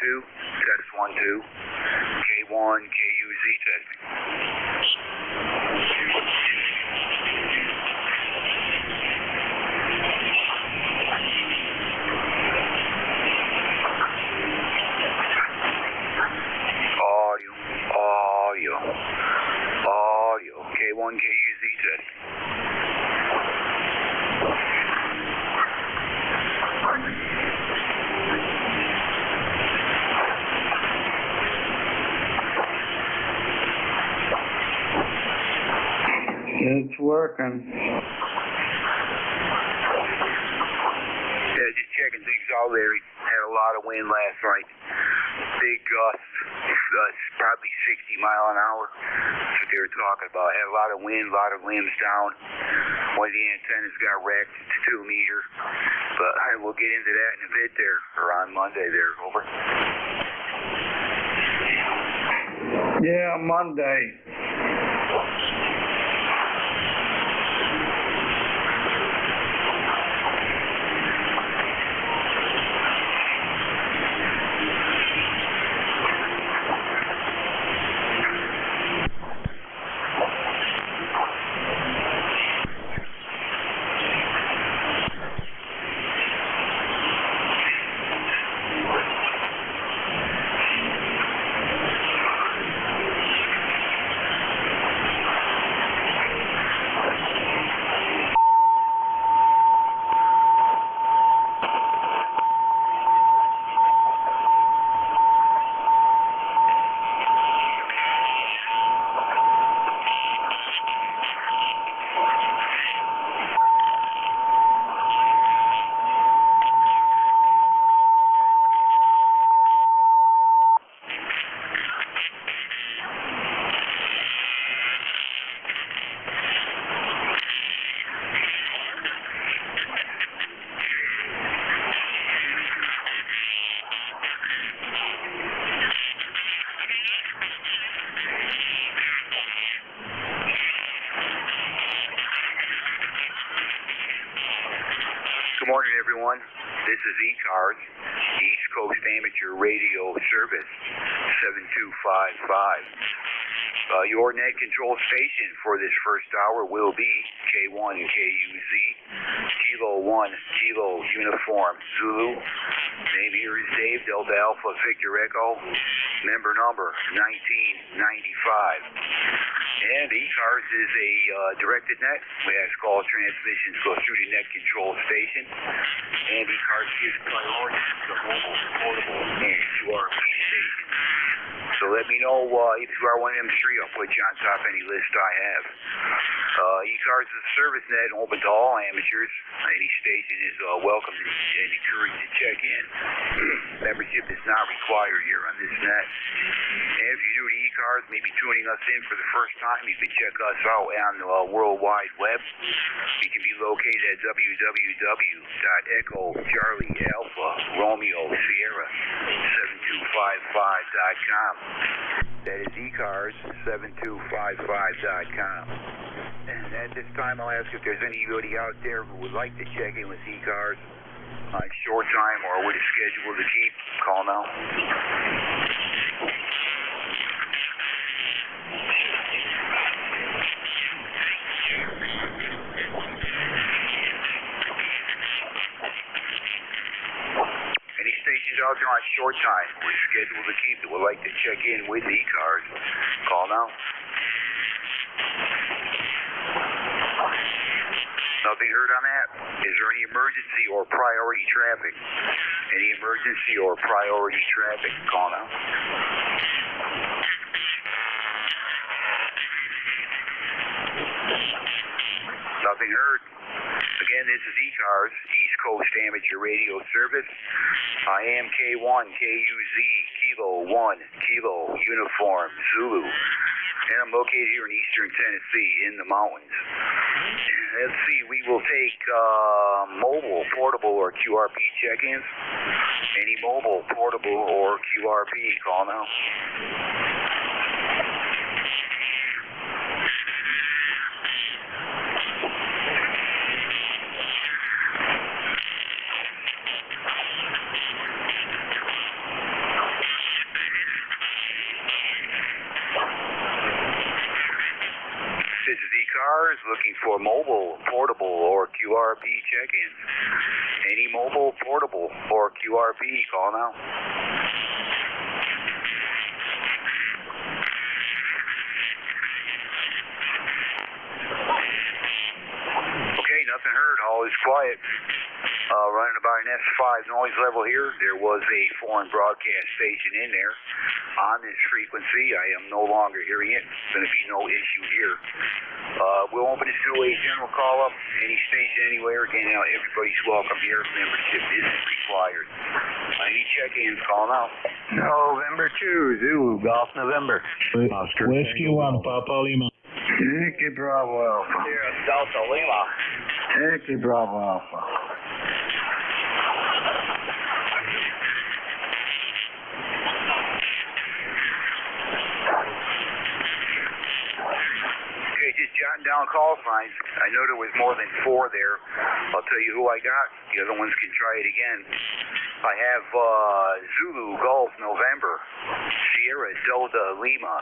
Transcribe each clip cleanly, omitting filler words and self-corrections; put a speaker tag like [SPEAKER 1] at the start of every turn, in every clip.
[SPEAKER 1] 2, test 1, 2. K1, KUZ testing. Audio. K1, KUZ testing.
[SPEAKER 2] It's working.
[SPEAKER 1] Yeah, just checking things out there. Had a lot of wind last night. Big gusts, probably 60 mile an hour. That's what they were talking about. Had a lot of wind, a lot of limbs down. One of the antennas got wrecked. It's 2 meter. But we'll get into that in a bit there, or on Monday there. Over.
[SPEAKER 2] Yeah, Monday.
[SPEAKER 1] Good morning, everyone. This is ECARS, East Coast Amateur Radio Service, 7255. Your net control station for this first hour will be K1 KUZ, Kilo 1, Kilo Uniform Zulu. Name here is Dave, Delta Alpha Victor Echo, member number 1995. And ECARS is a directed net. We ask all transmissions go through the net control station. And ECARS gives priority to mobile, portable, and QRP stations. So let me know if you are one of them three. I'll put you on top of any list I have. ECARS is a service net open to all amateurs. Any station is welcome and encouraged to check in. Membership is not required here on this net. And if you're new to ECARS, maybe tuning us in for the first time, you can check us out on the World Wide Web. You can be located at www.echo.Charlie.Alpha.Romeo.Sierra.7255.com. That is ECARS7255.com. And at this time, I'll ask if there's anybody out there who would like to check in with ECARS on short time or with a schedule to keep. Call now. Any stations out there on short time with schedule to keep that would like to check in with ECARS, call now. Nothing heard on that. Is there any emergency or priority traffic? Any emergency or priority traffic? Call now. Nothing heard. Again, this is ECARS, East Coast Amateur Radio Service. I am K1 KUZ, Kilo 1, Kilo Uniform Zulu. And I'm located here in eastern Tennessee in the mountains. Let's see, we will take mobile, portable, or QRP check-ins. Any mobile, portable, or QRP, call now. This is ECARS looking for mobile, portable, or QRP check-ins. Any mobile, portable, or QRP, call now. Okay, nothing heard. All is quiet. Running about an S5 noise level here. There was a foreign broadcast station in there on this frequency. I am no longer hearing it. There's going to be no issue here. We'll open this to a general call-up. Any station, anywhere. Again, everybody's welcome here. Membership isn't required. Any check-ins, call now.
[SPEAKER 3] November 2, Zulu, Golf November.
[SPEAKER 4] Oscar. Whiskey 1, Papa Lima.
[SPEAKER 2] Yankee Bravo Alpha.
[SPEAKER 1] Here, Delta Lima.
[SPEAKER 2] Yankee Bravo Alpha.
[SPEAKER 1] Okay, just jotting down call signs. I know there was more than 4 there. I'll tell you who I got. The other ones can try it again. I have Zulu Golf November, Sierra Delta Lima,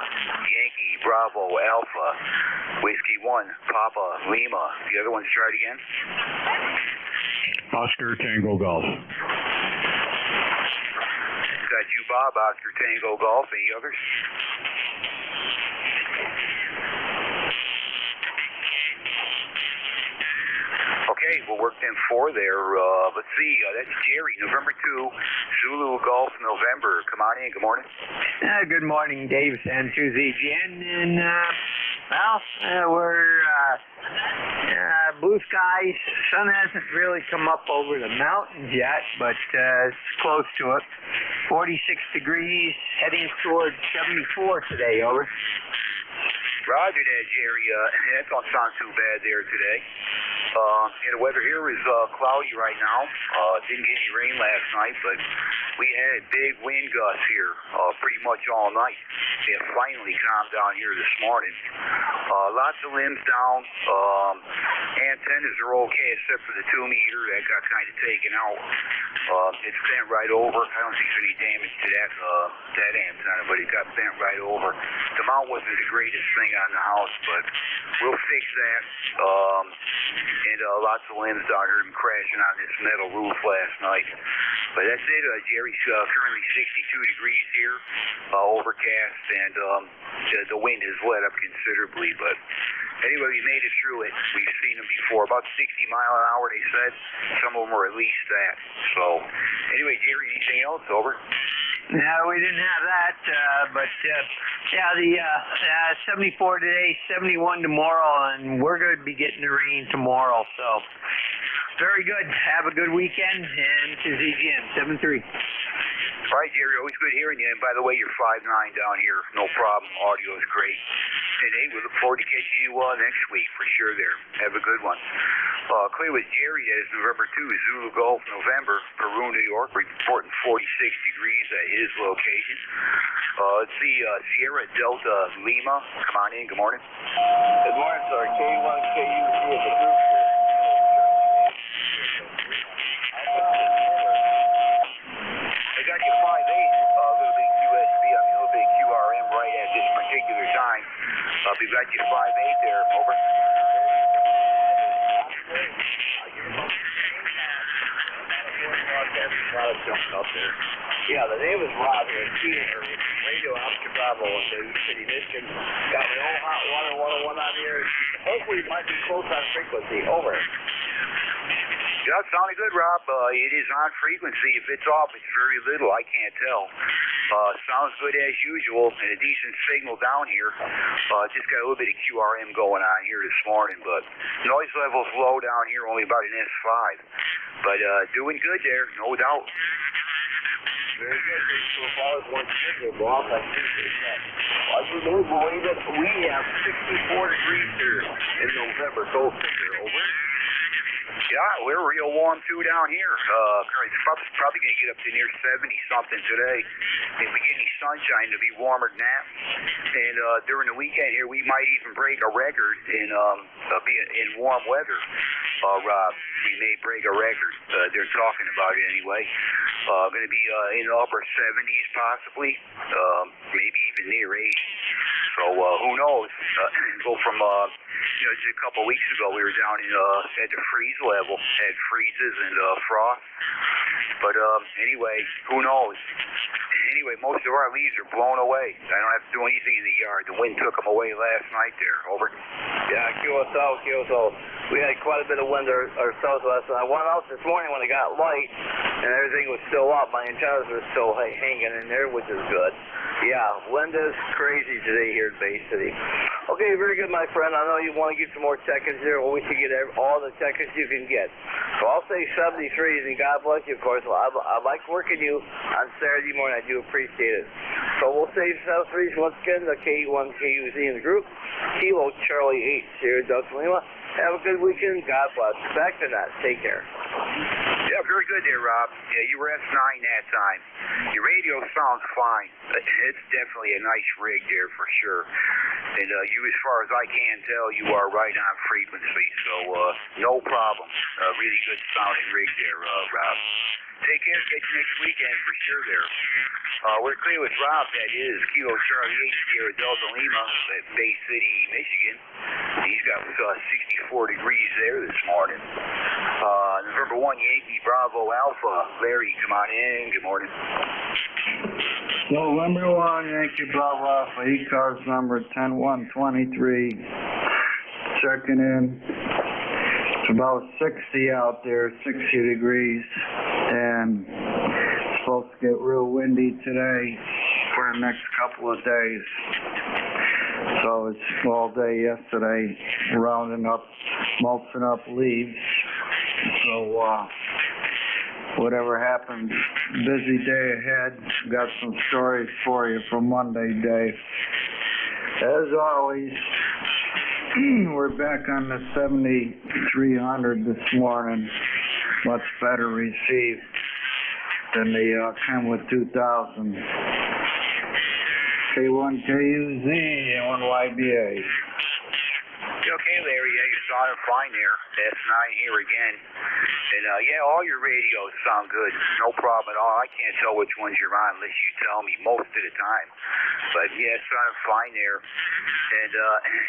[SPEAKER 1] Yankee Bravo Alpha, Whiskey 1 Papa Lima. The other ones try it again.
[SPEAKER 4] Oscar Tango Golf.
[SPEAKER 1] Got you, Bob. Oscar Tango Golf. Any others? Okay, we'll work them 4 there. Let's see, that's Jerry, November 2, Zulu Golf November. Come on in, good morning.
[SPEAKER 3] Good morning, Dave Santuzigian. And, we're blue skies. Sun hasn't really come up over the mountains yet, but it's close to it. 46 degrees, heading towards 74 today, over.
[SPEAKER 1] Roger that, Jerry. That don't sound too bad there today. The weather here is cloudy right now. Didn't get any rain last night, but we had big wind gusts here pretty much all night. They have finally calmed down here this morning. Lots of limbs down. Antennas are okay except for the 2-meter that got kind of taken out. It's bent right over. I don't think there's any damage to that antenna, but it got bent right over. The mount wasn't the greatest thing on the house, but we'll fix that. And lots of limbs down here crashing on this metal roof last night. But that's it. Jerry's currently 62 degrees here, overcast, and the wind has let up considerably. But anyway, we made it through it. We've seen them before. About 60 mile an hour, they said. Some of them were at least that. So anyway, Jerry, anything else? Over.
[SPEAKER 3] No, we didn't have that, but the 74 today, 71 tomorrow, and we're going to be getting the rain tomorrow, so very good. Have a good weekend, and to ZGM 73.
[SPEAKER 1] All right, Jerry, always good hearing you. And by the way, you're 5'9" down here. No problem. Audio is great. And hey, we look forward to catching you next week for sure there. Have a good one. Clear with Jerry, that is November 2, Zulu Golf November, Peru, New York, reporting 46 degrees at his location. Let's see, Sierra Delta Lima. Come on in. Good morning.
[SPEAKER 5] Good morning, sir. K1 KUC at the group here.
[SPEAKER 1] I got you 5'8", Little Big QSB, Little Big QRM right at this particular time. We got you 5'8" there. Over.
[SPEAKER 5] Yeah, the name is Rob here. Radio Oscar Bravo in the City, Michigan. Got my own hot water 101 on here. Hopefully, it might be close on frequency. Over.
[SPEAKER 1] Yeah, it sounded good, Rob. It is on frequency. If it's off, it's very little. I can't tell. Sounds good as usual, and a decent signal down here. Just got a little bit of QRM going on here this morning, but noise level's low down here, only about an S5. But doing good there, no doubt.
[SPEAKER 5] Very good. So far as one signal off, I appreciate that. I believe that we have 64 degrees here in November. Go figure. Over.
[SPEAKER 1] Yeah, we're real warm too down here. It's probably going to get up to near 70-something today. If we get any sunshine, it'll be warmer than that. And during the weekend here, we might even break a record in warm weather. Rob, we may break a record. They're talking about it anyway. Going to be in the upper 70s possibly, maybe even near 80. So who knows? Go from just a couple of weeks ago, we were down in at the freeze level, had freezes and frost. But anyway, who knows? Anyway, most of our leaves are blown away. I don't have to do anything in the yard. The wind took them away last night there. Over.
[SPEAKER 5] Yeah, QSO. We had quite a bit of wind ourselves last night. I went out this morning when it got light, and everything was still up. My antennas were still hanging in there, which is good. Yeah, wind is crazy today here in Bay City. Okay, very good, my friend. I know you want to get some more check-ins here. Well, we should get all the check-ins you can get. So I'll say 73s, and God bless you, of course. Well, I like working you on Saturday morning. I do appreciate it. So we'll say 73s once again, the K1KUZ in the group. Kilo Charlie 8, Sierra Delta Lima. Have a good weekend. God bless. Back to that. Take care.
[SPEAKER 1] Yeah, very good there, Rob. Yeah, you were S9 that time. Your radio sounds fine. It's definitely a nice rig there for sure. And you, as far as I can tell, you are right on frequency. So no problem. Really good sounding rig there, Rob. Take care. Catch you next weekend for sure there. We're clear with Rob. That is Kilo Charlie 8, Sierra Delta Lima, at Bay City, Michigan. He's got 64 degrees there this morning. November 1, Yankee Bravo Alpha. Larry, come on in. Good morning.
[SPEAKER 2] November 1, Yankee Bravo Alpha, ECARS number 10123. Checking in. It's about 60 out there, 60 degrees, and it's supposed to get real windy today for the next couple of days. So it's all day yesterday, rounding up, mulching up leaves. So whatever happens, busy day ahead. Got some stories for you from Monday, Dave. As always, we're back on the 7300 this morning. Much better received than the Kenwood 2000. K1KUZ and 1YBA.
[SPEAKER 1] Okay, Larry. Yeah, you sounded fine there. S9 here again. And yeah, all your radios sound good. No problem at all. I can't tell which ones you're on unless you tell me most of the time. But yeah, it sounded fine there. And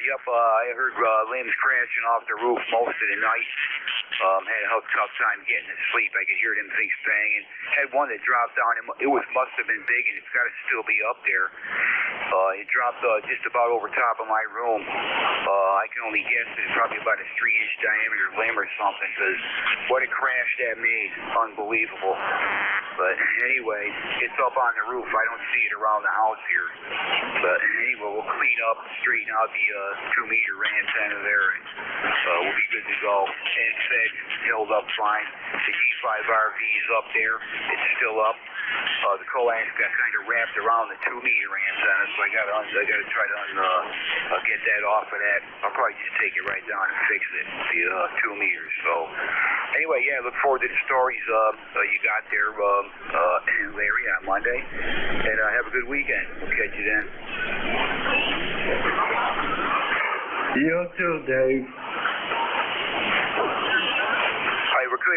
[SPEAKER 1] yep, I heard limbs crashing off the roof most of the night. Had a tough time getting to sleep. I could hear them things banging. Had one that dropped down. It must have been big, and it's got to still be up there. It dropped just about over top of my room. I can only guess it's probably about a 3-inch diameter limb or something, because what a crash that made. Unbelievable. But anyway, it's up on the roof. I don't see it around the house here. But anyway, we'll clean up, straighten out the 2-meter antenna there, and we'll be good to go. And it's fed, held up fine. The G5RV is up there. It's still up. The coax got kind of wrapped around the 2-meter antenna, so I got to try to get that off of that. I'll probably just take it right down and fix it, the 2 meters. So anyway, yeah, look forward to the stories you got there, Larry, on Monday. And have a good weekend. We'll catch you then.
[SPEAKER 2] You too, Dave.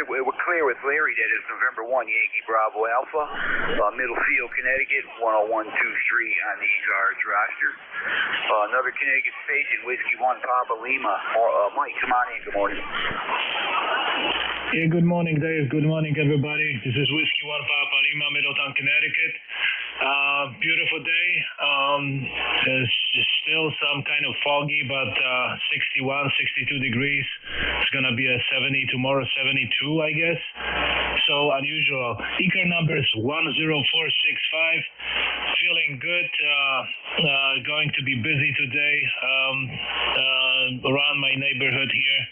[SPEAKER 1] We're clear with Larry that it's November 1, Yankee Bravo Alpha, Middlefield, Connecticut, 10123 on the ECARS roster. Another Connecticut station, Whiskey 1 Papa Lima. Mike, come on in. Good morning.
[SPEAKER 4] Yeah, good morning, Dave. Good morning, everybody. This is Whiskey 1 Papa Lima, Middletown, Connecticut. Beautiful day. There's still some kind of foggy, but 61, 62 degrees. It's going to be a 70 tomorrow, 72, I guess. So unusual. ECAR number is 10465. Feeling good. Going to be busy today around my neighborhood here.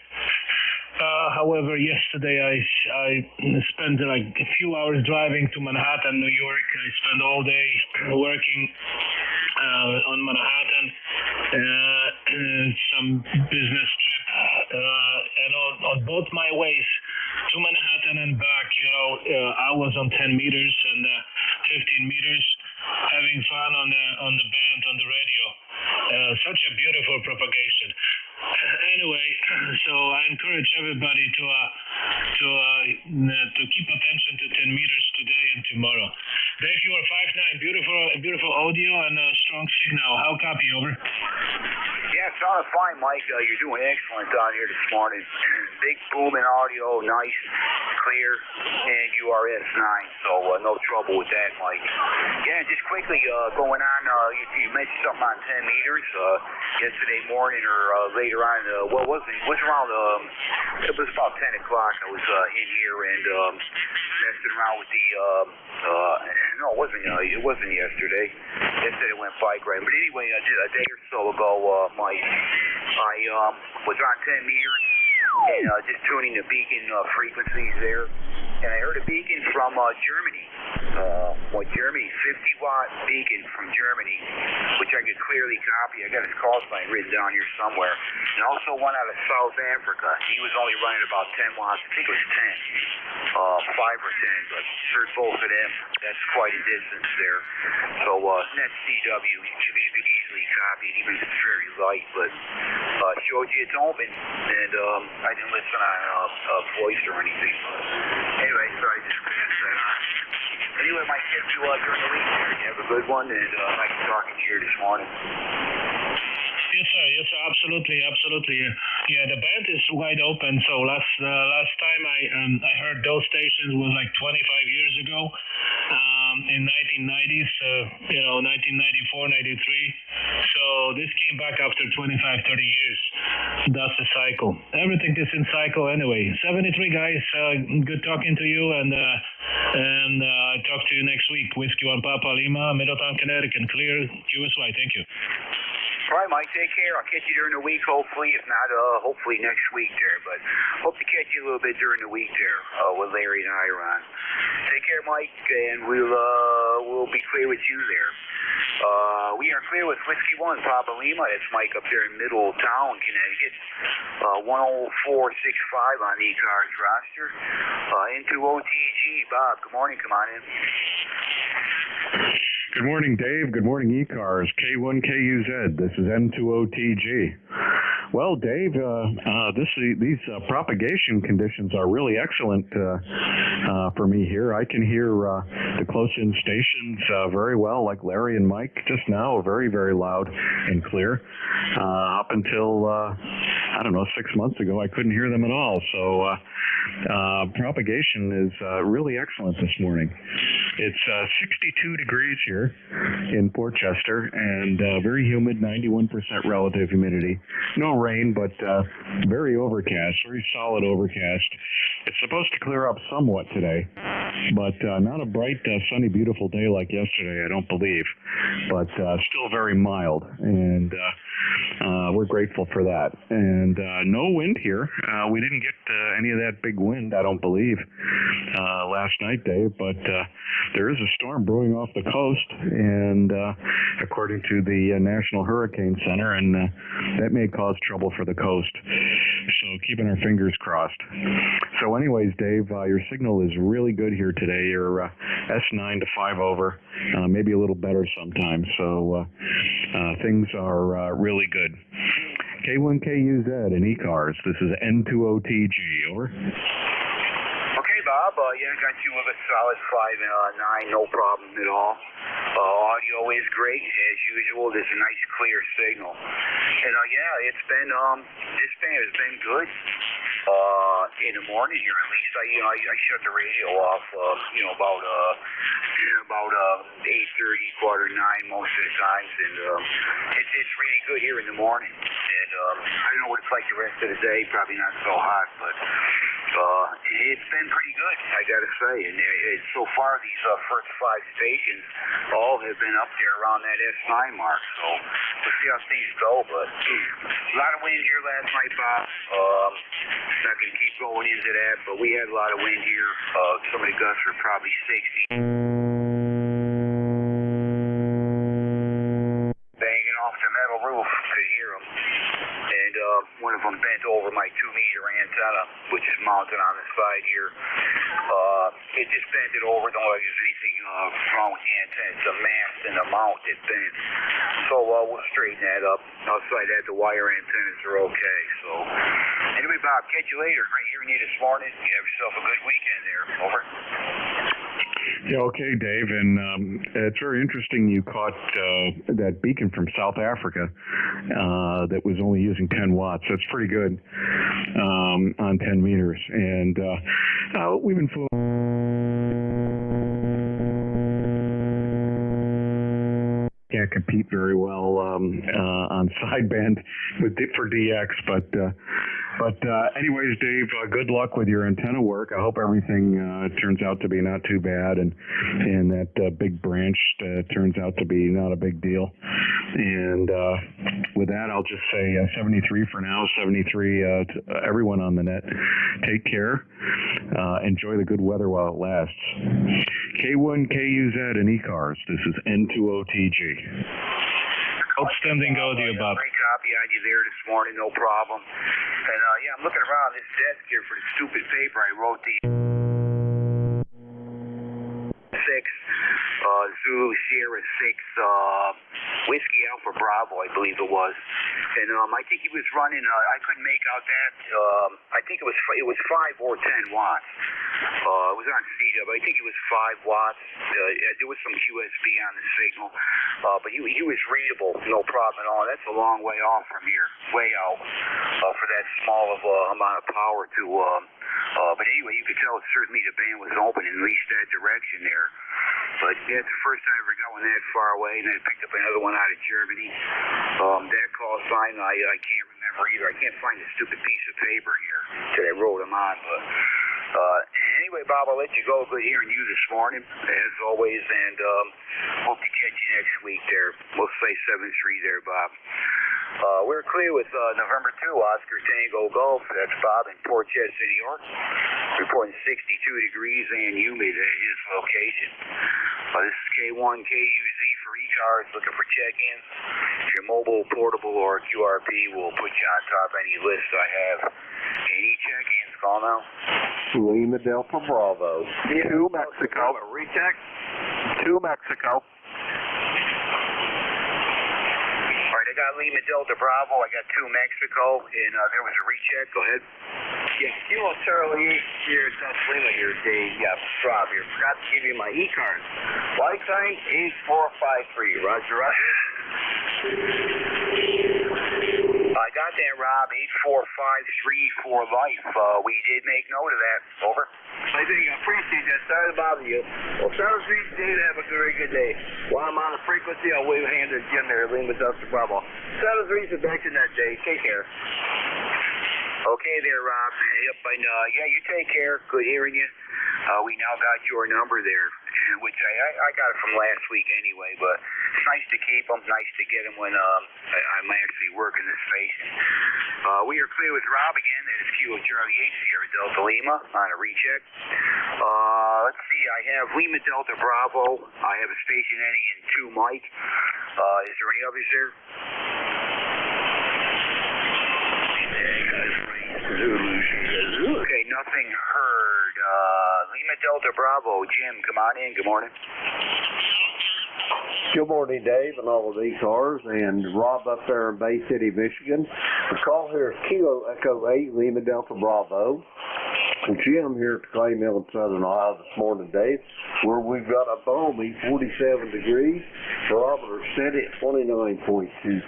[SPEAKER 4] However, yesterday I spent like a few hours driving to Manhattan, New York. I spent all day working on Manhattan, some business trip, and on both my ways to Manhattan and back, I was on 10 meters and 15 meters, having fun on the band, on the radio. Such a beautiful propagation. Anyway, so I encourage everybody to keep attention to 10 meters today and tomorrow. Dave, you are 5'9", beautiful audio and a strong signal. How copy, over?
[SPEAKER 1] Yeah, Yeah, sounded fine, Mike. You're doing excellent down here this morning. Big booming audio, nice, clear, and URS 9, so no trouble with that, Mike. Yeah, just quickly going on, you mentioned something on 10 meters yesterday morning or later on. Well, it was around, it was about 10 o'clock. I was in here and messing around with the, no, it wasn't yesterday. Yesterday it went bike riding. But anyway, I did a day or so ago, Mike, I was on 10 meters and just tuning the beacon frequencies there. And I heard a beacon from Germany. Germany, 50-watt beacon from Germany, which I could clearly copy. I got his call sign written down here somewhere. And also one out of South Africa. He was only running about 10 watts. I think it was 10, 5 or 10, but heard both of them. That's quite a distance there. So net CW should be easily copied, even if it's very light. But showed you it's open, and I didn't listen on a voice or anything. But anyway, sorry, just passed that on. Anyway, my kids do during the week here. You have a good one, and nice talking to you this morning.
[SPEAKER 4] Yes, sir, absolutely. Yeah, the band is wide open. So last time I heard those stations was like 25 years ago, in 1990s, 1994, 93. So this came back after 25, 30 years. That's the cycle. Everything is in cycle anyway. 73 guys, good talking to you, and talk to you next week. Whiskey 1 Papa Lima, Middletown, Connecticut, clear, QSY. Thank you.
[SPEAKER 1] All right, Mike, take care. I'll catch you during the week, hopefully. If not, hopefully next week there. But hope to catch you a little bit during the week there with Larry and Iron. Take care, Mike, and we'll be clear with you there. We are clear with Whiskey 1 Papa Lima. It's Mike up there in Middletown, Connecticut. 10465 on the ECARS roster. Into OTG. Bob, good morning. Come on in.
[SPEAKER 6] Good morning, Dave. Good morning, ECARS. K1KUZ. This is N2OTG. Well, Dave, these propagation conditions are really excellent for me here. I can hear the close-in stations very well, like Larry and Mike just now, very, very loud and clear. Up until, 6 months ago, I couldn't hear them at all. So propagation is really excellent this morning. It's 62 degrees here in Port Chester and very humid, 91% relative humidity. No rain, but very overcast, very solid overcast. It's supposed to clear up somewhat today, but not a bright, sunny, beautiful day like yesterday, I don't believe, but still very mild, and we're grateful for that. And no wind here. We didn't get any of that big wind, I don't believe, last night, Dave, but there is a storm brewing off the coast, and according to the National Hurricane Center, and that may cause trouble for the coast. So keeping our fingers crossed. So anyways, Dave, your signal is really good here today. You're S9 to 5 over, maybe a little better sometimes. So things are really good. K1KUZ and ECARS. This is N2OTG. Over.
[SPEAKER 1] Bob, yeah, I got you with a solid 5 and 9, no problem at all. Audio is great as usual. There's a nice clear signal, and yeah, it's been this band has been good. In the morning here, at least I shut the radio off. About 8:30, 8:45 most of the times, and it's really good here in the morning. And I don't know what it's like the rest of the day. Probably not so hot, but it's been pretty good, I gotta say. And so far, these first 5 stations all have been up there around that S9 mark. So we'll see how things go. But a lot of wind here last night, Bob. Not gonna keep going into that, but we had a lot of wind here. Some of the gusts were probably 60. Banging off the metal roof, could hear them. And one of them bent over my 2-meter antenna, which is mounted on the side here. It just bent it over. Don't like there's anything wrong with the antenna. It's the mast and the mount that bent. So we'll straighten that up. Outside that, the wire antennas are okay. So anyway, Bob, catch you later. Great hearing you this morning. You have yourself a good weekend there. Over.
[SPEAKER 6] Yeah, okay, Dave, and it's very interesting you caught that beacon from South Africa that was only using 10 watts. That's pretty good on 10 meters, and we've been fooling. Can't compete very well on sideband for DX, but anyways, Dave, good luck with your antenna work. I hope everything turns out to be not too bad, and that big branch turns out to be not a big deal. And with that, I'll just say 73 for now. 73 to everyone on the net. Take care. Enjoy the good weather while it lasts. K1KUZ and ECARS. This is N2OTG.
[SPEAKER 4] Outstanding audio, Bob.
[SPEAKER 1] Great copy on you there this morning, no problem. And yeah, I'm looking around this desk here for the stupid paper I wrote the 6 Zulu Sierra 6 Whiskey Alpha Bravo, I believe it was. And I think he was running. I couldn't make out that. I think it was 5 or 10 watts. It was on CW. I think it was 5 watts. There was some QSB on the signal, but he was readable, no problem at all. That's a long way off from here, way out for that small of amount of power to. But anyway, you could tell certainly the band was open in at least that direction there. But yeah, it's the first time I ever got one that far away, and I picked up another one out of Germany. That call sign I can't remember either. I can't find the stupid piece of paper here that I wrote them on, but. Anyway, Bob, I'll let you go. Good hearing you this morning, as always, and hope to catch you next week there. We'll say 7-3 there, Bob. We're clear with November 2, Oscar Tango Golf. That's Bob in Port Chester, New York. Reporting 62 degrees and humid at his location. This is K1KUZ for ECARS, looking for check-ins. If you're mobile, portable, or QRP, we'll put you on top of any list I have. Any check-ins, call now.
[SPEAKER 7] Lima Delta Bravo.
[SPEAKER 5] Yeah.
[SPEAKER 7] 2 Mexico.
[SPEAKER 5] Recheck.
[SPEAKER 7] 2 Mexico.
[SPEAKER 1] All right, I got Lima Delta Bravo. I got 2 Mexico, and there was a recheck. Go ahead.
[SPEAKER 5] Yeah, Kilo Charlie 8 here, South Lima here, Dave. Yeah, Rob here. Forgot to give you my ECARS. White sign 8453. Roger, Roger.
[SPEAKER 1] I got that, Rob. 84534 for life. We did make note of that. Over.
[SPEAKER 5] I think I appreciate that. Sorry to bother you. Well, South Street, Dave, have a very good day. While I'm on the frequency, I'll wave a hand to Jim there, Lima Delta Bravo. South Street, back to that day. Take care.
[SPEAKER 1] Okay there, Rob. Yep, and yeah, you take care. Good hearing you. We now got your number there, which I got it from last week anyway, but it's nice to keep them, nice to get them when I'm actually working this station. We are clear with Rob again. That is Kilo Charlie 8 Sierra Delta Lima on a recheck. Let's see, I have Lima Delta Bravo. I have a station ending in 2 Mike. Is there any others there? Okay, nothing heard. Lima Delta Bravo. Jim, come on in. Good morning.
[SPEAKER 7] Good morning, Dave, and all of ECARS, and Rob up there in Bay City, Michigan. The call here is Kilo Echo 8, Lima Delta Bravo. And Jim here at the Clay Mill in Southern Ohio this morning, Dave, where we've got a balmy 47 degrees, barometer steady at 29.23,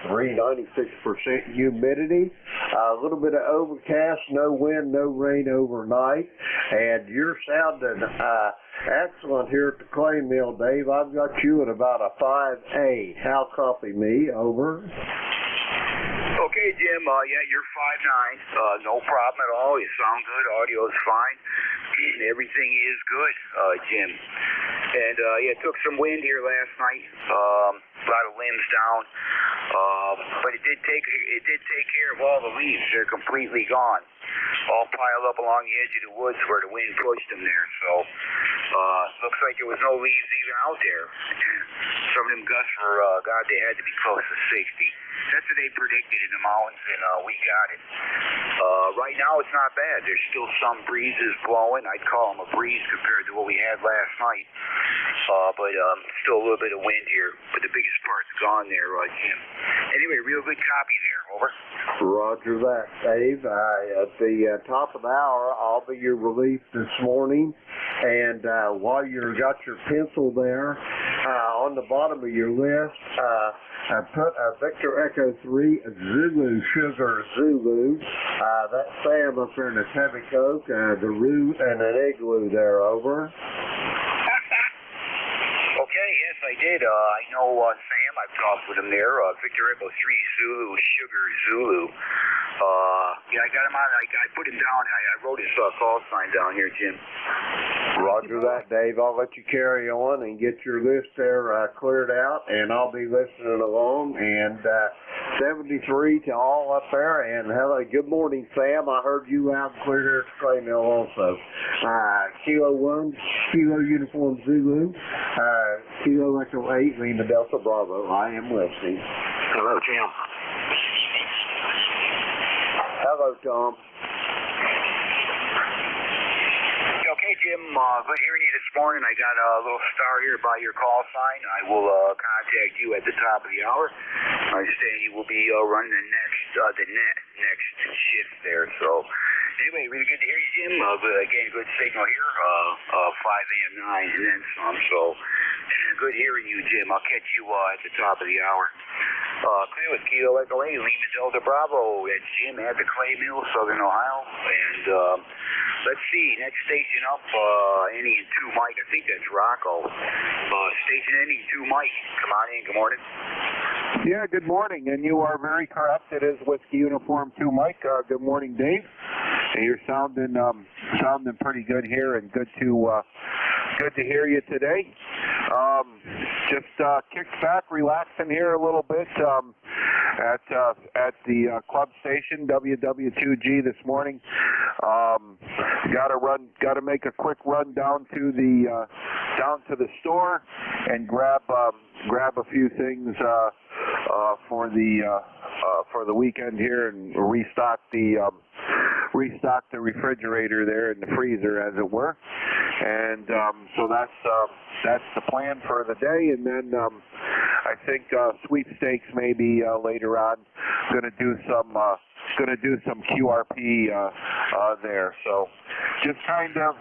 [SPEAKER 7] 96% humidity, a little bit of overcast, no wind, no rain overnight, and you're sounding excellent here at the Clay Mill, Dave. I've got you at about a 5A. How copy me? Over.
[SPEAKER 1] Okay, Jim. Yeah, you're 5'9". No problem at all. You sound good. Audio is fine. Everything is good, Jim. And yeah, took some wind here last night. A lot of limbs down. But it did take care of all the leaves. They're completely gone. All piled up along the edge of the woods where the wind pushed them there. So looks like there was no leaves even out there. Some of them gusts were, God, they had to be close to 60. That's what they predicted in the mountains, and we got it. Right now, it's not bad. There's still some breezes blowing. I'd call them a breeze compared to what we had last night. But still a little bit of wind here. But the biggest part's gone there, Jim. Anyway, real good copy there. Over.
[SPEAKER 7] Roger that, Dave. At the top of the hour, I'll be your relief this morning. And while you've got your pencil there, on the bottom of your list, I put Victor Echo 3, Zulu Sugar Zulu. That's Sam up there in the Heavy Coke, the root and an igloo there, over.
[SPEAKER 1] Okay, yes, I did. I know Sam. I've talked with him there. Victor Echo 3, Zulu Sugar Zulu. Yeah, I got him on. I put him down. I wrote his call sign down here, Jim.
[SPEAKER 7] Roger that, Dave. I'll let you carry on and get your list there cleared out, and I'll be listening along. And 73 to all up there. And hello, good morning, Sam. I heard you loud and clear here at the Clay Mill also. Kilo 1, Kilo Uniform Zulu, Kilo Echo 8, Lima Delta Bravo. I am listening.
[SPEAKER 1] Hello, Jim.
[SPEAKER 7] Hello, Tom.
[SPEAKER 1] Okay, Jim, good hearing you this morning. I got a little star here by your call sign. I will contact you at the top of the hour. I understand you will be running the next shift there. So, anyway, really good to hear you, Jim. Again, good signal here, 5 a.m. 9 and then some. So, good hearing you, Jim. I'll catch you at the top of the hour. Clear with Kilo Echo 8, Lima Delta Bravo. That's Jim at the Clay Mill, Southern Ohio. And let's see, next station up, ending in 2 Mike. I think that's Rocco. Station ending 2 Mike. Come on in. Good morning.
[SPEAKER 6] Yeah, good morning. And you are very correct. It is Whiskey Uniform 2 Mike. Good morning, Dave. And you're sounding pretty good here, and good to hear you today. Just kicked back, relaxing here a little bit at the club station WW2G this morning. Got to make a quick run down to the store and grab a few things for the weekend here, and restock the refrigerator there and the freezer, as it were. And so that's the plan for the day. And then I think sweepstakes maybe later on. Gonna do some QRP there. So just kind of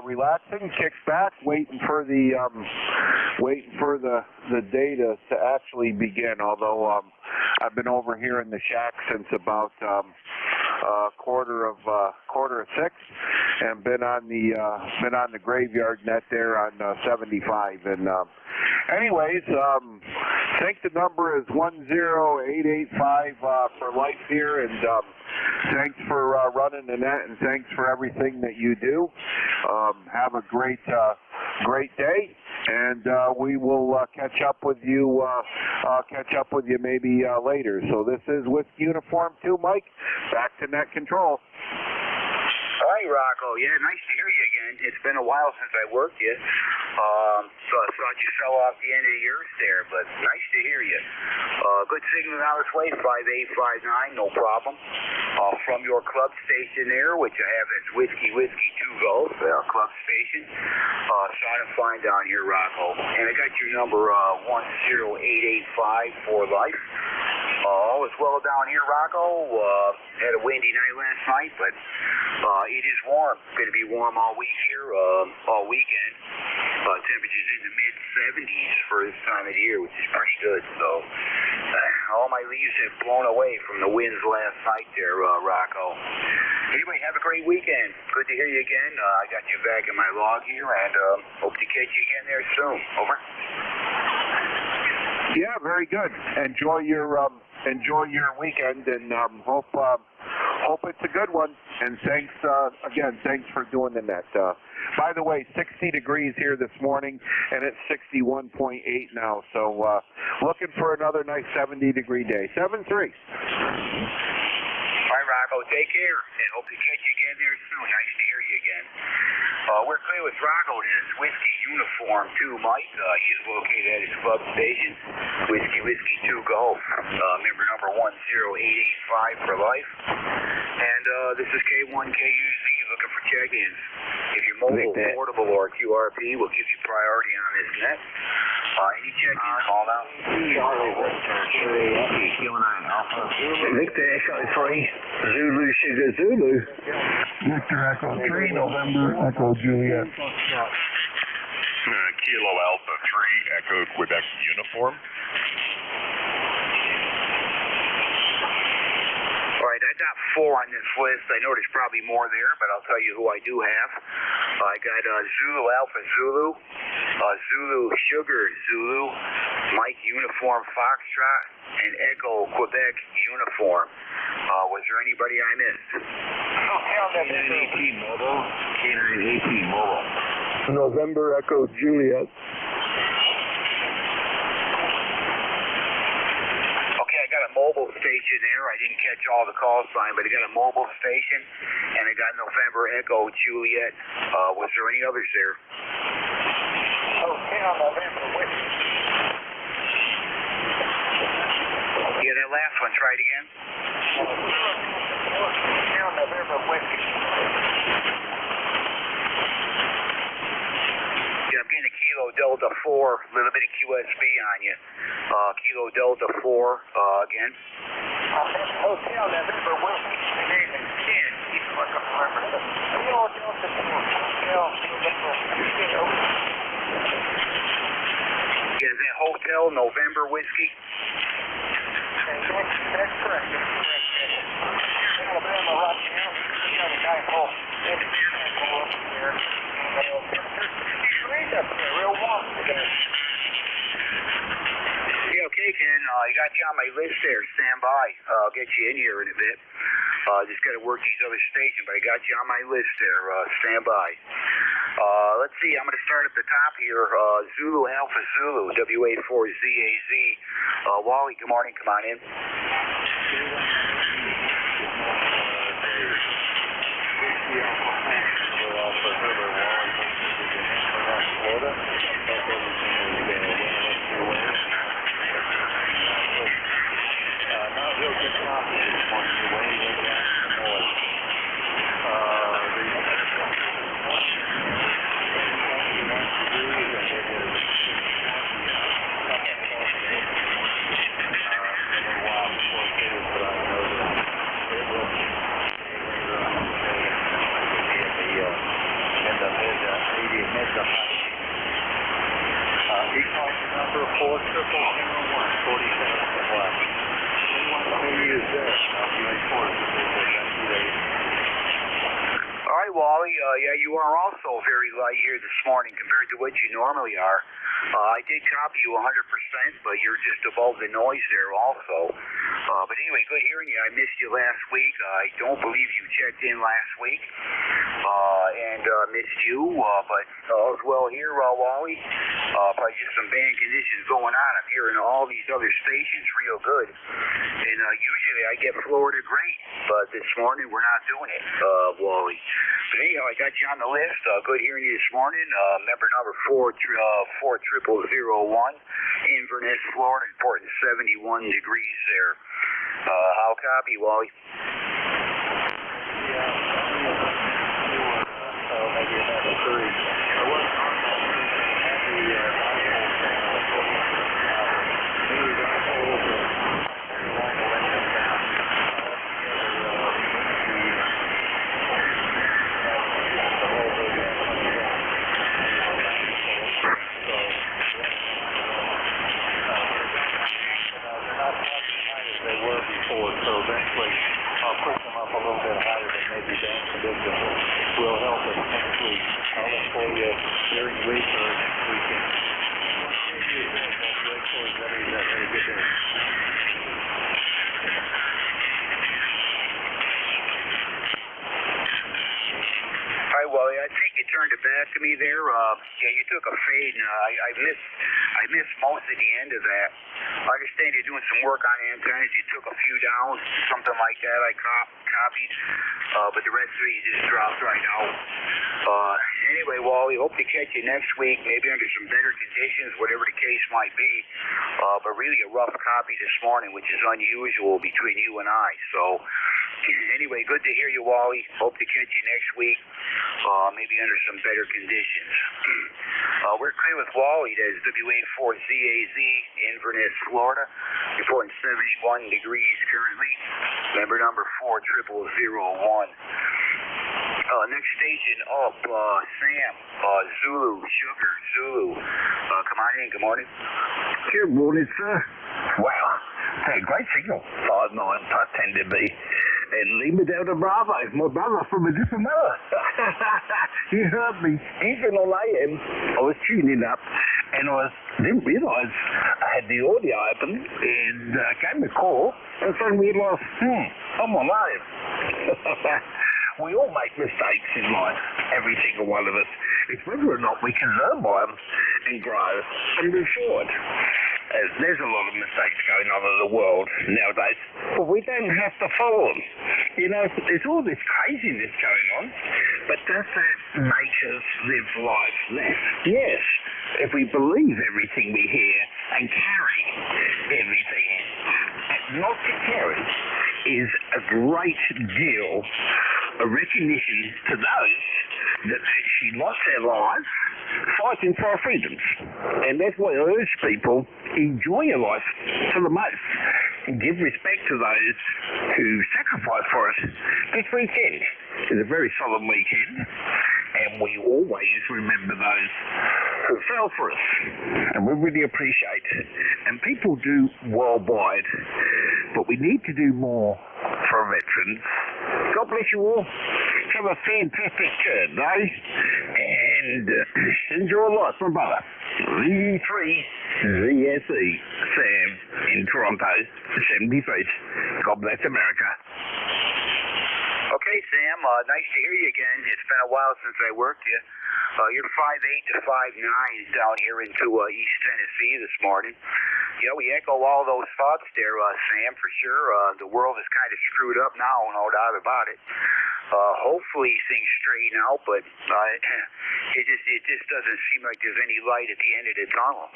[SPEAKER 6] relaxing, kicks back, waiting for the day to actually begin. Although I've been over here in the shack since about quarter of 6, and been on the graveyard net there on 75. And anyways, I think the number is 10885 for life here. And thanks for running the net, and thanks for everything that you do. Have a great day, and we will catch up with you maybe later. So this is Whiskey Uniform 2 Mike, back to net control.
[SPEAKER 1] All right, Rocco. Yeah, nice to hear you again. It's been a while since I worked you. So I thought you fell off the end of yours there, but nice to hear you. Good signal out this way, 5859, no problem. From your club station there, which I have as Whiskey 2 Golf, club station. Trying to find down here, Rocco. And I got your number 10885 for life. All is well down here, Rocco. Had a windy night last night, but it is warm. It's going to be warm all week here, all weekend. Temperatures in the mid-70s for this time of the year, which is pretty good. So all my leaves have blown away from the winds last night there, Rocco. Anyway, have a great weekend. Good to hear you again. I got you back in my log here, and hope to catch you again there soon. Over.
[SPEAKER 6] Yeah, very good. Enjoy your weekend, and hope it's a good one. And thanks again. Thanks for doing the net. By the way, 60 degrees here this morning, and it's 61.8 now. So looking for another nice 70-degree day. 7-3.
[SPEAKER 1] All right, Rocco, take care, and hope to catch you again there soon. Nice to hear you again. We're clear with Rocco in his Whiskey Uniform 2 Mike. He is located at his club station, Whiskey 2 Golf, member number 10885 for life. And this is K1KUZ looking for check-ins. If you're mobile, portable, or QRP, we'll give you priority on this net. Any check-in call now?
[SPEAKER 7] Victor Echo 3, Zulu Sugar Zulu.
[SPEAKER 2] Victor Echo 3, November Echo Juliet.
[SPEAKER 6] Kilo Alpha 3, Echo Quebec Uniform.
[SPEAKER 1] All right, I got 4 on this list. I know there's probably more there, but I'll tell you who I do have. I got Zulu Alpha Zulu, Zulu Sugar Zulu, Mike Uniform Foxtrot, and Echo Quebec Uniform. Was there anybody I missed?
[SPEAKER 5] K9AP Mobile. K9AP Mobile.
[SPEAKER 2] November Echo Juliet.
[SPEAKER 1] Okay, I got a mobile station there. I didn't catch all the call sign, but I got a mobile station, and I got November Echo Juliet. Was there any others there?
[SPEAKER 5] Okay, November Whiskey.
[SPEAKER 1] Yeah, that last one. Try it again.
[SPEAKER 5] November Whiskey.
[SPEAKER 1] Yeah, I'm getting a Kilo Delta 4, a little bit of QSB on you. Kilo Delta 4 again.
[SPEAKER 5] Hotel November Whiskey. The name is Ken. Keep it like I remember. Kilo Delta 4. Hotel November.
[SPEAKER 1] Yeah, is that Hotel November Whiskey?
[SPEAKER 5] That's correct. Alabama right now. You know the guy called up there. Real warm today.
[SPEAKER 1] Yeah, okay, Ken. I got you on my list there. Stand by. I'll get you in here in a bit. Just got to work these other stations, but I got you on my list there. Stand by. Let's see. I'm going to start at the top here. Zulu Alpha Zulu, WA4ZAZ. Wally, good morning. Come on in.
[SPEAKER 5] ECARS number 40001, 47 left. Anyone who used this,
[SPEAKER 1] All right, Wally. Yeah, you are also very light here this morning compared to what you normally are. I did copy you 100%, but you're just above the noise there also. But anyway, good hearing you. I missed you last week. I don't believe you checked in last week. And missed you, but all's well here, Wally. Probably just some bad conditions going on. I'm hearing all these other stations real good. And usually I get Florida great, but this morning we're not doing it, Wally. But anyhow, I got you on the list. Good hearing you this morning. Member number 40001, Inverness, Florida, reporting 71 degrees there. How copy, Wally?
[SPEAKER 5] maybe another 3. Will help us next week. I'll look for you during the week or next weekend.
[SPEAKER 1] Hi, Wally. I think you turned it back to me there. Yeah, you took a fade, and I missed most of the end of that. I understand you're doing some work on antennas. You took a few down, something like that. I copied, but the rest of it you just dropped right out. Anyway, Wally, hope to catch you next week, maybe under some better conditions, whatever the case might be. But really a rough copy this morning, which is unusual between you and I. So Anyway, good to hear you, Wally. Hope to catch you next week, maybe under some better conditions. We're clear with Wally. That's WA4ZAZ, Inverness, Florida. Reporting 71 degrees currently. Member number 40001. Next station up, Sam, Zulu, Sugar, Zulu. Come on in, good morning.
[SPEAKER 8] Good morning, sir. Wow, hey, great signal. 5-9 plus 10 dB. And Lima Delta Bravo, my brother from a different mother. He heard me, even on AM. I was tuning up, and didn't realise I had the audio open, and gave me a call, and suddenly realised, I'm on AM. We all make mistakes in life, every single one of us. It's whether or not we can learn by them and grow and move forward. There's a lot of mistakes going on in the world nowadays, but we don't have to follow them. You know, there's all this craziness going on, but does that make us live life less? Yes, if we believe everything we hear and carry everything. Not to carry is a great deal of recognition to those that actually lost their lives fighting for our freedoms. And that's why I urge people, enjoy your life to the most and give respect to those who sacrifice for us. This weekend is a very solemn weekend, and we always remember those who fell for us, and we really appreciate it. And people do worldwide, but we need to do more for our veterans. God bless you all. Have a fantastic day, and enjoy life, my brother. V3ZSE, Sam in Toronto, 73. God bless America.
[SPEAKER 1] Okay, Sam, nice to hear you again. It's been a while since I worked you. You're 5'8" to 5'9" down here into East Tennessee this morning. Yeah, we echo all those thoughts there, Sam, for sure. The world is kind of screwed up now, no doubt about it. Hopefully things straighten out, but it just doesn't seem like there's any light at the end of the tunnel.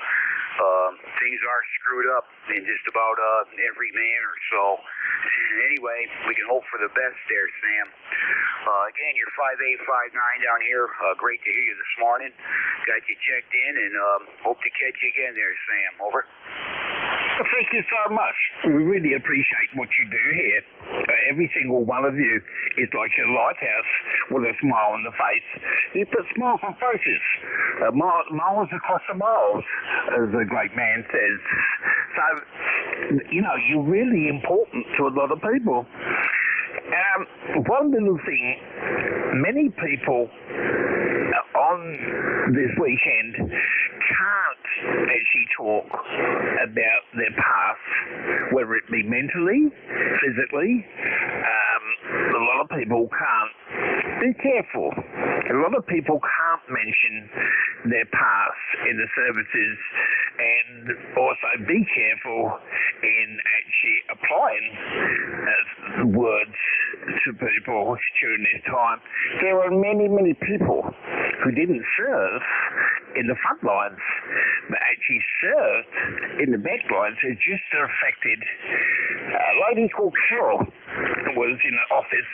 [SPEAKER 1] Things are screwed up in just about every manner. So anyway, we can hope for the best there, Sam. Again, you're 5'8", 5'9" down here. Great to hear you this morning. Got you checked in, and hope to catch you again there, Sam. Over.
[SPEAKER 8] Thank you so much. We really appreciate what you do here. Every single one of you is like a lighthouse with a smile on the face. You put smiles on faces. Miles across the miles, as the great man says. So, you know, you're really important to a lot of people. One little thing, many people on this weekend can't actually talk about their past, whether it be mentally, physically. A lot of people can't. Be careful. A lot of people can't mention their past in the services, and also be careful in actually applying words to people during this time. There are many, many people who didn't serve in the front lines, but actually served in the back lines. It's just affected. A lady called Carol was in an office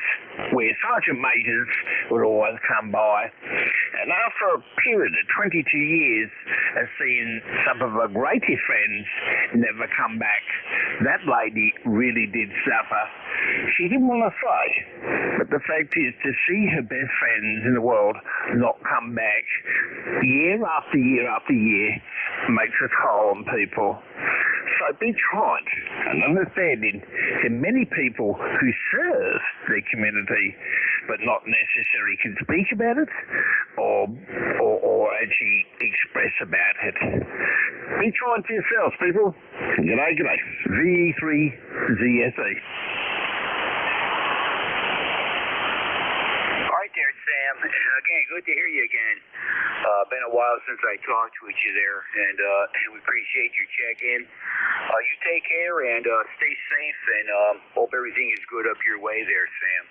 [SPEAKER 8] where sergeant majors would always come by, and after a period of 22 years of seeing some of her greatest friends never come back, that lady really did suffer. She didn't want to say, but the fact is, to see her best friends in the world not come back year after year after year makes a toll on people. So be kind and understanding to many people who serve their community but not necessarily can speak about it or actually express about it. Be kind to yourselves, people. G'day, g'day. V3ZSE.
[SPEAKER 1] Sam, again, good to hear you again. Been a while since I talked with you there, and we appreciate your check-in. You take care and stay safe, and hope everything is good up your way there, Sam.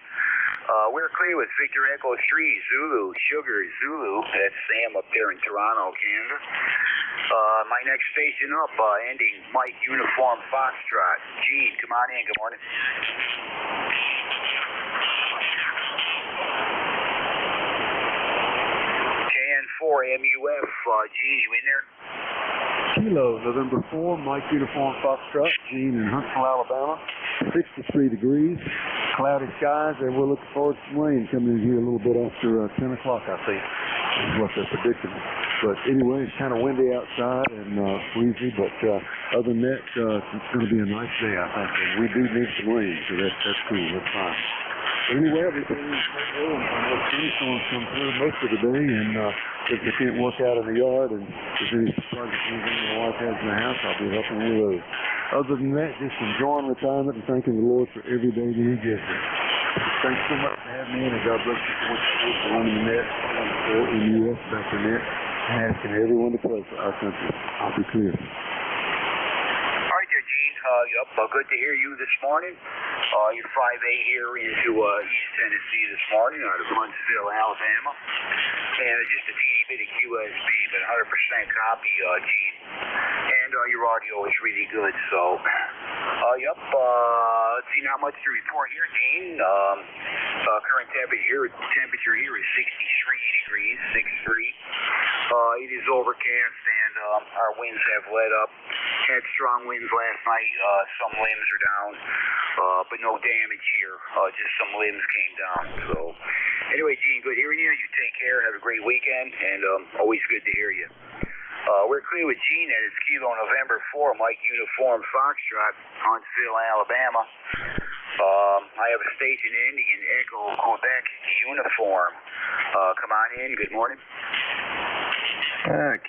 [SPEAKER 1] We're clear with Victor Echo 3, Zulu, Sugar, Zulu. That's Sam up there in Toronto, Canada. My next station up, ending Mike Uniform Foxtrot. Gene, come on in. Good morning. MUF, Gene, you in there?
[SPEAKER 9] Kilo, November 4, Mike Uniform Foxtrot, Gene in Huntsville, Alabama. 63 degrees, cloudy skies, and we're looking forward to some rain coming in here a little bit after 10 o'clock, I think, is what they're predicting. But anyway, it's kind of windy outside and breezy, but other than that, it's going to be a nice day, I think. And we do need some rain, so that's cool, that's fine. But anyway, everything is going well, and thunderstorms come through most of the day, and if they can't work out in the yard, and if there's any projects anything my wife has in the house, I'll be helping with those. Other than that, just enjoying retirement and thanking the Lord for every day that He gives me. Thanks so much for having me, and God bless you for what you do for running the net, in the U.S. back the net, and asking everyone to pray for our country. I'll be clear.
[SPEAKER 1] All right there, Gene. Yep, good to hear you this morning. You're 5A here into East Tennessee this morning out of Huntsville, Alabama. And just a teeny bit of QSB, but 100% copy, Gene. And your audio is really good, so... Yep, let's see, not much to report here, Gene. Current temperature here is 63 degrees, 6'3". It is overcast, and our winds have let up. Had strong winds last night. Some limbs are down, but no damage here. Just some limbs came down. So, anyway, Gene, good hearing you. You take care. Have a great weekend, and always good to hear you. We're clear with Gene at his Kilo November 4, Mike Uniform Foxtrot, Huntsville, Alabama. I have a station ending in Echo, Quebec Uniform. Come on in. Good morning.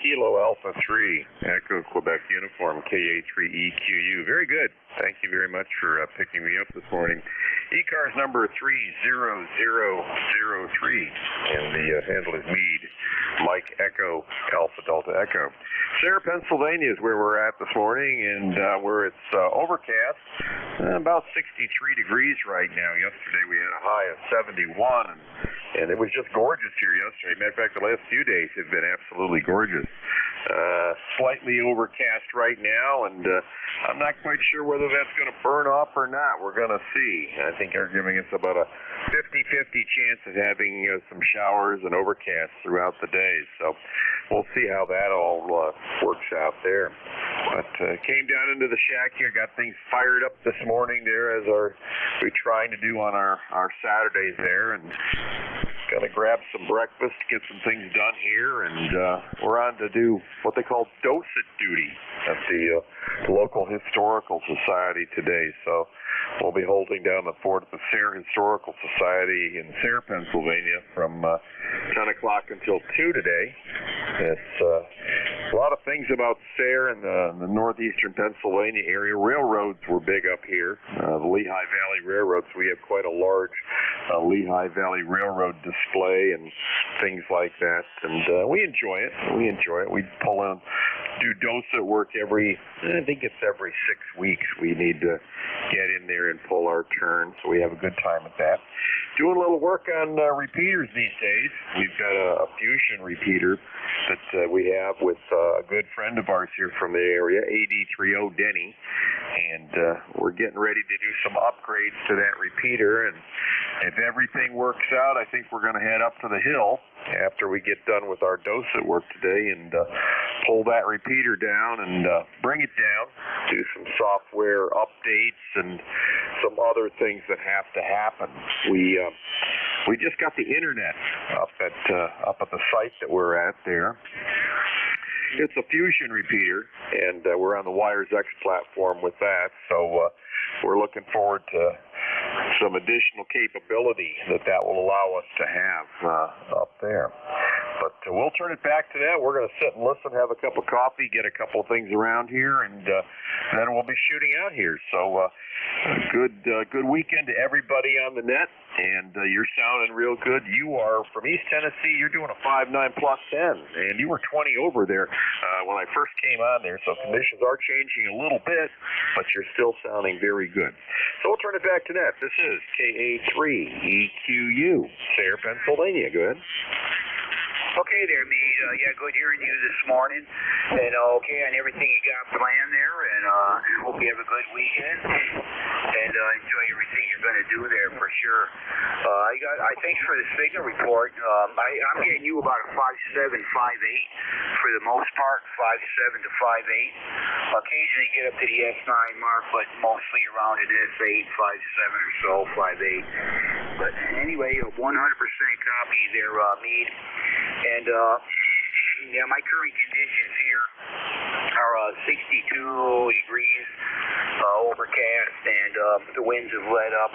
[SPEAKER 6] Kilo Alpha 3, Echo Quebec Uniform, KA3EQU. Very good. Thank you very much for picking me up this morning. ECARS number 30003, and the handle is Mead, Mike Echo, Alpha Delta Echo. Sarah, Pennsylvania is where we're at this morning, and where it's overcast, about 63 degrees right now. Yesterday we had a high of 71, and it was just gorgeous here yesterday. Matter of fact, the last few days have been absolutely gorgeous. Slightly overcast right now, and I'm not quite sure whether that's going to burn off or not. We're going to see. I think they're giving us about a 50-50 chance of having some showers and overcasts throughout the day. So we'll see how that all works out there. But came down into the shack here, got things fired up this morning there, as we're trying to do on our Saturdays there, and gonna grab some breakfast, get some things done here, and we're on to do what they call docet duty at the local historical society today. So we'll be holding down the fort at the Sayre Historical Society in Sayre, Pennsylvania, from 10 o'clock until 2 today. It's a lot of things about Sayre and the northeastern Pennsylvania area. Railroads were big up here, the Lehigh Valley Railroad, so we have quite a large Lehigh Valley Railroad display and things like that, and we enjoy it. We pull in, do docet work I think it's every 6 weeks. We need to get in there and pull our turn, so we have a good time at that. Doing a little work on repeaters these days. We've got a fusion repeater that we have with a good friend of ours here from the area, AD30 Denny, and we're getting ready to do some upgrades to that repeater, and if everything works out, I think we're going to head up to the hill after we get done with our docet work today and pull that repeater down and bring it down, do some software updates and some other things that have to happen. We just got the internet up at the site that we're at there. It's a fusion repeater, and we're on the Wires X platform with that, so we're looking forward to some additional capability that will allow us to have up there. But we'll turn it back to that. We're going to sit and listen, have a cup of coffee, get a couple of things around here, and then we'll be shooting out here. So good weekend to everybody on the net, and you're sounding real good. You are from East Tennessee. You're doing a 5.9 plus 10, and you were 20 over there when I first came on there. So conditions are changing a little bit, but you're still sounding very good. So we'll turn it back to that. This is KA3EQU, Sayre, Pennsylvania. Go ahead.
[SPEAKER 1] Okay there, Mead. Yeah, good hearing you this morning. And okay on everything you got planned there, and hope you have a good weekend. and enjoy everything you're going to do there for sure. Thanks for the signal report. I'm getting you about a 5.7, 5.8 for the most part, 5.7 to 5.8. Occasionally get up to the S9 mark, but mostly around an S8, 5.7 or so, 5.8. But anyway, 100% copy there, Meade. And yeah, my current conditions here are 62 degrees, overcast, and the winds have let up.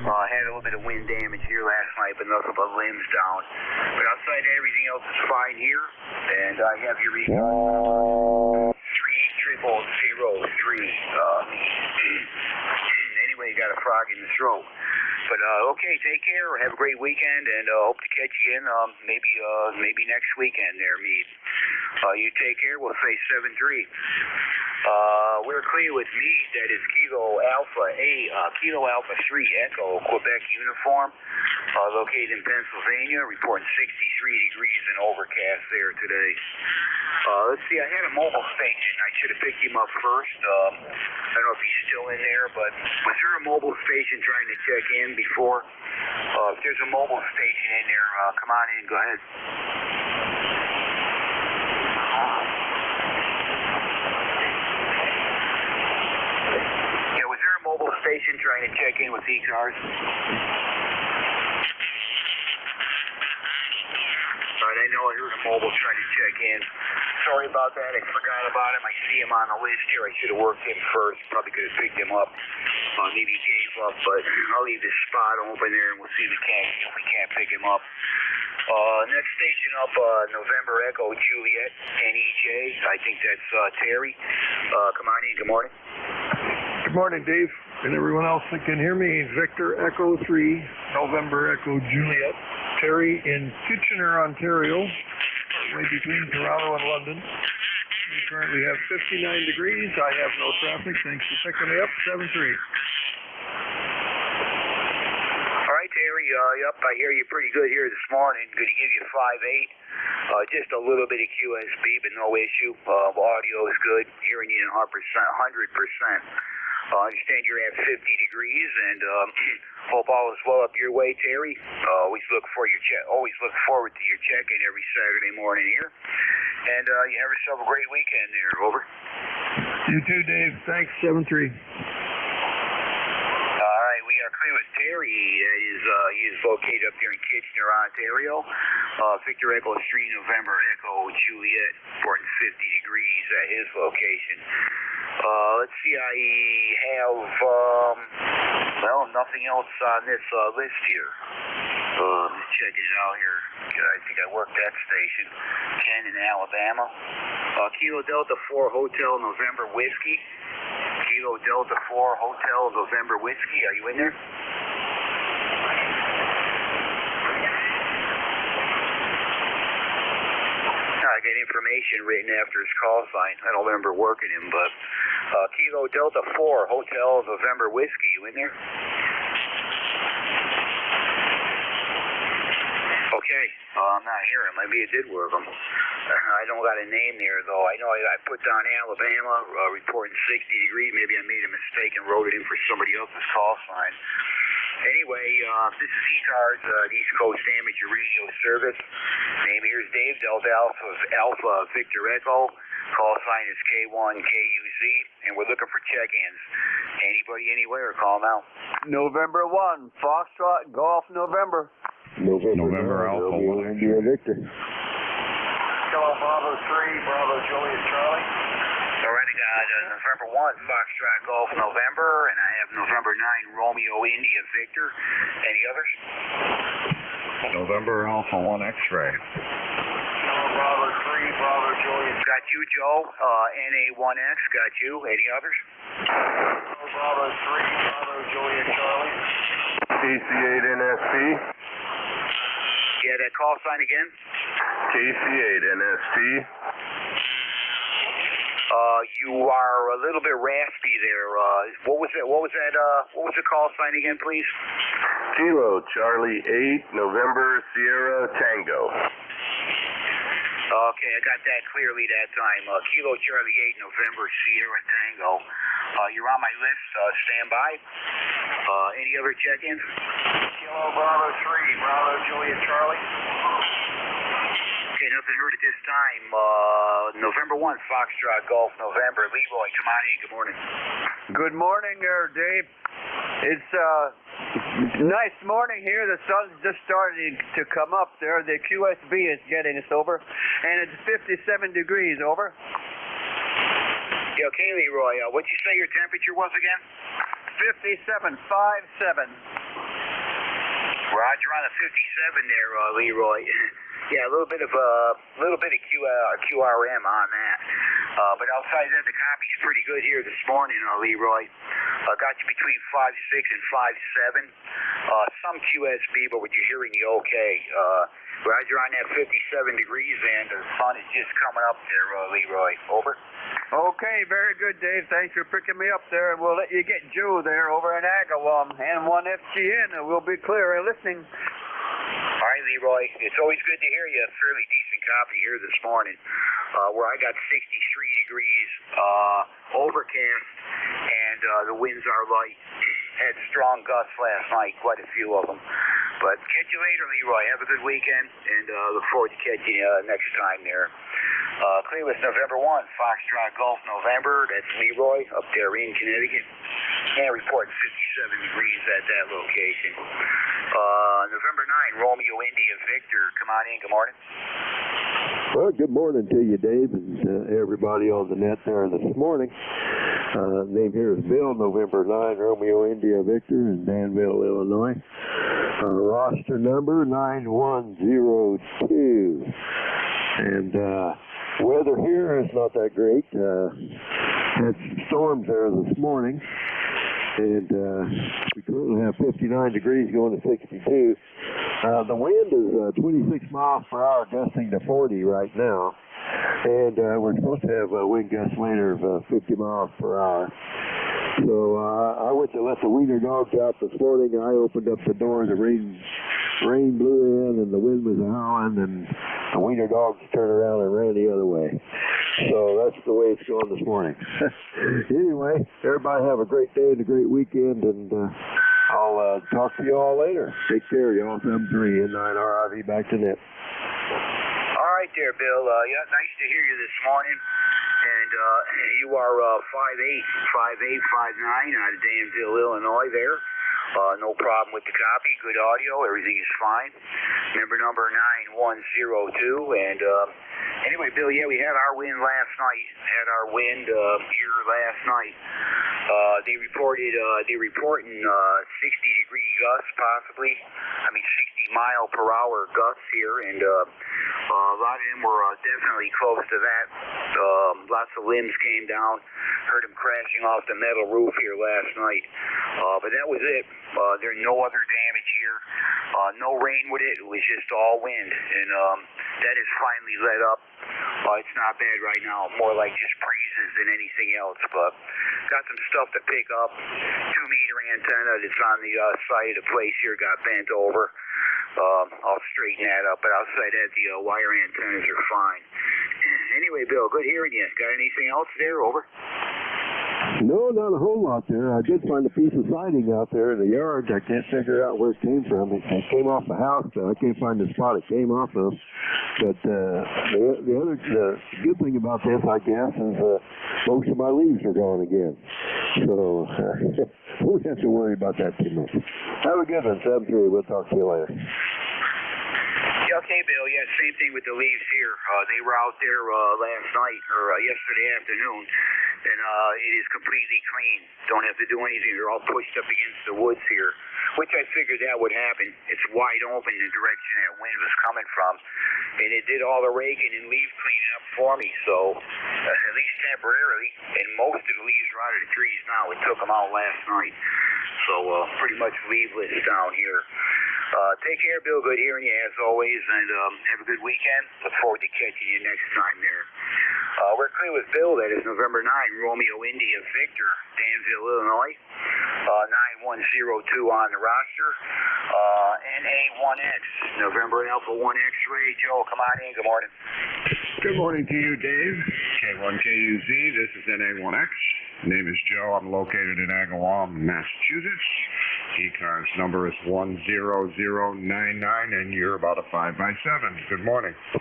[SPEAKER 1] Had a little bit of wind damage here last night, but nothing but limbs down. But outside that, everything else is fine here, and I have your ECARS 30003. Anyway, you got a frog in the throat. But okay, take care. Have a great weekend, and hope to catch you in maybe next weekend there, Meade. You take care. We'll say 7-3. We're clear with Meade. That is Kilo Alpha 3 Echo Quebec uniform, located in Pennsylvania. Reporting 63 degrees and overcast there today. Let's see. I had a mobile station. I should have picked him up first. I don't know if he's still in there, but was there a mobile station trying to check in before? If there's a mobile station in there, come on in. Go ahead. Yeah, was there a mobile station trying to check in with ECARS? I know I heard a mobile trying to check in. Sorry about that. I forgot about him. I see him on the list here. I should have worked him first. Probably could have picked him up. Maybe he gave up, but I'll leave this spot open there, and we'll see if we can't pick him up. Next station up, November Echo Juliet, NEJ. I think that's Terry. Come on in. Good morning.
[SPEAKER 10] Good morning, Dave, and everyone else that can hear me. Victor Echo 3, November Echo Juliet. Terry in Kitchener, Ontario, partway between Toronto and London. We currently have 59 degrees. I have no traffic. Thanks for picking me up. 7-3.
[SPEAKER 1] All right, Terry. Yep, I hear you pretty good here this morning. Going to give you 5.8. Just a little bit of QSB, but no issue. Audio is good. Hearing you 100%. I understand you're at 50 degrees, and hope all is well up your way, Terry. Always look forward to your check-in every Saturday morning here. And you have yourself a great weekend there. Over.
[SPEAKER 10] You too, Dave. Thanks. 7-3.
[SPEAKER 1] All right, we are clear with Terry. He is located up there in Kitchener, Ontario. Victor Echo 3, November Echo Juliet, 50 degrees at his location. Let's see, I have, nothing else on this list here. Just checking it out here. I think I worked that station. Canton, Alabama. Kilo Delta 4 Hotel November Whiskey. Kilo Delta 4 Hotel November Whiskey. Are you in there? I got information written after his call sign. I don't remember working him, but Kilo Delta 4 Hotel November Whiskey. You in there? Okay. I'm not hearing him. Maybe it did work him. I don't got a name there, though. I know I put down Alabama, reporting 60 degrees. Maybe I made a mistake and wrote it in for somebody else's call sign. Anyway, this is ECARS, East Coast Amateur Radio Service. Name here is Dave, Delta Alpha Victor Echo. Call sign is K1KUZ, and we're looking for check-ins. Anybody, anywhere, call now.
[SPEAKER 2] November 1, Foxtrot, Golf, November.
[SPEAKER 6] November Alpha 1
[SPEAKER 7] India Victor.
[SPEAKER 10] Hello, Bravo 3, Bravo Juliet Charlie.
[SPEAKER 1] All right, I got November 1, Foxtrot Golf November, and I have November 9, Romeo India Victor. Any others?
[SPEAKER 6] November Alpha 1 X-Ray.
[SPEAKER 10] Hello, Bravo 3, Bravo Juliet.
[SPEAKER 1] Got you, Joe. NA1X, got you. Any others?
[SPEAKER 10] Hello, Bravo 3, Bravo Juliet Charlie.
[SPEAKER 7] KC8NSP.
[SPEAKER 1] Yeah, that call sign again?
[SPEAKER 7] KC8NSP.
[SPEAKER 1] You are a little bit raspy there. What was the call sign again, please?
[SPEAKER 7] Kilo Charlie 8 November Sierra Tango.
[SPEAKER 1] Okay, I got that clearly that time. Kilo Charlie 8 November Sierra Tango. You're on my list. Stand by. Any other check-ins?
[SPEAKER 2] Kilo Bravo 3, Bravo Juliet Charlie.
[SPEAKER 1] Okay, nothing heard at this time. November 1, Foxtrot Golf, November. Leroy, come on in. Good morning.
[SPEAKER 2] Good morning there, Dave. It's a nice morning here. The sun's just starting to come up there. The QSB is getting us over, and it's 57 degrees over.
[SPEAKER 1] Yeah, okay, Leroy. What'd you say your temperature was again?
[SPEAKER 2] 57.57.
[SPEAKER 1] Roger on the 57 there, Leroy. Yeah, a little bit of QRM on that. But outside that, the copy's pretty good here this morning, Leroy. Got you between 5.6 and 5.7. Some QSB, but what you're hearing, you okay. Roger on that 57 degrees, and the sun is just coming up there, Leroy. Over.
[SPEAKER 2] Okay, very good, Dave. Thanks for picking me up there. We'll let you get Joe there over in Agawam and 1FGN, and we'll be clear and listening.
[SPEAKER 1] All right, Leroy. It's always good to hear you. Fairly decent copy here this morning, where I got 63 degrees, overcast, and the winds are light. Had strong gusts last night, quite a few of them. But catch you later, Leroy. Have a good weekend, and look forward to catching you next time there. Clear with November 1, Foxtrot Golf, November. That's Leroy up there in Connecticut. And reporting 57 degrees at that location. November 9, Romeo India Victor. Come on in. Good morning.
[SPEAKER 7] Well, good morning to you, Dave, and everybody on the net there this morning. Name here is Bill, November 9, Romeo India Victor in Danville, Illinois. Roster number 9102. And weather here is not that great. Had some storms there this morning. And we currently have 59 degrees going to 62. The wind is 26 miles per hour, gusting to 40 right now. And we're supposed to have a wind gust later of 50 miles per hour. So I went to let the wiener dogs out this morning. I opened up the door. The rain blew in, and the wind was howling, and the wiener dogs turned around and ran the other way. So that's the way it's going this morning. Anyway, everybody have a great day and a great weekend, and I'll talk to you all later. Take care, y'all. 73N9RIV back to net.
[SPEAKER 1] All right there, Bill. Yeah, nice to hear you this morning. And you are 5'8", 5'9" out of Danville, Illinois there. No problem with the copy. Good audio. Everything is fine. Member number 9102. And anyway, Bill, yeah, we had our wind last night. Had our wind here last night. They reporting 60-degree gusts, possibly. I mean, 60-mile-per-hour gusts here, and a lot of them were definitely close to that. Lots of limbs came down. Heard them crashing off the metal roof here last night. But that was it. There's no other damage here. No rain with it. It was just all wind, and that has finally let up. It's not bad right now. More like just breezes than anything else. But got some stuff to pick up. 2-meter antenna that's on the side of the place here got bent over. I'll straighten that up. But outside that, the wire antennas are fine. Anyway, Bill, good hearing you. Got anything else there? Over.
[SPEAKER 7] No, not a whole lot there. I did find a piece of siding out there in the yard. I can't figure out where it came from. It came off the house, so I can't find the spot it came off of. But the good thing about this, I guess, is most of my leaves are gone again. So we don't have to worry about that too much. Have a good one, 73. We'll talk to you later.
[SPEAKER 1] Yeah, okay, Bill. Yeah, same thing with the leaves here. They were out there last night or yesterday afternoon, and it is completely clean. Don't have to do anything. They're all pushed up against the woods here, which I figured that would happen. It's wide open the direction that wind was coming from, and it did all the raking and leaf cleaning up for me. So at least temporarily, and most of the leaves are out of the trees now. We took them out last night, so pretty much leafless down here. Take care, Bill. Good hearing you as always, and have a good weekend. Look forward to catching you next time there. We're clear with Bill. That is November 9, Romeo India Victor, Danville, Illinois. 9102 on the roster. NA1X, November Alpha 1 X-ray. Joe, come on in. Good morning.
[SPEAKER 11] Good morning to you, Dave. K1KUZ, this is NA1X.
[SPEAKER 6] Name is Joe. I'm located in Agawam, Massachusetts. ECARS number is 10099, and you're about a 5x7. Good morning.
[SPEAKER 1] All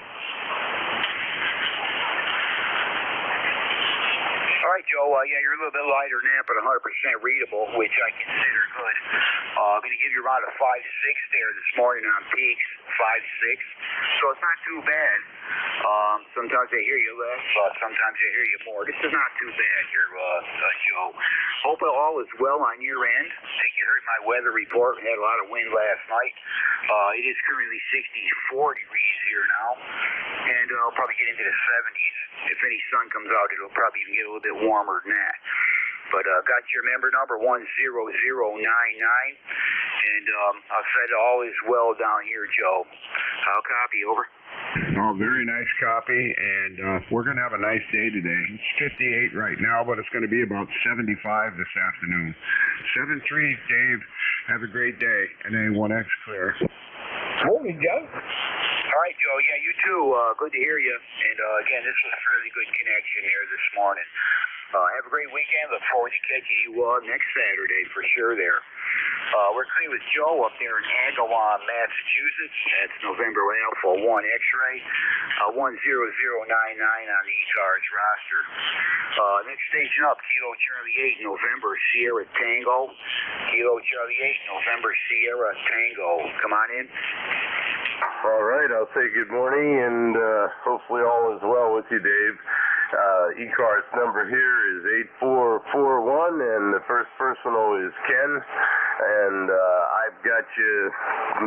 [SPEAKER 1] right, Joe. Yeah, you're a little bit lighter than that, but 100% readable, which I consider good. I'm going to give you around a 5.6 there this morning on peaks, 5.6. So it's not too bad. Sometimes I hear you less, sometimes I hear you more. This is not too bad here, Joe. Hope all is well on your end. I think you heard my weather report. We had a lot of wind last night. It is currently 64 degrees here now, and I'll probably get into the 70s. If any sun comes out, it'll probably even get a little bit warmer than that. But got your member number 10099, and I've said all is well down here, Joe. I'll copy, over.
[SPEAKER 6] Oh, very nice copy, and we're going to have a nice day today. It's 58 right now, but it's going to be about 75 this afternoon. 7-3, Dave. Have a great day. And A1X clear.
[SPEAKER 1] Morning, Joe. All right, Joe. Yeah, you too. Good to hear you. And again, this was a fairly good connection here this morning. Have a great weekend. Look forward to catching you next Saturday for sure there. We're clear with Joe up there in Agawam, Massachusetts. That's November Alpha 1 X-ray, 10099 on the ECARS roster. Next station up, Kilo Charlie 8, November Sierra Tango. Kilo Charlie 8, November Sierra Tango. Come on in.
[SPEAKER 11] All right, I'll say good morning, and hopefully all is well with you, Dave. ECARS number here is 8441, and the first personal is Ken, and I've got you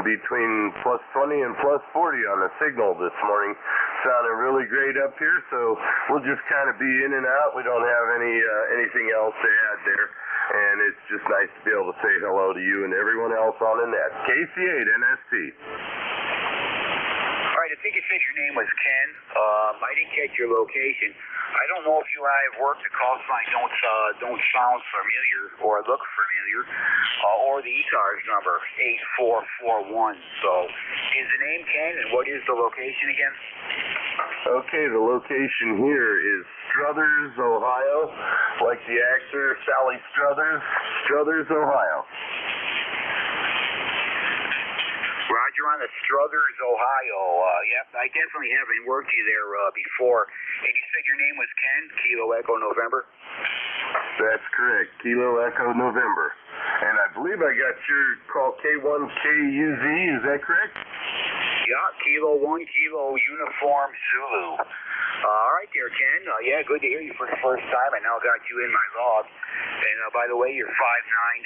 [SPEAKER 11] between plus 20 and plus 40 on the signal this morning. Sounding really great up here, so we'll just kind of be in and out. We don't have anything else to add there, and it's just nice to be able to say hello to you and everyone else on the net. KC8 NST.
[SPEAKER 1] I think you said your name was Ken. I didn't catch your location. I don't know if you and I have worked. The call sign don't sound familiar or look familiar, or the ECARS number 8441. So, is the name Ken, and what is the location again?
[SPEAKER 11] Okay, the location here is Struthers, Ohio, like the actor Sally Struthers, Ohio.
[SPEAKER 1] Roger on the Struthers, Ohio. Yep, I definitely haven't worked you there before. And you said your name was Ken, Kilo Echo November?
[SPEAKER 11] That's correct, Kilo Echo November. And I believe I got your call K1KUZ, is that correct?
[SPEAKER 1] Yeah, Kilo 1, Kilo Uniform Zulu. All right there, Ken. Yeah, good to hear you for the first time. I now got you in my log. And by the way, you're 5'9"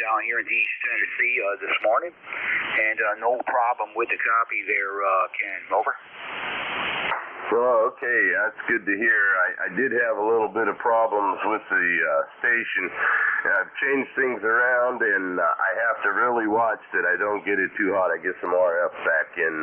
[SPEAKER 1] down here in East Tennessee this morning. And no problem with the copy there, Ken. Over.
[SPEAKER 11] Oh, okay. That's good to hear. I did have a little bit of problems with the station. I've changed things around, and I have to really watch that I don't get it too hot. I get some RF back in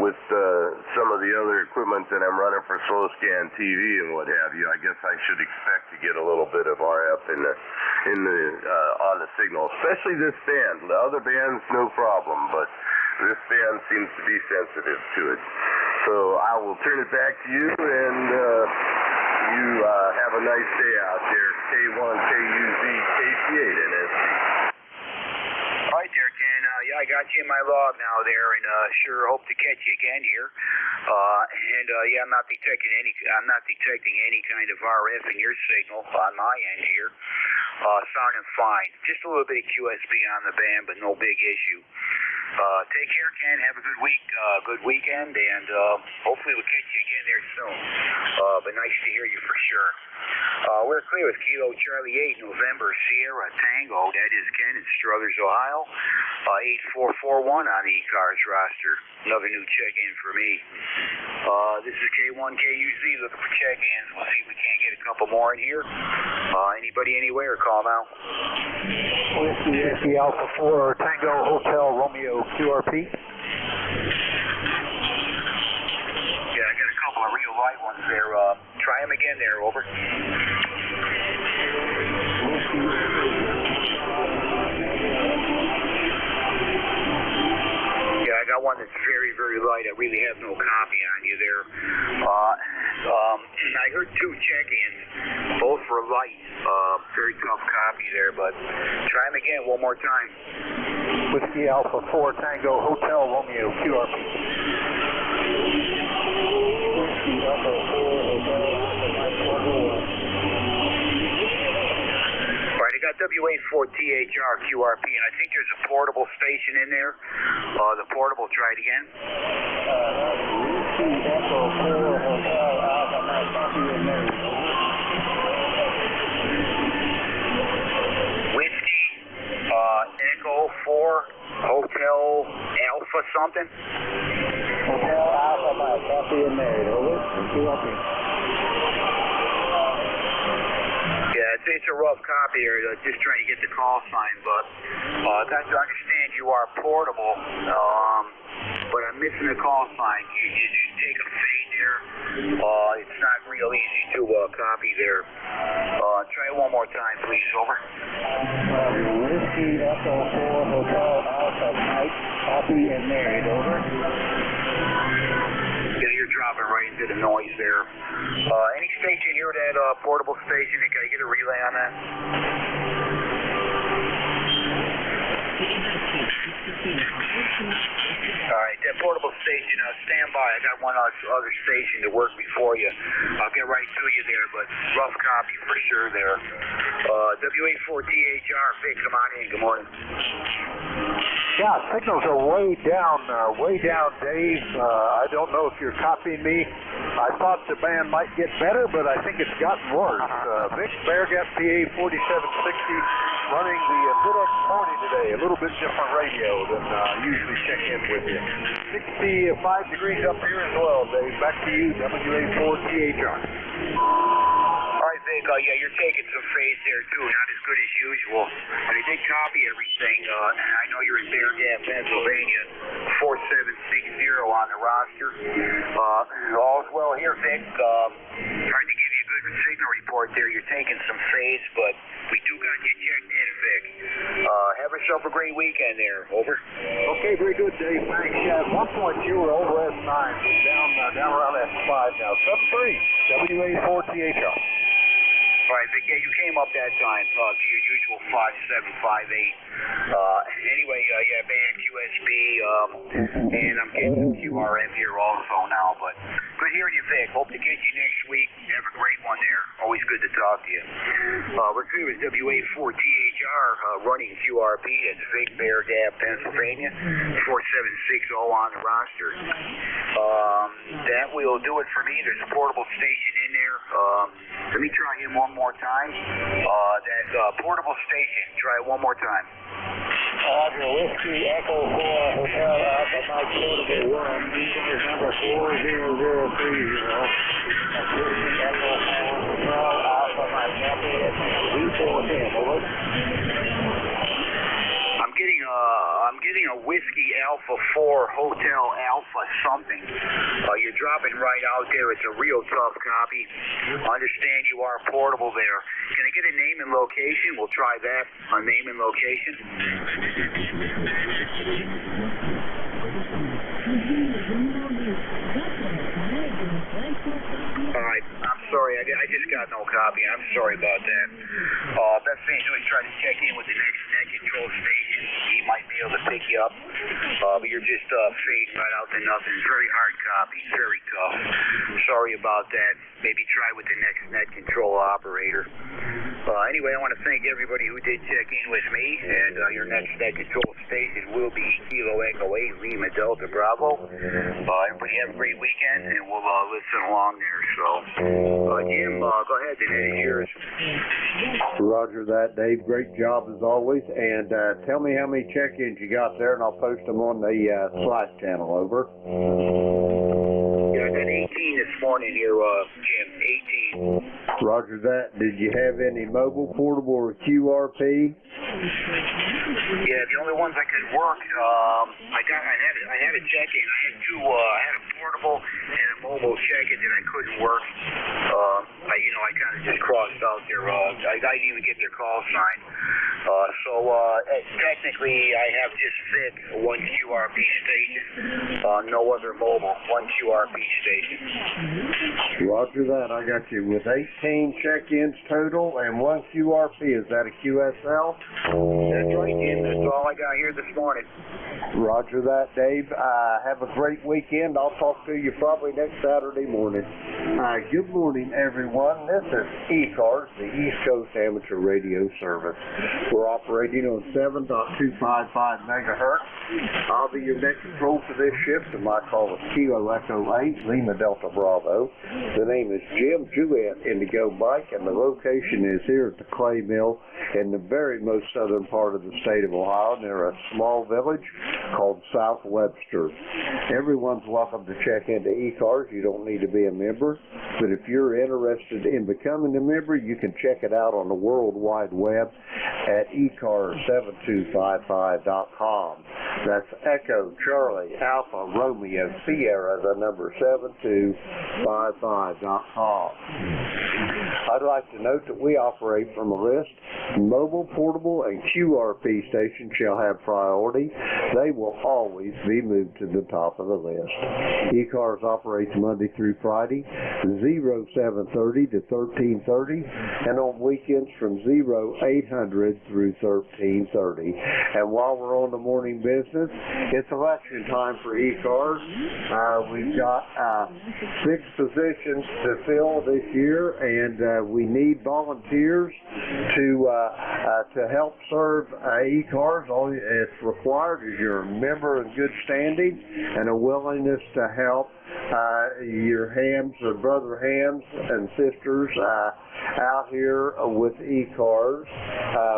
[SPEAKER 11] with some of the other equipment that I'm running for slow scan TV and what have you. I guess I should expect to get a little bit of RF on the signal, especially this band. The other bands, no problem, but this band seems to be sensitive to it. So I will turn it back to you, and you have a nice day out there. K1KUZ KC8 NST.
[SPEAKER 1] All right there, Ken. Yeah, I got you in my log now there, and sure hope to catch you again here. Yeah, I'm not detecting any kind of RF in your signal on my end here. Sounding fine. Just a little bit of QSB on the band, but no big issue. Take care, Ken. Have a good week, good weekend, and hopefully we'll catch you again there soon. But nice to hear you for sure. We're clear with Kilo Charlie 8, November Sierra Tango. That is Ken in Struthers, Ohio. 8441 on the ECARS roster. Another new check-in for me. This is K1KUZ looking for check-ins. We'll see if we can't get a couple more in here. Anybody anywhere, call now.
[SPEAKER 12] Whiskey Alpha 4 Tango Hotel Romeo QRP.
[SPEAKER 1] Yeah, I got a couple of real light ones there. Try them again there, over. Yeah, I got one that's very, very light. I really have no copy on you there. I heard 2 check-ins, both for light. Very tough copy there, but try them again one more time.
[SPEAKER 12] Whiskey Alpha 4 Tango Hotel Romeo QRP. Whiskey Alpha 4 Hotel Alpha Mike 101.
[SPEAKER 1] All right, I got WA4THR QRP, and I think there's a portable station in there. The portable, try it again.
[SPEAKER 12] Whiskey Echo 4 Hotel Alpha Mike Copy and Mary.
[SPEAKER 1] Whiskey Echo 4 Hotel Alpha something.
[SPEAKER 12] Hotel Alpha Mike Copy and Mary. Over. QRP.
[SPEAKER 1] Yeah, it's a rough copy here. Just trying to get the call sign, but got to understand you are portable, but I'm missing the call sign. You take a fade there. It's not real easy to copy there. Try it one more time, please. Over.
[SPEAKER 12] Whiskey Echo 4 Hotel Alpha Mike Copy and married. Over.
[SPEAKER 1] Yeah, you're dropping right into the noise there. Any station here, that portable station? Can I get a relay on that? All right, that portable station, stand by. I got one other station to work before you. I'll get right to you there, but rough copy for sure there. WA4THR, Vic, come on in. Good morning.
[SPEAKER 12] Yeah, signals are way down, Dave. I don't know if you're copying me. I thought the band might get better, but I think it's gotten worse. Vic Beargap PA 4760 running the FedEx 40 today. A little bit different radio than I usually check in with you. 65 degrees up here as well, Dave. Back to you, WA4THR.
[SPEAKER 1] All right, Vic, yeah, you're taking some fades there, too. Not as good as usual. And I did copy everything. I know you're in Bear Gap, Pennsylvania, 4760 on the roster. All's well here, Vic. Trying to give you a good signal report there. You're taking some fades, but we do got you checked in, Vic. Have yourself a great weekend there. Over.
[SPEAKER 12] Okay, very good, Dave. Thanks. Yeah, at one point you were over S9. Down around S5 now. 7-3, WA4THR.
[SPEAKER 1] All right, Vic, yeah, you came up that time to your usual 5758. Anyway, yeah, band QSB, and I'm getting some QRM here also now, but good hearing you, Vic. Hope to get you next week. Have a great one there. Always good to talk to you. We're here with WA4THR running QRP. It's Vic Bear Gap, Pennsylvania, 4760 on the roster. That will do it for me. There's a portable station in there. Let me try him one more time. That portable station. Try it one more time.
[SPEAKER 12] Roger, Whiskey Echo 4 Hotel Alpha Mike Portable 1, ECARS number 40030. That's Whiskey Echo 4 Hotel Alpha Mike Copy at V410. Over.
[SPEAKER 1] I'm getting a Whiskey Alpha 4 Hotel Alpha something. You're dropping right out there. It's a real tough copy. Understand you are portable there. Can I get a name and location? We'll try that. A name and location. All right, I'm sorry. I just got no copy. I'm sorry about that. Best thing to do is try to check in with the next net control station. He might be able to pick you up. But you're just fading right out to nothing. Very hard copy. Very tough. Sorry about that. Maybe try with the next net control operator. Anyway, I want to thank everybody who did check in with me. And your next net control station will be Kilo Echo 8 Lima Delta Bravo. Everybody have a great weekend, and we'll listen along there. So, Jim, go ahead. The net is yours.
[SPEAKER 7] Roger that, Dave. Great job as always. And tell me how many check-ins you got there, and I'll post them on the Slack channel. Over.
[SPEAKER 1] Yeah, I got 18 this morning here, Jim. 18.
[SPEAKER 7] Roger that. Did you have any mobile, portable, or QRP?
[SPEAKER 1] Yeah, the only ones I could work. I had a check-in. I had a portable and a mobile check-in that I couldn't work. I kind of just crossed out their, I didn't even get their call sign. Technically, I have just fit one QRP station, no other mobile, one QRP station.
[SPEAKER 7] Roger that. I got you with 18 check-ins total and one QRP. Is that a QSL?
[SPEAKER 1] That's right, Jim. That's all I got here this morning.
[SPEAKER 7] Roger that, Dave. Have a great weekend. I'll talk to you probably next Saturday morning. Good morning, everyone. This is ECARS, the East Coast Amateur Radio Service. We're operating on 7.255 megahertz. I'll be your next control for this shift, and my call is Kilo Echo 8, Lima Delta Bravo. The name is Jim Juliet Indigo Mike, and the location is here at the Clay Mill in the very most southern part of the state of Ohio, near a small village called South Webster. Everyone's welcome to check into ECARS. You don't need to be a member, but if you're interested in becoming a member, you can check it out on the World Wide Web at ECARS7255.com. That's Echo Charlie Alpha Romeo Sierra, the number 7255.com. I'd like to note that we operate from a list. Mobile, portable, and QRP stations shall have priority. They will always be moved to the top of the list. ECARS operates Monday through Friday, 0730 to 1330, and on weekends from 0800 through 1330. And while we're on the morning business, it's election time for ECARS. We've got 6 positions to fill this year, and we need volunteers to help serve ECARS. All it's required is you're a member in good standing and a willingness to help your hams or brother hams and sisters out here with ECARS.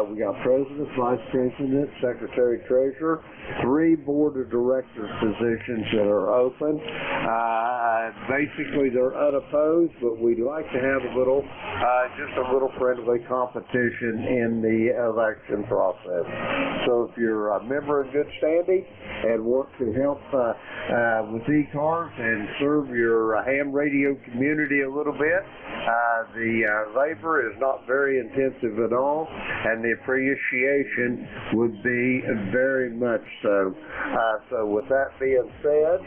[SPEAKER 7] We got president, vice president, secretary, treasurer, 3 board of directors positions that are open. Basically, they're unopposed, but we'd like to have just a little friendly competition in the election process. So if you're a member in good standing and want to help with ECARS and serve your ham radio community a little bit, the labor is not very intensive at all, and the appreciation would be very much so. So with that being said,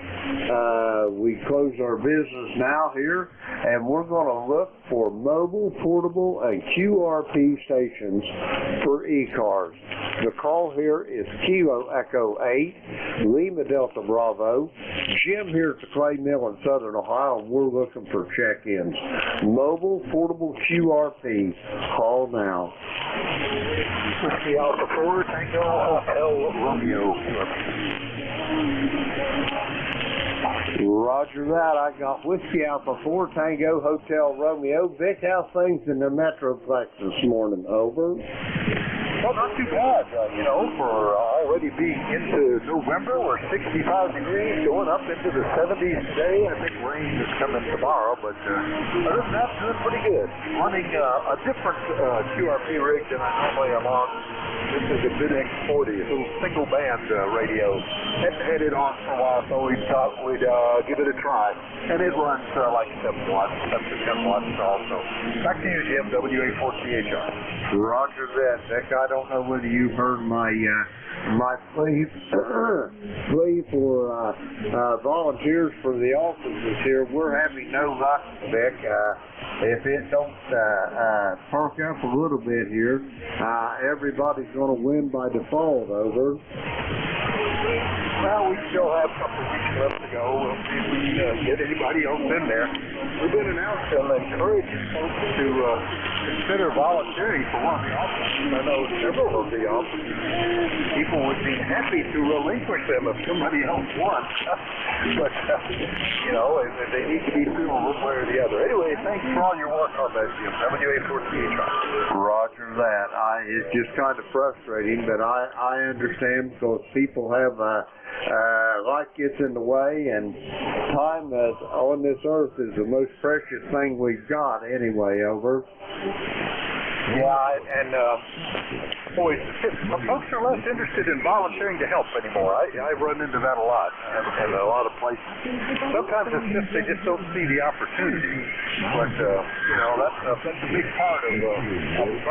[SPEAKER 7] we close our business now here, and we're going to look for mobile, portable, and QRP stations for ECARS. The call here is Kilo Echo 8, Lima Delta Bravo. Jim here at the Clay Mill in Southern Ohio, and we're looking for check-ins. Mobile, portable, QRP. Call now.
[SPEAKER 12] Whiskey Alpha 4, Tango Hotel Romeo.
[SPEAKER 7] Roger that. I got Whiskey Alpha 4, Tango Hotel Romeo. Vic, how's things in the Metroplex this morning? Over.
[SPEAKER 12] Well, not too bad, for already being into November. We're 65 degrees, going up into the 70s today. I think rain is coming tomorrow, but other than that, doing pretty good. Running a different QRP rig than I normally am on. This is a Bid X40, a little single band radio. Hadn't had it on for a while, so we thought we'd give it a try. And it runs like 7 watts, up to 10 watts also. Back to you, Jim, WA4CHR.
[SPEAKER 7] Roger that, Vic. I don't know whether you heard my plea for volunteers for the offices here. We're having no luck, Vic. If it don't perk up a little bit here, everybody's going to win by default. Over.
[SPEAKER 12] Well, we still have a couple of weeks left to go. We'll see if we can get anybody else in there. We've been announced to encourage folks to consider volunteering for one of the offices. I know several of the offices, people would be happy to relinquish them if somebody else wants. But, they need to be filled one way or the other. Anyway, thanks for all your work on that, Jim. WA4CHR.
[SPEAKER 7] Roger that. It's just kind of frustrating, but I understand because people have life gets in the way, and time on this earth is the most precious thing we've got anyway. Over.
[SPEAKER 12] Yeah, and boys, folks are less interested in volunteering to help anymore. I run into that a lot in a lot of places. Sometimes it's just they just don't see the opportunity. But you know, that's a big part of America.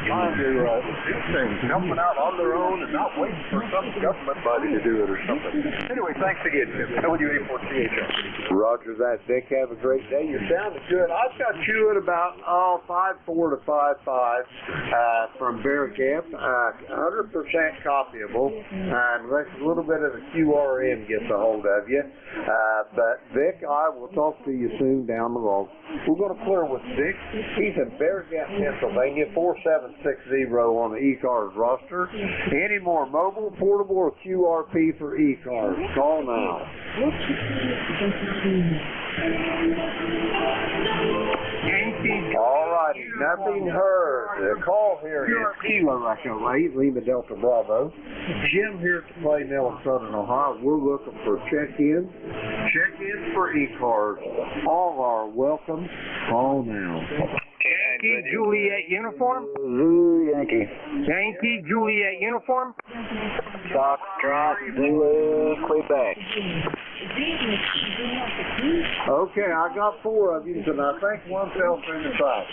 [SPEAKER 12] Trying to do things, jumping out on their own and not waiting for some government body to do it or something. Anyway, thanks again, Jim. WA4CHR.
[SPEAKER 7] Roger that, Dick. Have a great day. You're sounding good. I've got you at about 5.4 to 5.5 from Bear Camp. 100% copyable, unless a little bit of the QRM gets a hold of you. But Vic, I will talk to you soon down the road. We're going to clear with Dick. He's in Bear Camp, Pennsylvania, 4760 on the ECARS roster. Any more mobile, portable, or QRP for ECARS? Call now. All righty, nothing heard. The call here is Kilo Echo 8, Lima Delta Bravo. Jim here to play Nell in Southern Ohio. We're looking for check-ins. Check-ins for ECARS. All are welcome. Call now.
[SPEAKER 3] Yankee Juliet uniform?
[SPEAKER 7] Zulu Yankee.
[SPEAKER 3] Yankee Juliet uniform?
[SPEAKER 7] Foxtrot Zulu Quebec. Okay, I got 4 of you, and I think one fell through the cracks.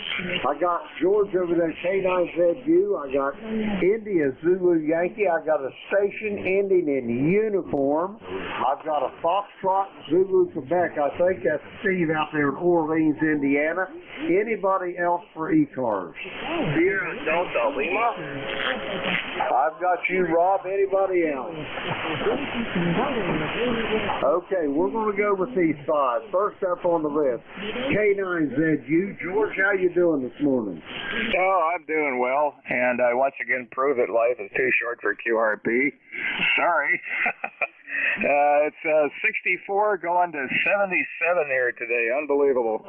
[SPEAKER 7] I got George over there, K9ZU. I got India Zulu Yankee. I got a station ending in uniform. I've got a Foxtrot Zulu Quebec. I think that's Steve out there in Orleans, Indiana. Anybody else for ECARS?
[SPEAKER 5] Sierra Delta Lima.
[SPEAKER 7] I've got you, Rob. Anybody else? Okay, we're going to go with these 5. First up on the list, K9ZU. George, how you doing this morning?
[SPEAKER 13] Oh, I'm doing well, and I once again prove that life is too short for QRP. Sorry. It's 64 going to 77 here today. Unbelievable.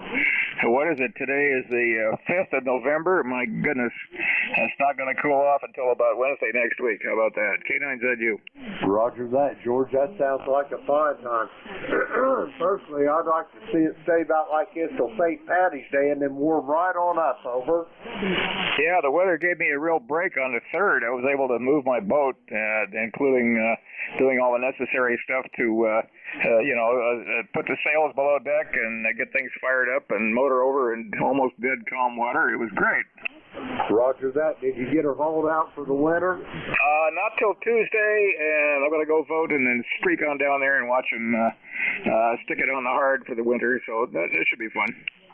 [SPEAKER 13] What is it? Today is the 5th of November. My goodness, it's not going to cool off until about Wednesday next week. How about that? K9ZU.
[SPEAKER 7] Roger that, George. That sounds like a fine time. Personally, I'd like to see it stay about like this till St. Patty's Day and then warm right on up. Over.
[SPEAKER 13] Yeah, the weather gave me a real break on the 3rd. I was able to move my boat, including doing all the necessary stuff to, put the sails below deck and get things fired up and motor over in almost dead calm water. It was great.
[SPEAKER 7] Roger that. Did you get her hauled out for the winter?
[SPEAKER 13] Not till Tuesday, and I'm going to go vote and then streak on down there and watch them stick it on the hard for the winter, so that should be fun.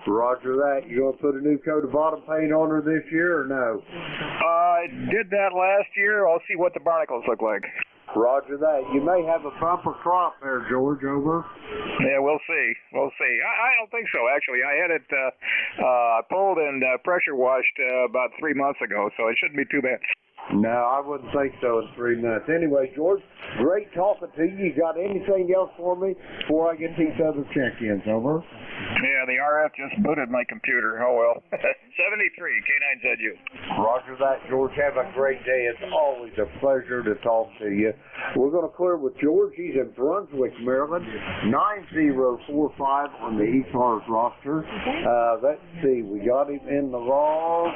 [SPEAKER 7] Roger that. You going to put a new coat of bottom paint on her this year or no?
[SPEAKER 13] I did that last year. I'll see what the barnacles look like.
[SPEAKER 7] Roger that. You may have a bumper crop there, George. Over.
[SPEAKER 13] Yeah, we'll see. We'll see. I don't think so, actually. I had it pulled and pressure washed about 3 months ago, so it shouldn't be too bad.
[SPEAKER 7] No, I wouldn't think so in 3 months. Anyway, George, great talking to you. You got anything else for me before I get these other check-ins? Over.
[SPEAKER 13] Yeah, the RF just booted my computer. Oh, well. 73, K9ZU.
[SPEAKER 7] Roger that, George. Have a great day. It's always a pleasure to talk to you. We're going to clear with George. He's in Brunswick, Maryland. 9045 on the ECARS roster. Let's see. We got him in the wrong.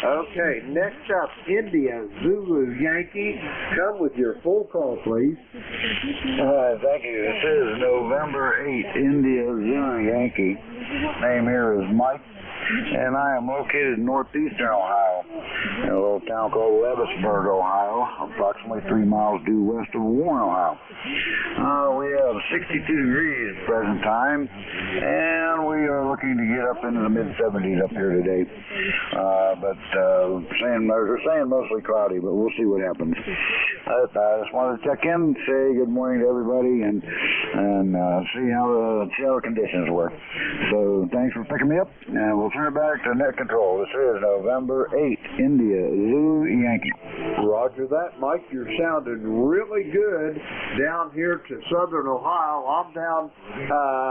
[SPEAKER 7] Okay, next up, India Zulu Yankee. Come with your full call, please.
[SPEAKER 14] Thank you. This is November 8th, India Zulu Yankee. Name here is Mike, and I am located in northeastern Ohio, in a little town called Lewisburg, Ohio, approximately 3 miles due west of Warren, Ohio. We have 62 degrees at the present time, and we are looking to get up into the mid-70s up here today. They're saying mostly cloudy, but we'll see what happens. I just wanted to check in, say good morning to everybody, and see how the conditions were. So thanks for picking me up, and we'll turn it back to net control. This is November 8th, India Zulu Yankee.
[SPEAKER 7] Roger that, Mike. You're sounding really good down here to southern Ohio. I'm down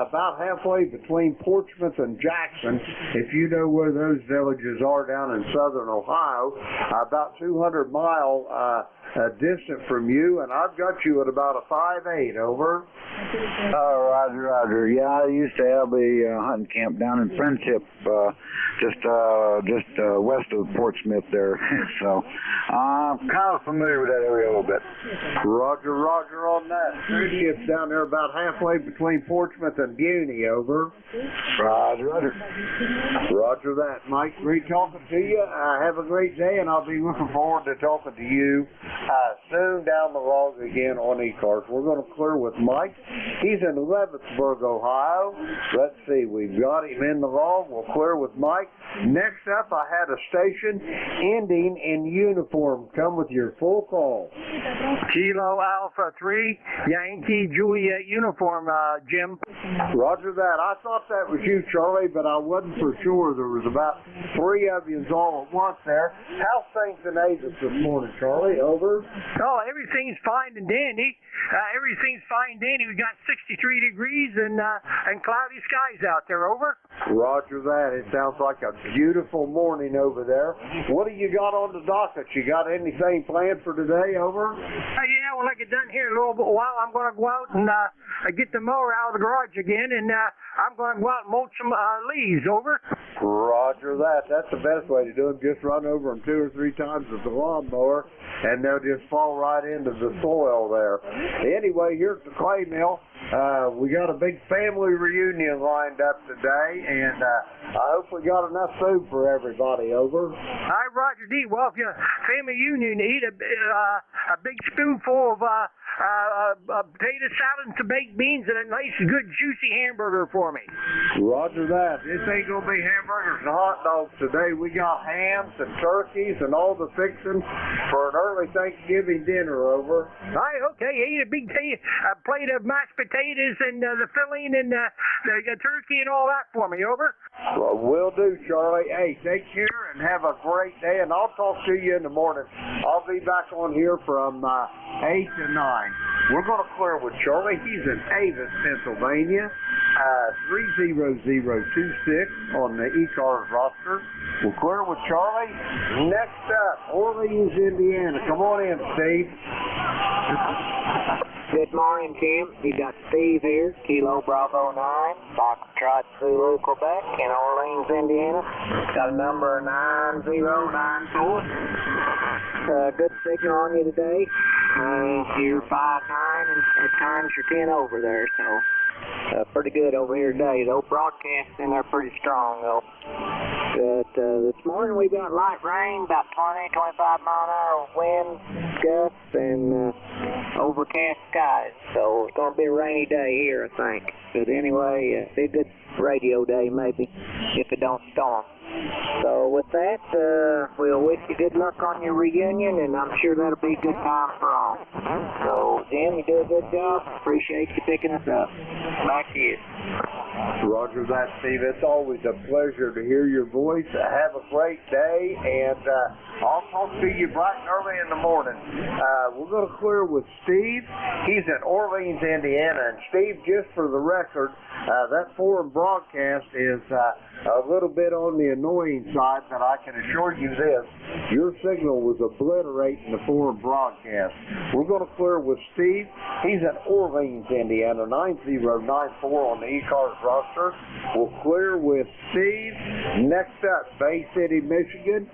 [SPEAKER 7] about halfway between Portsmouth and Jackson. If you know where those villages are down in southern Ohio, about 200 mile distant from you, and I've got you at about a 5'8", over.
[SPEAKER 14] Oh, Roger, Roger. Yeah, I used to have a hunting camp down in Friendship, just west of Portsmouth there. So I'm kind of familiar with that area a little bit.
[SPEAKER 7] Roger, Roger on that. Friendship's down there about halfway between Portsmouth and Buny, over.
[SPEAKER 14] Roger, Roger.
[SPEAKER 7] Roger that, Mike. Great talking to you. Have a great day, and I'll be looking forward to talking to you soon down the log again on ECARS. We're going to clear with Mike. He's in Leavittsburg, Ohio. Let's see, we've got him in the log. We'll clear with Mike. Next up, I had a station ending in uniform. Come with your full call.
[SPEAKER 3] Kilo Alpha 3, Yankee Juliet uniform, Jim.
[SPEAKER 7] Roger that. I thought that was you, Charlie, but I wasn't for sure. There was about 3 of you all at once there. How's things in Avis this morning, Charlie? Over.
[SPEAKER 3] Oh, everything's fine and dandy. Everything's fine and dandy. We got 63 degrees and cloudy skies out there. Over.
[SPEAKER 7] Roger that. It sounds like a beautiful morning over there. What do you got on the docket? You got anything planned for today? Over.
[SPEAKER 3] Yeah, when I get done here in a little bit while, I'm going to go out and get the mower out of the garage again, and I'm going to go out and mulch some leaves. Over.
[SPEAKER 7] Roger that. That's the best way to do it. Just run over them 2 or 3 times with the lawnmower, and they'll just fall right into the soil there. Anyway, here's the clay mill. We got a big family reunion lined up today, and I hope we got enough food for everybody. Over.
[SPEAKER 3] Hi, Roger D. Well, if you're family reunion, eat a big spoonful of potato salad and some baked beans and a nice, good, juicy hamburger for me.
[SPEAKER 7] Roger that. This ain't gonna be hamburgers and hot dogs today. We got hams and turkeys and all the fixings for an early Thanksgiving dinner. Over.
[SPEAKER 3] Hi, okay. Eat a big plate of mashed potatoes and the filling and the turkey and all that for me. Over.
[SPEAKER 7] Well, will do, Charlie. Hey, take care and have a great day, and I'll talk to you in the morning. I'll be back on here from 8 to 9. We're going to clear with Charlie. He's in Avis, Pennsylvania, 30026 on the ECARS roster. We'll clear with Charlie. Next up, Orleans, Indiana. Come on in, Steve.
[SPEAKER 15] Good morning, Tim. You got Steve here, Kilo Bravo 9, Foxtrot Zulu, Quebec, in Orleans, Indiana. Got a number 9094. Good signal on you today. You're 5'9", and at times you're 10 over there, so pretty good over here today. The old broadcasting, they're pretty strong, though. But this morning we got light rain, about 20, 25 mile an hour wind gusts, and overcast skies. So it's going to be a rainy day here, I think. But anyway, be a good radio day maybe, if it don't storm. So with that, we'll wish you good luck on your reunion, and I'm sure that'll be a good time for all. So, Jim, you do a good job. Appreciate you picking us up. Back to you.
[SPEAKER 7] Roger that, Steve. It's always a pleasure to hear your voice. Have a great day, and I'll talk to you bright and early in the morning. We're going to clear with Steve. He's in Orleans, Indiana. And Steve, just for the record, that foreign broadcast is a little bit on the annoying side, but I can assure you this. Your signal was obliterating the foreign broadcast. We're going to clear with Steve. He's in Orleans, Indiana, 9094 on the ECARS roster. We'll clear with Steve. Next up, Bay City, Michigan.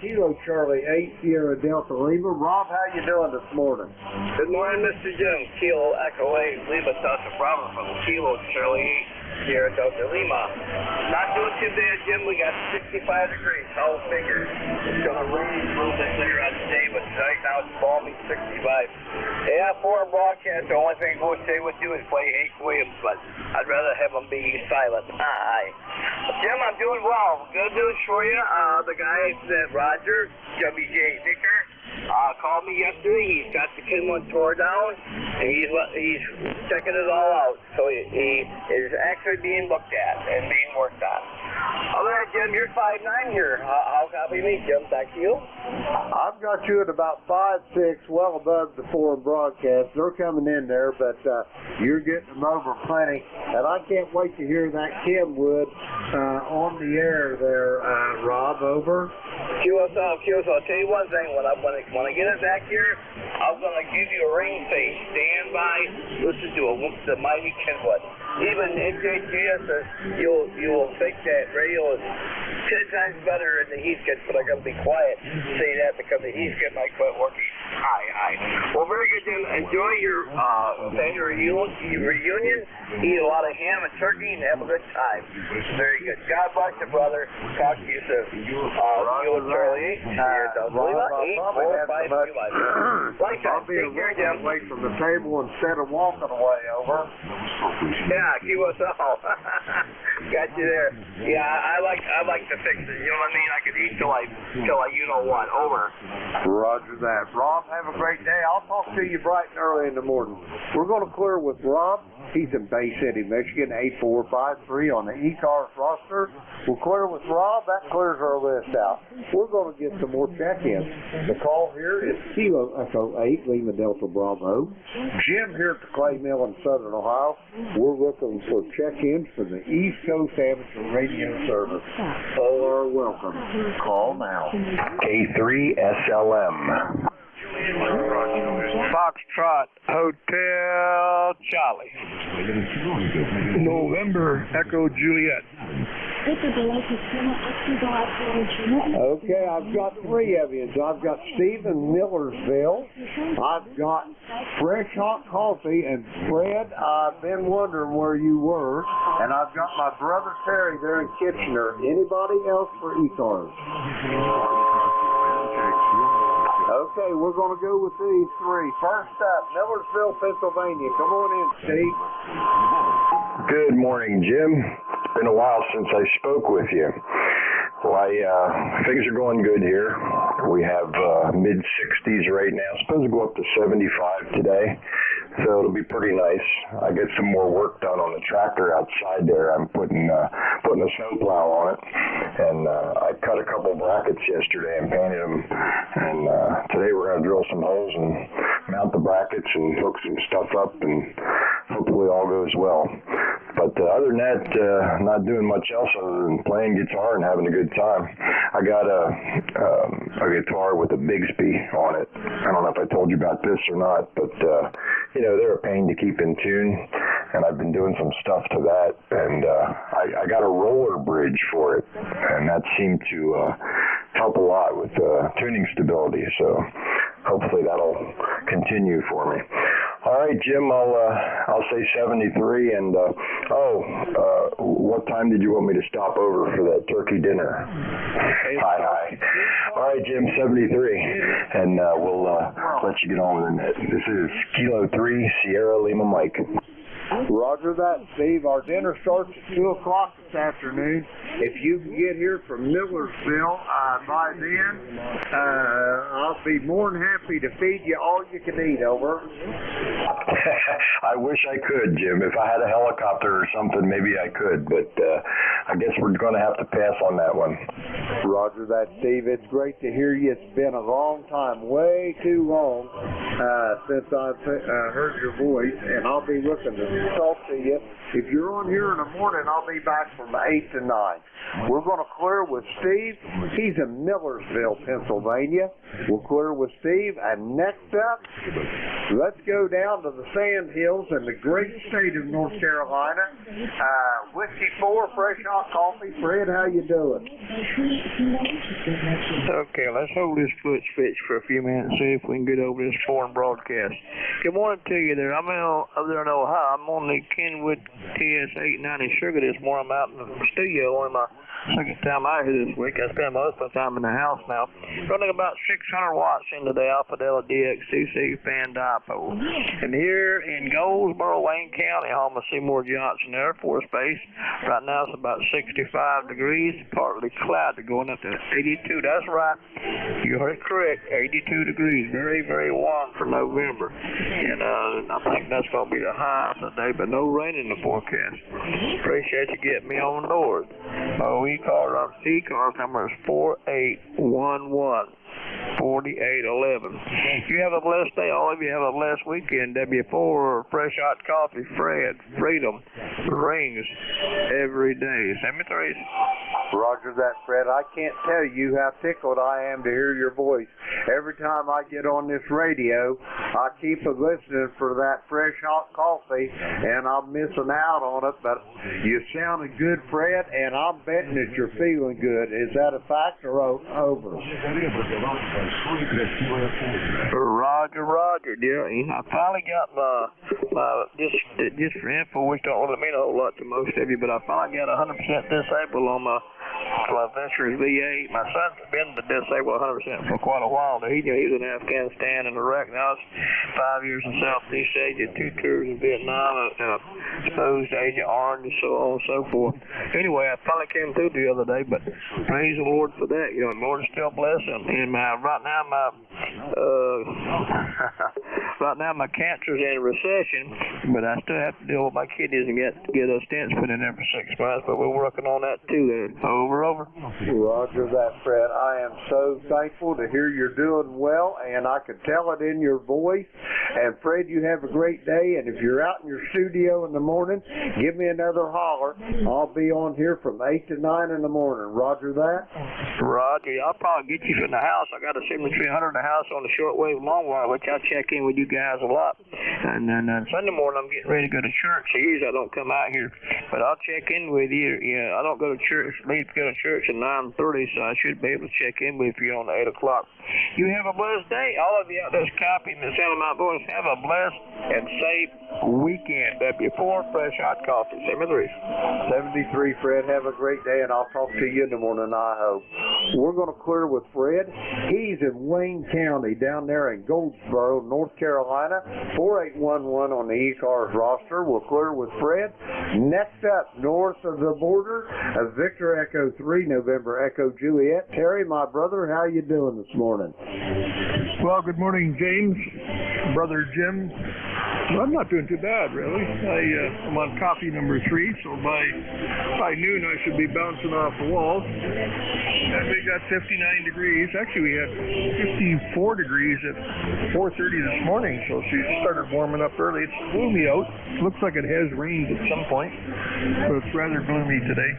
[SPEAKER 7] Kilo Charlie 8 Sierra Delta Lima. Rob, how you doing this morning?
[SPEAKER 5] Good morning, Mr. Jim. Kilo Echo 8 Lima Delta Bravo from Kilo Charlie 8 Sierra Delta Lima. Not doing too bad, Jim. We got 65 degrees. All figures. It's going to rain a little bit later on today, but right now it's balmy 65. Yeah, foreign broadcast, the only thing I would say with you is play Hank Williams, but I'd rather have him be silent. Aye. Jim, I'm doing well. Good news for you. The guy that Roger, WJ Vicker, called me yesterday. He's got the Kinlan tore down, and he's checking it all out. So he is actually being looked at and being worked on. All right, Jim, you're 5'9" here. How copy me, Jim? Back to you.
[SPEAKER 7] I've got you at about 5'6", well above the foreign broadcast. They're coming in there, but you're getting them over plenty. And I can't wait to hear that Kenwood on the air there, Rob. Over.
[SPEAKER 5] QSL. I'll tell you one thing. When I get it back here, I'm going to give you a ring face. Stand by, listen to it. The mighty Kenwood. Even NJ2US says you will think that radio is 10 times better in the Heathkit, but I'm going to be quiet saying that because the Heathkit might quit working. Hi. Well, very good, Jim. Enjoy your family reunion. Eat a lot of ham and turkey and have a good time. Very good. God bless you, brother. Talk to you soon. You and Charlie 8, Lima 8452. Likewise. Take care, Jim.
[SPEAKER 7] Away from the table instead of walking away. Over.
[SPEAKER 5] Yeah, QSL. Got you there. Yeah, I like to fix it. You know what I mean? I could eat till I you know what. Over.
[SPEAKER 7] Roger that. Rob, have a great day. I'll talk to you bright and early in the morning. We're going to clear with Rob. He's in Bay City, Michigan, 8453 on the ECARS roster. We'll clear with Rob. That clears our list out. We're going to get some more check-ins. The call here is Kilo Echo 8, Lima Delta Bravo. Jim here at the Clay Mill in Southern Ohio. We're looking for check-ins for the East Coast Amateur Radio Service. All are welcome. Call now.
[SPEAKER 11] K3SLM.
[SPEAKER 10] Foxtrot Hotel Charlie. November Echo Juliet.
[SPEAKER 7] Okay, I've got three of you. I've got Steve in Millersville. I've got Fresh Hot Coffee, and Fred, I've been wondering where you were. And I've got my brother Terry there in Kitchener. Anybody else for ECARS? Okay, we're going to go with these three. First up, Millersville, Pennsylvania. Come on in, Steve.
[SPEAKER 11] Good morning, Jim. It's been a while since I spoke with you. Well, things are going good here. We have mid-60s right now. Supposed to go up to 75 today, so it'll be pretty nice. I get some more work done on the tractor outside there. I'm putting a snowplow on it, and I cut a couple brackets yesterday and painted them. And today we're going to drill some holes and mount the brackets and hook some stuff up, and hopefully all goes well. But other than that, not doing much else other than playing guitar and having a good time. I got a guitar with a Bigsby on it. I don't know if I told you about this or not, but they're a pain to keep in tune, and I've been doing some stuff to that, and I got a roller bridge for it, and that seemed to help a lot with tuning stability, so hopefully that'll continue for me. All right, Jim, I'll say 73, and what time did you want me to stop over for that turkey dinner? Hi. All right, Jim, 73, and we'll let you get on with it. This is Kilo 3, Sierra Lima Mike.
[SPEAKER 7] Roger that, Steve. Our dinner starts at 2 o'clock this afternoon. If you can get here from Millersville by then, I'll be more than happy to feed you all you can eat. Over.
[SPEAKER 11] I wish I could, Jim. If I had a helicopter or something, maybe I could, but I guess we're going to have to pass on that one.
[SPEAKER 7] Roger that, Steve. It's great to hear you. It's been a long time, way too long, since I've heard your voice, and I'll be looking to talk to you. If you're on here in the morning, I'll be back from 8 to 9. We're going to clear with Steve. He's in Millersville, Pennsylvania. We'll clear with Steve. And next up, let's go down to the Sand Hills in the great state of North Carolina. Whiskey 4, Fresh Hot Coffee. Fred, how you doing?
[SPEAKER 3] Okay, let's hold this foot switch for a few minutes and see if we can get over this foreign broadcast. Good morning to you there. I'm over there in Ohio. I'm on the Kenwood TS890 Sugar this morning. I'm out in the studio on my second time out here this week. I spend most of my time in the house now. Running about 600 watts into the Alpha Delta DXCC fan dipole. And here in Goldsboro, Wayne County, home of Seymour Johnson Air Force Base. Right now it's about 65 degrees, partly cloudy, going up to 82. That's right. You heard it correct. 82 degrees. Very, very warm for November. And I think that's going to be the high for the day, but no rain in the forecast. Appreciate you getting me on board.
[SPEAKER 13] ECARS number is 4811. 4811. You have a blessed day. All of you have a blessed weekend. W4, Fresh Hot Coffee, Fred, Freedom, rings every day. Send me threes.
[SPEAKER 7] Roger that, Fred. I can't tell you how tickled I am to hear your voice. Every time I get on this radio, I keep listening for that fresh hot coffee, and I'm missing out on it. But you sounded good, Fred, and I'm betting that you're feeling good. Is that a fact or over?
[SPEAKER 13] Roger. Yeah, I finally got my just for info, which don't really mean a whole lot to most of you, but I finally got 100% disabled on my Ventures V8. My son's been disabled 100% for quite a while. He was in Afghanistan in Iraq. Now it's 5 years in Southeast Asia, 2 tours in Vietnam, and a exposed to Agent Orange, and so on and so forth. Anyway, I finally came through the other day, but praise the Lord for that. The Lord is still blessing. And right now my cancer's in recession, but I still have to deal with my kidneys and get those stents put in there for 6 months. But we're working on that too. Over.
[SPEAKER 7] Roger that, Fred. I am so thankful to hear you're doing well, and I can tell it in your voice. And Fred, you have a great day. And if you're out in your studio in the morning, give me another holler. I'll be on here from 8 to 9 in the morning. Roger that.
[SPEAKER 13] Roger. I'll probably get you from the house. I got a 7300 in the house on the shortwave long wire, which I'll check in with you guys a lot. And then Sunday morning, I'm getting ready to go to church. So usually I don't come out here, but I'll check in with you. I don't go to church. Leave to go to church at 9:30, so I should be able to check in with you on 8 o'clock. You have a blessed day. All of you out there copying the sound of my voice, have a blessed and safe weekend. W4 Fresh Hot Coffee. 73.
[SPEAKER 7] 73, Fred. Have a great day, and I'll talk to you in the morning, I hope. We're going to clear with Fred. He's in Wayne County, down there in Goldsboro, North Carolina. 4811 on the ECARS roster. We'll clear with Fred. Next up, north of the border, Victor Echo 3, November Echo Juliet. Terry, my brother, how you doing this morning?
[SPEAKER 10] Well, good morning, James. Brother Jim. Well, I'm not doing too bad, really. I'm on coffee number 3, so by noon I should be bouncing off the walls. And we got 59 degrees. Actually, we had 54 degrees at 4:30 this morning, so she started warming up early. It's gloomy out. Looks like it has rained at some point, but it's rather gloomy today.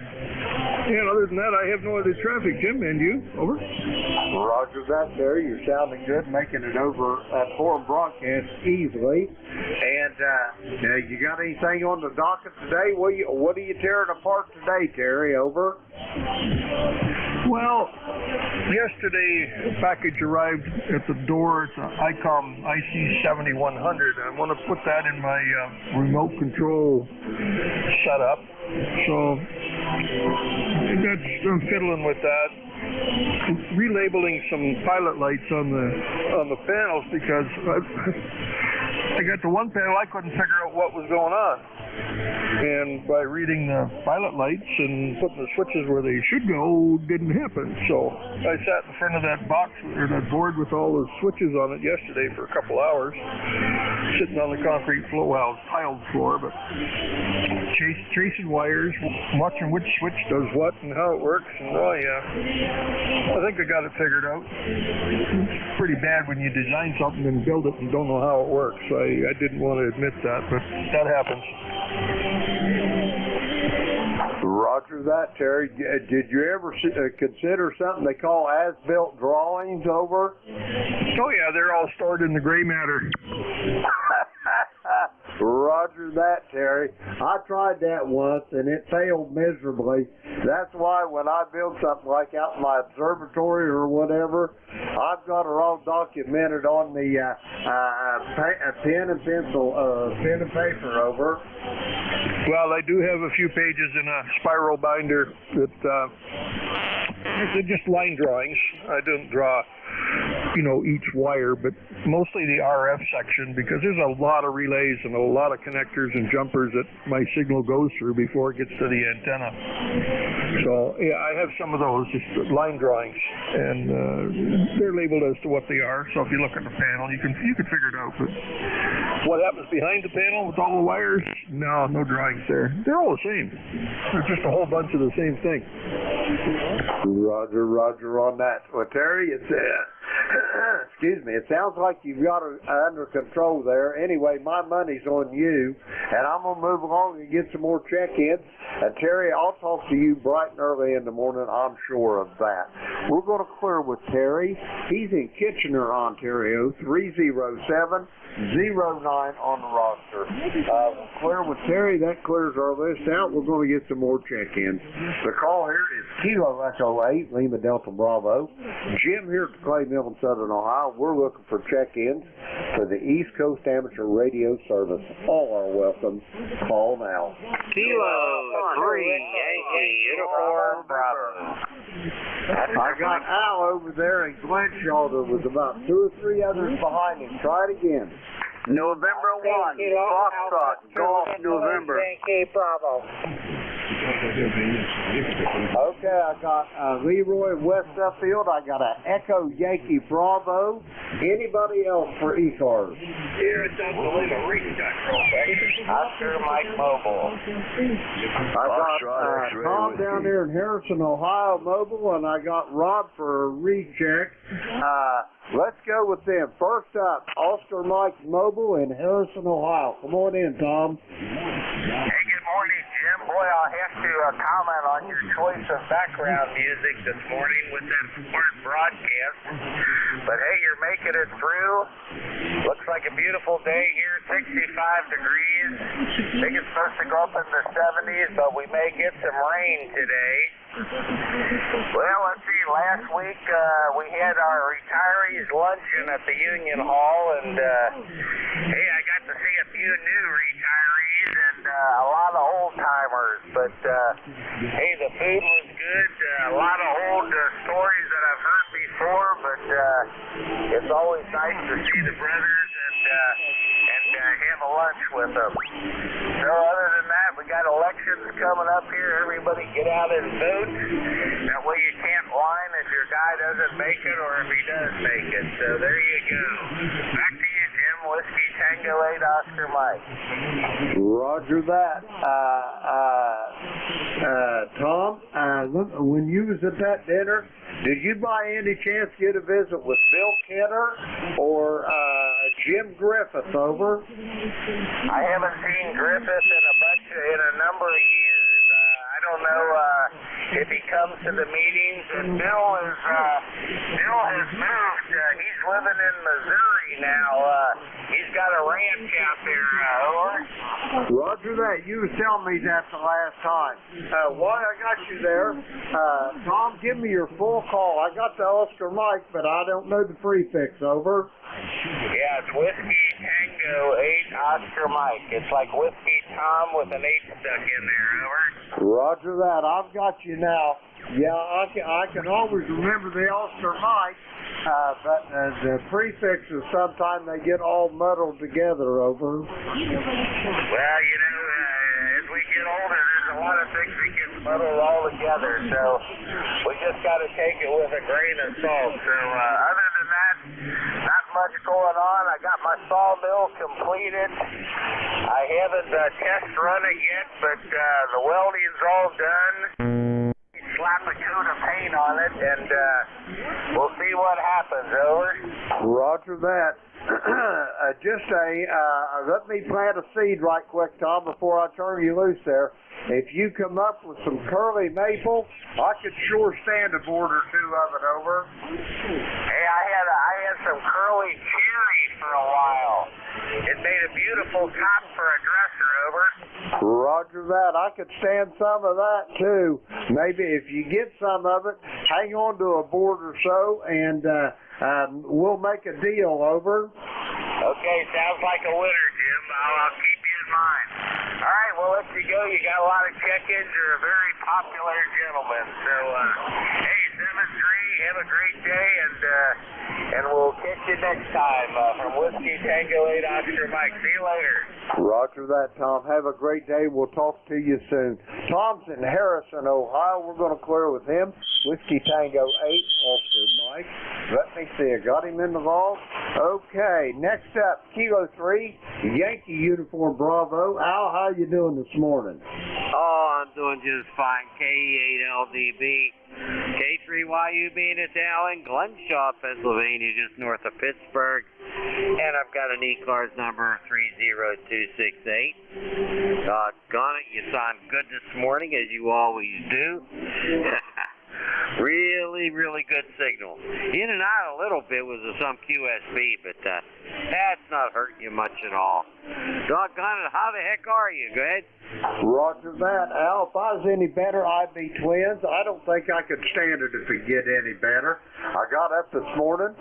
[SPEAKER 10] And other than that, I have no other traffic, Jim. And you? Over.
[SPEAKER 7] Roger that, Terry. You're sounding good, making it over at forum broadcast easily. And you got anything on the docket today? What are you tearing apart today, Terry? Over.
[SPEAKER 10] Well, yesterday a package arrived at the door. It's an ICOM IC7100. I want to put that in my remote control setup. So I'm fiddling with that. Relabeling some pilot lights on the panels because I got the one panel I couldn't figure out what was going on. And by reading the pilot lights and putting the switches where they should go, didn't happen. So I sat in front of that box or that board with all the switches on it yesterday for a couple hours, sitting on the concrete floor, well, tiled floor, but tracing wires, watching which switch does what and how it works. And I think I got it figured out. It's pretty bad when you design something and build it and don't know how it works. I didn't want to admit that, but that happens.
[SPEAKER 7] Roger that, Terry. Did you ever consider something they call as-built drawings? Over?
[SPEAKER 10] Oh, yeah, they're all stored in the gray matter.
[SPEAKER 7] Roger that, Terry. I tried that once, and it failed miserably. That's why when I build something like out in my observatory or whatever, I've got it all documented on the pen and paper. Over.
[SPEAKER 10] Well, I do have a few pages in a spiral binder that they're just line drawings. I didn't draw, each wire, but mostly the RF section, because there's a lot of relays and a lot of connectors and jumpers that my signal goes through before it gets to the antenna. So, yeah, I have some of those, just line drawings, and they're labeled as to what they are. So if you look at the panel, you can figure it out. But What happens behind the panel with all the wires? No, no drawings there. They're all the same. They're just a whole bunch of the same thing.
[SPEAKER 7] Roger, roger on that. Well, Terry, it's excuse me, it sounds like you've got it under control there. Anyway, my money's on you, and I'm going to move along and get some more check-ins. And Terry, I'll talk to you bright and early in the morning, I'm sure of that. We're going to clear with Terry. He's in Kitchener, Ontario, 307-09 on the roster. Clear with Terry, that clears our list out. We're going to get some more check-ins. The call here is Kilo Echo 8, Lima Delta Bravo. Jim here at the Clay Mill in Southern Ohio. We're looking for check-ins for the East Coast Amateur Radio Service. All are welcome. Call now.
[SPEAKER 3] Kilo 3, Yankee Uniform Bravo.
[SPEAKER 7] I got Al over there in Glenshaw. There was about 2 or 3 others behind him. Try it again.
[SPEAKER 15] November 1, Foxtrot, Golf November. Yankee Bravo.
[SPEAKER 7] Okay, I got Leroy West Suffield. I got an Echo Yankee Bravo. Anybody else for ECARS?
[SPEAKER 5] Here at Lima, Oscar Mike Mobile.
[SPEAKER 7] I got Tom down there in Harrison, Ohio, Mobile, and I got Rob for a recheck. Let's go with them. First up, Oscar Mike Mobile in Harrison, Ohio. Come on in, Tom.
[SPEAKER 5] Hey, good morning, Jim. Boy, I'll have to comment on your choice of background music this morning with that smart broadcast. But hey, you're making it through. Looks like a beautiful day here, 65 degrees. I think it's supposed to go up in the 70s, but we may get some rain today. Well, let's see. Last week we had our retirees luncheon at the Union Hall, and hey, I got to see a few new retirees and a lot of old timers. But hey, the food was good. A lot of old stories that I've heard before, but it's always nice to see the brothers and have a lunch with them. So other than that, we got elections coming up here. Everybody get out and vote. That way you can't whine if your guy doesn't make it or if he does make it. So there you go. Back to you, Jim. Whiskey Tango 8 Oscar Mike.
[SPEAKER 7] Roger that. Tom, when you was at that dinner, did you by any chance get a visit with Bill Kenner or Jim Griffith over?
[SPEAKER 5] I haven't seen Griffith in a number of years. I don't know if he comes to the meetings. And Bill has moved. He's living in Missouri now. He's got a ranch out there. Over.
[SPEAKER 7] Roger that. You was telling me that the last time. While I got you there, Tom, give me your full call. I got the Oscar Mike, but I don't know the prefix. Over.
[SPEAKER 5] Yeah, it's Whiskey Tango 8 Oscar Mike. It's like Whiskey Tom with an 8 stuck in there. Over.
[SPEAKER 7] Roger that. I've got you now. Yeah, I can always remember the Oscar Mike, but the prefixes sometimes they get all muddled together. Over.
[SPEAKER 5] Well, you know, as we get older, there's a lot of things that get muddled all together, so we just got to take it with a grain of salt. So other than that, not much going on. I got my sawmill completed. I haven't test run it yet, but the welding's all done. Slap a coat of paint on it, and we'll see what happens. Over.
[SPEAKER 7] Roger that. Let me plant a seed right quick, Tom, before I turn you loose there. If you come up with some curly maple, I could sure stand a board or two of it. Over.
[SPEAKER 5] Hey, I had some curly cherry for a while. It made a beautiful top for a dresser. Over.
[SPEAKER 7] Roger that. I could stand some of that too. Maybe if you get some of it, hang on to a board or so, and we'll make a deal. Over.
[SPEAKER 5] Okay, sounds like a winner, Jim. I'll keep you in mind. All right, we'll let you go. You got a lot of check-ins. You're a very popular gentleman. So, hey, 7-3, have a great day, and we'll catch you next time from Whiskey Tango 8 Oscar Mike. See you later.
[SPEAKER 7] Roger that, Tom. Have a great day. We'll talk to you soon. Tom's in Harrison, Ohio. We're going to clear with him. Whiskey Tango 8, Oscar Mike. Let me see, I got him in the vault. Okay, next up, Kilo 3, Yankee Uniform Bravo. Al, how you doing this morning?
[SPEAKER 16] Oh, I'm doing just fine. K8LDB. K3YUB, and it's Al in Glenshaw, Pennsylvania, just north of Pittsburgh. And I've got an ECARS number 30268. Doggone it, you sound good this morning, as you always do. Really, really good signal. In and out a little bit with some QSB, but that's not hurting you much at all. Doggone it, how the heck are you? Go ahead.
[SPEAKER 7] Roger that. Al, if I was any better, I'd be twins. I don't think I could stand it if it get any better. I got up this morning.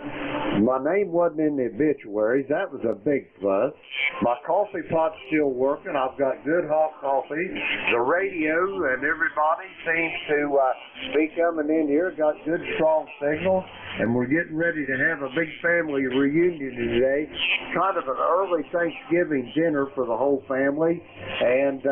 [SPEAKER 7] My name wasn't in the obituaries. That was a big plus. My coffee pot's still working. I've got good hot coffee. The radio and everybody seems to be coming in here. Got good, strong signal. And we're getting ready to have a big family reunion today. Kind of an early Thanksgiving dinner for the whole family. And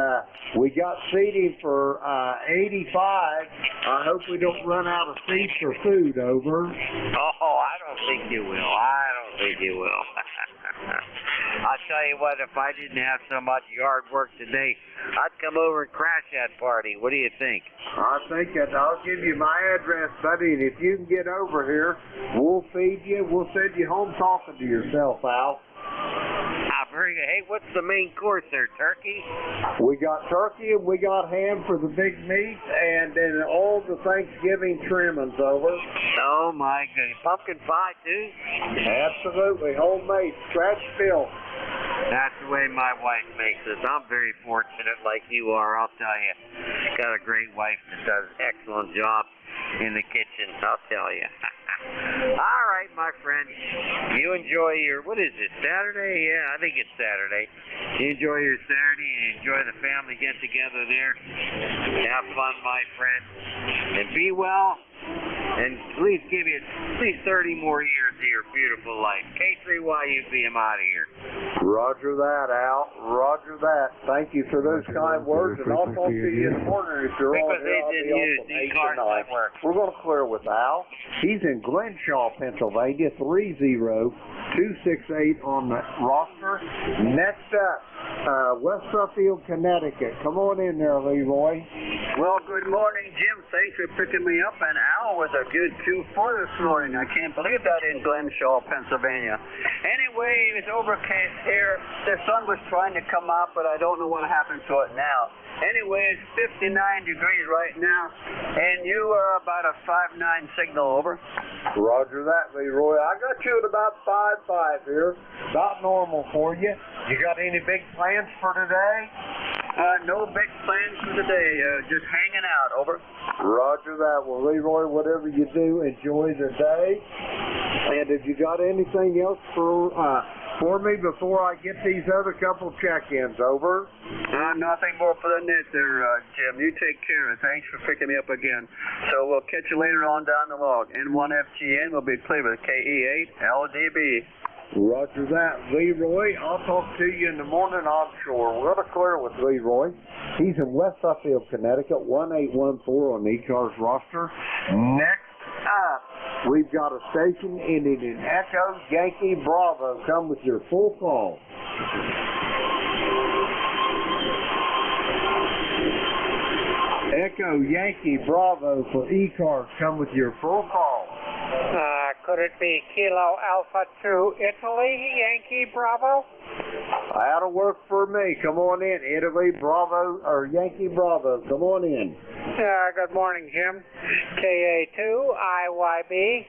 [SPEAKER 7] we got seating for 85. I hope we don't run out of seats or food, over.
[SPEAKER 16] Oh, I don't think you will. I don't think you will. I'll tell you what, if I didn't have so much yard work today, I'd come over and crash that party. What do you think?
[SPEAKER 7] I think that I'll give you my address, buddy, and if you can get over here, we'll feed you. We'll send you home talking to yourself, Al.
[SPEAKER 16] Very good. Hey, what's the main course there? Turkey?
[SPEAKER 7] We got turkey and we got ham for the big meat, and then all the Thanksgiving trimmings, over.
[SPEAKER 16] Oh my goodness. Pumpkin pie too?
[SPEAKER 7] Absolutely. Homemade. Scratch built.
[SPEAKER 16] That's the way my wife makes it. I'm very fortunate like you are, I'll tell you. Got a great wife that does an excellent job in the kitchen, I'll tell you. All right, my friend. You enjoy your, what is it, Saturday? Yeah, I think it's Saturday. You enjoy your Saturday and enjoy the family get-together there. Have fun, my friend. And be well. And please give you at least 30 more years of your beautiful life. K3YUB, I'm out of here.
[SPEAKER 7] Roger that, Al. Roger that. Thank you for those kind words, and I'll talk to you in the morning if you're on here.
[SPEAKER 16] Because they didn't use ECARS network.
[SPEAKER 7] We're going to clear with Al. He's in Glenshaw, Pennsylvania, 30268 on the roster. Next up, West Suffield, Connecticut. Come on in there, Leroy.
[SPEAKER 17] Well, good morning, Jim. Thanks for picking me up. And Al was a good 2-4 this morning. I can't believe that in Glenshaw, Pennsylvania. Anyway, it's overcast here. The sun was trying to come out, but I don't know what happened to it now. Anyway, it's 59 degrees right now, and you are about a 5.9 signal, over.
[SPEAKER 7] Roger that, Leroy. I got you at about 5.5 here. About normal for you. You got any big plans for today?
[SPEAKER 17] No big plans for today. Just hanging out, over.
[SPEAKER 7] Roger that. Well, Leroy, whatever you do, enjoy the day. And if you got anything else for me before I get these other couple check-ins, over?
[SPEAKER 17] Nothing more for the net there, Jim. You take care, and thanks for picking me up again. So we'll catch you later on down the log. N1FGN will be clear with KE8LDB.
[SPEAKER 7] Roger that, Leroy. I'll talk to you in the morning offshore. We're going to clear with Leroy. He's in West Suffield, Connecticut, 1814 on the ECARS roster. Next up, we've got a station ending in Echo Yankee Bravo. Come with your full call. Echo Yankee Bravo for ECARS. Come with your full call.
[SPEAKER 18] Could it be Kilo Alpha 2 Italy, Yankee Bravo?
[SPEAKER 7] That'll work for me. Come on in. Italy Bravo, or Yankee Bravo. Come on in.
[SPEAKER 18] Good morning, Jim. KA2 IYB.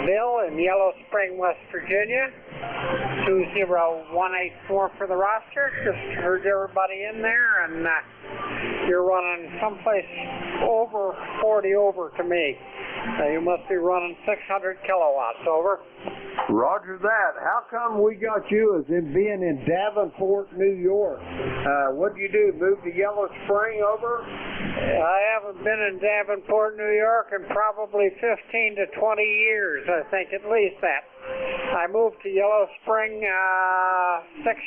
[SPEAKER 18] Bill in Yellow Spring, West Virginia. 20184 for the roster. Just heard everybody in there, and you're running someplace over 40 over to me. You must be running 600 kilowatts, over.
[SPEAKER 7] Roger that. How come we got you as in being in Davenport, New York? What'd you do, move to Yellow Spring, over?
[SPEAKER 18] I haven't been in Davenport, New York in probably 15 to 20 years, I think, at least that. I moved to Yellow Spring 6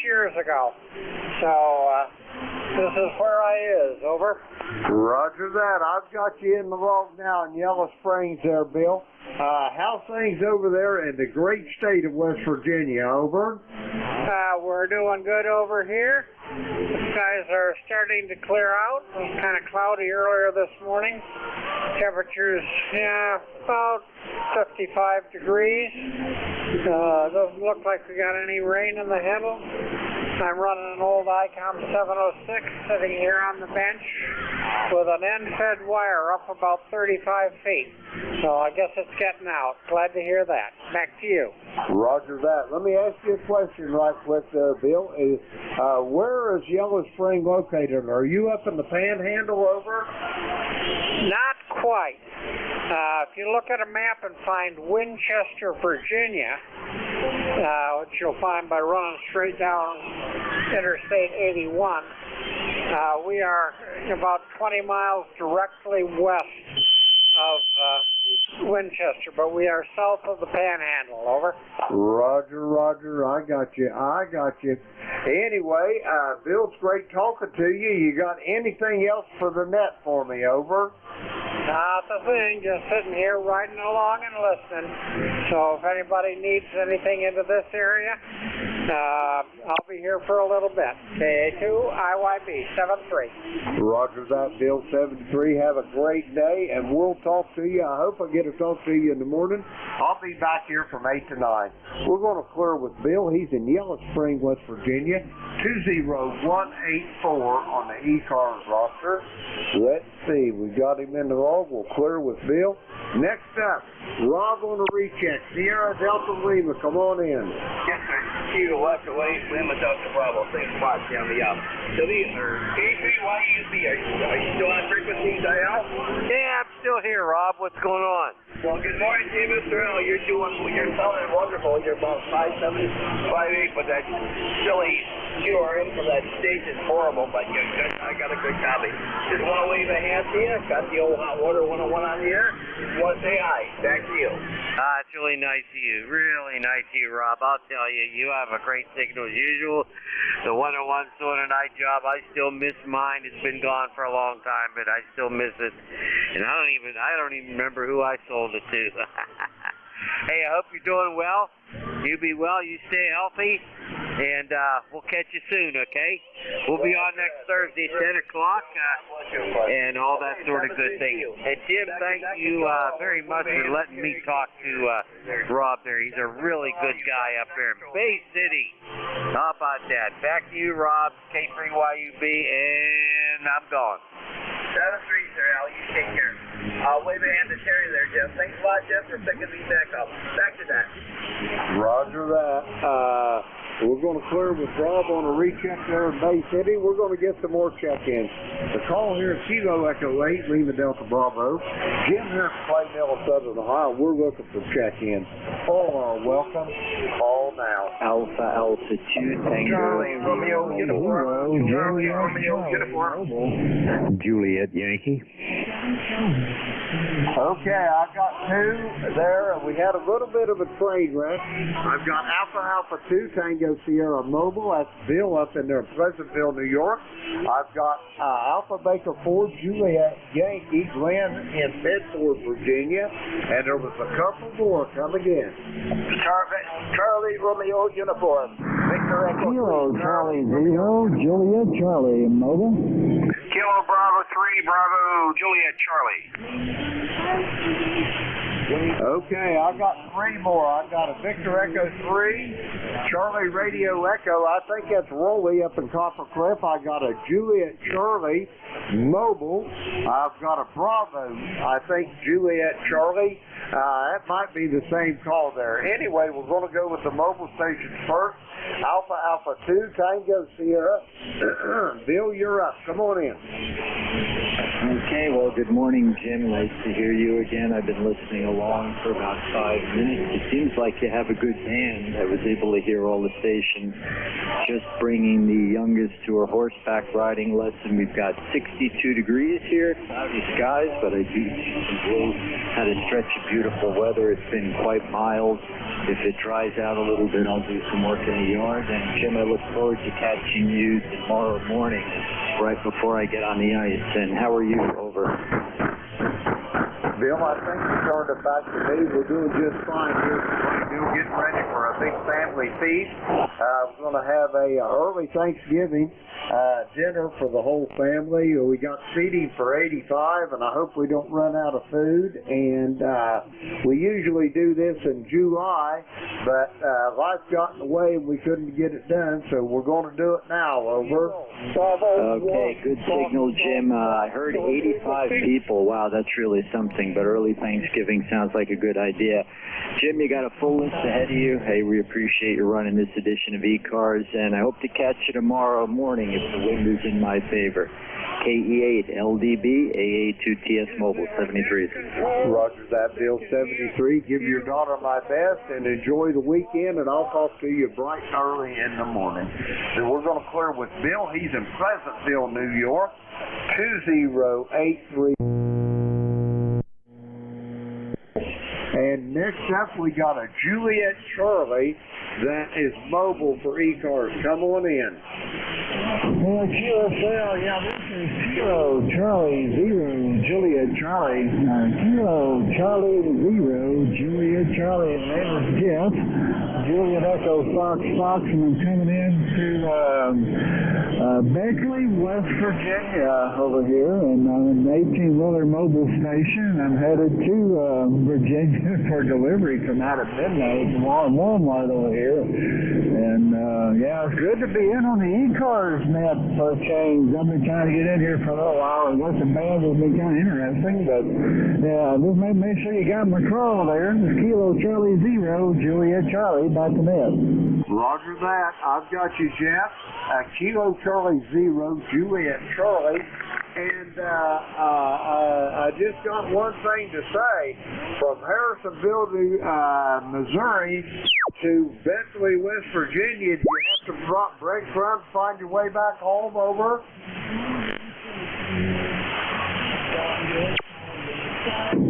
[SPEAKER 18] years ago. So This is where I is, over.
[SPEAKER 7] Roger that. I've got you in the log now in Yellow Springs there, Bill. How's things over there in the great state of West Virginia, over?
[SPEAKER 18] We're doing good over here. The skies are starting to clear out. It was kind of cloudy earlier this morning. Temperatures, about 55 degrees. Doesn't look like we got any rain in the handle. I'm running an old ICOM 706 sitting here on the bench with an end-fed wire up about 35 feet. So I guess it's getting out. Glad to hear that. Back to you.
[SPEAKER 7] Roger that. Let me ask you a question right quick, Bill. Where is Yellow Spring located? Are you up in the Panhandle, over?
[SPEAKER 18] Not quite. If you look at a map and find Winchester, Virginia, which you'll find by running straight down Interstate 81, we are about 20 miles directly west of Winchester, but we are south of the Panhandle, over.
[SPEAKER 7] Roger, roger. I got you. Anyway, Bill, it's great talking to you. You got anything else for the net for me, over?
[SPEAKER 18] Not a thing, just sitting here riding along and listening. So if anybody needs anything into this area, I'll be here for a little bit. KA2 IYB 73.
[SPEAKER 7] Roger that, Bill 73. Have a great day, and we'll talk to you. I hope I get to talk to you in the morning. I'll be back here from 8 to 9. We're going to clear with Bill. He's in Yellow Spring, West Virginia. 20184 on the ECARS roster. Let's see. We got him in the log. We'll clear with Bill. Next up, Rob on the recheck. Sierra Delta Lima, come on in.
[SPEAKER 5] Yes, sir. Kilo Echo 8, Lima Delta Bravo. Thanks a lot, down the out. KPYUB, are you still on frequency, Dial?
[SPEAKER 16] Yeah, I'm still here, Rob. What's going on?
[SPEAKER 5] Well, good morning to you, Mr. Earl. You're sounding wonderful. You're about 5'7", 5'8", but that silly QRM from that station's horrible, but I got a good copy. Just want to wave a hand to you. Got the old hot water 101 on the air. Just want to say hi. Back to you.
[SPEAKER 16] It's really nice of you. Really nice of you, Rob. I'll tell you, you have a great signal as usual. The 101's doing a nice job. I still miss mine. It's been gone for a long time, but I still miss it. And I don't even remember who I sold it to. Hey, I hope you're doing well. You be well. You stay healthy. And we'll catch you soon, okay? We'll be on next Thursday at 10 o'clock and all that sort of good thing. And Jim, thank you very much for letting me talk to Rob there. He's a really good guy up there in Bay City. How about that? Back to you, Rob, K3YUB, and I'm gone.
[SPEAKER 5] 7-3, sir, Al. You take care. I'll wave a hand to Terry there, Jeff. Thanks a lot, Jeff, for picking me back up. Back to that.
[SPEAKER 7] Roger that. We're going to clear with Rob on a recheck there in Bay City. We're going to get some more check-ins. The call here is Kilo Echo 8, Lima Delta Bravo. Jim here from Clay Mill in Southern Ohio. We're looking for check-ins. All are welcome. Call now.
[SPEAKER 19] Alpha 2 Tango.
[SPEAKER 5] Charlie Romeo Uniform. Charlie Romeo Uniform.
[SPEAKER 6] Juliet Yankee.
[SPEAKER 7] Okay, I got 2 there. We had a little bit of a train wreck. I've got Alpha 2 Tango Sierra Mobile. That's Bill up in there in Pleasantville, New York. I've got Alpha Baker 4 Juliet Yankee Glenn in Bedford, Virginia. And there was a couple more coming in.
[SPEAKER 5] Charlie Romeo Uniform. Victor Echo.
[SPEAKER 19] Kilo Charlie 0, Juliet Charlie Mobile.
[SPEAKER 5] Kilo Bravo 3, Bravo Juliet Charlie.
[SPEAKER 7] Okay, I got 3 more. I got a Victor Echo 3, Charlie Radio Echo. I think that's Rolly up in Copper Cliff. I got a Juliet Charlie Mobile. I've got a Bravo, I think Juliet Charlie. That might be the same call there. Anyway, we're going to go with the mobile stations first. Alpha 2 Tango Sierra. Bill, you're up. Come on in.
[SPEAKER 19] Okay, well, good morning, Jim. Nice to hear you again. I've been listening along for about 5 minutes. It seems like you have a good band. I was able to hear all the stations. Just bringing the youngest to her horseback riding lesson. We've got 62 degrees here, cloudy skies, but I do see some blue. Had a stretch of beautiful weather. It's been quite mild. If it dries out a little bit, I'll do some work in the yard. And Jim, I look forward to catching you tomorrow morning. right before I get on the ice. And how are you? Over.
[SPEAKER 7] Bill, I think you turned it back to me. We're doing just fine here today. Bill, getting ready for a big family feast. We're going to have a early Thanksgiving dinner for the whole family. We got seating for 85, and I hope we don't run out of food. And we usually do this in July, but life got in the way and we couldn't get it done, so we're going to do it now. Over.
[SPEAKER 19] Okay, good signal, Jim. I heard 85 people. Wow, that's really something. But early Thanksgiving sounds like a good idea. Jim, you got a full list ahead of you. Hey, we appreciate you running this edition of ECARS, and I hope to catch you tomorrow morning if the wind is in my favor. KE8 LDB AA2TS Mobile 73.
[SPEAKER 7] Roger that, Bill 73. Give your daughter my best and enjoy the weekend, and I'll talk to you bright and early in the morning. So we're going to clear with Bill. He's in Pleasantville, New York. 2083. And next up, we got a Juliet Charlie that is mobile for ECARS. Come on in.
[SPEAKER 20] Well, QSL, yeah, this is Kilo Charlie 0 Juliet Charlie. Kilo Charlie 0 Juliet Charlie. My name is Jeff. Juliet Echo Fox Fox, and I'm coming in to Beckley, West Virginia over here, and I'm an 18-wheeler mobile station. I'm headed to Virginia for delivery tonight at midnight tomorrow Walmart over here. And yeah, it's good to be in on the ECARS net for a change. I've been trying to get in here for a little while, and the band has been kind of interesting, but yeah, just make sure you got my crawl there. It's Kilo Charlie 0 Juliet Charlie by the net.
[SPEAKER 7] Roger that. I've got you, Jeff. Kilo Charlie 0 Juliet Charlie. And I just got one thing to say. From Harrisonville to Missouri to Beckley, West Virginia, do you have to drop breadcrumbs, find your way back home? Over.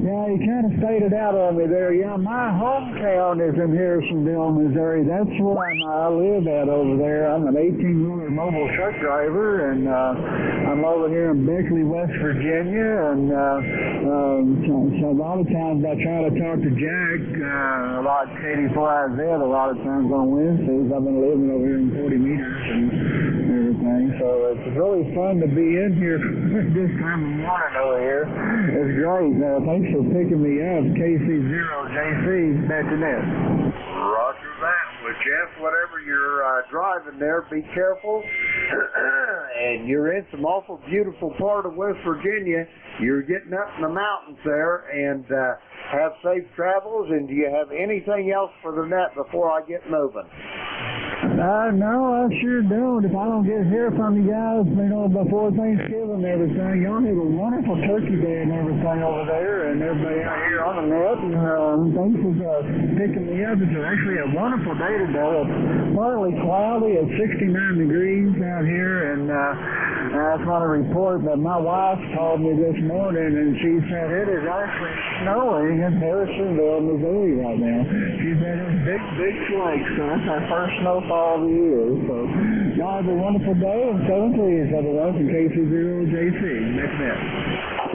[SPEAKER 20] Yeah, you kind of stated out on me there. Yeah, my hometown is in Harrisonville, Missouri. That's where I live at over there. I'm an 18-wheeler mobile truck driver, and I'm over here in Beckley, West Virginia. And so a lot of times I try to talk to Jack a lot, KD4IZ, a lot of times on Wednesdays. I've been living over here in 40 meters and everything. So it's really fun to be in here this time of morning over here. It's great. Thanks for picking me up. KC0JC, back to net.
[SPEAKER 7] Roger that. Well, Jeff, whatever you're driving there, be careful. And you're in some awful beautiful part of West Virginia. You're getting up in the mountains there, and have safe travels. And do you have anything else for the net before I get moving?
[SPEAKER 20] No, I sure don't. If I don't get here from you guys, before Thanksgiving and everything, y'all have a wonderful turkey day and everything over there, and everybody out here on the net. And thanks for picking me up. It's actually a wonderful day today. It's partly cloudy at 69 degrees out here, and I just want to report that my wife called me this morning, and she said it is actually snowing in Harrisonville, Missouri right now. She said it's big flakes, so that's our first snowfall of the year. So y'all have a wonderful day, and 7 everyone from KC0JC. Next net.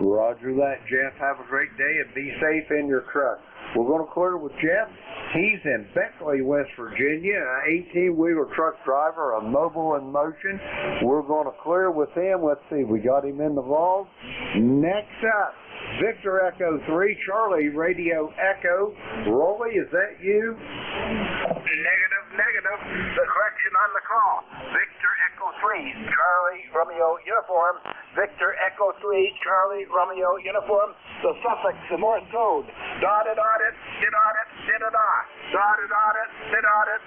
[SPEAKER 7] Roger that, Jeff. Have a great day and be safe in your truck. We're going to clear with Jeff. He's in Beckley, West Virginia, an 18-wheeler truck driver, a mobile in motion. We're going to clear with him. Let's see, we got him in the vault. Next up, Victor Echo 3, Charlie Radio Echo. Rolly, is that you?
[SPEAKER 8] Negative. The correction on the call. Victor Echo 3, Charlie Romeo Uniform. Victor Echo 3, Charlie Romeo Uniform. The suffix, the Morse code. Dotted, did-a-da.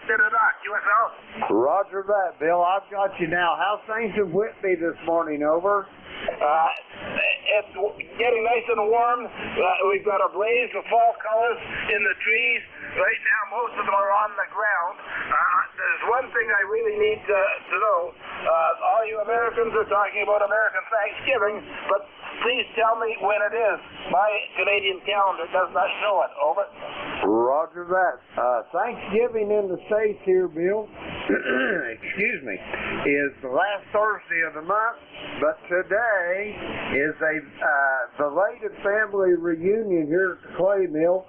[SPEAKER 8] Did-a-da. QSL?
[SPEAKER 7] Roger that, Bill. I've got you now. How's things in Whitby this morning? Over.
[SPEAKER 8] It's getting nice and warm. We've got a blaze of fall colors in the trees. Right now, most of them are on the ground. There's one thing I really need to know. All you Americans are talking about American Thanksgiving, but please tell me when it is. My Canadian calendar does not show it. Over.
[SPEAKER 7] Roger that. Thanksgiving in the States here, Bill. excuse me, is the last Thursday of the month, but today is a belated family reunion here at the clay mill.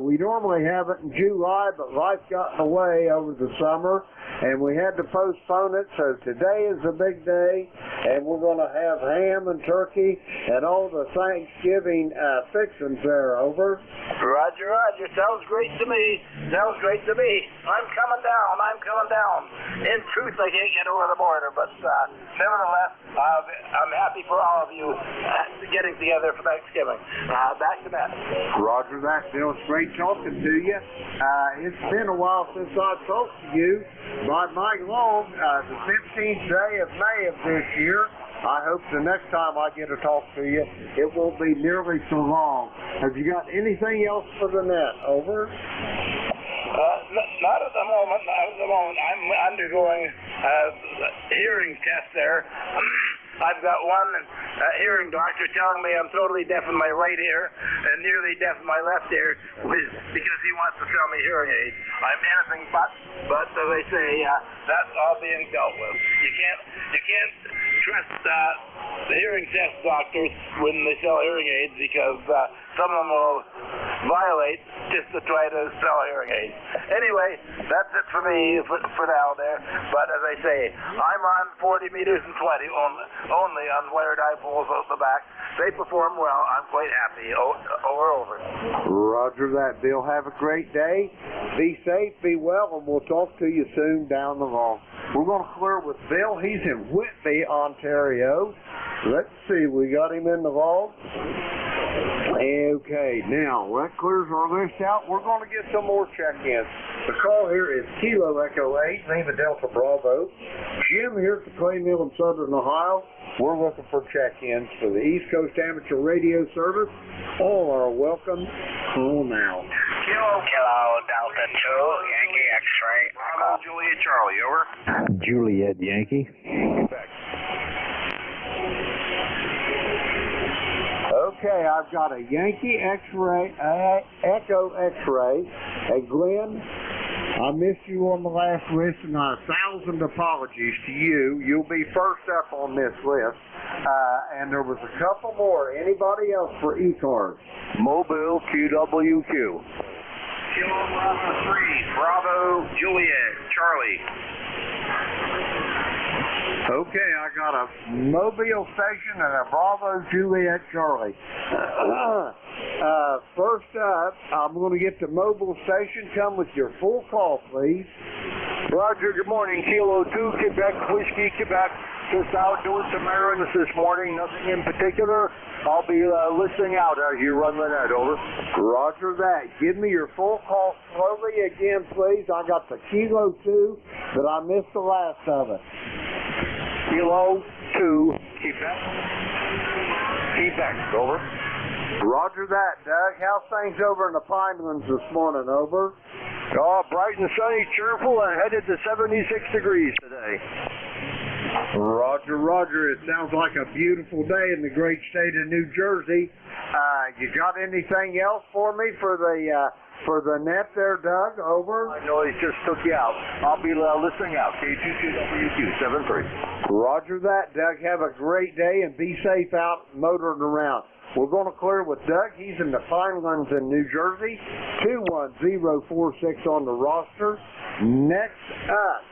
[SPEAKER 7] We normally have it in July, but life got in the way over the summer, and we had to postpone it, so today is a big day, and we're going to have ham and turkey and all the Thanksgiving fixings there. Over.
[SPEAKER 8] Roger, roger. Sounds great to me. Sounds great to me. I'm coming down. In truth, I can't get over the border, but nevertheless, I'm happy for all of you getting together for Thanksgiving. Back to that.
[SPEAKER 7] Roger that, Bill. It's great talking to you. It's been a while since I talked to you. By Mike Long, the 15th day of May of this year. I hope the next time I get to talk to you, it won't be nearly so long. Have you got anything else for the net? Over.
[SPEAKER 8] Not at the moment. I'm undergoing hearing test there. I've got one hearing doctor telling me I'm totally deaf in my right ear and nearly deaf in my left ear because he wants to sell me hearing aids. I'm anything but as they say, that's all being dealt with. You can't trust the hearing test doctors when they sell hearing aids because some of them will violate just to try to sell hearing aids. Anyway, that's it for me for now there. But as I say, I'm on 40 meters and 20 only on wire dipoles out the back. They perform well. I'm quite happy. Over.
[SPEAKER 7] Roger that, Bill. Have a great day. Be safe, be well, and we'll talk to you soon down the line. We're going to clear with Bill. He's in Whitby, Ontario. Let's see. We got him in the vault. Okay, now that clears our list out. We're going to get some more check-ins. The call here is Kilo Echo 8, Lima Delta Bravo. Jim here at the clay mill in Southern Ohio. We're looking for check-ins for the East Coast Amateur Radio Service. All are welcome. Call now.
[SPEAKER 1] Kilo Delta 2, Yankee X-ray. Bravo, Juliet Charlie, over.
[SPEAKER 6] Juliet Yankee.
[SPEAKER 7] Okay, I've got a Yankee X-ray, Echo X-ray. Hey, Glenn, I missed you on the last list, and 1,000 apologies to you. You'll be first up on this list. And there was a couple more. Anybody else for ECARS?
[SPEAKER 12] Mobile QWQ.
[SPEAKER 1] Kilo Bravo 3, Bravo, Juliet, Charlie.
[SPEAKER 7] Okay, I got a Mobile station and a Bravo Juliet Charlie. First up, I'm going to get the Mobile station. Come with your full call, please.
[SPEAKER 12] Roger, good morning. Kilo 2, Quebec, Whiskey, Quebec. Just out doing some errands this morning. Nothing in particular. I'll be listening out as you run the net, over.
[SPEAKER 7] Roger that. Give me your full call slowly again, please. I got the Kilo 2, but I missed the last of it.
[SPEAKER 12] Kilo 2, Quebec. Quebec, over.
[SPEAKER 7] Roger that, Doug. How's things over in the Pinelands this morning, over?
[SPEAKER 12] Oh, bright and sunny, cheerful, and headed to 76 degrees today.
[SPEAKER 7] Roger, roger. It sounds like a beautiful day in the great state of New Jersey. You got anything else for me for the net there, Doug? Over.
[SPEAKER 12] I know he just took you out. I'll be listening out. K22WQ73.
[SPEAKER 7] Roger that, Doug. Have a great day and be safe out motoring around. We're going to clear with Doug. He's in the Pinelands in New Jersey. 21046 on the roster. Next up,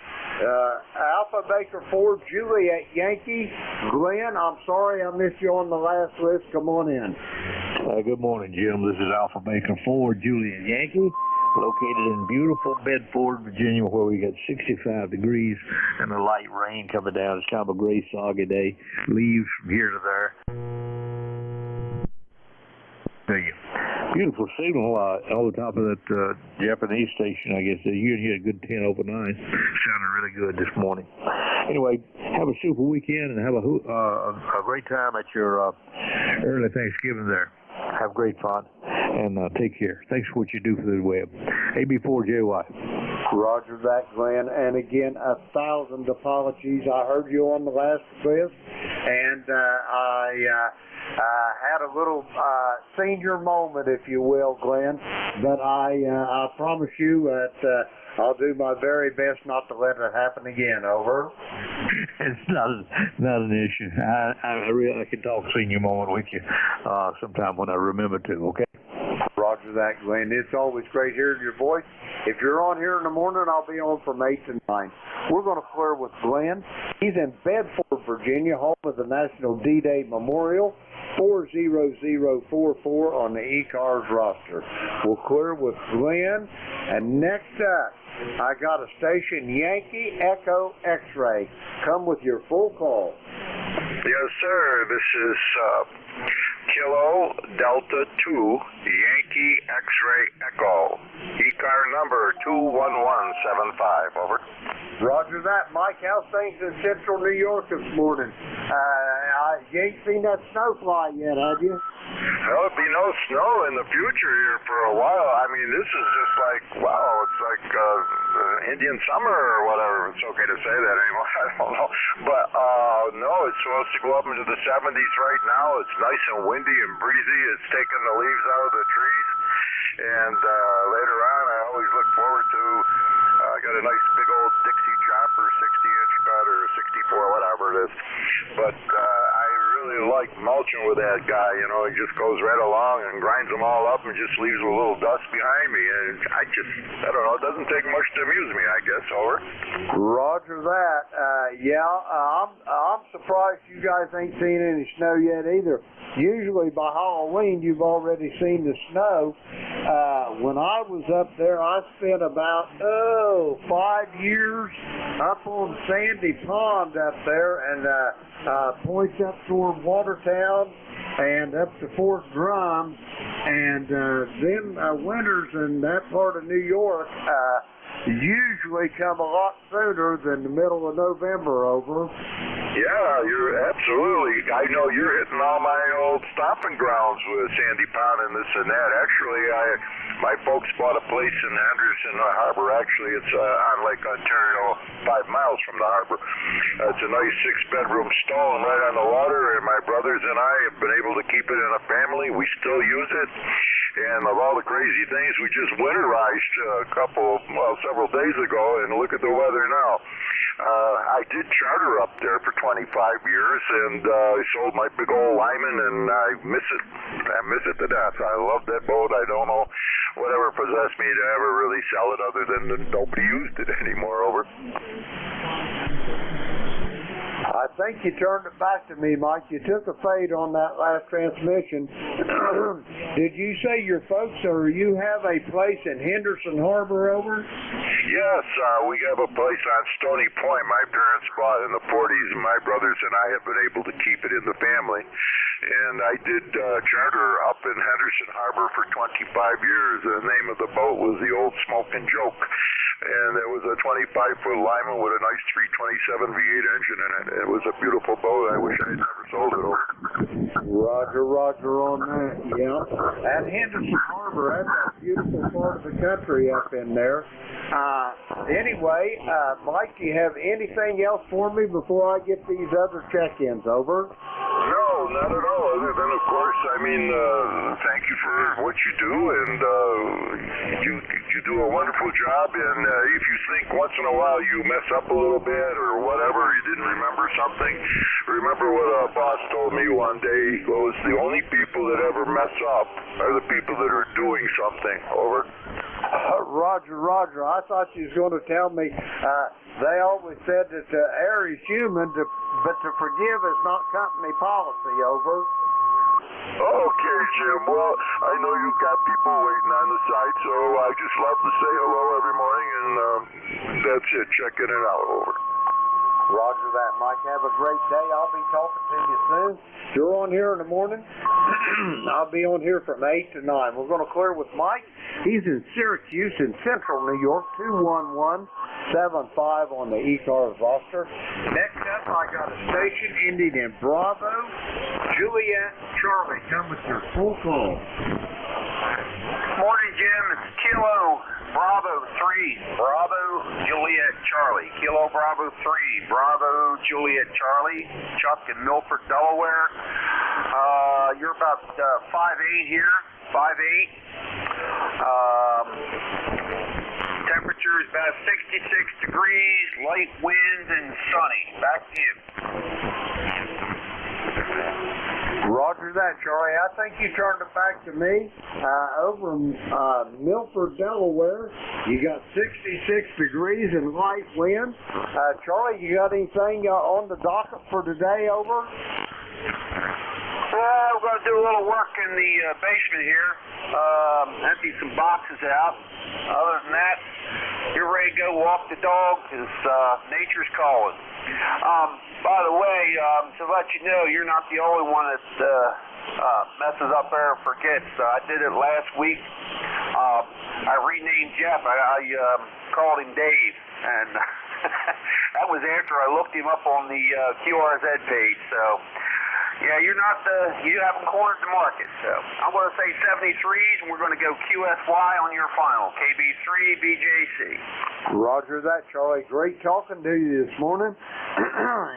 [SPEAKER 7] Alpha Baker 4, Juliet Yankee. Glenn, I'm sorry I missed you on the last list. Come on in.
[SPEAKER 21] Good morning, Jim. This is Alpha Baker 4, Juliet Yankee, located in beautiful Bedford, Virginia, where we got 65 degrees and a light rain coming down. It's kind of a gray, soggy day. Leaves from here to there. Beautiful signal on the top of that Japanese station, I guess. You can hear a good 10 over 9. Sounding really good this morning. Anyway, have a super weekend and have a great time at your early Thanksgiving there. Have great fun and take care. Thanks for what you do for the web. AB4JY.
[SPEAKER 7] Roger that, Glenn. And again, 1,000 apologies. I heard you on the last list, and I had a little senior moment, if you will, Glenn. But I promise you that I'll do my very best not to let it happen again. Over.
[SPEAKER 21] It's not an issue. I can talk senior moment with you sometime when I remember to. Okay.
[SPEAKER 7] Roger that, Glenn. It's always great hearing your voice. If you're on here in the morning, I'll be on from 8 to 9. We're going to clear with Glenn. He's in Bedford, Virginia, home of the National D-Day Memorial. 40044 on the ECARS roster. We'll clear with Glenn. And next up, I got a station Yankee Echo X-Ray. Come with your full call.
[SPEAKER 8] Yes, sir. This is Kilo Delta 2 Yankee X-Ray Echo. ECAR number 21175. Over.
[SPEAKER 7] Roger that. Mike, how's things in central New York this morning? You ain't seen that snow fly yet, have you?
[SPEAKER 8] There'll be no snow in the future here for a while. I mean, this is just like, wow, it's like Indian summer or whatever. It's okay to say that anymore. I don't know. But, no, it's supposed to go up into the 70s right now. It's nice and windy and breezy. It's taking the leaves out of the trees. And later on, I always look forward to, I got a nice big old Dixie chopper, 60-inch cut or 64, whatever it is. But I really like mulching with that guy. You know, he just goes right along and grinds them all up and just leaves a little dust behind me. And I don't know, it doesn't take much to amuse me, I guess. Over.
[SPEAKER 7] Roger that. I'm surprised you guys ain't seen any snow yet either. Usually by Halloween, you've already seen the snow. When I was up there, I spent about, 5 years up on Sandy Pond up there and points up toward Watertown and up to Fort Drum. And then winters in that part of New York usually come a lot sooner than the middle of November. Over.
[SPEAKER 8] Yeah, you're absolutely. I know you're hitting all my old stomping grounds with Sandy Pond and this and that. Actually, my folks bought a place in Henderson Harbor. Actually, it's on Lake Ontario, 5 miles from the harbor. It's a nice 6-bedroom stone right on the water, and my brothers and I have been able to keep it in a family. We still use it. And of all the crazy things, we just winterized several days ago, and look at the weather now. I did charter up there for 25 years, and I sold my big old Lyman, and I miss it. I miss it to death. I love that boat. I don't know whatever possessed me to ever really sell it other than nobody used it anymore. Over.
[SPEAKER 7] I think you turned it back to me, Mike. You took a fade on that last transmission. Did you say your folks or you have a place in Henderson Harbor? Over?
[SPEAKER 8] Yes, we have a place on Stony Point. My parents bought in the 40s, and my brothers and I have been able to keep it in the family. And I did charter up in Henderson Harbor for 25 years. The name of the boat was the Old Smokin' Joke. And it was a 25-foot Lyman with a nice 327 V8 engine in it. It was a beautiful boat. I wish I had never sold it. Over.
[SPEAKER 7] Roger on that. Yeah. At Henderson Harbor, that's a beautiful part of the country up in there. Anyway, Mike, do you have anything else for me before I get these other check-ins? Over.
[SPEAKER 8] No, not at all. Other than, of course, I mean, thank you for what you do, and you do a wonderful job. And if you think once in a while you mess up a little bit or whatever, you didn't remember something, remember what a boss told me one day. He goes, the only people that ever mess up are the people that are doing something. Over.
[SPEAKER 7] Roger. I thought you was going to tell me they always said that error is human, but to forgive is not company policy. Over.
[SPEAKER 8] Okay, Jim. Well, I know you've got people waiting on the side, so I just love to say hello every morning, and that's it. Checking it out. Over.
[SPEAKER 7] Roger that, Mike. Have a great day. I'll be talking to you soon. You're on here in the morning. I'll be on here from 8 to 9. We're going to clear with Mike. He's in Syracuse in central New York, 21175 on the ECARS roster. Next up, I got a station ending in Bravo, Juliet, Charlie. Come with your full call.
[SPEAKER 1] Morning, Jim. It's Kilo Bravo 3, Bravo Juliet Charlie. Kilo Bravo 3, Bravo Juliet Charlie. Chuck in Milford, Delaware. You're about 5'8" here, 5'8". Temperature temperature is about 66 degrees, light winds, and sunny. Back to you.
[SPEAKER 7] Roger that, Charlie. I think you turned it back to me. Over in Milford, Delaware, you got 66 degrees and light wind. Charlie, you got anything on the docket for today, over?
[SPEAKER 1] We're going to do a little work in the basement here. Empty some boxes out. Other than that, you're ready to go walk the dog because nature's calling. By the way, to let you know, you're not the only one that messes up there and forgets. I did it last week. I renamed Jeff. I called him Dave, and that was after I looked him up on the QRZ page. So, yeah, you haven't cornered the market. So I'm going to say 73s, and we're going to go QSY on your final. KB3, BJC.
[SPEAKER 7] Roger that, Charlie. Great talking to you this morning.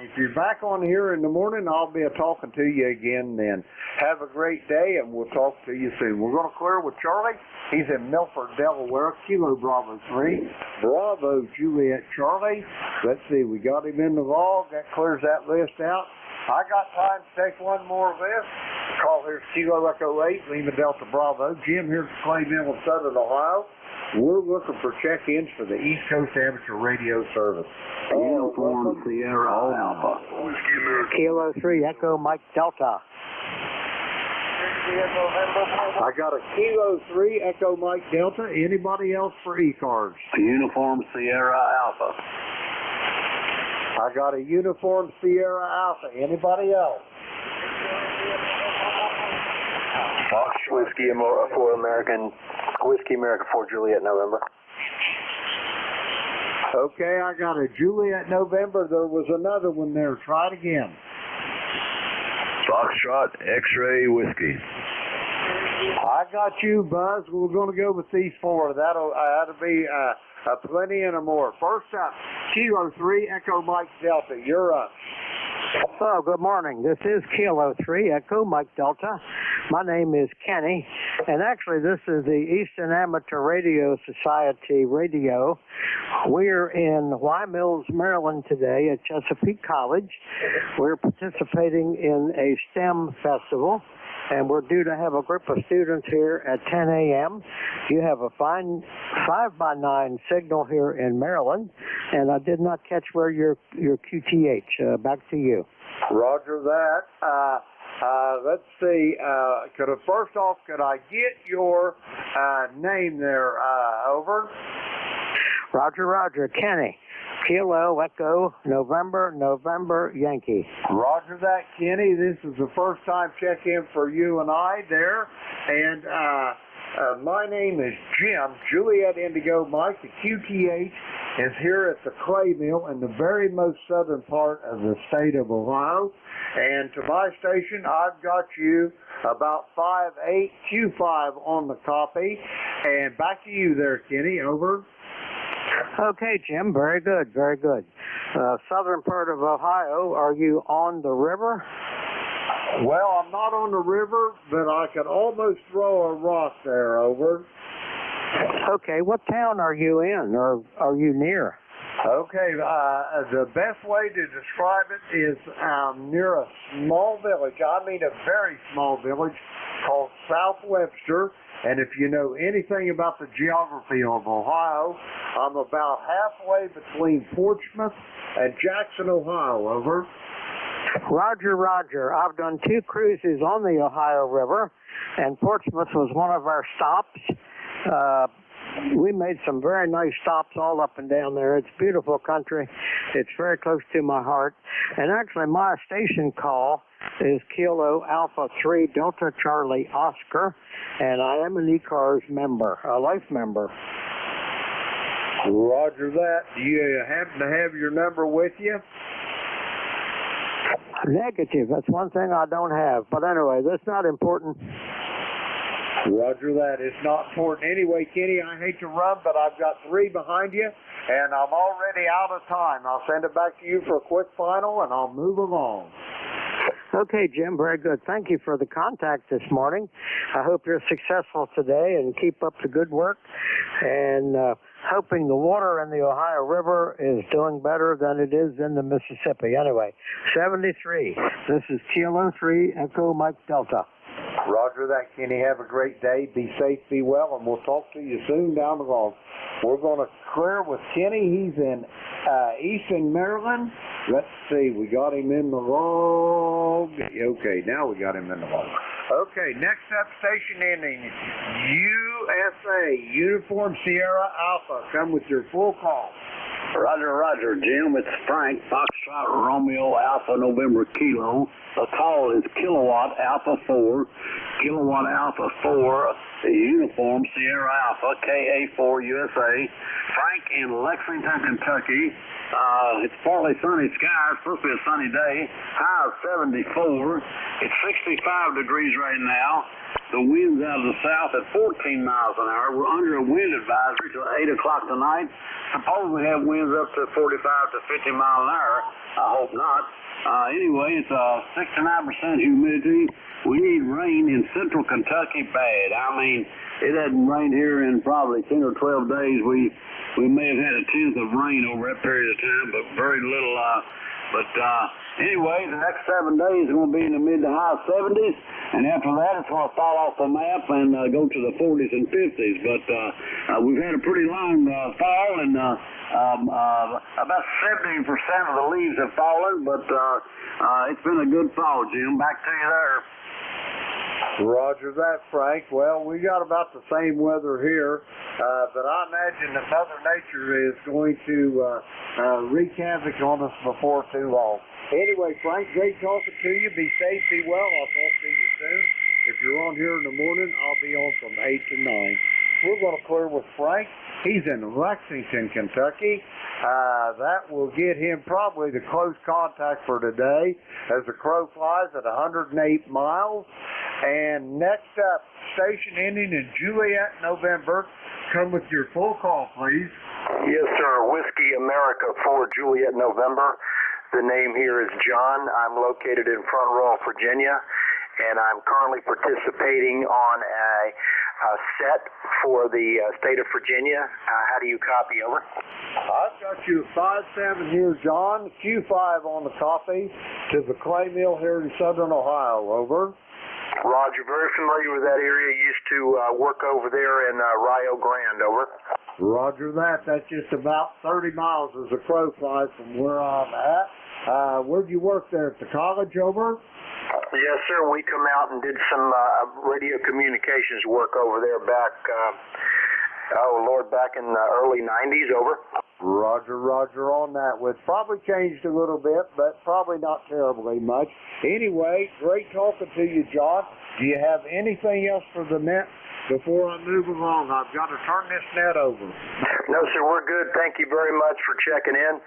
[SPEAKER 7] If you're back on here in the morning, I'll be talking to you again then. Have a great day, and we'll talk to you soon. We're going to clear with Charlie. He's in Milford, Delaware. Kilo Bravo 3. Bravo Juliet Charlie. Let's see, we got him in the log. That clears that list out. I got time to take one more list. Call here Kilo Echo 8, Lima Delta Bravo. Jim here from Clay Mill in Southern Ohio. We're looking for check-ins for the East Coast Amateur Radio Service.
[SPEAKER 14] Uniform Sierra Alpha.
[SPEAKER 15] Kilo 3, Echo Mike Delta.
[SPEAKER 7] I got a Kilo 3, Echo Mike Delta. Anybody else for ECARS?
[SPEAKER 14] Uniform Sierra Alpha.
[SPEAKER 7] I got a Uniform Sierra Alpha. Anybody else?
[SPEAKER 4] Fox Whiskey for American, Whiskey America 4 Juliet November.
[SPEAKER 7] Okay, I got a Juliet November. There was another one there. Try it again.
[SPEAKER 21] Foxtrot X-Ray Whiskey.
[SPEAKER 7] I got you, Buzz. We're going to go with these four. That'll be plenty and more. First up, Kilo 3, Echo Mike Delta. You're up.
[SPEAKER 15] So, good morning. This is Kilo 3, Echo Mike Delta. My name is Kenny, and actually this is the Eastern Amateur Radio Society radio. We're in Y Mills, Maryland today at Chesapeake College. We're participating in a STEM festival, and we're due to have a group of students here at 10 a.m. You have a fine 5x9 signal here in Maryland, and I did not catch where your QTH. Back to you.
[SPEAKER 7] Roger that. Let's see. First off, could I get your name there? Over.
[SPEAKER 15] Roger. Kenny. Kilo Echo November Yankee.
[SPEAKER 7] Roger that, Kenny. This is the first time check-in for you and I there. And my name is Jim, Juliet Indigo Mike. The QTH is here at the Clay Mill in the very most southern part of the state of Ohio. And to my station, I've got you about 5'8", Q5 on the copy. And back to you there, Kenny. Over.
[SPEAKER 15] Okay, Jim. Very good. Southern part of Ohio. Are you on the river?
[SPEAKER 7] Well, I'm not on the river, but I could almost throw a rock there. Over.
[SPEAKER 15] Okay. What town are you in, or are you near?
[SPEAKER 7] Okay, the best way to describe it is near a small village. I mean a very small village called South Webster. And if you know anything about the geography of Ohio, I'm about halfway between Portsmouth and Jackson, Ohio. Over.
[SPEAKER 15] Roger. I've done 2 cruises on the Ohio River, and Portsmouth was one of our stops. We made some very nice stops all up and down there. It's beautiful country. It's very close to my heart. And actually, my station call is Kilo Alpha 3 Delta Charlie Oscar, and I am an ECARS member, a life member.
[SPEAKER 7] Roger that. Do you happen to have your number with you?
[SPEAKER 15] Negative. That's one thing I don't have. But anyway, that's not important.
[SPEAKER 7] Roger that. It's not important. Anyway, Kenny, I hate to run, but I've got 3 behind you, and I'm already out of time. I'll send it back to you for a quick final, and I'll move along.
[SPEAKER 15] Okay, Jim, very good. Thank you for the contact this morning. I hope you're successful today and keep up the good work. And hoping the water in the Ohio River is doing better than it is in the Mississippi. Anyway, 73. This is Kilo 3 Echo Mike Delta.
[SPEAKER 7] Roger that, Kenny. Have a great day. Be safe, be well, and we'll talk to you soon down the road. We're going to clear with Kenny. He's in Eastern Maryland. Let's see. We got him in the log. Okay, now we got him in the log. Okay, next up, station ending USA, Uniform Sierra Alpha. Come with your full call.
[SPEAKER 8] Roger, Roger, Jim. It's Frank, Foxtrot Romeo Alpha November Kilo. The call is Kilowatt Alpha 4, Kilowatt Alpha 4, Uniform Sierra Alpha, KA4 USA. Frank in Lexington, Kentucky. It's partly sunny skies, supposed to be a sunny day. High of 74. It's 65 degrees right now. The wind's out of the south at 14 miles an hour. We're under a wind advisory till 8 o'clock tonight. Suppose we have winds up to 45 to 50 miles an hour. I hope not. Anyway, it's 69% humidity. We need rain in central Kentucky bad. I mean, it hasn't rained here in probably 10 or 12 days. We may have had a tenth of rain over that period of time, but very little. Anyway, the next 7 days are going to be in the mid to high 70s, and after that it's going to fall off the map and go to the 40s and 50s. But we've had a pretty long fall, and about 70% of the leaves have fallen, but it's been a good fall, Jim. Back to you there.
[SPEAKER 7] Roger that, Frank. Well, we got about the same weather here, but I imagine that Mother Nature is going to wreak havoc on us before too long. Anyway, Frank, great talking to you. Be safe, be well. I'll talk to you soon. If you're on here in the morning, I'll be on from 8 to 9. We're going to clear with Frank. He's in Lexington, Kentucky. That will get him probably the close contact for today as the crow flies at 108 miles. And next up, station ending in Juliet, November. Come with your full call, please.
[SPEAKER 4] Yes, sir. Whiskey America 4 Juliet, November. The name here is John. I'm located in Front Royal, Virginia, and I'm currently participating on a set for the state of Virginia. How do you copy, over?
[SPEAKER 7] I've got you at 5-7 here, John. Q5 on the copy to the clay mill here in southern Ohio, over.
[SPEAKER 4] Roger, very familiar with that area. Used to work over there in Rio Grande, over.
[SPEAKER 7] Roger that. That's just about 30 miles as the crow flies from where I'm at. Where'd you work there? At the college, over?
[SPEAKER 4] Yes, sir. We come out and did some radio communications work over there back, back in the early 90s, over.
[SPEAKER 7] Roger on that. Well, it's probably changed a little bit, but probably not terribly much. Anyway, great talking to you, John. Do you have anything else for the net before I move along? I've got to turn this net over.
[SPEAKER 4] No, sir, we're good. Thank you very much for checking in.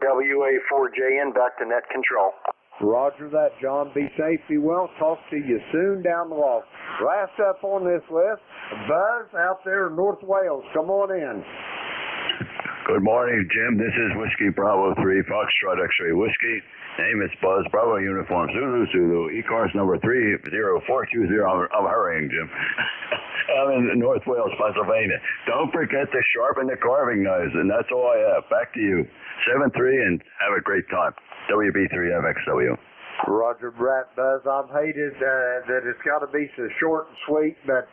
[SPEAKER 4] WA4JN, back to net control.
[SPEAKER 7] Roger that, John. Be safe, be well. Talk to you soon down the walk. Last up on this list, Buzz out there in North Wales. Come on in.
[SPEAKER 9] Good morning, Jim. This is Whiskey Bravo 3, Foxtrot X-Ray Whiskey. Name is Buzz, Bravo Uniform, Zulu, ECARS number 30420. I'm hurrying, Jim. I'm in North Wales, Pennsylvania. Don't forget to sharpen the carving knives, and that's all I have. Back to you. 7-3, and have a great time. WB3FXW.
[SPEAKER 7] Roger, Brat Buzz. I've hated that it's got to be so short and sweet, but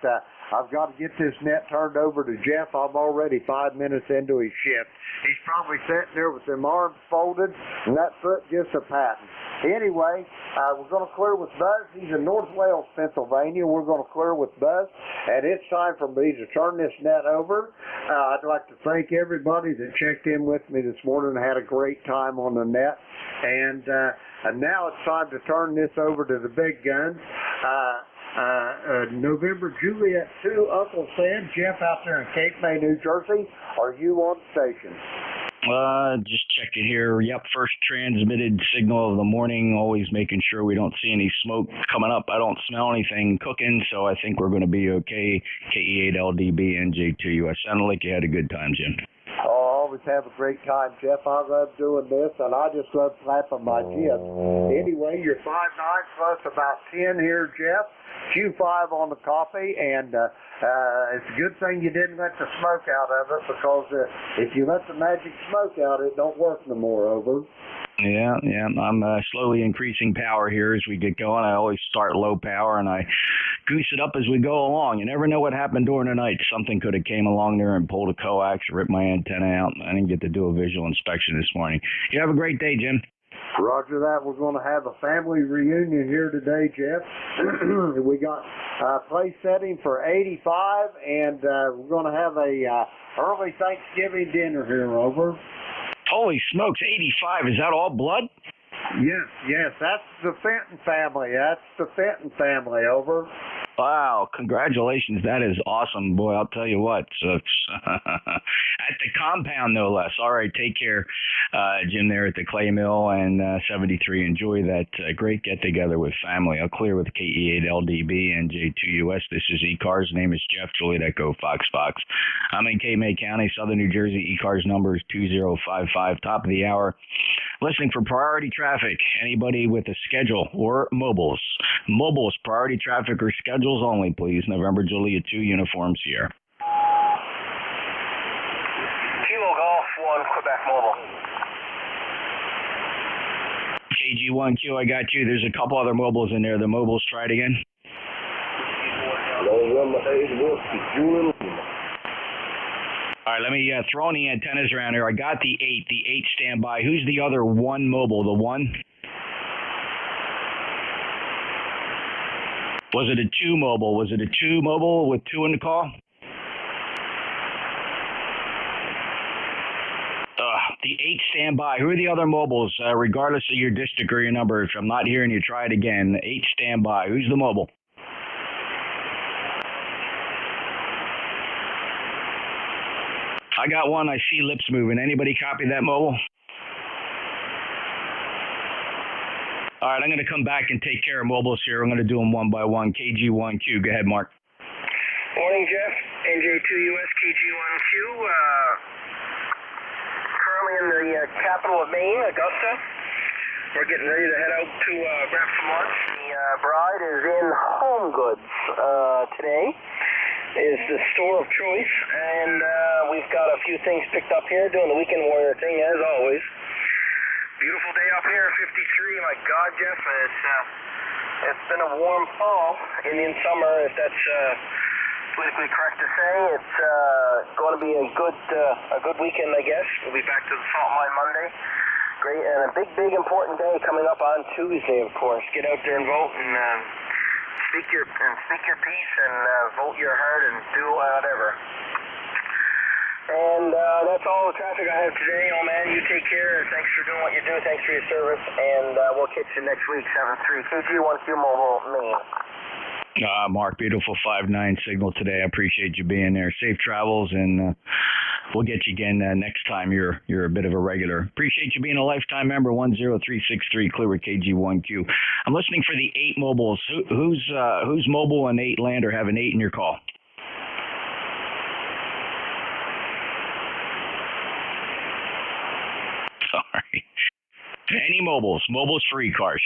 [SPEAKER 7] I've got to get this net turned over to Jeff. I'm already 5 minutes into his shift. He's probably sitting there with them arms folded and that foot just a patting. Anyway, we're going to clear with Buzz. He's in North Wales, Pennsylvania. We're going to clear with Buzz, and it's time for me to turn this net over. I'd like to thank everybody that checked in with me this morning and had a great time on the net. And now it's time to turn this over to the big guns. November Juliet 2, Uncle Sam, Jeff out there in Cape May, New Jersey. Are you on station?
[SPEAKER 22] Just checking here. Yep, first transmitted signal of the morning, always making sure we don't see any smoke coming up. I don't smell anything cooking, so I think we're going to be okay. KE8LDB, NJ2US. Sounded like you had a good time, Jim.
[SPEAKER 7] All always have a great time, Jeff. I love doing this, and I just love clapping my jibs. Anyway, you're 5'9" plus about 10 here, Jeff. Q5 on the coffee, and it's a good thing you didn't let the smoke out of it, because if you let the magic smoke out, it don't work no more, over.
[SPEAKER 22] Yeah. I'm slowly increasing power here as we get going. I always start low power, and I goose it up as we go along. You never know what happened during the night. Something could have came along there and pulled a coax, ripped my antenna out. I didn't get to do a visual inspection this morning. You have a great day, Jim.
[SPEAKER 7] Roger that. We're going to have a family reunion here today, Jeff. We got place setting for 85, and we're going to have a early Thanksgiving dinner here, over.
[SPEAKER 22] Holy smokes, 85. Is that all blood?
[SPEAKER 7] Yes. That's the Fenton family, over.
[SPEAKER 22] Wow, congratulations. That is awesome. Boy, I'll tell you what. So, at the compound, no less. All right, take care, Jim, there at the Clay Mill and 73. Enjoy that great get-together with family. I'll clear with KE8LDB, NJ2US. This is ECARS. Name is Jeff, Juliet Echo, Fox. I'm in Cape County, Southern New Jersey. ECARS number is 2055. Top of the hour. Listening for priority traffic. Anybody with a schedule or mobiles. Mobiles, priority traffic or schedules only, please. November Juliet 2, Uniform Sierra.
[SPEAKER 5] Kilo Golf 1, Quebec Mobile.
[SPEAKER 22] KG1Q, I got you. There's a couple other mobiles in there. The mobiles, try it again. All right, let me throw any antennas around here. I got the 8. The 8 standby. Who's the other one mobile? The 1? Was it a 2 mobile? Was it a 2 mobile with 2 in the call? The 8 standby. Who are the other mobiles, regardless of your district or your number? If I'm not hearing you, try it again. The 8 standby. Who's the mobile? I got one. I see lips moving. Anybody copy that mobile? All right, I'm going to come back and take care of mobiles here. I'm going to do them one by one. KG1Q. Go ahead, Mark.
[SPEAKER 5] Morning, Jeff. NJ2US, KG1Q. Currently in the capital of Maine, Augusta. We're getting ready to head out to grab some lunch. The bride is in Home Goods today. Is the store of choice, and we've got a few things picked up here, doing the weekend warrior thing as always. Beautiful day up here, 53. My God, Jeff, it's been a warm fall. Indian summer, if that's politically correct to say. It's going to be a good weekend, I guess. We'll be back to the salt mine Monday. Great, and a big important day coming up on Tuesday, of course. Get out there and vote and speak your piece and vote your heart and do whatever. And that's all the traffic I have today. Oh man, you take care. Thanks for doing what you do. Thanks for your service, and we'll catch you next week. 73 KG1Q Mobile, Maine.
[SPEAKER 22] Mark, beautiful 5-9 signal today. I appreciate you being there. Safe travels, and we'll get you again next time. You're a bit of a regular. Appreciate you being a lifetime member. 10363 Clearwood KG1Q. I'm listening for the 8 mobiles. Who's mobile and 8 land or have an 8 in your call? Sorry. Any mobiles? Mobiles for ECARS.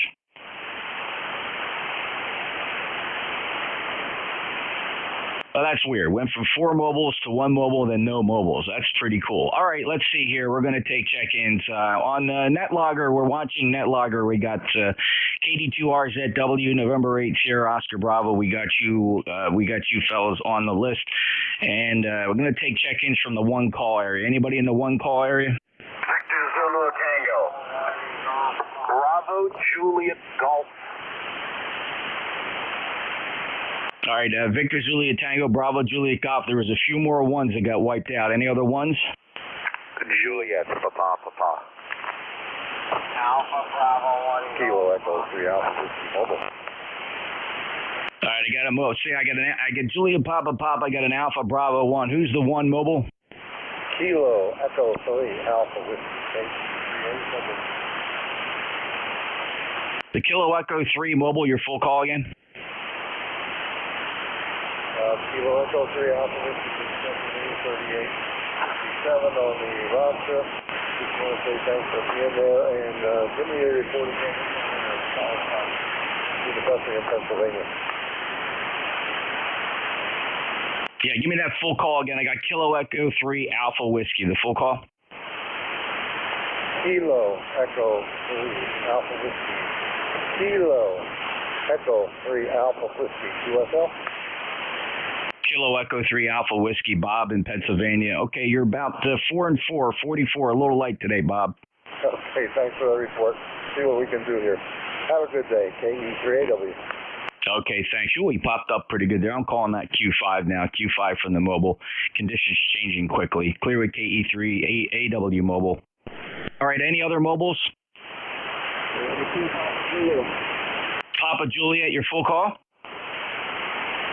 [SPEAKER 22] Well, that's weird. Went from 4 mobiles to 1 mobile, then no mobiles. That's pretty cool. All right, let's see here. We're going to take check-ins. On NetLogger, we're watching NetLogger. We got KD2RZW, November 8, Sierra Oscar Bravo. We got you fellas on the list. And we're going to take check-ins from the 1 call area. Anybody in the 1 call area?
[SPEAKER 5] Victor Zulu Tango. Bravo Juliet Golf.
[SPEAKER 22] All right, Victor Juliet Tango, Bravo Juliet Golf. There was a few more 1s that got wiped out. Any other 1s?
[SPEAKER 5] Juliet, Papa. Alpha Bravo 1. Kilo Echo 3 Alpha Mobile.
[SPEAKER 22] All right, I got a mobile. See, I got Juliet Papa. I got an Alpha Bravo 1. Who's the 1 mobile?
[SPEAKER 7] Kilo Echo 3 Alpha with
[SPEAKER 22] the Kilo Echo 3 mobile. Your full call again?
[SPEAKER 7] Kilo Echo 3 Alpha with 38. on the roster. Just want to say thanks for being there, and give me a report again to the busing in Pennsylvania.
[SPEAKER 22] Yeah, give me that full call again. I got Kilo Echo 3 Alpha Whiskey. The full call?
[SPEAKER 7] Kilo Echo 3 Alpha Whiskey. Kilo Echo 3 Alpha Whiskey. USL?
[SPEAKER 22] Kilo Echo 3 Alpha Whiskey, Bob in Pennsylvania. Okay, you're about 4 and 4, 44. A little light today, Bob.
[SPEAKER 7] Okay, thanks for the report. See what we can do here. Have a good day. KE3AW.
[SPEAKER 22] Okay, thanks. Ooh, he popped up pretty good there. I'm calling that Q5 now. Q5 from the mobile. Conditions changing quickly. Clear with KE3 AW mobile. All right, any other mobiles? Papa Juliet, your full call?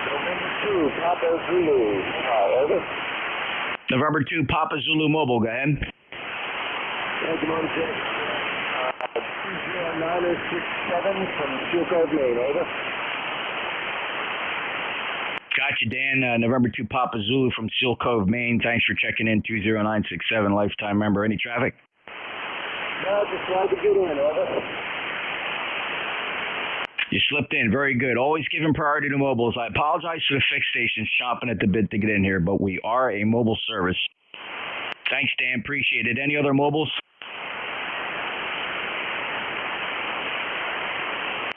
[SPEAKER 7] November 2, Papa Zulu. Over.
[SPEAKER 22] November 2, Papa Zulu mobile. Go ahead.
[SPEAKER 7] Thank you, Motor 20967 from Chilcove, Maine. Over.
[SPEAKER 22] Gotcha, Dan. November 2, Papa Zulu from Seal Cove, Maine. Thanks for checking in. 20967, lifetime member. Any traffic?
[SPEAKER 7] No, just tried to get in. Over.
[SPEAKER 22] You slipped in. Very good. Always giving priority to mobiles. I apologize for the fixed stations chomping at the bit to get in here, but we are a mobile service. Thanks, Dan. Appreciate it. Any other mobiles?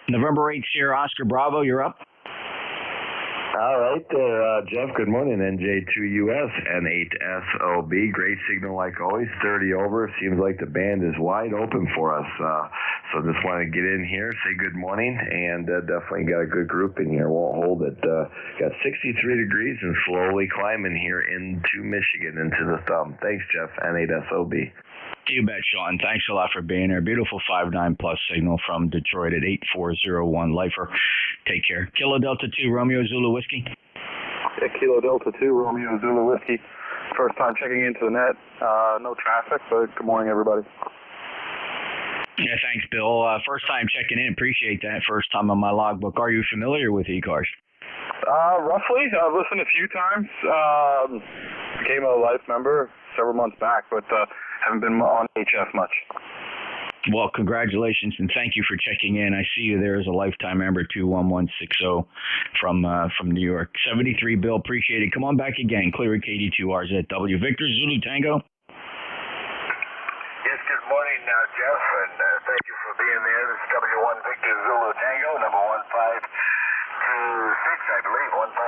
[SPEAKER 22] November 8th here, Oscar Bravo, you're up.
[SPEAKER 2] All right there, Jeff. Good morning. NJ2US, N8SOB. Great signal like always. 30 over. Seems like the band is wide open for us. So just want to get in here, say good morning, and definitely got a good group in here. Won't hold it. Got 63 degrees and slowly climbing here into Michigan, into the thumb. Thanks, Jeff. N8SOB.
[SPEAKER 22] You bet, Sean. Thanks a lot for being here. Beautiful 5-9 plus signal from Detroit at 8401 Lifer. Take care. Kilo Delta 2 Romeo Zulu Whiskey.
[SPEAKER 11] Yeah, Kilo Delta 2 Romeo Zulu Whiskey. First time checking into the net. No traffic, but good morning, everybody.
[SPEAKER 22] Yeah, thanks, Bill. First time checking in. Appreciate that. First time on my logbook. Are you familiar with ECARS?
[SPEAKER 11] Roughly. I've listened a few times. Became a life member several months back, but haven't been on HF much.
[SPEAKER 22] Well, congratulations, and thank you for checking in. I see you there as a lifetime member, 21160 from New York. 73, Bill. Appreciate it. Come on back again. Clear at KD2RZW. Victor Zulu Tango.
[SPEAKER 8] Yes, good morning, Jeff, and thank you for being there. This is W1 Victor Zulu Tango, number 1526, I believe, 1526,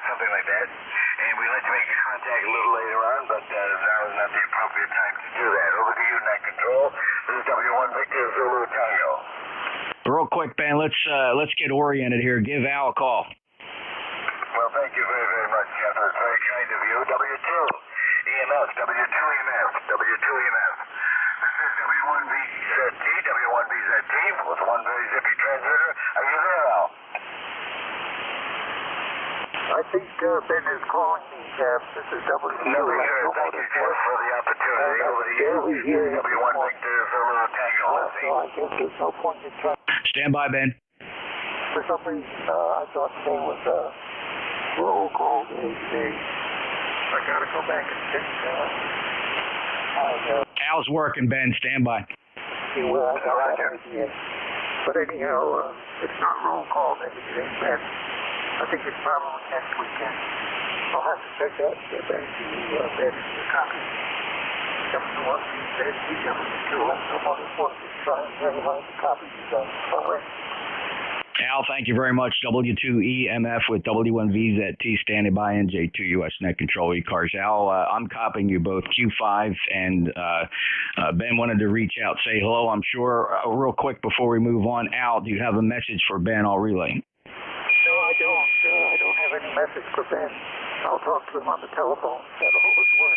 [SPEAKER 8] something like that. And we let you make contact a little later on, but now is not the appropriate time to do that. Over to you, Net Control. This is W1 Victor Zulu Tango.
[SPEAKER 22] Real quick, Ben, let's get oriented here. Give Al a call.
[SPEAKER 8] Well, thank you very, very much, Jeff. That's very kind of you. W2 EMF, W2 EMF, W2 EMF. This is W1VZT, W1VZT with one very zippy transmitter. Are you there, Al?
[SPEAKER 7] I think Ben is calling me, Jeff. This is W2.
[SPEAKER 8] No, sure. Thank you, Jeff, for the opportunity. Over to you. W1 Victor Zulu Tango.
[SPEAKER 7] So I guess there's no point in trying.
[SPEAKER 22] Stand by, Ben.
[SPEAKER 7] For some reason, I thought today was a roll call day today. I gotta go back and check.
[SPEAKER 22] Al's working, Ben. Stand by.
[SPEAKER 7] Well, I know that everything. But anyhow, it's not roll call day today, Ben. I think it's probably next weekend. I'll have to check that. Get back to you, Ben, the copy. W1 says EW2. Someone wants to try and verify the copy you done already.
[SPEAKER 22] Al, thank you very much. W2EMF with W1VZT standing by. NJ2US Net Control ECARS. Al, I'm copying you both. Q5 and Ben wanted to reach out, say hello. I'm sure real quick before we move on. Al, do you have a message for Ben? I'll relay.
[SPEAKER 7] No, I don't have any message for Ben. I'll talk to him on the telephone. That'll always work.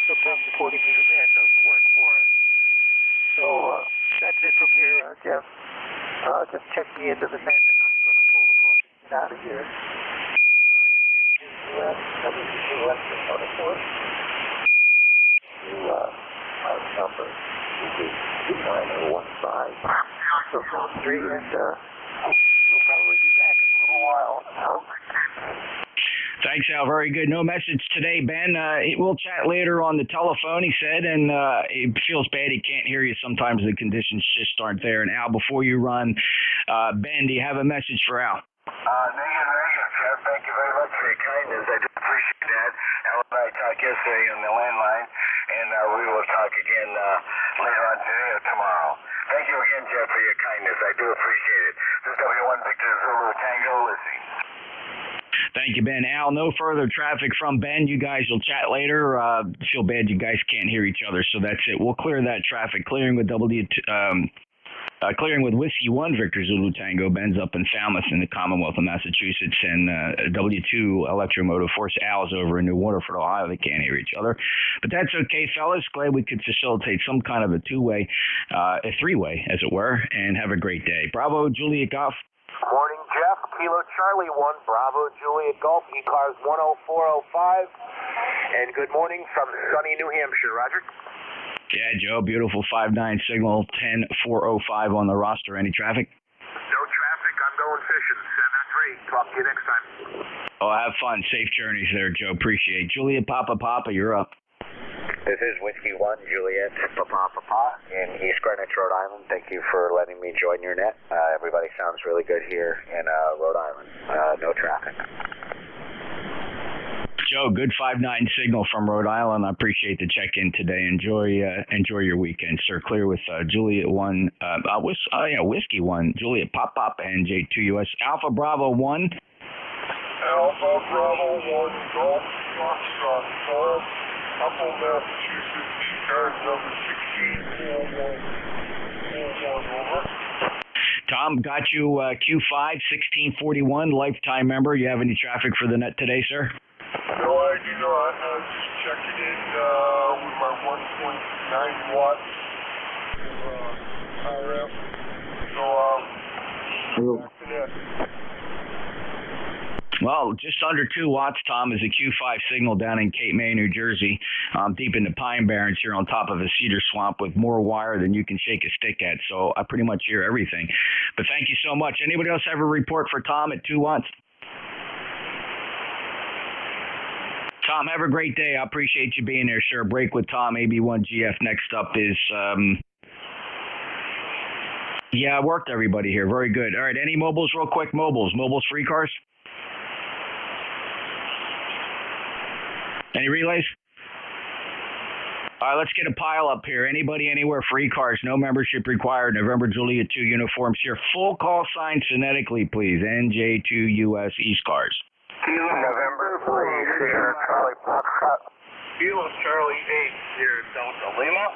[SPEAKER 7] Sometimes the 40-meter band doesn't work for us. So that's it from here, Jeff. Just check me into the net, and I'm going to pull the plug and get out of here. NJ2US, W2US, my number is 29015. So phone 3, and we'll probably be back in a little while.
[SPEAKER 22] Thanks, Al. Very good. No message today, Ben. We'll chat later on the telephone, he said, and it feels bad he can't hear you. Sometimes the conditions just aren't there. And Al, before you run, Ben, do you have a message for Al?
[SPEAKER 4] Negative, Jeff. Thank you very much for your kindness. I do appreciate that. Al and I talked yesterday on the landline, and we will talk again later on today or tomorrow. Thank you again, Jeff, for your kindness. I do appreciate it. This is W1 Victor Zulu Tango listening.
[SPEAKER 22] Thank you, Ben. Al, no further traffic from Ben. You guys will chat later. Feel bad you guys can't hear each other, so that's it. We'll clear that traffic. Clearing with Whiskey 1 Victor Zulu Tango. Ben's up in Falmouth in the Commonwealth of Massachusetts, and W2 Electromotive Force Al's over in New Waterford, Ohio. They can't hear each other, but that's okay, fellas. Glad we could facilitate some kind of a two-way, a three-way, as it were, and have a great day. Bravo, Juliet Golf.
[SPEAKER 10] Morning, Jeff. Kilo Charlie 1, Bravo, Juliet Golf, ECARS 10405. And good morning from sunny New Hampshire, Roger.
[SPEAKER 22] Yeah, Joe, beautiful 5-9 signal, 10405 on the roster. Any traffic?
[SPEAKER 10] No traffic. I'm going fishing. 7-3. Talk to you next time.
[SPEAKER 22] Oh, have fun. Safe journeys there, Joe. Appreciate it. Juliet Papa, you're up.
[SPEAKER 15] This is Whiskey 1, Juliet Papa in East Greenwich, Rhode Island. Thank you for letting me join your net. Everybody sounds really good here in Rhode Island. No traffic.
[SPEAKER 22] Joe, good 5-9 signal from Rhode Island. I appreciate the check-in today. Enjoy your weekend, sir. Clear with Juliet 1, Whiskey 1, Juliet Pop, NJ2US, Alpha Bravo 1.
[SPEAKER 13] Alpha Bravo 1, Golf, Foxtrot 4, Upper Massachusetts, ECARS number 1641, over.
[SPEAKER 22] Tom, got you Q5 1641, lifetime member. You have any traffic for the net today, sir?
[SPEAKER 13] No, I do not. I'm just checking in with my 1.9 watts RF. So, back to net.
[SPEAKER 22] Well, just under 2 watts, Tom, is a Q5 signal down in Cape May, New Jersey, deep in the Pine Barrens here on top of a cedar swamp with more wire than you can shake a stick at. So I pretty much hear everything. But thank you so much. Anybody else have a report for Tom at 2 watts? Tom, have a great day. I appreciate you being there, sir. Break with Tom, AB1GF. Next up is, yeah, I worked everybody here. Very good. All right, any mobiles real quick? Mobiles for ECARS? Any relays? All right, let's get a pile up here. Anybody, anywhere for ECARS? No membership required. November Juliet 2 uniforms here. Full call sign phonetically, please. NJ2US ECARS.
[SPEAKER 10] Kilo November 3, Sierra Charlie Foxtrot.
[SPEAKER 13] Kilo Charlie 8, Sierra Delta Lima.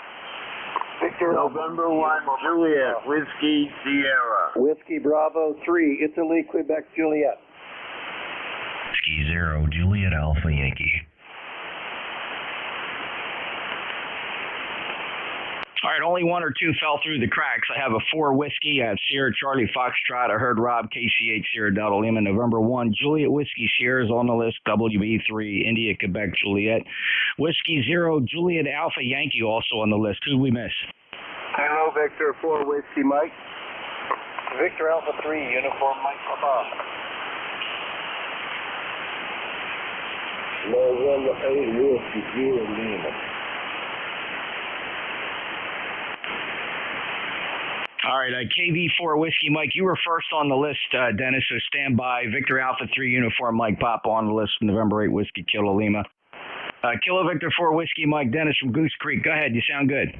[SPEAKER 10] Victor November 1, Juliet, Whiskey Sierra.
[SPEAKER 12] Whiskey Bravo 3, Italy, Quebec, Juliet.
[SPEAKER 22] Whiskey 0, Juliet Alpha Yankee. All right, only 1 or 2 fell through the cracks. I have a 4 Whiskey. I have Sierra Charlie Foxtrot. I heard Rob KC8 Sierra Delta Lima. November 1 Juliet Whiskey Sierra's on the list. WB3 India Quebec Juliet. Whiskey 0 Juliet Alpha Yankee also on the list. Who'd we miss?
[SPEAKER 10] Hello, Victor 4 Whiskey Mike.
[SPEAKER 15] Victor Alpha 3, Uniform Mike Papa.
[SPEAKER 8] November 8, Whiskey 0 Lima.
[SPEAKER 22] All right, KV4 Whiskey Mike, you were first on the list, Dennis, so stand by. Victor Alpha 3 Uniform Mike Papa on the list. November 8 Whiskey Kilo Lima. Kilo Victor 4 Whiskey Mike, Dennis from Goose Creek. Go ahead, you sound good.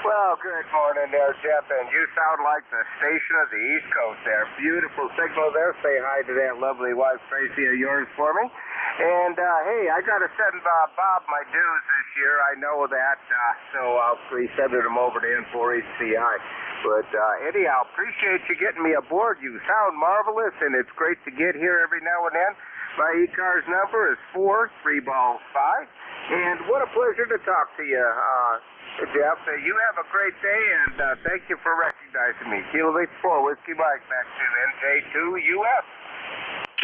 [SPEAKER 10] Well, good morning there, Jeff, and you sound like the station of the East Coast there. Beautiful signal there. Say hi to that lovely wife, Tracy, of yours for me. And, hey, I got to send Bob my dues this year. I know that, so I'll be sending them over to N4HCI. But, anyhow, appreciate you getting me aboard. You sound marvelous, and it's great to get here every now and then. My ECARS number is 4-3-5. And what a pleasure to talk to you, Jeff. You have a great day, and thank you for recognizing me. Kilo 4 Whiskey Mike, back to NJ2US.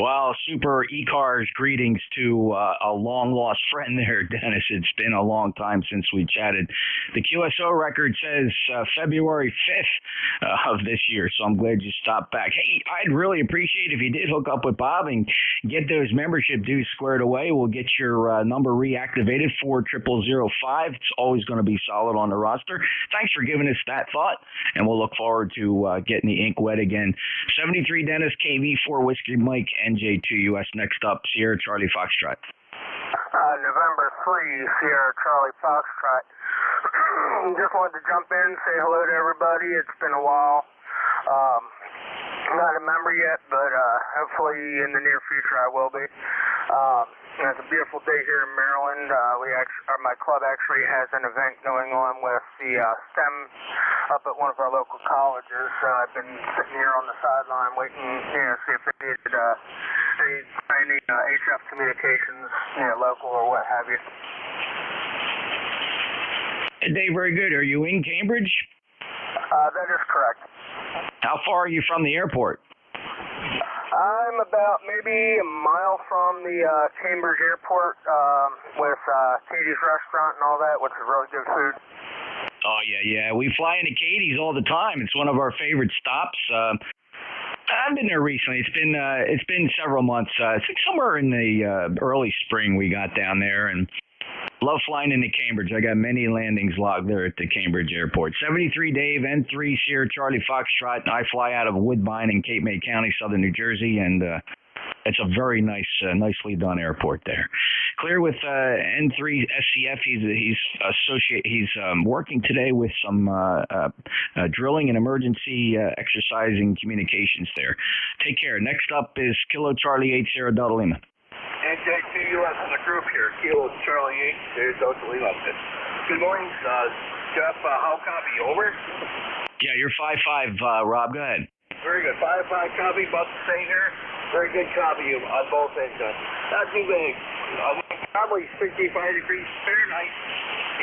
[SPEAKER 22] Well, super ECARS greetings to a long-lost friend there, Dennis. It's been a long time since we chatted. The QSO record says February 5th of this year, so I'm glad you stopped back. Hey, I'd really appreciate if you did hook up with Bob and get those membership dues squared away. We'll get your number reactivated for 0005. It's always going to be solid on the roster. Thanks for giving us that thought, and we'll look forward to getting the ink wet again. 73 Dennis, KV4 Whiskey Mike, NJ2US. Next up, Sierra Charlie Foxtrot.
[SPEAKER 10] November 3, Sierra Charlie Foxtrot. Just wanted to jump in, say hello to everybody. It's been a while. Not a member yet, but hopefully in the near future I will be. It's a beautiful day here in Maryland. My club actually has an event going on with the STEM up at one of our local colleges. I've been sitting here on the sideline waiting, see if they needed any HF communications, local or what have you.
[SPEAKER 22] Dave, very good. Are you in Cambridge?
[SPEAKER 10] That is correct.
[SPEAKER 22] How far are you from the airport?
[SPEAKER 10] I'm about maybe a mile from the Cambridge Airport with Katie's Restaurant and all that, which is really good food.
[SPEAKER 22] Oh, yeah. We fly into Katie's all the time. It's one of our favorite stops. I've been there recently. It's been several months. I think somewhere in the early spring we got down there, and love flying into Cambridge. I got many landings logged there at the Cambridge Airport. 73 Dave, N3 Sierra Charlie Foxtrot. I fly out of Woodbine in Cape May County, southern New Jersey, and it's a very nicely done airport there. Clear with N3 SCF. He's working today with some drilling and emergency exercising communications there. Take care. Next up is Kilo Charlie 8 Sierra Delta Lima.
[SPEAKER 5] NJ2US in the group here. Kilo Charlie 8 Sierra Delta Lima. Good morning, Jeff. How copy? Over?
[SPEAKER 22] Yeah, you're 5-5, Rob. Go ahead.
[SPEAKER 5] Very good. 5-5 copy. About the same here. Very good copy on both engines. Not too big. Probably 65 degrees Fahrenheit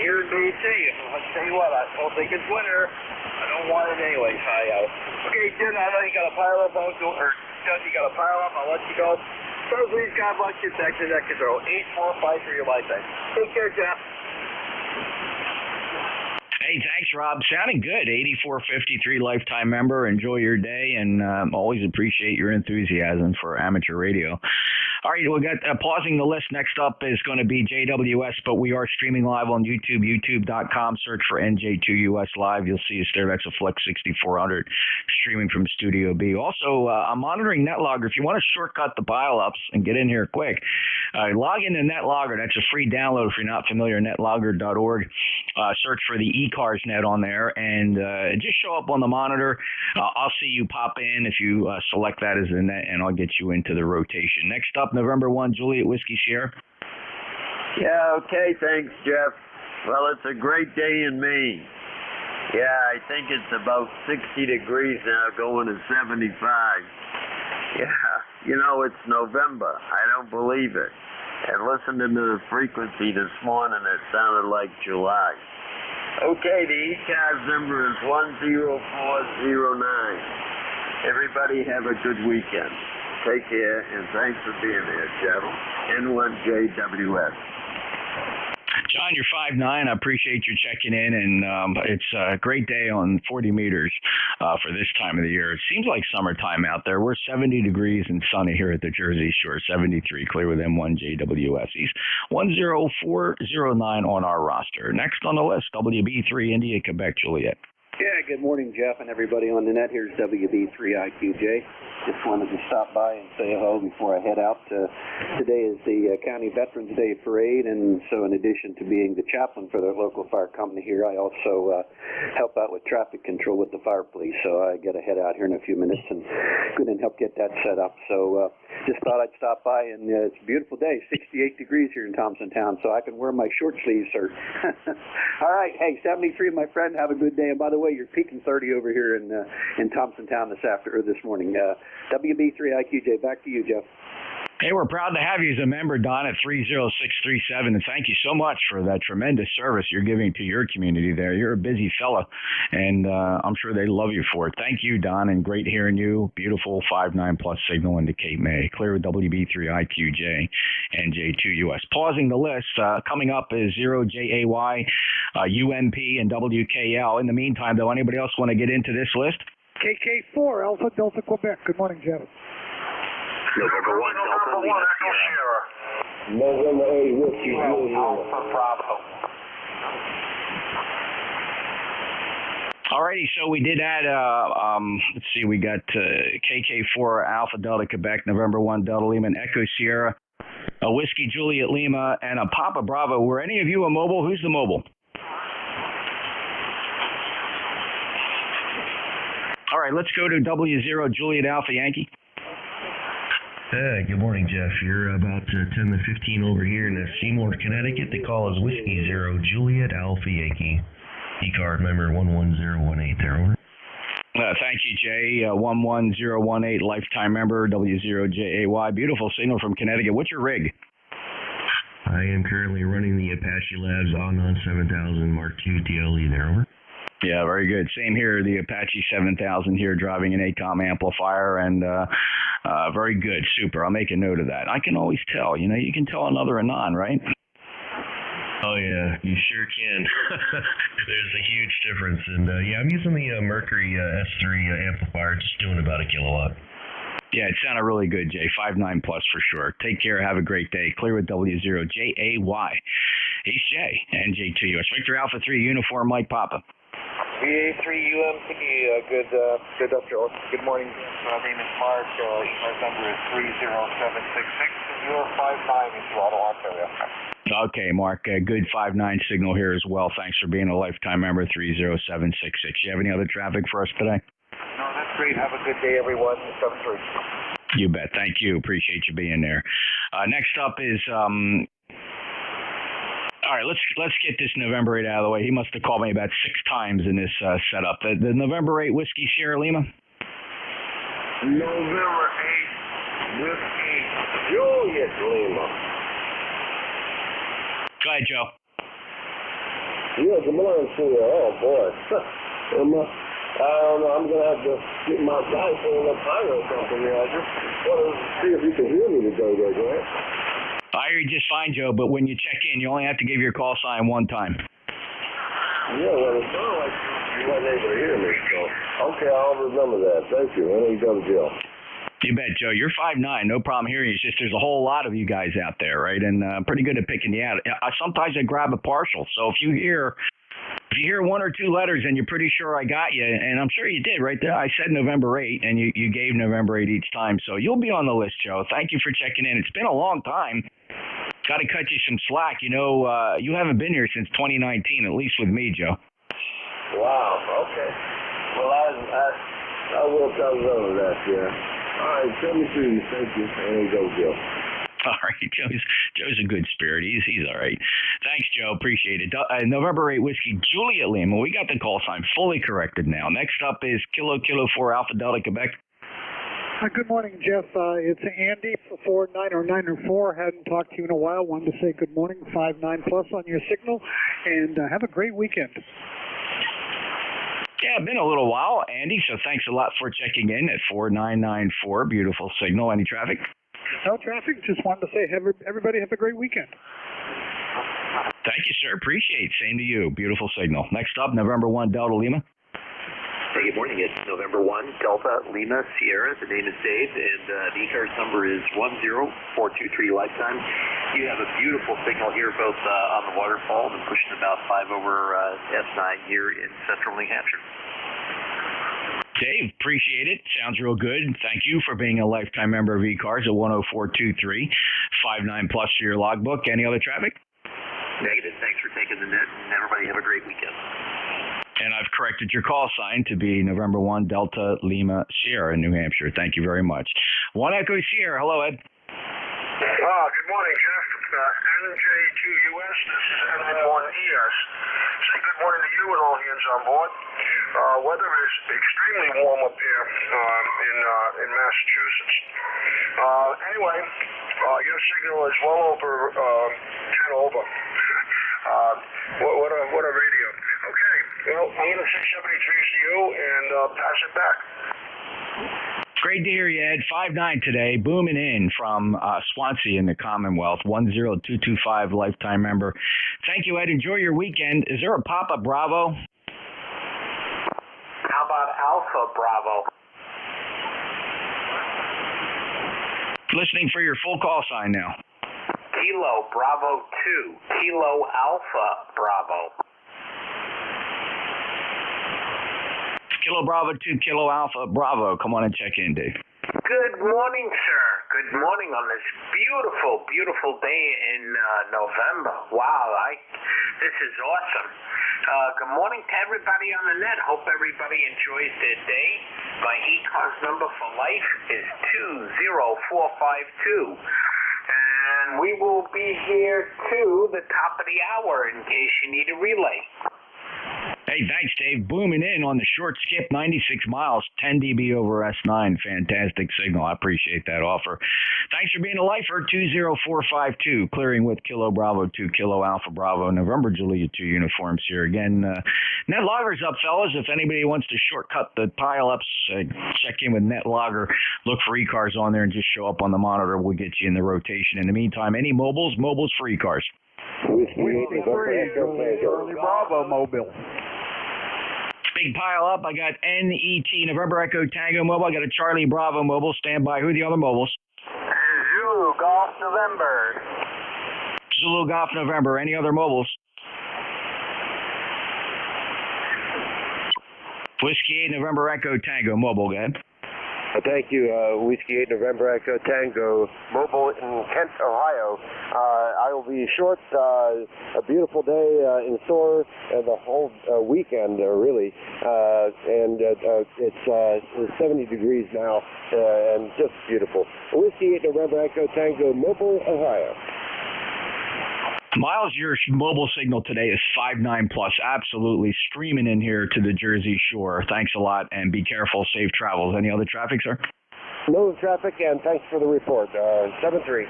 [SPEAKER 5] here in BC. I'll tell you what, I don't think it's winter. I don't want it anyways, high out. Okay, Jim, I know you got a pile up, Jeff, you got a pile up. I'll let you go. So please, God bless you. Back to net control. 8453 your lifetime. Take care, Jeff.
[SPEAKER 22] Hey, thanks, Rob. Sounding good. 8453 lifetime member. Enjoy your day, and always appreciate your enthusiasm for amateur radio. All right, we got pausing the list. Next up is going to be JWS, but we are streaming live on YouTube, youtube.com. Search for NJ2US Live. You'll see us there. That's a Flex 6400 streaming from Studio B. Also, I'm monitoring NetLogger. If you want to shortcut the pile-ups and get in here quick, log into NetLogger. That's a free download if you're not familiar, netlogger.org. Search for the ECARS net on there, and just show up on the monitor. I'll see you pop in if you select that as the net, and I'll get you into the rotation. Next up, November 1, Juliet Whiskey Sierra.
[SPEAKER 3] Yeah, okay, thanks, Jeff. Well, it's a great day in Maine. Yeah, I think it's about 60 degrees now, going to 75. Yeah, it's November. I don't believe it. And listening to the frequency this morning, it sounded like July. Okay, the ECARS number is 10409. Everybody have a good weekend. Take care, and thanks for being there, Jeff. N1JWS.
[SPEAKER 22] John, you're 5'9". I appreciate you checking in, and it's a great day on 40 meters for this time of the year. It seems like summertime out there. We're 70 degrees and sunny here at the Jersey Shore, 73 clear with M1JWS. He's 10409 on our roster. Next on the list, WB3 India, Quebec, Juliet.
[SPEAKER 17] Yeah, good morning, Jeff, and everybody on the net. Here's WB3IQJ. Just wanted to stop by and say hello before I head out. Today is the County Veterans Day Parade, and so in addition to being the chaplain for the local fire company here, I also help out with traffic control with the fire police. So I got to head out here in a few minutes and go and help get that set up. So just thought I'd stop by, and it's a beautiful day, 68 degrees here in Thompsontown, so I can wear my short sleeves, sir. All right, hey, 73, my friend, have a good day. And by the way, you're peaking 30 over here in Thompsontown this morning. WB3IQJ, back to you, Jeff.
[SPEAKER 22] Hey, we're proud to have you as a member, Don, at 30637, and thank you so much for that tremendous service you're giving to your community there. You're a busy fella, and I'm sure they love you for it. Thank you, Don, and great hearing you. Beautiful 5.9 plus signal into Cape May. Clear with WB3IQJ, NJ2US. Pausing the list, coming up is 0JAY, UMP, and WKL. In the meantime, though, anybody else want to get into this list?
[SPEAKER 16] KK4, Alpha Delta Quebec. Good morning, Jeff.
[SPEAKER 8] November 1 Delta Lima Sierra.
[SPEAKER 7] November 8 Whiskey
[SPEAKER 8] Alpha Bravo.
[SPEAKER 22] Alrighty, so we did add, let's see, we got KK4 Alpha Delta Quebec, November 1 Delta Lima, and Echo Sierra, a Whiskey Juliet Lima, and a Papa Bravo. Were any of you a mobile? Who's the mobile? All right, let's go to W0 Juliet Alpha Yankee.
[SPEAKER 18] Good morning, Jeff. You're about 10 to 15 over here in Seymour, Connecticut. The call is Whiskey 0 Juliet Alpha Yankee. ECARS member 11018 there, over.
[SPEAKER 22] Thank you, Jay. 11018, lifetime member, W0JAY. Beautiful signal from Connecticut. What's your rig?
[SPEAKER 18] I am currently running the Apache Labs On 7000 Mark II DLE there, over.
[SPEAKER 22] Yeah, very good. Same here, the Apache 7000 here, driving an ACOM amplifier, and very good. Super. I'll make a note of that. I can always tell. You know, you can tell another anon, right?
[SPEAKER 18] Oh, yeah, you sure can. There's a huge difference. And, yeah, I'm using the Mercury S3 amplifier, just doing about a kilowatt.
[SPEAKER 22] Yeah, it sounded really good, Jay. 5.9 plus for sure. Take care. Have a great day. Clear with W0JAY. East J, NJ2US. Victor Alpha 3, Uniform Mike Papa.
[SPEAKER 23] VA3UMP, good afternoon. Good morning. My name is Mark. My number is 30766. You're 5.9 in Toronto, Ontario.
[SPEAKER 22] Okay, Mark. Good 5.9 signal here as well. Thanks for being a lifetime member, 30766. You have any other traffic for us today?
[SPEAKER 23] No, that's great. Have a good day, everyone. 7-3.
[SPEAKER 22] You bet. Thank you. Appreciate you being there. Next up is... All right, let's get this November 8 out of the way. He must have called me about 6 times in this setup. The November 8 Whiskey Sierra Lima?
[SPEAKER 8] November 8 Whiskey Juliet Lima.
[SPEAKER 22] Go ahead, Joe.
[SPEAKER 7] Yeah, good morning to you. Oh, boy. I don't know. I'm going to have to get my guy pulling up higher or something. I just want to see if you can hear me today, Grant.
[SPEAKER 22] I hear you just fine, Joe, but when you check in, you only have to give your call sign one time.
[SPEAKER 7] Yeah, well, it sounded like you weren't able to hear me, so. Okay, I'll remember that. Thank you. I need to go to jail.
[SPEAKER 22] You bet, Joe. You're 5'9", no problem hearing you. It's just there's a whole lot of you guys out there, right? And pretty good at picking you out. Sometimes I grab a partial, so if you hear 1 or 2 letters and you're pretty sure I got you, and I'm sure you did right there. I said November 8, and you gave November 8 each time, so you'll be on the list, Joe. Thank you for checking in. It's been a long time. Got to cut you some slack. You know, you haven't been here since 2019, at least with me, Joe.
[SPEAKER 7] Wow, okay. Well, I will tell you that, yeah. All right, send me through. Thank you. There you go, Joe.
[SPEAKER 22] All right, Joe's a good spirit. He's all right. Thanks, Joe. Appreciate it. November 8 Whiskey Juliet Lima. We got the call sign fully corrected now. Next up is Kilo 4 Alpha Delta Quebec.
[SPEAKER 16] Good morning, Jeff. It's Andy for 904. Hadn't talked to you in a while. Wanted to say good morning. 5.9 plus on your signal, and have a great weekend.
[SPEAKER 22] Yeah, been a little while, Andy. So thanks a lot for checking in at 4994. Beautiful signal. Any traffic?
[SPEAKER 16] No traffic. Just wanted to say everybody have a great weekend.
[SPEAKER 22] Thank you, sir. Appreciate it. Same to you. Beautiful signal. Next up, November 1 Delta Lima.
[SPEAKER 24] Hey, good morning. It's November 1 Delta Lima Sierra. The name is Dave, and the ECARS number is 10423 lifetime. You have a beautiful signal here, both on the waterfall and pushing about 5 over S9 here in central New Hampshire.
[SPEAKER 22] Dave, appreciate it. Sounds real good. Thank you for being a lifetime member of ECARS at 10423. 5.9 plus for your logbook. Any other traffic?
[SPEAKER 24] Negative. Thanks for taking the net, and everybody have a great weekend.
[SPEAKER 22] And I've corrected your call sign to be November 1 Delta Lima Sierra in New Hampshire. Thank you very much. 1 Echo Sierra. Hello, Ed.
[SPEAKER 8] Good morning, Jeff. NJ2US. This is N1ES. Say good morning to you and all hands on board. Weather is extremely warm up here in Massachusetts. Anyway,
[SPEAKER 13] Your signal is well over 10 over. What a radio. Okay, well, I'm going to say 73 to you and pass it back.
[SPEAKER 22] Great to hear you, Ed. 5'9" today, booming in from Swansea in the Commonwealth, 10225 lifetime member. Thank you, Ed. Enjoy your weekend. Is there a Papa Bravo?
[SPEAKER 24] How about Alpha Bravo?
[SPEAKER 22] Listening for your full call sign now.
[SPEAKER 24] Kilo Bravo 2, Kilo Alpha Bravo.
[SPEAKER 22] Kilo Bravo 2, Kilo Alpha Bravo. Come on and check in, Dave.
[SPEAKER 24] Good morning, sir. Good morning on this beautiful, beautiful day in November. Wow, this is awesome. Good morning to everybody on the net. Hope everybody enjoys their day. My ECARS number for life is 20452. And we will be here to the top of the hour in case you need a relay.
[SPEAKER 22] Hey, thanks, Dave. Booming in on the short skip, 96 miles, 10 dB over S9. Fantastic signal. I appreciate that offer. Thanks for being a lifer. 20452, clearing with Kilo Bravo 2, Kilo Alpha Bravo, November Julia 2 uniforms here. Again, Net Logger's up, fellas. If anybody wants to shortcut the pile-ups, check in with Net Logger. Look for ECARS on there and just show up on the monitor. We'll get you in the rotation. In the meantime, any mobiles for ECARS.
[SPEAKER 21] Charlie Bravo mobile.
[SPEAKER 22] Big pile up. I got NET, November Echo Tango mobile. I got a Charlie Bravo mobile. Stand by. Who are the other mobiles?
[SPEAKER 24] Zulu Golf November.
[SPEAKER 22] Zulu Golf November. Any other mobiles? Whiskey 8 November Echo Tango mobile. Go ahead.
[SPEAKER 1] Thank you. Whiskey 8 November Echo Tango mobile in Kent, Ohio. I will be short. A beautiful day in store the whole weekend, really. It's 70 degrees now and just beautiful. Whiskey 8 November Echo Tango mobile, Ohio.
[SPEAKER 22] Miles, your mobile signal today is 5.9 plus. Absolutely streaming in here to the Jersey Shore. Thanks a lot, and be careful. Safe travels. Any other traffic, sir?
[SPEAKER 1] No traffic, and thanks for the report. 7-3.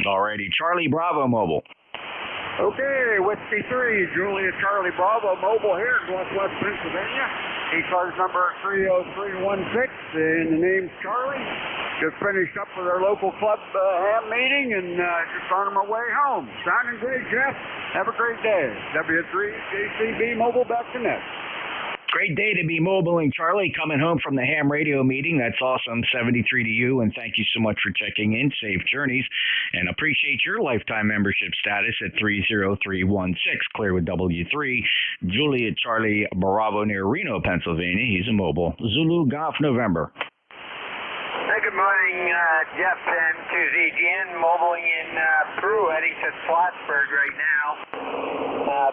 [SPEAKER 22] Alrighty. Charlie Bravo mobile.
[SPEAKER 21] Okay, Whiskey 3, Julia Charlie Bravo mobile here in Northwest Pennsylvania. ECARS number 30316, and the name's Charlie. Just finished up with our local club ham meeting and just on my way home. Sounding great, Jeff. Have a great day. W3JCB Mobile back to net.
[SPEAKER 22] Great day to be mobiling, Charlie. Coming home from the ham radio meeting. That's awesome. 73 to you, and thank you so much for checking in. Safe journeys, and appreciate your lifetime membership status at 30316. Clear with W3. Juliet Charlie Bravo near Reno, Pennsylvania. He's a mobile. Zulu Golf November.
[SPEAKER 24] Hey, good morning, Jeff and QZGN. Mobiling in Peru, heading to Plattsburgh right now.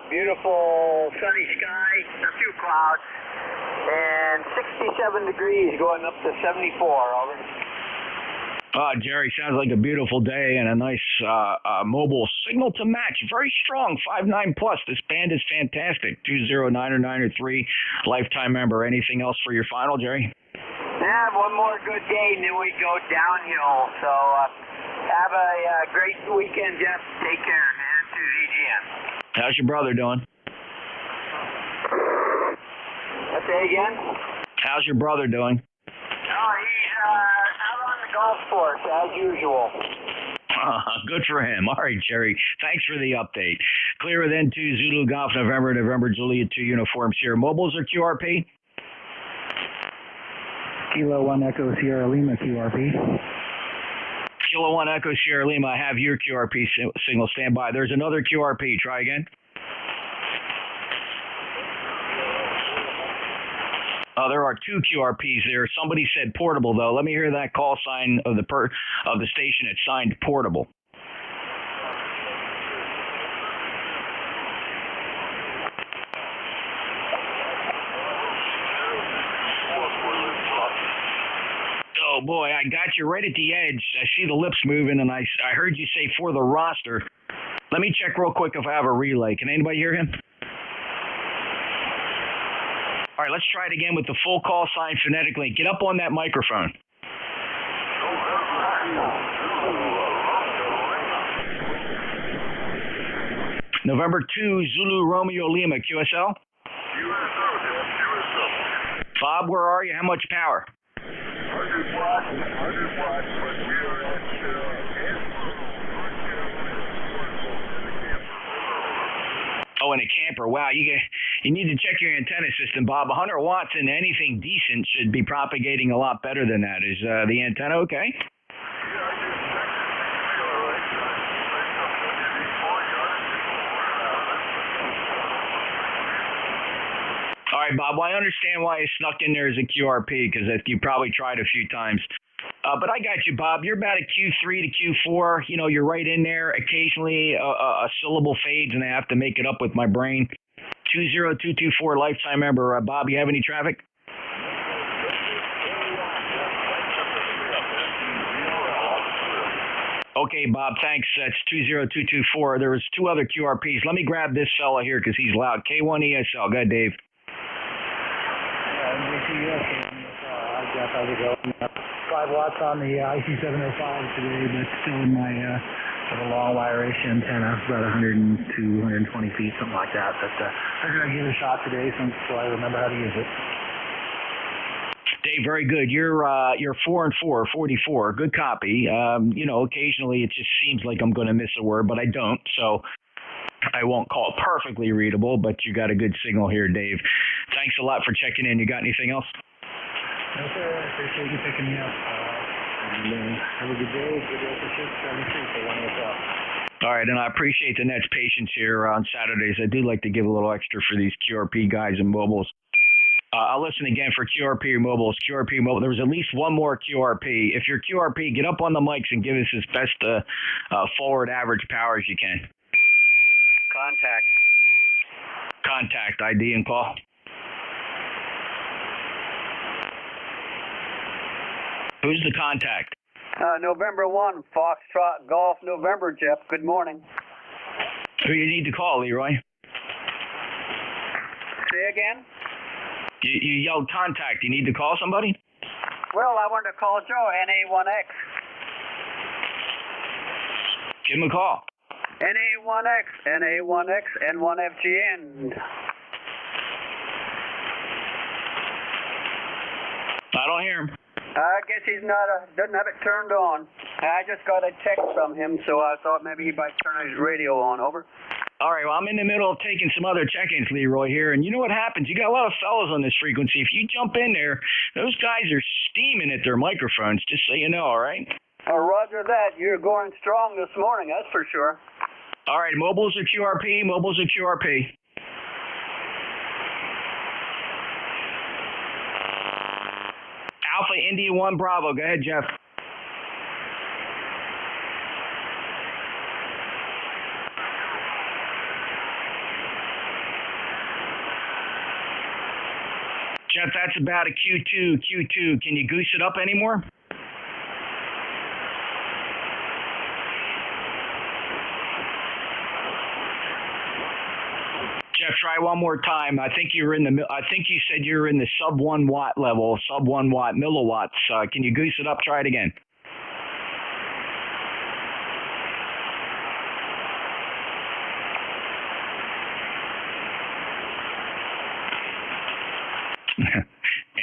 [SPEAKER 24] Beautiful sunny sky, a few clouds, and 67 degrees going up to 74 already.
[SPEAKER 22] Jerry, sounds like a beautiful day and a nice mobile signal to match. Very strong, 5.9 plus. This band is fantastic. 20993, lifetime member. Anything else for your final, Jerry?
[SPEAKER 24] Yeah, one more good day, and then we go downhill. So have a great weekend, Jeff. Take care, man. To ZGN.
[SPEAKER 22] How's your brother doing?
[SPEAKER 24] Let's say again?
[SPEAKER 22] How's your brother doing?
[SPEAKER 24] Oh, he's out on the golf course, as usual.
[SPEAKER 22] Good for him. All right, Jerry. Thanks for the update. Clear with N2 Zulu Golf November Juliet 2 uniforms here. Mobiles or QRP?
[SPEAKER 6] Kilo 1 Echo Sierra Lima QRP.
[SPEAKER 22] Kilo 1 Echo Sierra Lima. I have your QRP signal. Stand by. There's another QRP. Try again. There are two QRPs there. Somebody said portable, though. Let me hear that call sign of the station. It's signed portable. Oh, boy, I got you right at the edge. I see the lips moving, and I heard you say for the roster. Let me check real quick if I have a relay. Can anybody hear him? All right, let's try it again with the full call sign phonetically. Get up on that microphone. November 2, Zulu Romeo Lima, QSL. Bob, where are you? How much power?
[SPEAKER 13] 100 watts, but we are at
[SPEAKER 22] Oh, in a camper. Wow, you need to check your antenna system, Bob. 100 watts in anything decent should be propagating a lot better than that. Is the antenna okay? All right, Bob. Well, I understand why you snuck in there as a QRP because you probably tried a few times. But I got you, Bob. You're about a Q3 to Q4. You know, you're right in there. Occasionally, a syllable fades, and I have to make it up with my brain. 20224 lifetime member. Bob, you have any traffic? Okay, Bob, thanks. That's 20224. There was 2 other QRPs. Let me grab this fella here because he's loud. K1ESL. Go ahead, Dave.
[SPEAKER 6] NJ2US. How's it going? 5 watts on the IC705 today, but still in my with a long wireish antenna, about 102, 120 feet, something like that. But I'm going to give it a shot today so I remember how to use it.
[SPEAKER 22] Dave, very good. You're 4 and 4, 44. Good copy. You know, occasionally it just seems like I'm going to miss a word, but I don't. So I won't call it perfectly readable, but you got a good signal here, Dave. Thanks a lot for checking in. You got anything else?
[SPEAKER 6] No, sir. I appreciate you picking me up. And have a good day. Good day for 673 for 1 o'clock.
[SPEAKER 22] All right, and I appreciate the Net's patience here on Saturdays. I do like to give a little extra for these QRP guys and mobiles. I'll listen again for QRP mobiles. QRP mobile. There was at least one more QRP. If you're QRP, get up on the mics and give us as best forward average power as you can. Contact ID and call. Who's the contact?
[SPEAKER 17] November 1, Foxtrot Golf November, Jeff. Good morning.
[SPEAKER 22] Who you need to call, Leroy?
[SPEAKER 17] Say again?
[SPEAKER 22] You yelled contact. You need to call somebody?
[SPEAKER 17] Well, I wanted to call Joe, NA1X.
[SPEAKER 22] Give him a call.
[SPEAKER 17] NA1X, N1FGN.
[SPEAKER 22] I don't hear him.
[SPEAKER 17] I guess he's doesn't have it turned on. I just got a text from him, so I thought maybe he might turn his radio on. Over.
[SPEAKER 22] All right, well, I'm in the middle of taking some other check-ins, Leroy, here, and you know what happens? You got a lot of fellas on this frequency. If you jump in there, those guys are steaming at their microphones, just so you know, all right?
[SPEAKER 17] Roger that. You're going strong this morning, that's for sure.
[SPEAKER 22] All right, mobiles are QRP, mobiles are QRP. Alpha India 1 Bravo. Go ahead, Jeff. Jeff, that's about a Q2. Can you goose it up anymore? Jeff, try one more time. I think you said you were in the sub 1 watt level, sub 1 watt milliwatts. Can you goose it up? Try it again.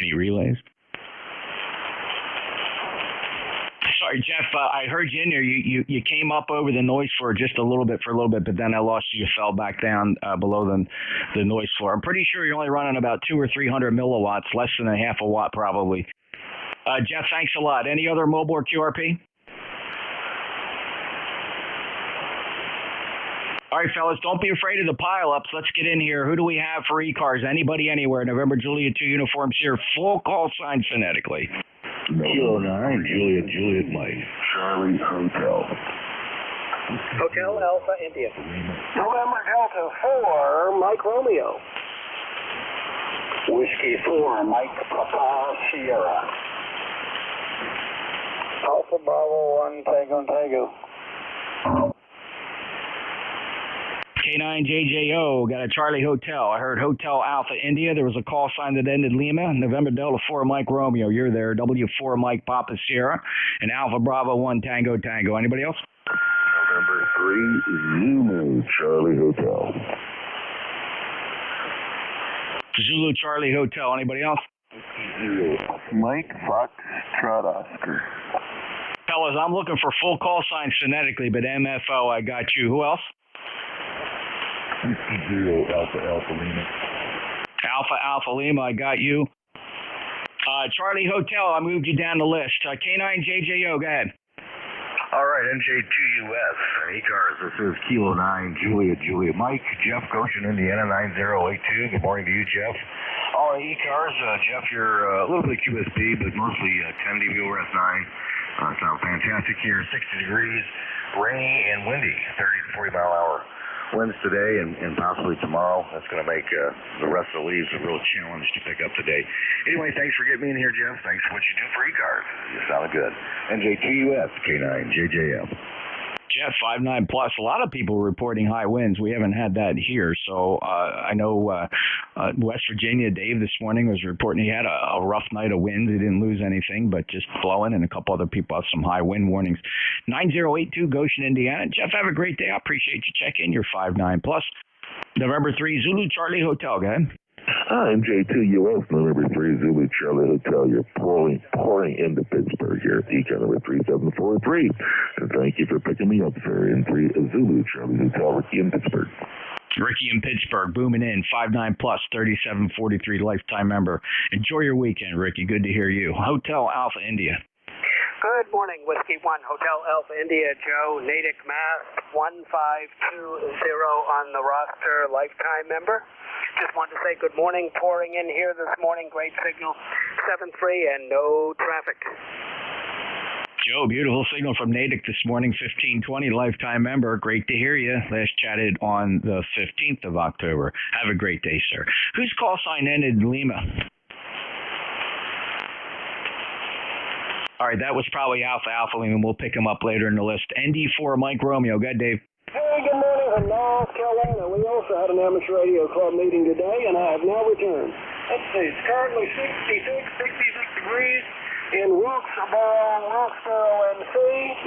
[SPEAKER 22] Any relays? Sorry, Jeff. I heard you in there. You came up over the noise floor just a little bit, but then I lost you. You fell back down below the noise floor. I'm pretty sure you're only running about 200 or 300 milliwatts, less than a half a watt probably. Jeff, thanks a lot. Any other mobile or QRP? All right, fellas, don't be afraid of the pileups. Let's get in here. Who do we have for ECARS? Anybody, anywhere? November Juliet 2 uniforms here. Full call sign phonetically.
[SPEAKER 21] Kilo 9, Juliet Mike. Charlie Hotel.
[SPEAKER 15] Hotel Alpha India.
[SPEAKER 4] November Delta 4, Mike Romeo. Whiskey 4, Mike Papa Sierra.
[SPEAKER 15] Alpha Bravo 1, Tango.
[SPEAKER 22] K9JJO, got a Charlie Hotel. I heard Hotel Alpha India. There was a call sign that ended Lima. November Delta 4 Mike Romeo. You're there. W4 Mike Papa Sierra. And Alpha Bravo 1 Tango. Anybody else?
[SPEAKER 13] November
[SPEAKER 8] Zulu Charlie Hotel.
[SPEAKER 22] Zulu Charlie Hotel. Anybody else?
[SPEAKER 8] Mike Foxtrot Oscar.
[SPEAKER 22] Fellas, I'm looking for full call signs phonetically, but MFO, I got you. Who else?
[SPEAKER 8] Zero Alpha Lima.
[SPEAKER 22] Alpha Lima, I got you. Charlie Hotel, I moved you down the list. K9 JJO, go ahead.
[SPEAKER 2] All right, NJ2US, ECARS, this is Kilo 9, Julia Mike, Jeff Goshen, Indiana 9082. Good morning to you, Jeff. All right, ECARS, Jeff, you're a little bit QSB, but mostly 10 dB over S9. Sounds fantastic here, 60 degrees, rainy and windy, 30 to 40 mile an hour winds today and possibly tomorrow. That's going to make the rest of the leaves a real challenge to pick up today. Anyway, thanks for getting me in here, Jeff. Thanks for what you do for ECARS. You sounded good. NJ2US, K9, JJM.
[SPEAKER 22] Jeff, 5.9 plus. A lot of people reporting high winds. We haven't had that here. So I know West Virginia, Dave, this morning was reporting he had a rough night of winds. He didn't lose anything, but just blowing, and a couple other people have some high wind warnings. 9082 Goshen, Indiana. Jeff, have a great day. I appreciate you checking. You're 5.9 plus. November 3, Zulu Charlie Hotel. Go ahead.
[SPEAKER 8] NJ2US, November 3, Zulu Charlie Hotel. You're pouring into Pittsburgh here at ECAR number 3743. And thank you for picking me up, sir, in Zulu Charlie Hotel, Ricky in Pittsburgh.
[SPEAKER 22] Ricky in Pittsburgh, booming in, 5.9 plus, 3743 lifetime member. Enjoy your weekend, Ricky. Good to hear you. Hotel Alpha India.
[SPEAKER 15] Good morning, Whiskey 1, Hotel Alpha India, Joe, Natick, Mass, 1520 on the roster, lifetime member. Just wanted to say good morning, pouring in here this morning, great signal, 7.3 and no traffic.
[SPEAKER 22] Joe, beautiful signal from Natick this morning, 1520, lifetime member. Great to hear you. Last chatted on the 15th of October. Have a great day, sir. Whose call sign ended in Lima? All right, that was probably Alpha Lima. We'll pick him up later in the list. ND4 Mike Romeo. Go ahead, Dave.
[SPEAKER 9] Hey, good morning from North Carolina. We also had an amateur radio club meeting today, and I have now returned. Let's see, it's currently 66 degrees in Wilkesboro, NC.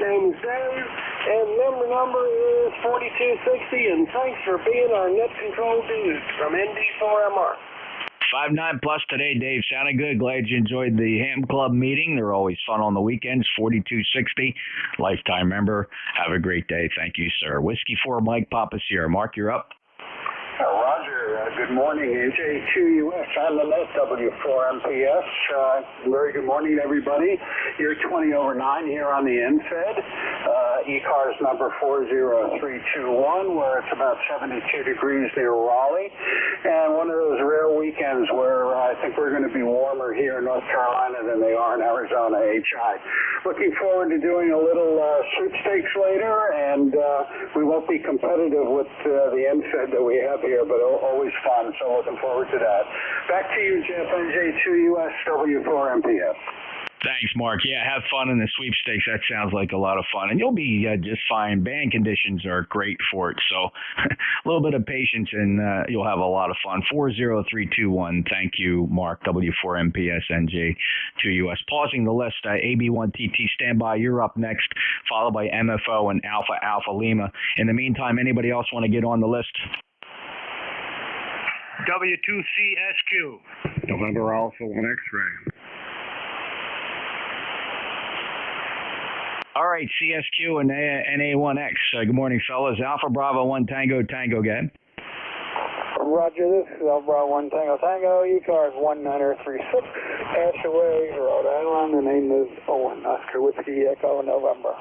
[SPEAKER 9] Name is Dave, and member number is 4260, and thanks for being our net control dude from ND4MR.
[SPEAKER 22] 5.9 plus today, Dave. Sounded good. Glad you enjoyed the Ham Club meeting. They're always fun on the weekends. 4260, lifetime member. Have a great day. Thank you, sir. Whiskey 4 Mike Papa Sierra. Mark, you're up.
[SPEAKER 12] Roger, good morning, NJ2US. I'm the W4MPS. Very good morning, everybody. You're 20 over 9 here on the NFED. ECARS number 40321, where it's about 72 degrees near Raleigh. And one of those rare weekends where I think we're going to be warmer here in North Carolina than they are in Arizona, HI. Looking forward to doing a little sweepstakes later, and we won't be competitive with the NFED that we have here, but always fun, so looking forward to that. Back to you, Jeff, NJ2US, W4MPS.
[SPEAKER 22] Thanks, Mark. Yeah, have fun in the sweepstakes. That sounds like a lot of fun. And you'll be just fine. Band conditions are great for it. So a little bit of patience and you'll have a lot of fun. 40321. Thank you, Mark. W4MPS NJ2US. Pausing the list. AB1TT, stand by. You're up next, followed by MFO and Alpha Lima. In the meantime, anybody else want to get on the list?
[SPEAKER 14] W2CSQ.
[SPEAKER 21] November Alpha 1 X-ray.
[SPEAKER 22] All right, CSQ and NA1X. Good morning, fellas. Alpha Bravo 1 Tango, again.
[SPEAKER 9] Roger, this is Alpha Bravo 1 Tango, ECARS 1936, Ashaway, Rhode Island. The name is Owen, Oscar Whiskey Echo, November.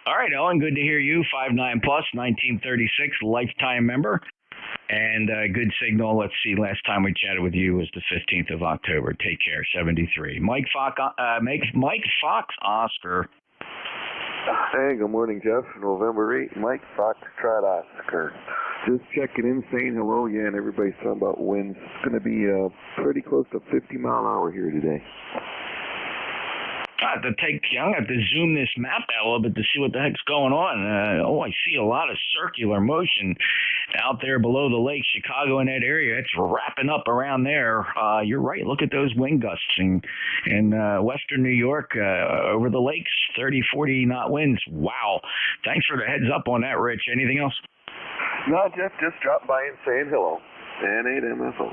[SPEAKER 22] All right, Owen, good to hear you. 5.9 plus, 1936, lifetime member. And good signal. Let's see, last time we chatted with you was the 15th of October. Take care, 73. Mike Fox Oscar.
[SPEAKER 7] Hey, good morning, Jeff. November 8, Mike Foxtrot Oscar. Just checking in, saying hello. Yeah, and everybody's talking about winds. It's going to be pretty close to 50 mile an hour here today.
[SPEAKER 22] I'm going to have to zoom this map out a little bit to see what the heck's going on. I see a lot of circular motion out there below the lake, Chicago in that area. It's wrapping up around there. You're right. Look at those wind gusts in western New York over the lakes, 30, 40 knot winds. Wow. Thanks for the heads up on that, Rich. Anything else?
[SPEAKER 10] No, Jeff, just dropped by and saying hello. N8MFO.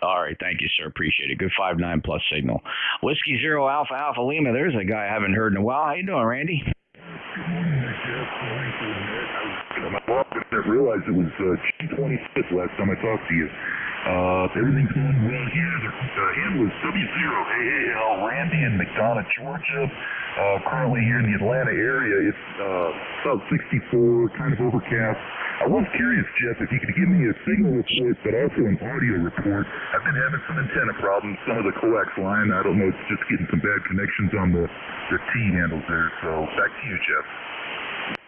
[SPEAKER 22] All right, thank you, sir. Appreciate it. Good 5-9 plus signal. Whiskey Zero Alpha Alpha Lima. There's a guy I haven't heard in a while. How you doing, Randy?
[SPEAKER 11] I walked in and realized it was June 25th last time I talked to you. Everything's going well here. The handle is W0. Hey, Randy in McDonough, Georgia. Currently here in the Atlanta area. It's about 64, kind of overcast. I was curious, Jeff, if you could give me a signal report, but also an audio report. I've been having some antenna problems, some of the coax line. I don't know, it's just getting some bad connections on the T handles there. So back to you, Jeff.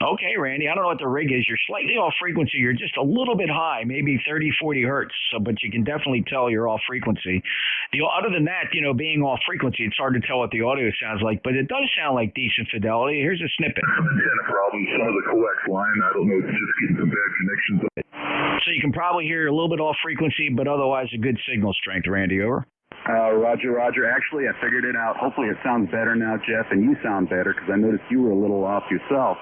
[SPEAKER 22] Okay, Randy, I don't know what the rig is. You're slightly off frequency. You're just a little bit high, maybe 30, 40 hertz, but you can definitely tell you're off frequency. Other than that, being off frequency, it's hard to tell what the audio sounds like, but it does sound like decent fidelity. Here's a snippet.
[SPEAKER 11] Some antenna problems, some of the coax line. I don't know, it's just getting some bad connections.
[SPEAKER 22] So you can probably hear a little bit off frequency, but otherwise a good signal strength, Randy. Over.
[SPEAKER 19] Roger. Actually, I figured it out. Hopefully it sounds better now, Jeff, and you sound better, because I noticed you were a little off yourself.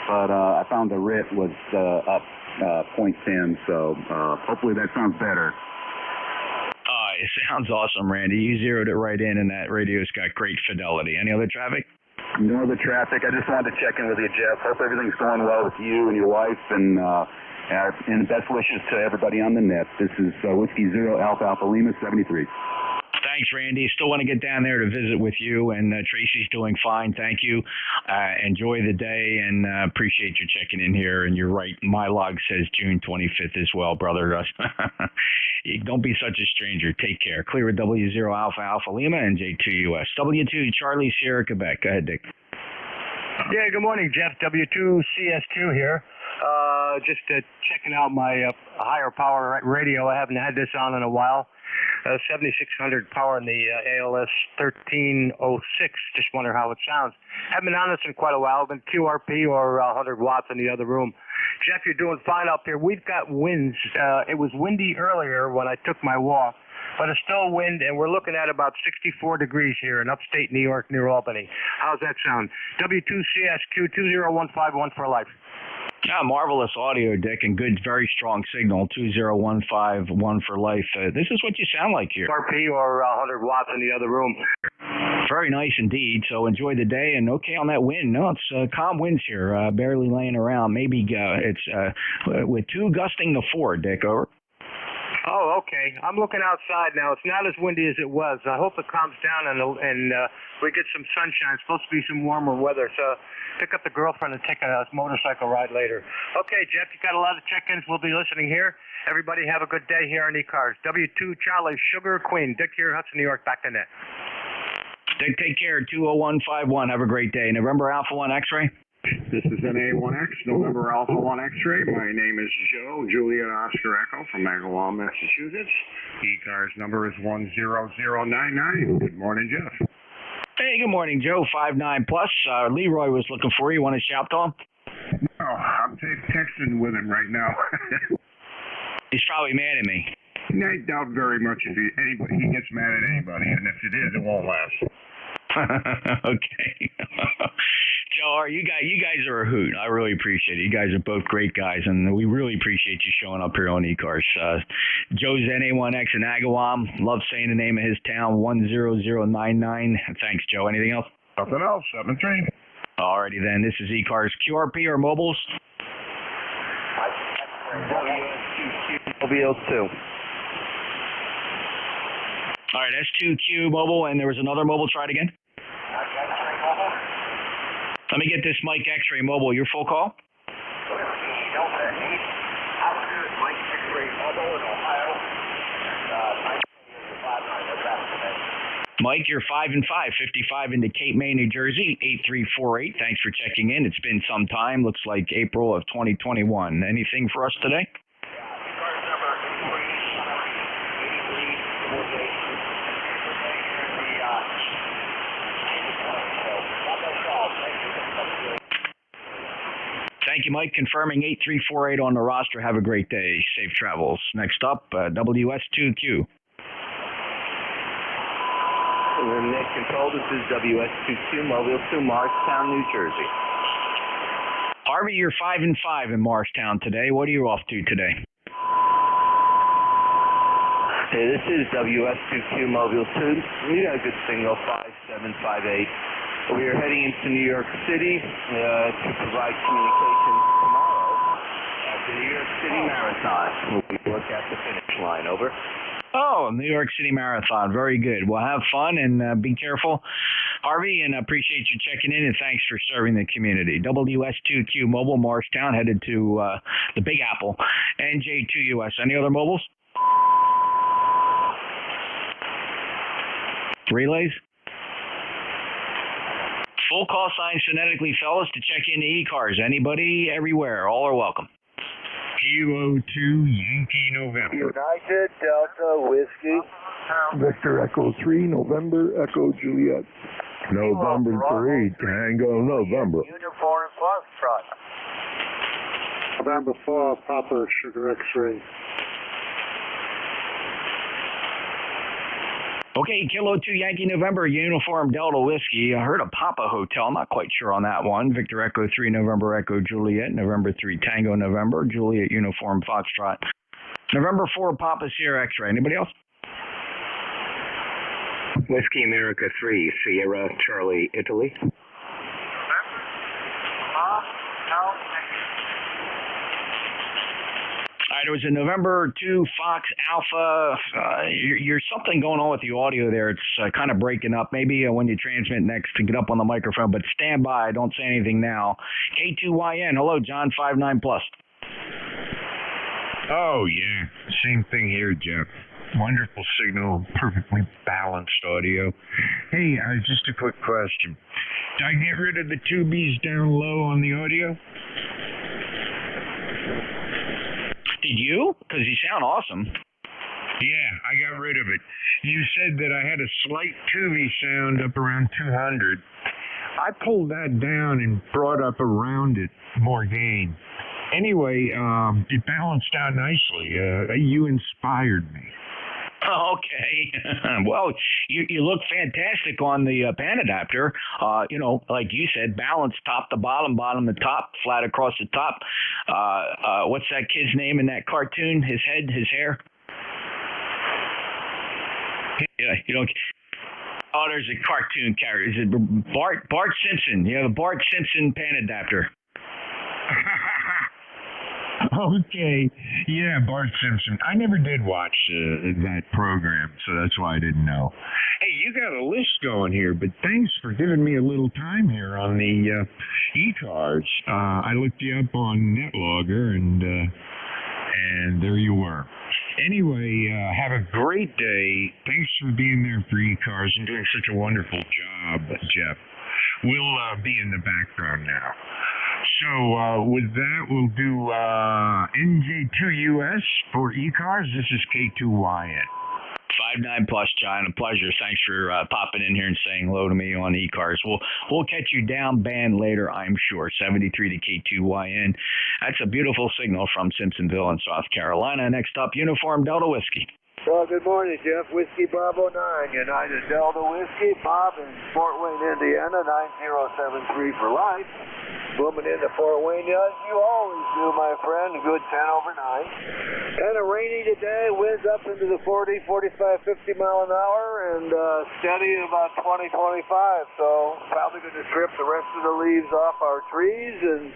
[SPEAKER 19] But I found the RIT was up 0.10, so hopefully that sounds better.
[SPEAKER 22] It sounds awesome, Randy. You zeroed it right in, and that radio's got great fidelity. Any other traffic?
[SPEAKER 19] No other traffic. I just wanted to check in with you, Jeff. Hope everything's going well with you and your wife, and best wishes to everybody on the net. This is Whiskey Zero Alpha Alpha Lima 73.
[SPEAKER 22] Thanks, Randy. Still want to get down there to visit with you, and Tracy's doing fine. Thank you. Enjoy the day, and appreciate you checking in here. And you're right, my log says June 25th as well, brother. Don't be such a stranger. Take care. Clear at W0 Alpha Alpha Lima and NJ2US. W2 Charlie Sierra Quebec. Go ahead, Dick.
[SPEAKER 14] Yeah, good morning, Jeff. W2CS2 here. Just checking out my higher power radio. I haven't had this on in a while. 7600 power in the ALS 1306. Just wonder how it sounds. Haven't been on this in quite a while. Been QRP or 100 watts in the other room. Jeff, you're doing fine up here. We've got winds. It was windy earlier when I took my walk, but it's still wind, and we're looking at about 64 degrees here in upstate New York near Albany. How's that sound? W2CSQ 20151 for life.
[SPEAKER 22] Yeah, marvelous audio, Dick, and good, very strong signal. 20151 for life. This is what you sound like here.
[SPEAKER 14] RP or 100 watts in the other room.
[SPEAKER 22] Very nice indeed. So enjoy the day, and okay on that wind. No, it's calm winds here, barely laying around. Maybe it's with 2 gusting to 4, Dick. Over.
[SPEAKER 14] Oh, okay. I'm looking outside now. It's not as windy as it was. I hope it calms down and we get some sunshine. It's supposed to be some warmer weather. So pick up the girlfriend and take a motorcycle ride later. Okay, Jeff, you got a lot of check-ins. We'll be listening here. Everybody have a good day here on ECARS. W2 Charlie Sugar Queen. Dick here, Hudson, New York. Back to net.
[SPEAKER 22] Dick, take care. 20151. Have a great day. November Alpha 1 X-ray.
[SPEAKER 20] This is NA1X, November Alpha 1 X-ray. My name is Joe, Juliet Oscar Echo from Agawam, Massachusetts. ECARS number is 10099. Good morning, Jeff.
[SPEAKER 22] Hey, good morning, Joe. 5-9 plus. Leroy was looking for you. Want to shout to him?
[SPEAKER 20] No, I'm texting with him right now.
[SPEAKER 22] He's probably mad at me.
[SPEAKER 20] I doubt very much if he gets mad at anybody, and if it is, it won't last.
[SPEAKER 22] Okay. Joe, you guys are a hoot. I really appreciate it. You guys are both great guys, and we really appreciate you showing up here on ECARS. Joe's NA1X in Agawam. Love saying the name of his town, 10099. Thanks, Joe. Anything else?
[SPEAKER 20] Nothing else. 7-3.
[SPEAKER 22] Alrighty then. This is ECARS. QRP or mobiles?
[SPEAKER 14] OBL2.
[SPEAKER 22] All right, S2Q mobile, and there was another mobile. Try it again. Let me get this Mike X-ray mobile. Your full call? Mike, you're 5 and 5, 55 into Cape May, New Jersey, 8348. Thanks for checking in. It's been some time. Looks like April of 2021. Anything for us today? Thank you, Mike. Confirming 8348 on the roster. Have a great day. Safe travels. Next up, WS2Q.
[SPEAKER 24] Net Control, this is WS22 Mobile to Morristown, New Jersey.
[SPEAKER 22] Harvey, you're 5 and 5 in Morristown today. What are you off to today?
[SPEAKER 24] Hey, this is WS22 Mobile 2. You got a good signal, 5758. We are heading into New York City to provide communication tomorrow at the New York City Marathon. We'll look at the finish line. Over.
[SPEAKER 22] Oh, New York City Marathon. Very good. Well, have fun and be careful, Harvey, and appreciate you checking in, and thanks for serving the community. WS2Q Mobile, Morristown, headed to the Big Apple. NJ2US. Any other mobiles? Relays? Full call sign phonetically, fellas, to check in ECARS. Anybody, everywhere. All are welcome.
[SPEAKER 20] Kilo 2 Yankee November.
[SPEAKER 7] United Delta Whiskey.
[SPEAKER 11] Victor Echo 3, November, Echo Juliet. November 3, Tango November.
[SPEAKER 7] Uniform Foxtrot.
[SPEAKER 16] November 4, Papa Sugar X-Ray.
[SPEAKER 22] Okay, Kilo 2 Yankee November, Uniform Delta Whiskey. I heard a Papa Hotel. I'm not quite sure on that one. Victor Echo 3, November Echo Juliet. November 3, Tango November. Juliet Uniform Foxtrot. November 4, Papa Sierra X-Ray. Anybody else?
[SPEAKER 24] Whiskey America 3, Sierra Charlie, Italy.
[SPEAKER 22] All right, it was a November 2 Fox Alpha. You're something going on with the audio there. It's kind of breaking up. Maybe when you transmit next to get up on the microphone, but stand by. Don't say anything now. K2YN. Hello, John 59 plus.
[SPEAKER 20] Oh, yeah. Same thing here, Jeff. Wonderful signal, perfectly balanced audio. Hey, just a quick question. Did I get rid of the 2Bs down low on the audio?
[SPEAKER 22] Did you? Because you sound awesome.
[SPEAKER 20] Yeah, I got rid of it. You said that I had a slight 2V sound up around 200. I pulled that down and brought up around it more gain. Anyway, it balanced out nicely. You inspired me.
[SPEAKER 22] Okay. Well, you look fantastic on the pan adapter. Like you said, balanced top to bottom, bottom to top, flat across the top. What's that kid's name in that cartoon? His head, his hair? Yeah, oh, there's a cartoon character. Is it Bart Simpson? The Bart Simpson pan adapter.
[SPEAKER 20] Okay. Yeah, Bart Simpson. I never did watch that program, so that's why I didn't know. Hey, you got a list going here, but thanks for giving me a little time here on the ECARS. I looked you up on NetLogger, and there you were. Anyway, have a great day. Thanks for being there for ECARS and doing such a wonderful job, Jeff. We'll be in the background now. So with that, we'll do NJ2US for ECARS. This is K2YN.
[SPEAKER 22] 59 plus, John. A pleasure. Thanks for popping in here and saying hello to me on ECARS. We'll catch you down band later, I'm sure. 73 to K2YN. That's a beautiful signal from Simpsonville in South Carolina. Next up, Uniform Delta Whiskey.
[SPEAKER 7] Well, good morning, Jeff. Whiskey Bravo 9, United Delta Whiskey, Bob in Fort Wayne, Indiana, 9073 for life. Booming into Fort Wayne, as you always do, my friend. A good 10 over 9. Kind of rainy today, winds up into the 40, 45, 50 mile an hour, and steady about 20, 25. So probably going to strip the rest of the leaves off our trees, and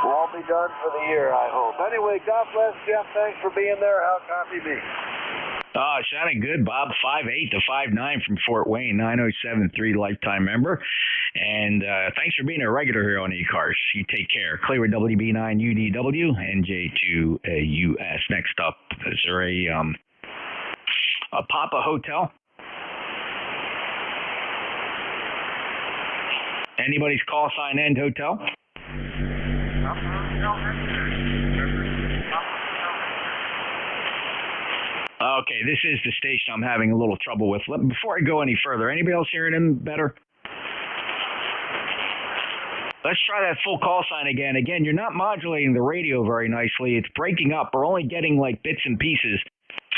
[SPEAKER 7] we'll all be done for the year, I hope. Anyway, God bless, Jeff. Thanks for being there. How copy me?
[SPEAKER 22] Oh, sounding good, Bob. 5'8" to 5'9" from Fort Wayne, 9073 lifetime member. And thanks for being a regular here on ECARS. You take care. Clearwood WB9 UDW, NJ2US. Next up, is there a Papa Hotel? Anybody's call sign end hotel? Okay, this is the station I'm having a little trouble with. Before I go any further, anybody else hearing him better? Let's try that full call sign again. Again, you're not modulating the radio very nicely. It's breaking up. We're only getting like bits and pieces.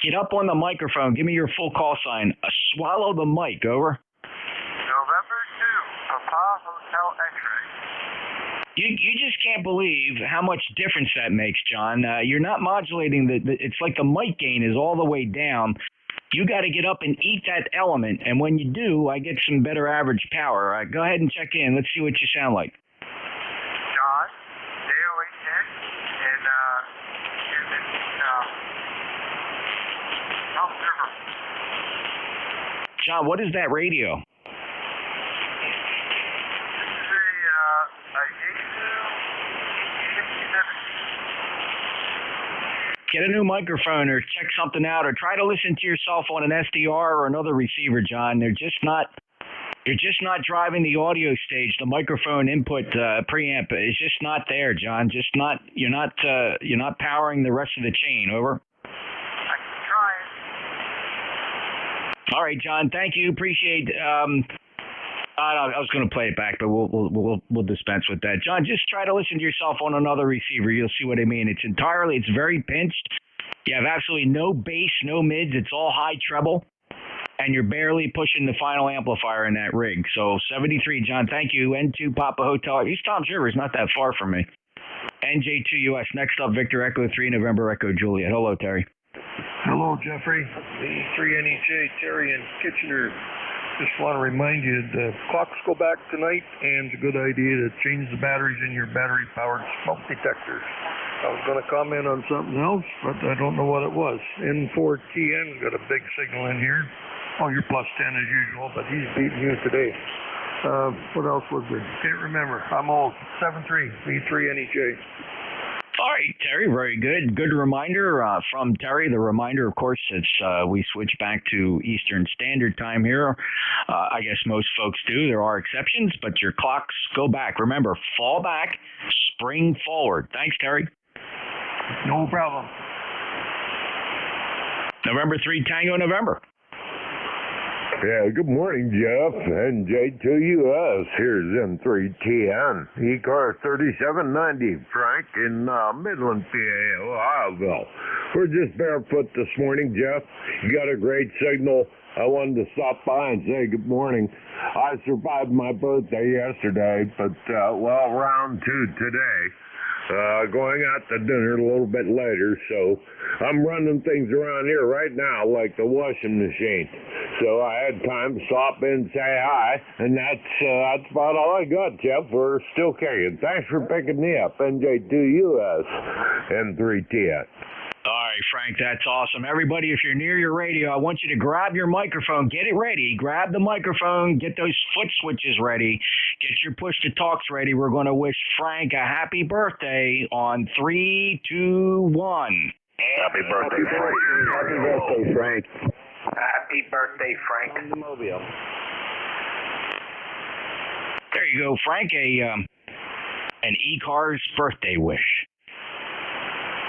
[SPEAKER 22] Get up on the microphone. Give me your full call sign. Swallow the mic. Over.
[SPEAKER 13] November 2, Papa Hotel X-ray.
[SPEAKER 22] You just can't believe how much difference that makes, John. You're not modulating it's like the mic gain is all the way down. You got to get up and eat that element, and when you do, I get some better average power. Go ahead and check in. Let's see what you sound like.
[SPEAKER 13] John, JOHN, and South River.
[SPEAKER 22] John, what is that radio?
[SPEAKER 13] This is a
[SPEAKER 22] Get a new microphone or check something out, or try to listen to yourself on an SDR or another receiver, John. You're just not driving the audio stage. The microphone input preamp is just not there, John. You're not powering the rest of the chain. Over.
[SPEAKER 13] I can try it.
[SPEAKER 22] All right, John. Thank you. Appreciate. I was going to play it back, but we'll dispense with that. John, just try to listen to yourself on another receiver. You'll see what I mean. It's very pinched. You have absolutely no bass, no mids. It's all high treble, and you're barely pushing the final amplifier in that rig. So 73, John. Thank you. N2 Papa Hotel. East Toms River is not that far from me. NJ2US. Next up, Victor Echo 3 November Echo Juliet. Hello, Terry.
[SPEAKER 21] Hello, Jeffrey. E3NEJ, Terry in Kitchener. Just want to remind you, the clocks go back tonight, and it's a good idea to change the batteries in your battery-powered smoke detectors. I was going to comment on something else, but I don't know what it was. N4TN's got a big signal in here. Oh, you're plus 10 as usual, but he's beating you today. What else was there? Can't remember. I'm old. 7-3, E3NEJ.
[SPEAKER 22] All right, Terry, very good. Good reminder from Terry. The reminder, of course, we switch back to Eastern Standard Time here. I guess most folks do. There are exceptions, but your clocks go back. Remember, fall back, spring forward. Thanks, Terry.
[SPEAKER 21] No problem.
[SPEAKER 22] November 3, Tango November.
[SPEAKER 11] Yeah, good morning, Jeff. NJ2US. Here's N3TN. ECARS 3790. Frank in Midland, PA, Ohioville. We're just barefoot this morning, Jeff. You got a great signal. I wanted to stop by and say good morning. I survived my birthday yesterday, but, round 2 today. Going out to dinner a little bit later, so I'm running things around here right now like the washing machine. So I had time to stop in and say hi, and that's about all I got, Jeff. We're still kicking. Thanks for picking me up, NJ2US, N3TN.
[SPEAKER 22] All right, Frank, that's awesome. Everybody, if you're near your radio, I want you to grab your microphone, get it ready, grab the microphone, get those foot switches ready, get your push-to-talks ready. We're going to wish Frank a happy birthday on 3, 2, 1.
[SPEAKER 8] Happy birthday, Frank.
[SPEAKER 17] Happy birthday, Frank.
[SPEAKER 8] Happy birthday, Frank.
[SPEAKER 17] On the mobile.
[SPEAKER 22] There you go, Frank, an ECARS birthday wish.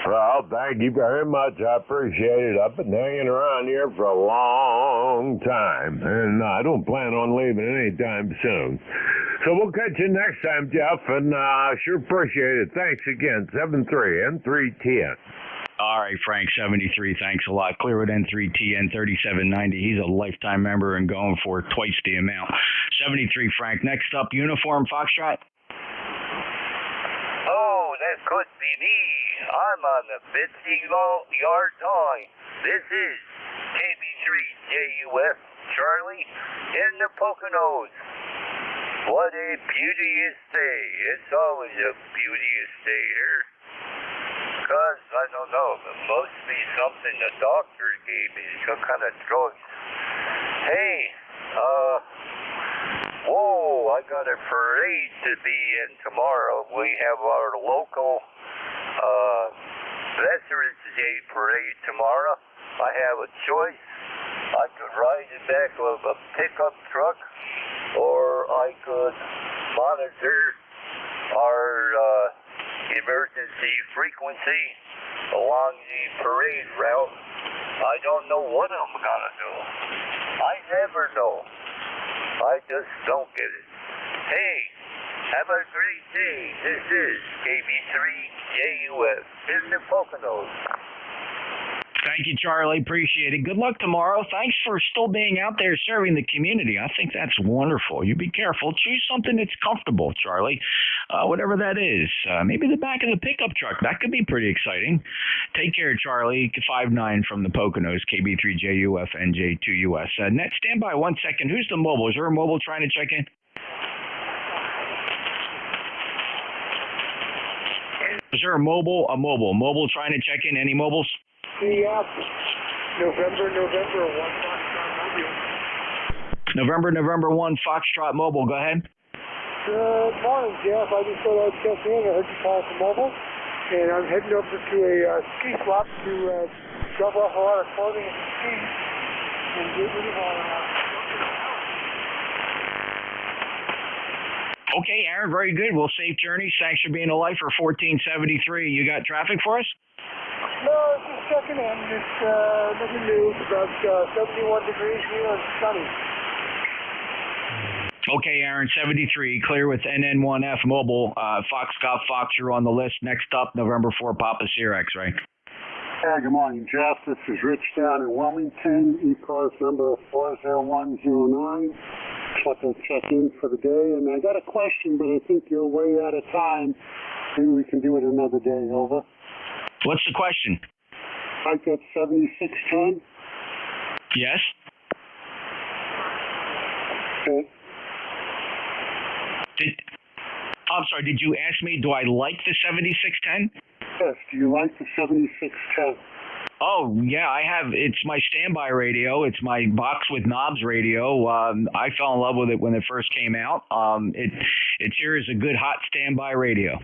[SPEAKER 11] Well, thank you very much. I appreciate it. I've been hanging around here for a long time, and I don't plan on leaving anytime soon. So we'll catch you next time, Jeff, and I sure appreciate it. Thanks again. 7-3, N3TN.
[SPEAKER 22] All right, Frank, 73, thanks a lot. Clearwood N3TN 3790. He's a lifetime member and going for twice the amount. 73, Frank. Next up, Uniform Foxtrot.
[SPEAKER 3] Oh, that could be me. I'm on the 50-yard line. This is KB3JUS Charlie in the Poconos. What a beauteous day. It's always a beauteous day here. Because, I don't know, it must be something the doctor gave me, some kind of drugs. Hey, I got a parade to be in tomorrow. We have our local Veterans Day parade tomorrow. I have a choice. I could ride in the back of a pickup truck, or I could monitor our emergency frequency along the parade route. I don't know what I'm gonna do. I never know. I just don't get it. Hey, Have a great day. This is KB3JUS in the Poconos.
[SPEAKER 22] Thank you, Charlie. Appreciate it. Good luck tomorrow. Thanks for still being out there serving the community. I think that's wonderful. You be careful. Choose something that's comfortable, Charlie. Whatever that is. Maybe the back of the pickup truck. That could be pretty exciting. Take care, Charlie. 5-9 from the Poconos, KB3JUF, NJ2US. Net, stand by 1 second. Who's the mobile? Is there a mobile trying to check in? Is there a mobile trying to check in? Any mobiles?
[SPEAKER 9] Yeah. November 1 Foxtrot Mobile.
[SPEAKER 22] November 1 Foxtrot Mobile. Go ahead.
[SPEAKER 9] Good morning, Jeff. I just thought I'd check in. I heard you call from mobile, and I'm heading over to a ski swap to drop off a lot of clothing and skis and get rid of all that.
[SPEAKER 22] Okay, Aaron, very good. Well, safe journeys. Thanks for being a lifer. 1473. You got traffic for us?
[SPEAKER 9] No, just checking in. It's nothing new. It's about 71 degrees here and sunny.
[SPEAKER 22] Okay, Aaron, 73. Clear with NN1F Mobile. Fox Golf Fox, you're on the list. Next up, November 4 Papa Sierra X-ray.
[SPEAKER 1] Hey, good morning, Jeff. This is Rich down in Wilmington. ECARS number 40109. Just want to check in for the day. And I got a question, but I think you're way out of time. Maybe we can do it another day. Over.
[SPEAKER 22] What's the question?
[SPEAKER 1] I got 7610.
[SPEAKER 22] Yes.
[SPEAKER 1] Okay.
[SPEAKER 22] I'm sorry, did you ask me, do I like the 7610?
[SPEAKER 1] Yes, do you like the 7610?
[SPEAKER 22] Oh, yeah, I have. It's my standby radio. It's my box with knobs radio. I fell in love with it when it first came out. It's here as a good hot standby radio.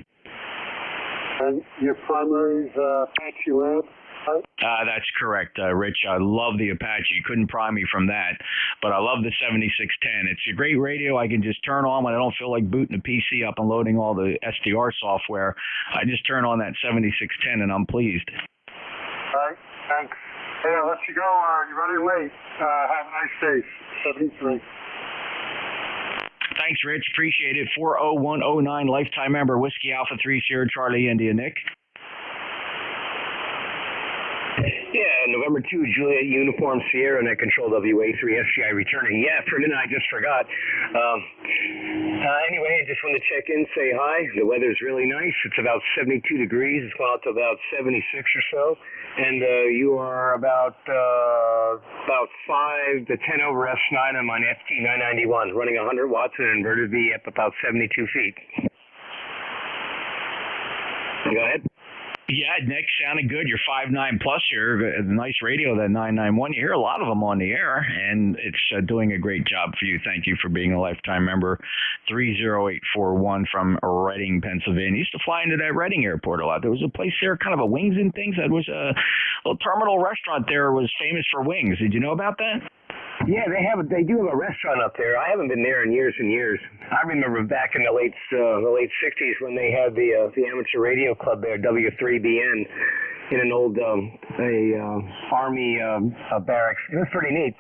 [SPEAKER 1] And your primary is Apache Lab, right?
[SPEAKER 22] That's correct, Rich. I love the Apache. You couldn't pry me from that. But I love the 7610. It's a great radio. I can just turn on when I don't feel like booting a PC up and loading all the SDR software. I just turn on that 7610 and I'm pleased.
[SPEAKER 1] All right, thanks. Hey, I'll let you go. You're running late. Have a nice day. 73.
[SPEAKER 22] Thanks, Rich. Appreciate it. 40109, lifetime member, Whiskey Alpha 3 Sierra Charlie India. Nick?
[SPEAKER 5] Yeah, November 2, Juliet Uniform Sierra, Net Control WA3 SGI returning. Yeah, for a minute I just forgot. Anyway, I just wanted to check in, say hi. The weather's really nice. It's about 72 degrees. It's gone out to about 76 or so. And you are about 5 to 10 over S9 on my FT991, running 100 watts and an inverted V up about 72 feet. Go ahead.
[SPEAKER 22] Yeah, Nick, sounded good. You're 5.9 plus here. Nice radio, that 991. You hear a lot of them on the air, and it's doing a great job for you. Thank you for being a lifetime member. 30841 from Reading, Pennsylvania. Used to fly into that Reading airport a lot. There was a place there, kind of a wings and things. That was a little terminal restaurant there was famous for wings. Did you know about that?
[SPEAKER 5] Yeah, they do have a restaurant up there. I haven't been there in years and years. I remember back in the late 60s when they had the amateur radio club there, W3BN, in an old army barracks. It was pretty neat.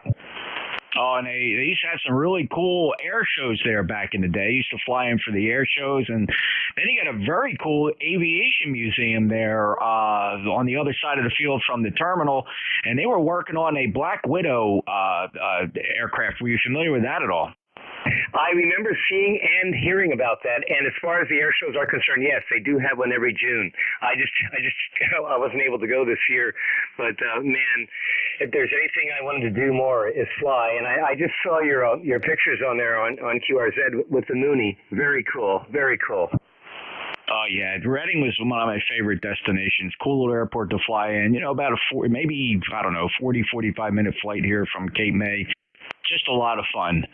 [SPEAKER 22] Oh, and they used to have some really cool air shows there back in the day. Used to fly in for the air shows, and then you got a very cool aviation museum there on the other side of the field from the terminal, and they were working on a Black Widow aircraft. Were you familiar with that at all?
[SPEAKER 5] I remember seeing and hearing about that, and as far as the air shows are concerned, yes, they do have one every June. I wasn't able to go this year, but man, if there's anything I wanted to do more is fly, and I just saw your pictures on there on QRZ with the Mooney. Very cool, very cool.
[SPEAKER 22] Oh, yeah. Reading was one of my favorite destinations. Cool little airport to fly in. You know, about 40, 45 minute flight here from Cape May. Just a lot of fun.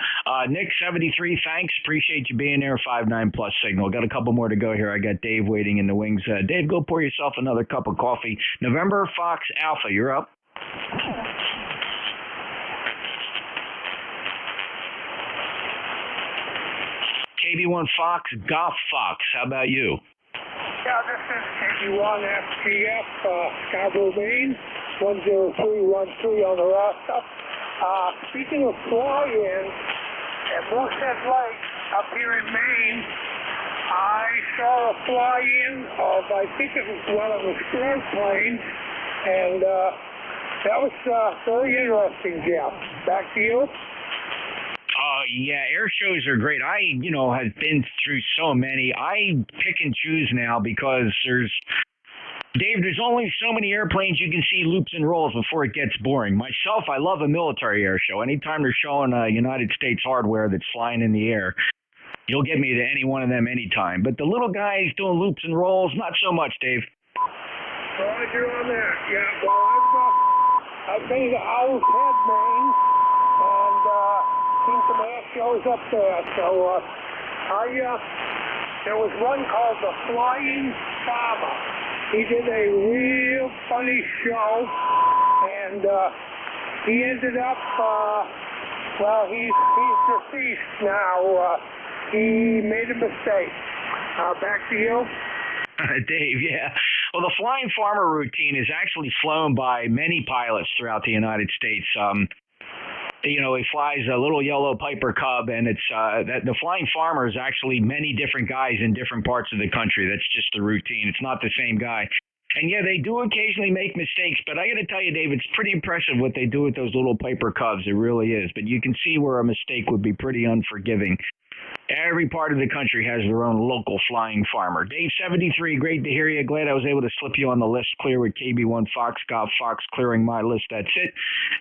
[SPEAKER 22] Nick, 73, thanks. Appreciate you being there. 5.9 plus signal. Got a couple more to go here. I got Dave waiting in the wings. Dave, go pour yourself another cup of coffee. November Fox Alpha, you're up. KB1 Fox, Golf Fox. How about you?
[SPEAKER 9] Yeah, this is KB1FTF, Scarborough, Maine, 10313 on the roster. Speaking of fly-in, at Moosehead Lake up here in Maine, I saw a fly-in of, I think it was, well, it was four planes, and that was very interesting, Jeff. Back to you.
[SPEAKER 22] Yeah, air shows are great. I, have been through so many. I pick and choose now because Dave, there's only so many airplanes you can see loops and rolls before it gets boring. Myself, I love a military air show. Anytime they're showing United States hardware that's flying in the air, you'll get me to any one of them anytime. But the little guys doing loops and rolls, not so much, Dave.
[SPEAKER 9] Roger on that. Yeah, well, I've been to Owl's Head, Maine, and seen some air shows up there. So there was one called the Flying Farmer. He did a real funny show, and he ended up, well, he's deceased now. He made a mistake. Back to you.
[SPEAKER 22] Dave, yeah. Well, the Flying Farmer routine is actually flown by many pilots throughout the United States. He flies a little yellow Piper Cub, and it's the Flying Farmer is actually many different guys in different parts of the country. That's just the routine. It's not the same guy. And yeah, they do occasionally make mistakes, but I got to tell you, Dave, it's pretty impressive what they do with those little Piper Cubs. It really is. But you can see where a mistake would be pretty unforgiving. Every part of the country has their own local Flying Farmer. Dave 73, great to hear you. Glad I was able to slip you on the list clear with KB1 Fox, Golf Fox clearing my list. That's it.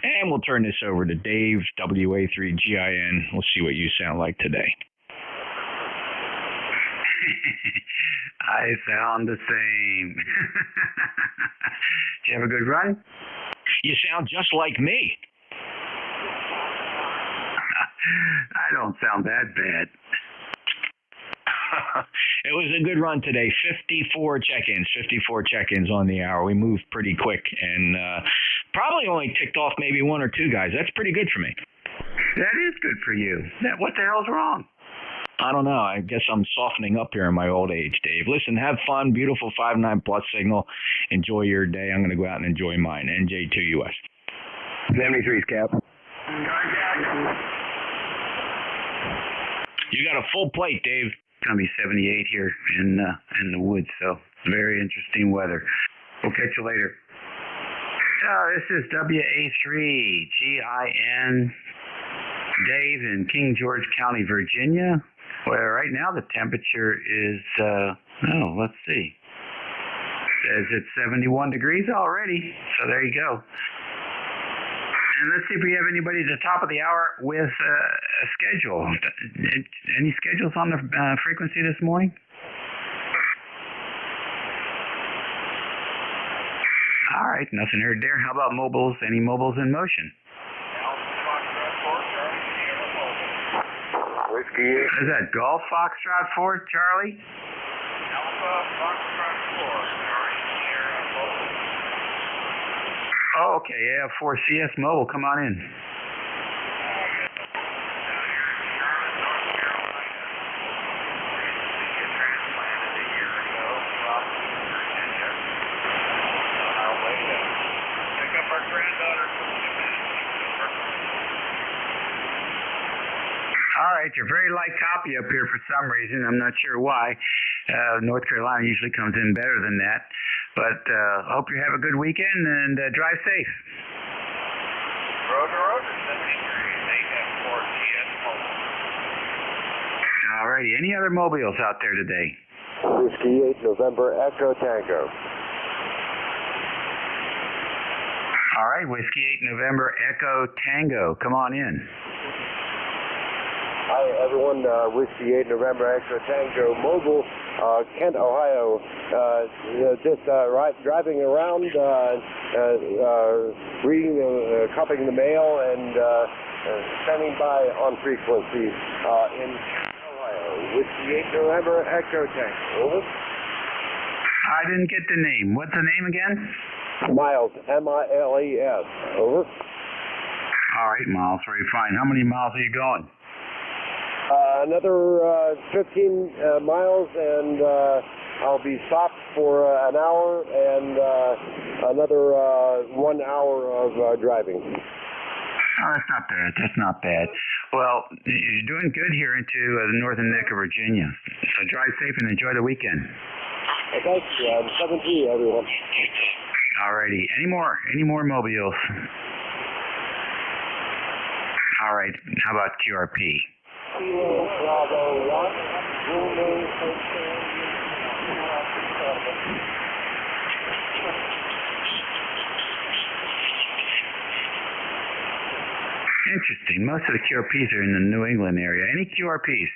[SPEAKER 22] And we'll turn this over to Dave, WA3GIN. We'll see what you sound like today.
[SPEAKER 4] I sound the same. Did you have a good run?
[SPEAKER 22] You sound just like me.
[SPEAKER 4] I don't sound that bad.
[SPEAKER 22] It was a good run today. 54 check-ins on the hour. We moved pretty quick and probably only ticked off maybe one or two guys. That's pretty good for me.
[SPEAKER 4] That is good for you. What the hell's wrong?
[SPEAKER 22] I don't know. I guess I'm softening up here in my old age, Dave. Listen, have fun. Beautiful 5.9 plus signal. Enjoy your day. I'm going to go out and enjoy mine. NJ2US.
[SPEAKER 4] 73's Cap.
[SPEAKER 22] You got a full plate, Dave.
[SPEAKER 4] It's going to be 78 here in the woods, so very interesting weather. We'll catch you later. This is WA3GIN, Dave in King George County, Virginia, where right now the temperature is, let's see. Says it's 71 degrees already, so there you go. And let's see if we have anybody at the top of the hour with a schedule. Any schedules on the frequency this morning? All right, nothing heard there. How about mobiles? Any mobiles in motion?
[SPEAKER 6] Whiskey.
[SPEAKER 4] Is that Golf Foxtrot 4, Charlie?
[SPEAKER 6] Alpha Foxtrot 4, Charlie.
[SPEAKER 4] Oh, okay. Yeah, 4CS Mobile. Come on in. All right, you're very light copy up here for some reason. I'm not sure why. North Carolina usually comes in better than that. But hope you have a good weekend and drive safe.
[SPEAKER 6] Roger, 73.
[SPEAKER 4] All righty. Any other mobiles out there today?
[SPEAKER 6] Whiskey 8 November Echo Tango.
[SPEAKER 4] All right, Whiskey 8 November Echo Tango. Come on in.
[SPEAKER 6] Hi, everyone. Whiskey 8 November Echo Tango Mobile, Kent, Ohio. Driving around, reading, copying the mail, and standing by on frequency in Kent, Ohio. Whiskey 8 November Echo Tango. Over.
[SPEAKER 4] I didn't get the name. What's the name again?
[SPEAKER 6] Miles, M-I-L-E-S. Over.
[SPEAKER 4] All right, Miles. Very fine. How many miles are you going?
[SPEAKER 6] Another 15 miles, and I'll be stopped for an hour, and another 1 hour of driving.
[SPEAKER 4] Oh, that's not bad. That's not bad. Well, you're doing good here into the northern neck of Virginia. So drive safe and enjoy the weekend.
[SPEAKER 9] Thanks, 7G, everyone.
[SPEAKER 4] All righty. Any more mobiles? All right. How about QRP?
[SPEAKER 9] Kilo Bravo 1, Zulu,
[SPEAKER 4] Interesting. Most of the QRPs are in the New England area. Any QRPs?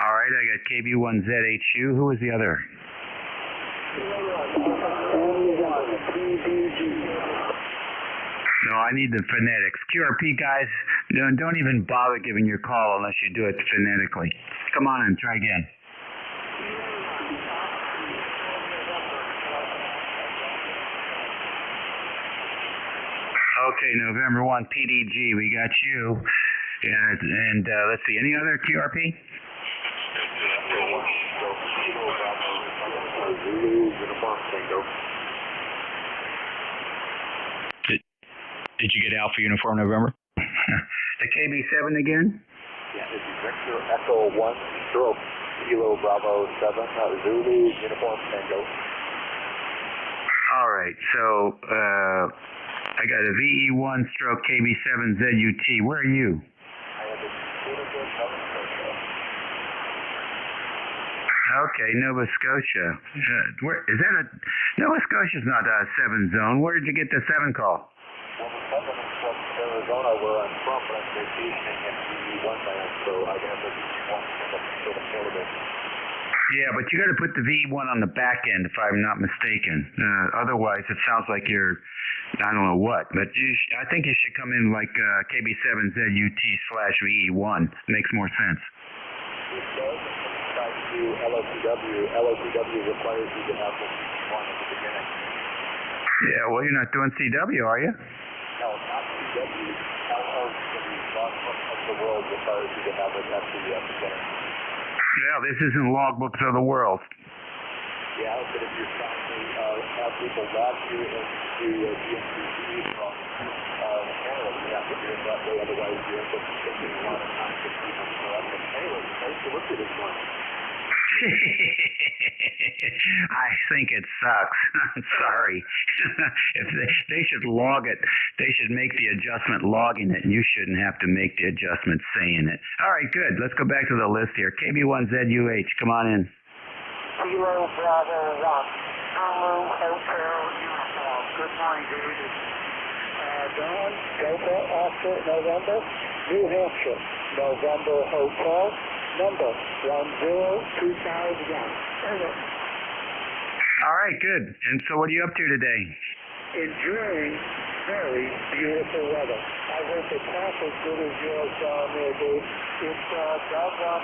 [SPEAKER 4] All right, I got KB1ZHU. Who was the other? No, I need the phonetics. QRP guys, don't even bother giving your call unless you do it phonetically. Come on in, try again. Okay, November 1, PDG, we got you. And let's see, any other QRP?
[SPEAKER 22] Did you get Alpha Uniform November?
[SPEAKER 4] The KB7 again?
[SPEAKER 6] Yeah, this is Victor Echo 1, stroke, Kilo Bravo 7, Zulu, Uniform Tango.
[SPEAKER 4] All right, so I got a VE1 stroke KB7 ZUT. Where are you?
[SPEAKER 6] I am in Nova Scotia.
[SPEAKER 4] Okay, Nova Scotia. Where is that? Nova Scotia's not a 7 zone. Where did you get the 7 call?
[SPEAKER 6] Well, the 7 is from Arizona, where I'm from, but I'm vacationing in VE1 land, so I have the VE1 sort of portable.
[SPEAKER 4] Yeah, but you got to put the VE1 on the back end, if I'm not mistaken. Otherwise, it sounds like you're, I don't know what, but I think you should come in like KB7 ZUT/VE1. Makes more sense.
[SPEAKER 6] It does. Besides to LOCW requires you to have the VE1 at the beginning.
[SPEAKER 4] Yeah, well, you're not doing CW, are you?
[SPEAKER 6] No, not CW. LOCW, Logbook of the World, requires you to have it at the beginning.
[SPEAKER 4] Yeah, this isn't Logbooks of the World.
[SPEAKER 6] Yeah, but if you're trying to have people log you into GMCC from Canada, you have to do it that way, otherwise you end up spending a lot of time to keep them correct. Anyway, nice to look at this one.
[SPEAKER 4] I think it sucks. I'm sorry. If they should log it, they should make the adjustment logging it, and you shouldn't have to make the adjustment saying it. All right, good. Let's go back to the list here. KB1ZUH, come on in.
[SPEAKER 9] Kilo Bravo 1, Zulu Hotel Uniform. Good morning, David. Don, Delta, Oscar, November, New Hampshire, November Hotel, number 102,001.
[SPEAKER 4] All right, good. And so what are you up to today?
[SPEAKER 9] Enjoying very beautiful weather. I hope it's half as good as yours down there, Dave. It's down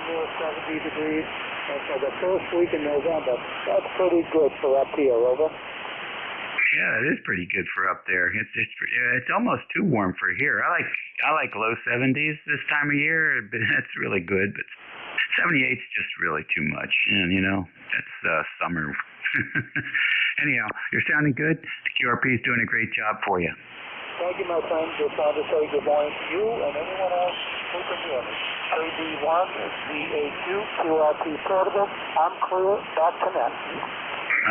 [SPEAKER 9] near 70 degrees, and for the first week in November, that's pretty good for up here, over.
[SPEAKER 4] Yeah, it is pretty good for up there. It's almost too warm for here. I like low 70s this time of year. That's really good, but 78 is just really too much. And that's summer. Anyhow, you're sounding good. The QRP is doing a great job for you.
[SPEAKER 9] Thank you, my friend. Just wanted to say good morning to you and anyone else who can hear me. KB1, VA2, QRP portable. I'm clear. Back to net.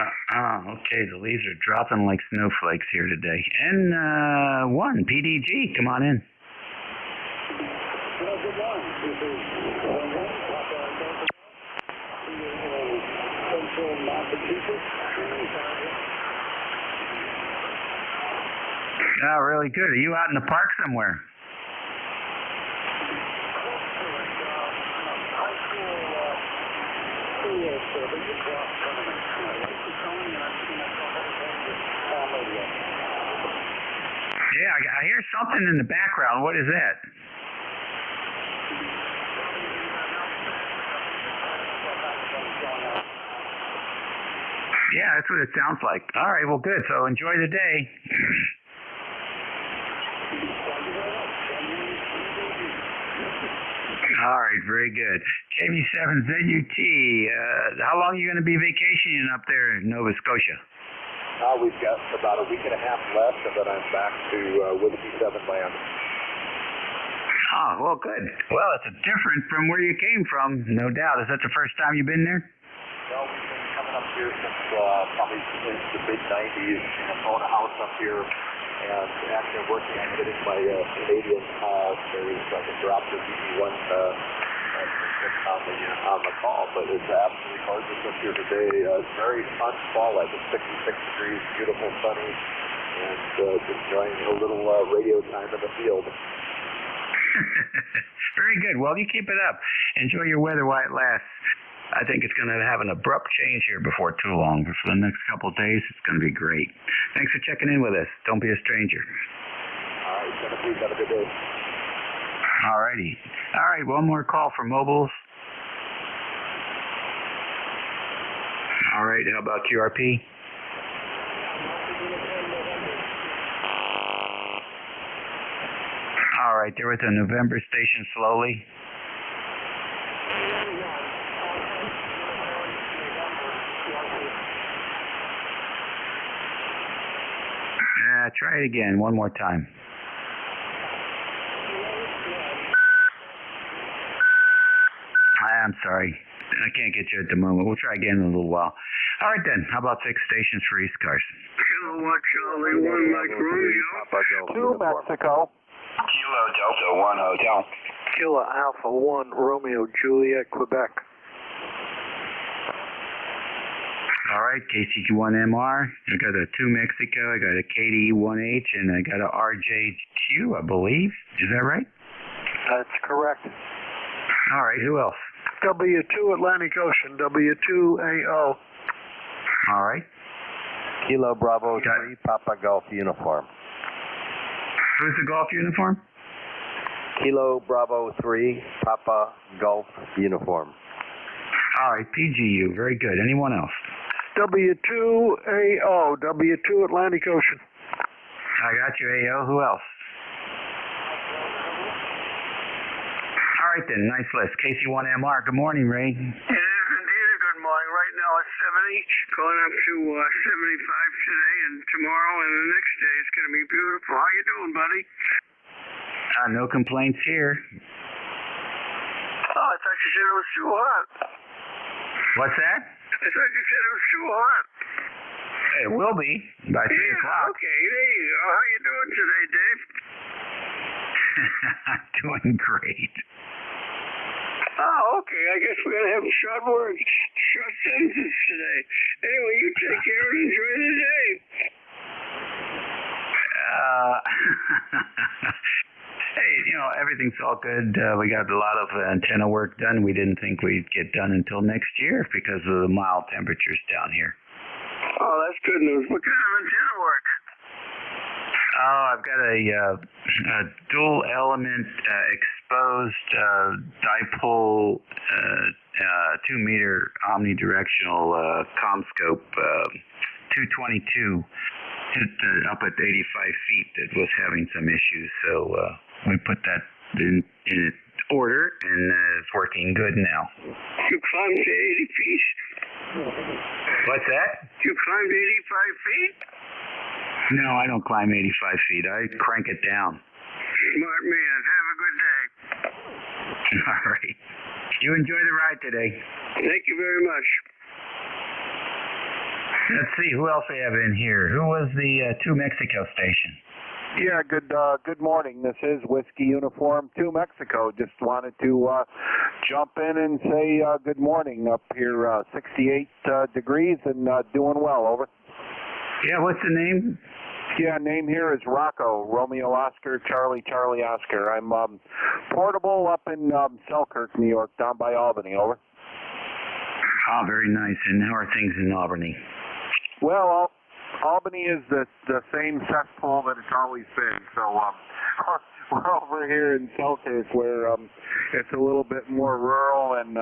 [SPEAKER 4] Okay, the leaves are dropping like snowflakes here today. N1, PDG, come on in.
[SPEAKER 9] Well, good morning. This is Central Massachusetts.
[SPEAKER 4] Oh, really good. Are you out in the park somewhere? Yeah, I hear something in the background. What is that? Yeah, that's what it sounds like. All right, well, good. So enjoy the day. All right, very good. KB7ZUT, how long are you going to be vacationing up there in Nova Scotia?
[SPEAKER 6] We've got about a week and a half left, and then I'm back to Whiskey 7 land.
[SPEAKER 4] Oh, well, good. Well, it's different from where you came from, no doubt. Is that the first time you've been there?
[SPEAKER 6] Well, we've been coming up here since probably since the mid-90s, and own a house up here, and actually working on getting my Canadian series so I can drop the BB1 on the call, but it's absolutely gorgeous up here today. It's very unfall-like. It's 66 degrees, beautiful, sunny, and just enjoying a little radio time in the field.
[SPEAKER 4] Very good. Well, you keep it up. Enjoy your weather while it lasts. I think it's going to have an abrupt change here before too long. But for the next couple of days, it's going to be great. Thanks for checking in with us. Don't be a stranger.
[SPEAKER 6] All right, Genevieve, have a good day.
[SPEAKER 4] All righty. All right, one more call for mobiles. All right, how about QRP? All right, they're with the November station slowly. Try it again, one more time. I'm sorry. I can't get you at the moment. We'll try again in a little while. All right, then. How about 6 stations for ECARS?
[SPEAKER 13] Kilowatt Charlie 1 Mike Romeo.
[SPEAKER 12] 2 Mexico.
[SPEAKER 8] Kilo Delta 1 Hotel.
[SPEAKER 12] Kilo Alpha 1 Romeo Juliet, Quebec.
[SPEAKER 4] All right, KCQ1MR. I got a 2 Mexico. I got a KDE1H, and I got a RJ2, I believe. Is that right?
[SPEAKER 12] That's correct.
[SPEAKER 4] All right, who else?
[SPEAKER 12] W2 Atlantic Ocean, W2AO.
[SPEAKER 4] All right.
[SPEAKER 7] Kilo Bravo 3 Papa Golf Uniform.
[SPEAKER 4] Who's the golf uniform?
[SPEAKER 7] Kilo Bravo 3 Papa Golf Uniform.
[SPEAKER 4] All right, PGU. Very good. Anyone else?
[SPEAKER 12] W2AO, W2 Atlantic Ocean.
[SPEAKER 4] I got you, AO. Who else? All right, then. Nice list. KC1MR. Good morning, Ray.
[SPEAKER 13] It is indeed a good morning. Right now it's 70, going up to 75 today, and tomorrow and the next day it's going to be beautiful. How you doing, buddy?
[SPEAKER 4] No complaints here.
[SPEAKER 13] Oh, I thought you said it was too hot.
[SPEAKER 4] What's that?
[SPEAKER 13] I thought you said it was too hot.
[SPEAKER 4] It will be by 3 o'clock.
[SPEAKER 13] Okay, there you go. How you doing today, Dave?
[SPEAKER 4] Doing great.
[SPEAKER 13] Oh, okay. I guess we're going to have short words, short sentences today. Anyway, you take care and enjoy the day.
[SPEAKER 4] Hey, everything's all good. We got a lot of antenna work done. We didn't think we'd get done until next year because of the mild temperatures down here.
[SPEAKER 13] Oh, that's good news. What kind of antenna work?
[SPEAKER 4] Oh, I've got a dual element exposed dipole 2 meter omnidirectional CommScope 222 up at 85 feet that was having some issues. So we put that in order, and it's working good now.
[SPEAKER 13] You climbed to 80 feet?
[SPEAKER 4] What's that?
[SPEAKER 13] You climbed 85 feet?
[SPEAKER 4] No, I don't climb 85 feet. I crank it down.
[SPEAKER 13] Smart man. Have a good day.
[SPEAKER 4] All right. You enjoy the ride today.
[SPEAKER 13] Thank you very much.
[SPEAKER 4] Let's see, who else we have in here? Who was the 2 Mexico station?
[SPEAKER 12] Yeah, good morning. This is Whiskey Uniform 2 Mexico. Just wanted to jump in and say good morning up here, 68 degrees and doing well, over.
[SPEAKER 4] Yeah, what's the name?
[SPEAKER 12] Yeah, name here is Rocco, Romeo Oscar, Charlie, Charlie Oscar. I'm portable up in Selkirk, New York, down by Albany, over.
[SPEAKER 4] Oh, very nice. And how are things in Albany?
[SPEAKER 12] Well, Albany is the same cesspool that it's always been. So we're over here in Selkirk, where it's a little bit more rural and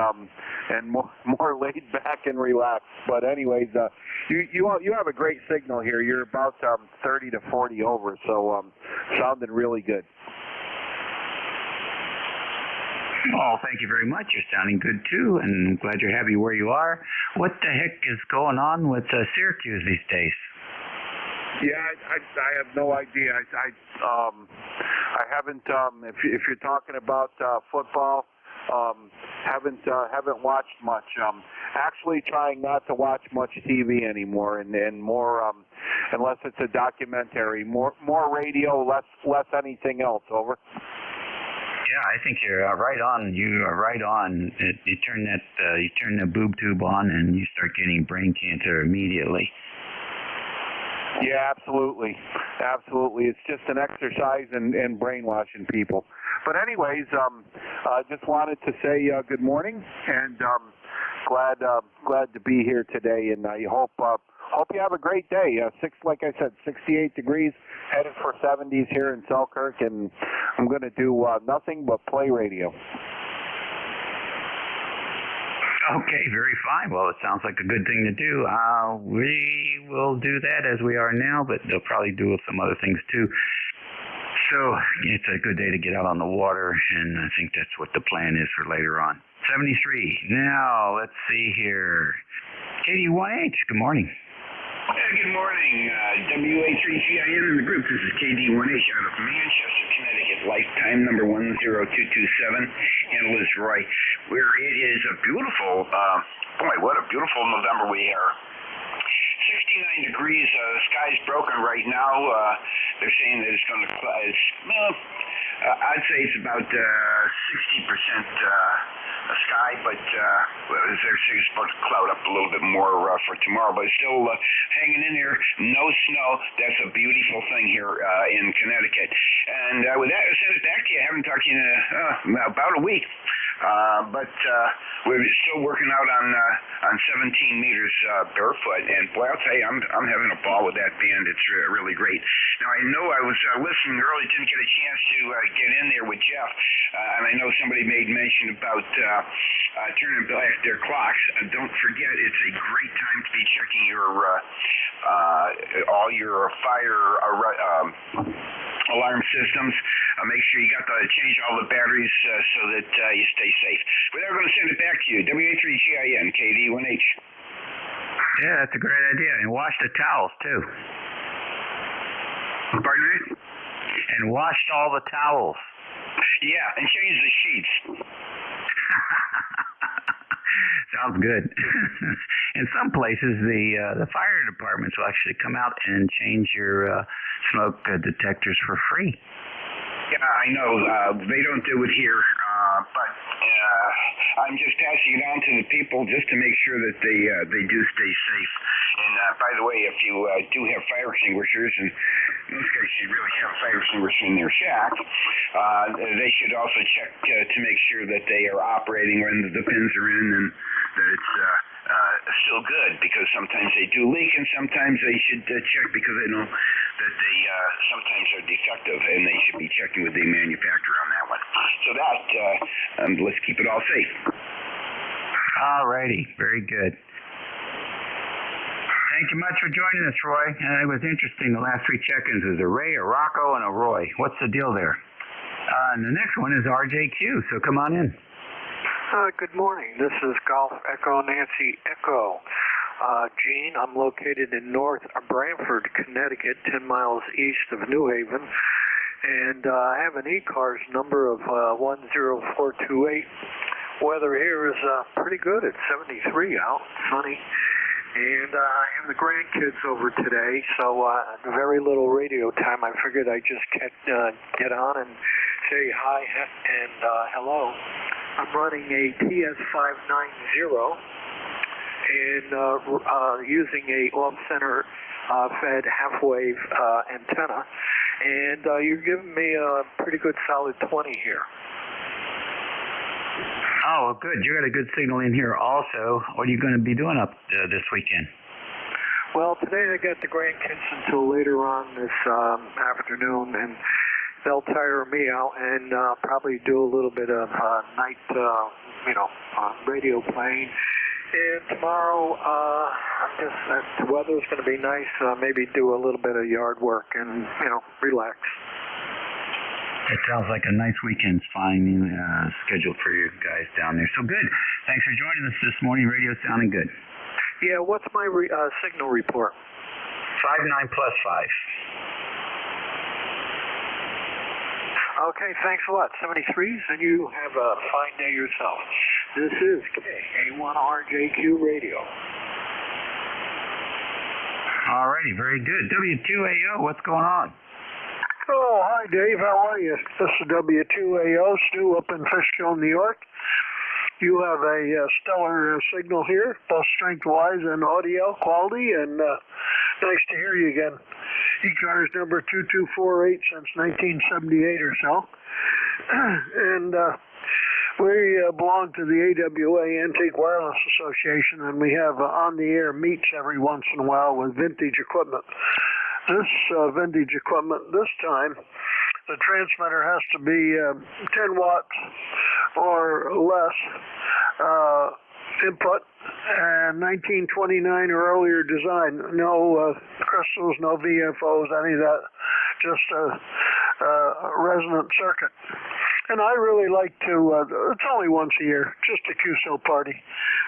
[SPEAKER 12] more laid back and relaxed. But anyways, you have a great signal here. You're about 30 to 40 over, so sounding really good.
[SPEAKER 4] Oh, thank you very much. You're sounding good too, and glad you're happy where you are. What the heck is going on with Syracuse these days?
[SPEAKER 21] Yeah, I have no idea. I haven't. If you're talking about football, haven't watched much. Actually, trying not to watch much TV anymore, and more unless it's a documentary. More radio, less anything else. Over.
[SPEAKER 4] Yeah, I think you're right on. You are right on. You turn the boob tube on, and you start getting brain cancer immediately.
[SPEAKER 21] Yeah, absolutely. It's just an exercise in brainwashing people. But anyways, just wanted to say good morning, and glad to be here today. And I hope you have a great day. Like I said, 68 degrees, headed for 70s here in Selkirk, and I'm going to do nothing but play radio.
[SPEAKER 4] Okay, very fine. Well, it sounds like a good thing to do. We will do that as we are now, but they'll probably do some other things too. So it's a good day to get out on the water, and I think that's what the plan is for later on. 73. Now, let's see here. KD1H, good morning.
[SPEAKER 2] Good morning, WA3GIN in the group. This is KD1H out of Manchester, Connecticut. Lifetime number 10227. Handle is Roy. Where it is a beautiful, boy, what a beautiful November we are. 69 degrees. The sky's broken right now. They're saying that it's going to, I'd say it's about 60% sky, but they're saying it's supposed to cloud up a little bit more for tomorrow, but it's still hanging in there. No snow. That's a beautiful thing here in Connecticut. And with that, I'll send it back to you. I haven't talked to you in about a week. But we're still working out on 17 meters barefoot, and boy, I'll tell you, I'm having a ball with that band. It's really great. Now, I know I was listening early, didn't get a chance to get in there with Jeff, and I know somebody made mention about turning back their clocks. Don't forget, it's a great time to be checking your all your fire alarm systems. Make sure you change all the batteries so that you stay safe. But they're going to send it back to you. WA3GIN, KD1H.
[SPEAKER 4] Yeah, that's a great idea. And wash the towels, too.
[SPEAKER 2] Pardon me?
[SPEAKER 4] And wash all the towels.
[SPEAKER 2] Yeah, and change the sheets.
[SPEAKER 4] Sounds good. In some places, the fire departments will actually come out and change your smoke detectors for free.
[SPEAKER 2] Yeah, I know. They don't do it here, but I'm just passing it on to the people just to make sure that they do stay safe. And by the way, if you do have fire extinguishers, and most guys should really have fire extinguishers in their shack, they should also check to make sure that they are operating when the pins are in and that it's still good, because sometimes they do leak and sometimes they should check because they know that they sometimes are defective, and they should be checking with the manufacturer on that one. So that, let's keep it all safe.
[SPEAKER 4] All righty. Very good. Thank you much for joining us, Roy. It was interesting. The last three check-ins is a Ray, a Rocco, and a Roy. What's the deal there? And the next one is RJQ, so come on in.
[SPEAKER 15] Good morning. This is Golf Echo Nancy Echo. Gene, I'm located in North Branford, Connecticut, 10 miles east of New Haven. And I have an ECARS number of 10428. Weather here is pretty good. It's 73 out, sunny. And I have the grandkids over today, so very little radio time. I figured I'd just get on and say hi and hello. I'm running a TS590 and using a off-center fed half-wave antenna. And you're giving me a pretty good solid 20 here.
[SPEAKER 4] Oh, good. You got a good signal in here also. What are you going to be doing up this weekend?
[SPEAKER 15] Well, today I got the grandkids until later on this afternoon, and they'll tire me out and probably do a little bit of night, radio playing. And tomorrow, the weather's going to be nice. Maybe do a little bit of yard work and, relax.
[SPEAKER 4] It sounds like a nice weekend's finally scheduled for you guys down there. So good. Thanks for joining us this morning. Radio sounding good.
[SPEAKER 15] Yeah, what's my signal report?
[SPEAKER 4] 59 plus 5.
[SPEAKER 15] Okay, thanks a lot. 73s, and you have a fine day yourself. This is KA1RJQ Radio.
[SPEAKER 4] All righty, very good. W2AO, what's going on?
[SPEAKER 9] Oh, hi, Dave. How are you? This is W2AO, Stu up in Fishkill, New York. You have a stellar signal here, both strength-wise and audio quality, and nice to hear you again. ECARS number 2248 since 1978 or so. And we belong to the AWA, Antique Wireless Association, and we have on-the-air meets every once in a while with vintage equipment. This vintage equipment, this time, the transmitter has to be 10 watts or less input, and 1929 or earlier design. No crystals, no VFOs, any of that, just a resonant circuit. And I really like to, it's only once a year, just a QSO party.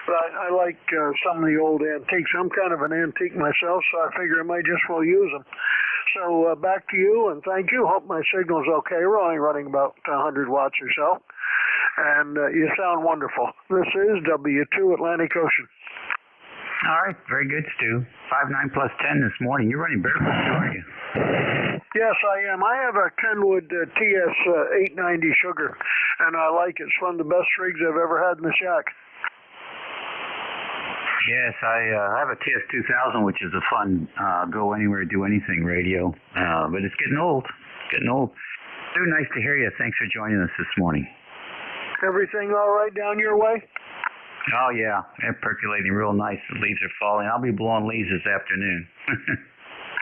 [SPEAKER 9] But I like some of the old antiques. I'm kind of an antique myself, so I figure I might just well use them. So back to you, and thank you. Hope my signal's okay. We're only running about 100 watts or so. And you sound wonderful. This is W2 Atlantic Ocean.
[SPEAKER 4] All right, very good, Stu. 59 plus 10 this morning. You're running barefoot too, aren't you?
[SPEAKER 9] Yes, I am. I have a Kenwood TS 890 sugar, and I like it. It's one of the best rigs I've ever had in the shack.
[SPEAKER 4] Yes, I have a TS 2000, which is a fun go anywhere, do anything radio, but it's getting old. It's getting old. Stu, nice to hear you. Thanks for joining us this morning.
[SPEAKER 9] Everything all right down your way?
[SPEAKER 4] Oh, yeah. They're percolating real nice. The leaves are falling. I'll be blowing leaves this afternoon.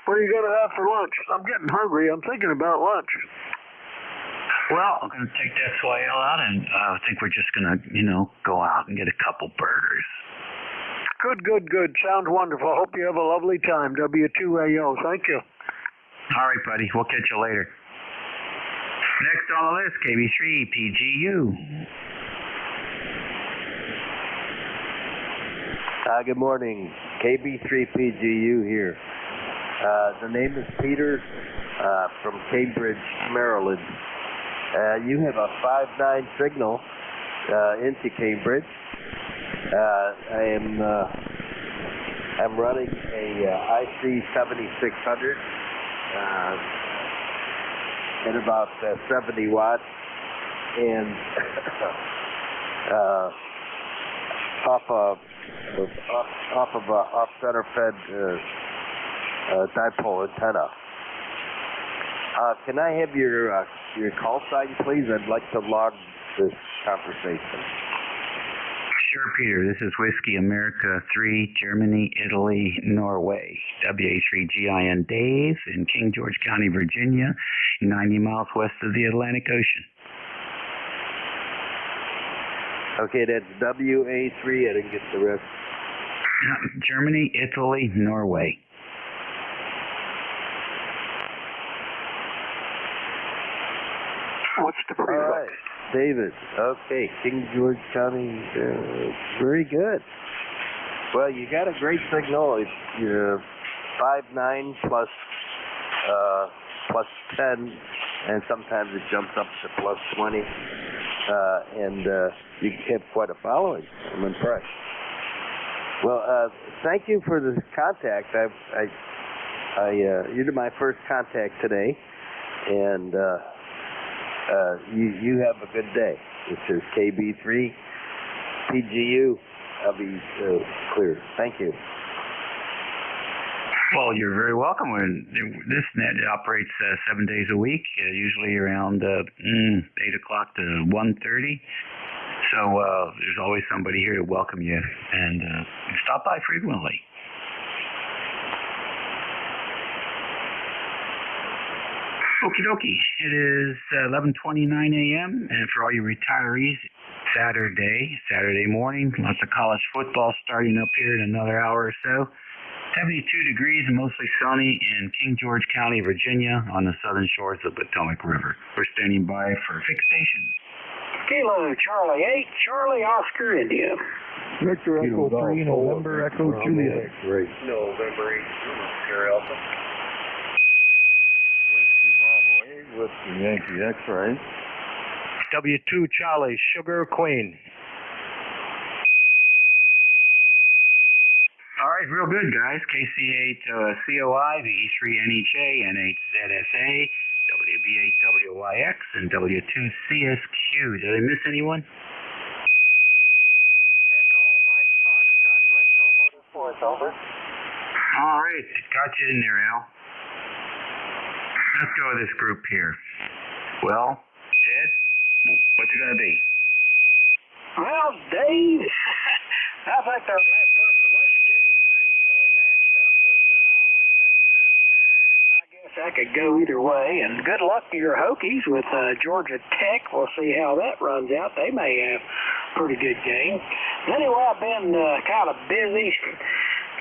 [SPEAKER 9] What are you going to have for lunch? I'm getting hungry. I'm thinking about lunch.
[SPEAKER 4] Well, I'm going to take that swale out, and I think we're just going to, go out and get a couple burgers.
[SPEAKER 9] Good, good, good. Sounds wonderful. Hope you have a lovely time. W2AO. Thank you.
[SPEAKER 4] All right, buddy. We'll catch you later. Next on the list, KB3PGU.
[SPEAKER 10] Good morning. KB3PGU here. The name is Peter from Cambridge, Maryland. You have a 5.9 signal into Cambridge. I'm running a IC 7600 at about 70 watts, and off of a off-center fed dipole antenna. Can I have your call sign, please? I'd like to log this conversation.
[SPEAKER 4] Sure, Peter. This is Whiskey America 3, Germany, Italy, Norway. WA3GIN Dave in King George County, Virginia, 90 miles west of the Atlantic Ocean.
[SPEAKER 10] Okay, that's WA3. I didn't get the rest.
[SPEAKER 4] Germany, Italy, Norway.
[SPEAKER 15] What's the prefix?
[SPEAKER 10] All right, David. Okay, King George County. Very good. Well, you got a great signal. It's 5.9 plus 10, and sometimes it jumps up to plus 20. And you have quite a following. I'm impressed. Well, thank you for the contact. You're my first contact today, and you have a good day. This is KB3 PGU. I'll be clear. Thank you.
[SPEAKER 4] Well, you're very welcome. This net operates 7 days a week, usually around 8 o'clock to 1:30. So there's always somebody here to welcome you, and stop by frequently. Okie dokie. It is 11:29 a.m. and for all you retirees, Saturday morning. Lots of college football starting up here in another hour or so. 72 degrees and mostly sunny in King George County, Virginia, on the southern shores of the Potomac River. We're standing by for fixation.
[SPEAKER 9] Kilo Charlie 8, Charlie Oscar India.
[SPEAKER 21] Victor Echo 3, November Echo Juliet.
[SPEAKER 6] November 8, Sierra Alpha.
[SPEAKER 21] Whiskey Bravo 8, Whiskey Yankee X-ray. W2 Charlie, Sugar Queen.
[SPEAKER 4] All right, real good, guys. KC8 COI, the E3 NHA, N8ZSA, WB8WYX, and W2CSQ. Did I miss anyone? All right, got you in there, Al. Let's go with this group here. Well, Ted, what's it going to be?
[SPEAKER 9] Well, Dave, I think they're West Virginia's pretty evenly matched up with Iowa State, so I guess I could go either way. And good luck to your Hokies with Georgia Tech. We'll see how that runs out. They may have a pretty good game. Anyway, I've been kind of busy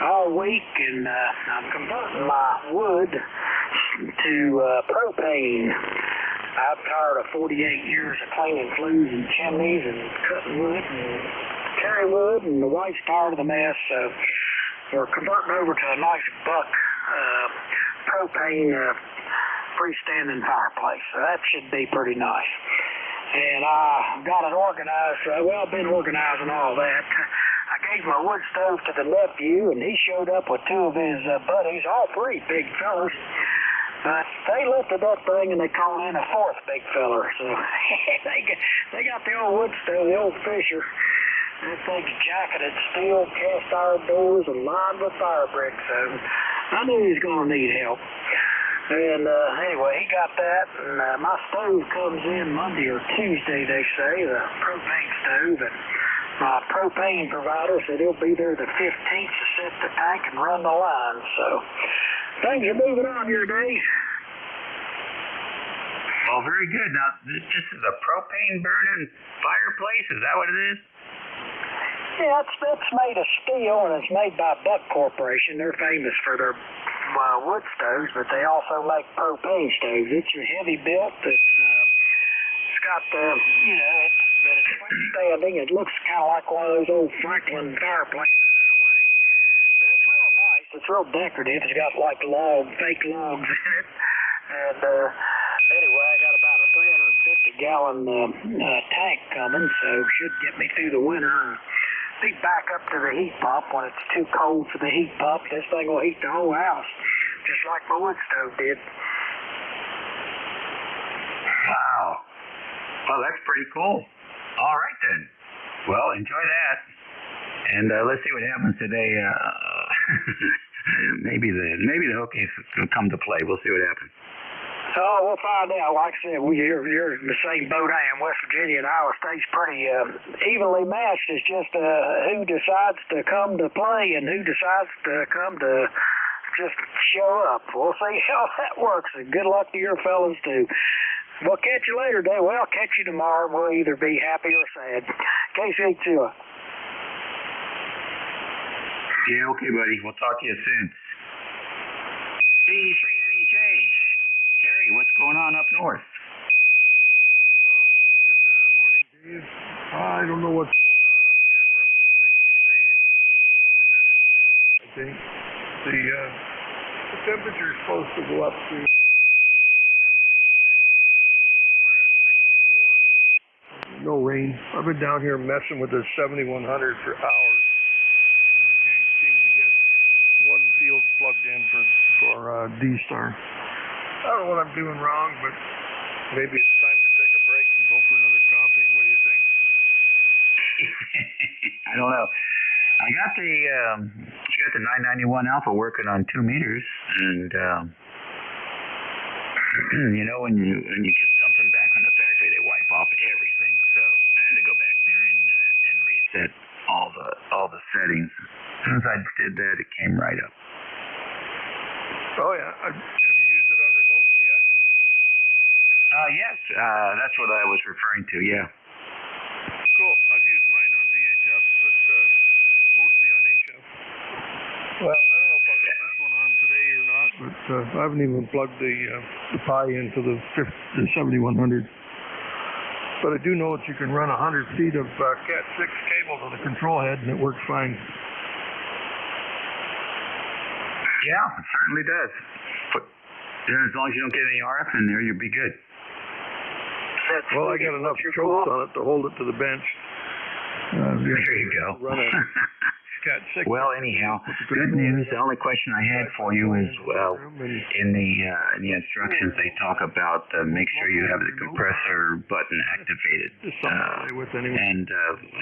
[SPEAKER 9] all week, and I'm converting my wood to propane. I'm tired of 48 years of cleaning flues and chimneys and cutting wood and cherry wood, and the wife's tired of the mess, so we're converting over to a nice buck propane freestanding fireplace, so that should be pretty nice. And I got it organized, well, I've been organizing all that. I gave my wood stove to the nephew, and he showed up with two of his buddies, all three big fellas. But they lifted that thing and they called in a fourth big feller. So they got the old wood stove, the old Fisher. That thing's jacketed steel, cast iron doors, and lined with fire bricks. So I knew he was going to need help. And anyway, he got that, and my stove comes in Monday or Tuesday, they say, the propane stove. And my propane provider said he'll be there the 15th to set the tank and run the line. So things are moving on here, Dave.
[SPEAKER 4] Well, very good. Now, this is a propane burning fireplace? Is that what it is?
[SPEAKER 9] Yeah, it's made of steel, and it's made by Buck Corporation. They're famous for their wood stoves, but they also make propane stoves. It's a heavy built. It's got it's freestanding. It looks kind of like one of those old Franklin fireplaces in a way, but it's real nice. It's real decorative. It's got like fake logs in it, and anyway, I got about a 350-gallon tank coming, so should get me through the winter. And be back up to the heat pump when it's too cold for the heat pump. This thing will heat the whole house, just like my wood stove did.
[SPEAKER 4] Wow. Well, that's pretty cool. All right, then. Well, enjoy that. And let's see what happens today. Maybe the Hokies will come to play. We'll see what happens.
[SPEAKER 9] Oh, we'll find out. Like I said, you're in the same boat I am. West Virginia and Iowa State's pretty evenly matched. It's just who decides to come to play and who decides to come to just show up. We'll see how that works. And good luck to your fellas, too. We'll catch you later, Dave. Well, I'll catch you tomorrow. We'll either be happy or sad. KC2.
[SPEAKER 4] Yeah, okay, buddy. We'll talk to you soon. C3 NEJ. Terry, what's going on up north?
[SPEAKER 21] Well, good morning, Dave. I don't know what's going on up here. We're up to 60 degrees. Well, we're better than that, I think. The temperature is supposed to go up to 70 today. We're at 64. No rain. I've been down here messing with this 7100 for hours. I can't seem to get one field plugged in for D-Star. I don't know what I'm doing wrong, but maybe it's time to take a break and go for another coffee. What do you think?
[SPEAKER 4] I don't know. I got the 991 Alpha working on 2 meters, and when you get something back from the factory, they wipe off everything. So I had to go back there and reset all the settings. As soon as I did that, it came right up.
[SPEAKER 21] Oh yeah. Have you used it on remote TX?
[SPEAKER 4] Yes. That's what I was referring to. Yeah.
[SPEAKER 21] Cool. I've used mine on VHF, but mostly on HF. Well, I don't know if I'll get but I haven't even plugged the Pi into the 7100. But I do know that you can run 100 feet of Cat 6 cable to the control head, and it works fine.
[SPEAKER 4] Yeah, it certainly does. But as long as you don't get any RF in there, you'll be good.
[SPEAKER 21] Well, I got enough chokes on it to hold it to the bench.
[SPEAKER 4] There you go.
[SPEAKER 21] Run a Cat 6.
[SPEAKER 4] Well, anyhow, good news. The only question I had for you is, well, in the instructions they talk about make sure you have the compressor button activated, and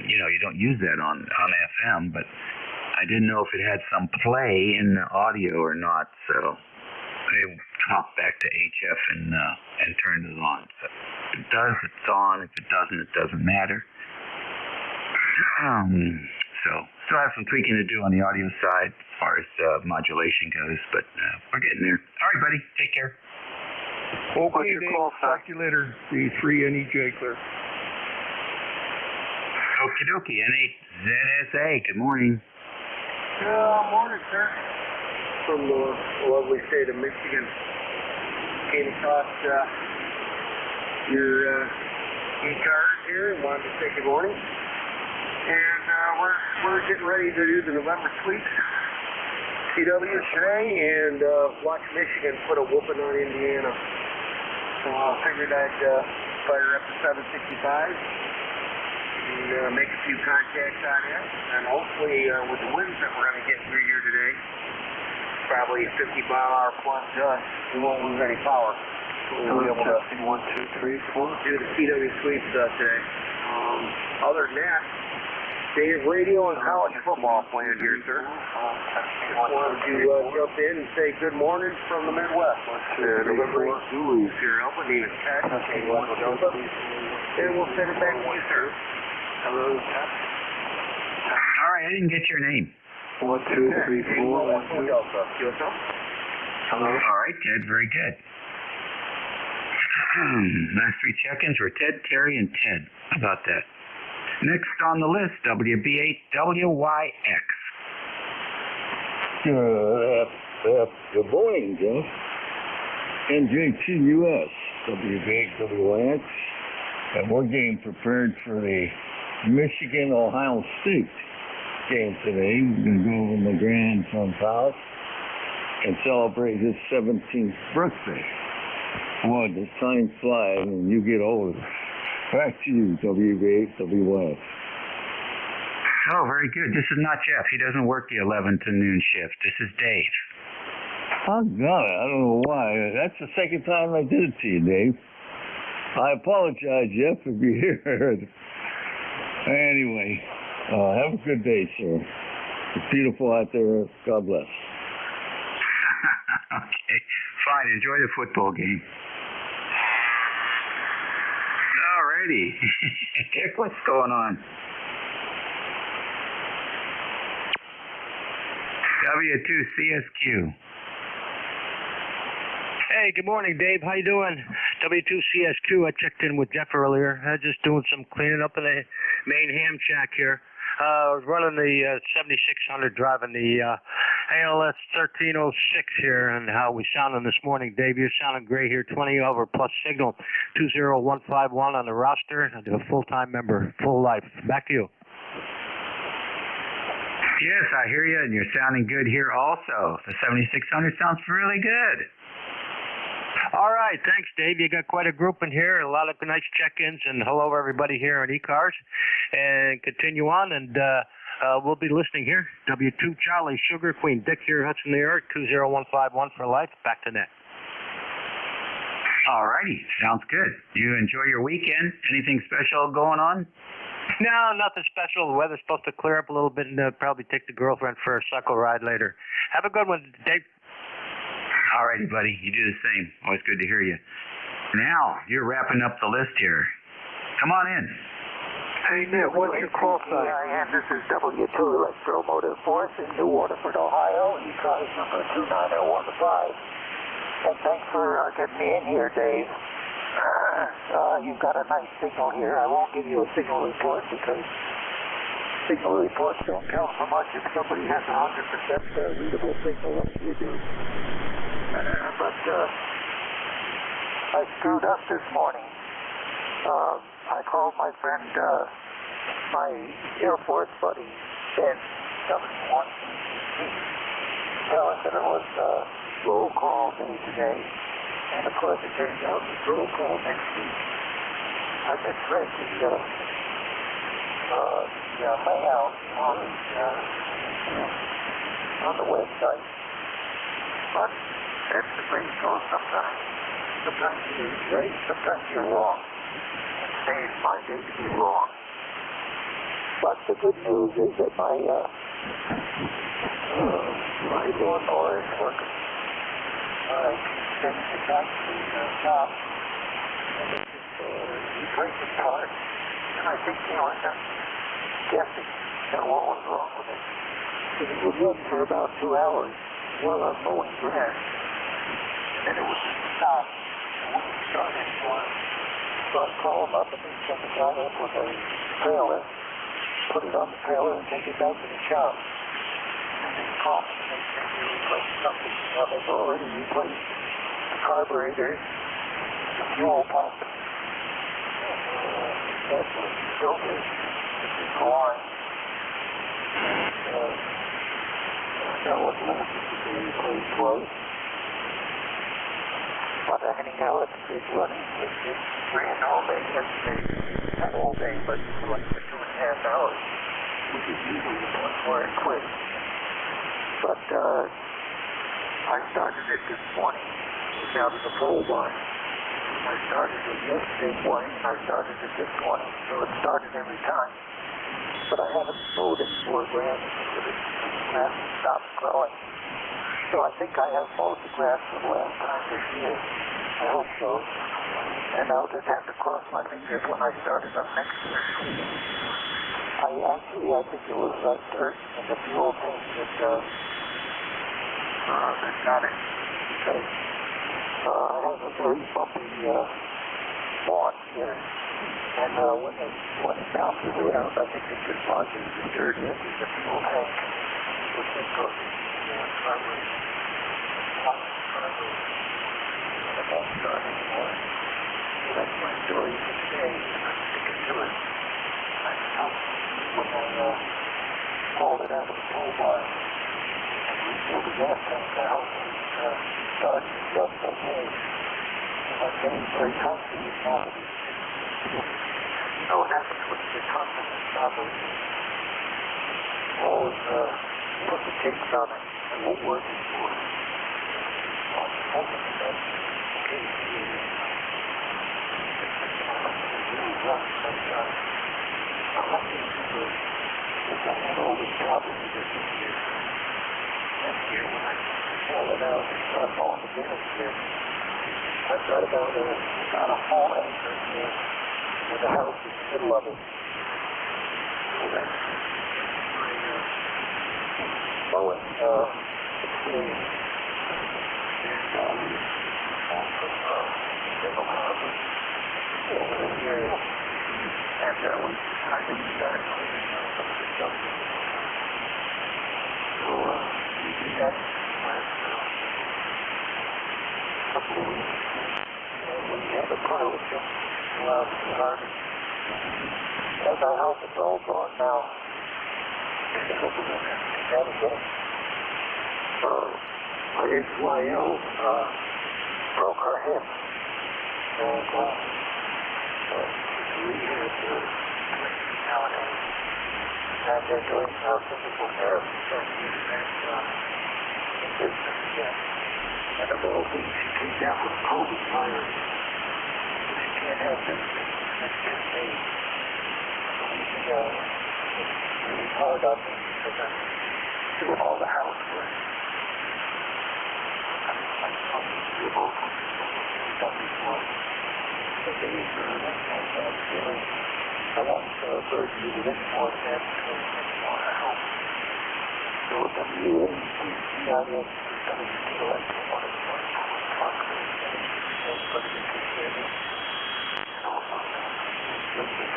[SPEAKER 4] you don't use that on FM, but I didn't know if it had some play in the audio or not, so I hopped back to HF and turned it on. So if it does, it's on. If it doesn't, it doesn't matter. So still have some tweaking to do on the audio side as far as modulation goes, but we're getting there. All right, buddy. Take care.
[SPEAKER 21] Okay, Dave. Talk to you later. The 3NEJ clear.
[SPEAKER 4] Okie dokie. N8ZSA. Good morning.
[SPEAKER 9] Morning, sir. From the lovely state of Michigan. Came across your ECARS here and wanted to say good morning. And we're getting ready to do the November sweeps, CW today, and watch Michigan put a whooping on Indiana. So I figured I'd fire up the 765 and make a few contacts on it. And hopefully with the winds that we're going to get through here today, probably 50-mile-an-hour plus gust, we won't lose any power. So we'll be able to 1, 2, 3, 4 do the CW sweeps today. Other than that, day of radio and college football playing here, sir. Just wanted to jump in and say good morning from the Midwest. November 8 Zulus here, opening at Tech. And we'll send it back to you, sir. Hello, Tech.
[SPEAKER 4] All right, I didn't get your name.
[SPEAKER 21] 1, 2, 3, 4, 1, 2.
[SPEAKER 4] Hello. All right, Ted, very good. Last three check-ins were Ted, Terry, and Ted. How about that? Next on the list, WB8WYX.
[SPEAKER 21] Good morning, Jeff. NJ2US, WB8WYX. And we're getting prepared for the Michigan-Ohio State game today. We're going to go over to my grandson's house and celebrate his 17th birthday. Boy, the time flies and you get older. Back to you, WB8WYX.
[SPEAKER 4] Oh, very good. This is not Jeff. He doesn't work the 11 to noon shift. This is Dave.
[SPEAKER 21] Oh, God, I don't know why. That's the second time I did it to you, Dave. I apologize, Jeff, if you hear it. Anyway, have a good day, sir. It's beautiful out there. God bless.
[SPEAKER 4] Okay, fine. Enjoy the football game. Alrighty. What's going on? W2CSQ.
[SPEAKER 14] Hey, good morning, Dave. How you doing? W2CSQ. I checked in with Jeff earlier. Just doing some cleaning up in the main ham shack here. I was running the 7600, driving the ALS 1306 here, and how we sounding this morning, Dave? You're sounding great here. 20 over plus signal, 20151 on the roster. I'm a full-time member, full life. Back to you.
[SPEAKER 4] Yes, I hear you, and you're sounding good here also. The 7600 sounds really good.
[SPEAKER 14] All right, thanks, Dave. You got quite a group in here, a lot of nice check-ins, and hello everybody here at ECARS. And continue on, and we'll be listening here. W2 Charlie Sugar Queen Dick here, Hudson, New York, 20151 for life. Back to net.
[SPEAKER 4] All righty, sounds good. You enjoy your weekend? Anything special going on?
[SPEAKER 14] No, nothing special. The weather's supposed to clear up a little bit, and probably take the girlfriend for a cycle ride later. Have a good one, Dave.
[SPEAKER 4] All righty, buddy. You do the same. Always good to hear you. Now, you're wrapping up the list here. Come on in.
[SPEAKER 16] Hey, Nick, what's your call sign?
[SPEAKER 18] This is W2 Electromotive Force in New Waterford, Ohio. ECARS number 29015. And thanks for getting me in here, Dave. You've got a nice signal here. I won't give you a signal report because signal reports don't count for much if somebody has 100% readable signal like you do. I screwed up this morning. I called my friend, my Air Force buddy, NJ2US. Telling that it was roll call day today. And of course it turns out it's roll call next week. I misread the layout on the website. But that's the way it goes sometimes. Sometimes you're right, sometimes you're wrong. And today's my day to be wrong. But the good news is that my lawnmower is working. I sent it back to the shop. And it's replacing parts. And I think they were just guessing what was wrong with it. It would run for about 2 hours while I'm mowing grass. And then it would stop. It wouldn't start anymore. So I'd call them up and then send the guy up with a trailer, put it on the trailer and take it back to the shop. And then call me and they say they replaced something. Well, they've already replaced the carburetor, the fuel pump, that's what the filter, the line. That was left to be replaced was. But anyhow, it's running. It's ran all day yesterday. Not all day, but like for 2.5 hours, which is usually the point where it quits. But I started it this morning. It's out of the full line. I started it yesterday morning, and I started it this morning, so it started every time. But I haven't mowed any more grass because the grass has stopped growing. So I think I have mowed the grass for the last time this year. I hope so. And I'll just have to cross my fingers when I start it up next year. I think it was dirt in the fuel tank that got it. Because I have a very bumpy lawn here. And when it bounces around, I think it just launches the dirt into the fuel tank, which is causing vibration. And it won't start anymore. So that's my story for today. I'm sticking to it. I stopped when I pulled it out of the tool bar and refilled the gas tank out and started to just okay. And I'm getting very confident now. You know what happens when you get confident and stop it? Always put the tapes on it and won't work anymore. So I'm hoping that okay. I'm not going to do it. Because I had all this problem with this year. Next year when I pull it out and start mowing the grass here, I've got about a full acre here with a house in the middle of it. So that's my mowing experience. And also several houses over the years. And we decided to start cleaning out some of the stuff. So we did that last couple of weeks. And we had a pile of junk around the garden. As I hope it's all gone now. I hope we don't have to do that again. My HYL broke her hip. And we had nowadays, and they're doing physical therapy, so he's back in business again. And of all things, she came down with a COVID virus. She can't have visitors for the next 10 days. So it's really hard on me because I'm doing all the housework. I'm talking to you both of you done before. The days are feeling I want to urge you to this more than anymore, I hope. So with the new audience, we're going to feel like we want to talk to everybody that can hear me. And also, thank you.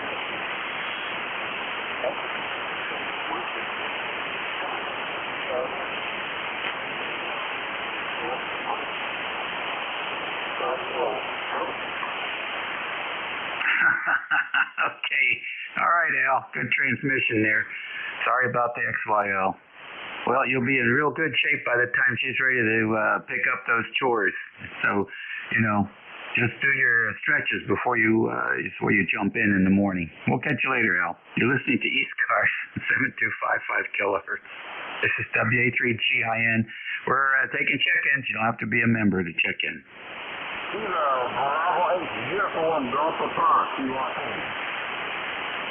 [SPEAKER 4] All right, Al. Good transmission there. Sorry about the XYL. Well, you'll be in real good shape by the time she's ready to pick up those chores. So, just do your stretches before you jump in the morning. We'll catch you later, Al. You're listening to ECARS 7255 kilohertz. This is WA3GIN. We're taking check-ins. You don't have to be a member to check in.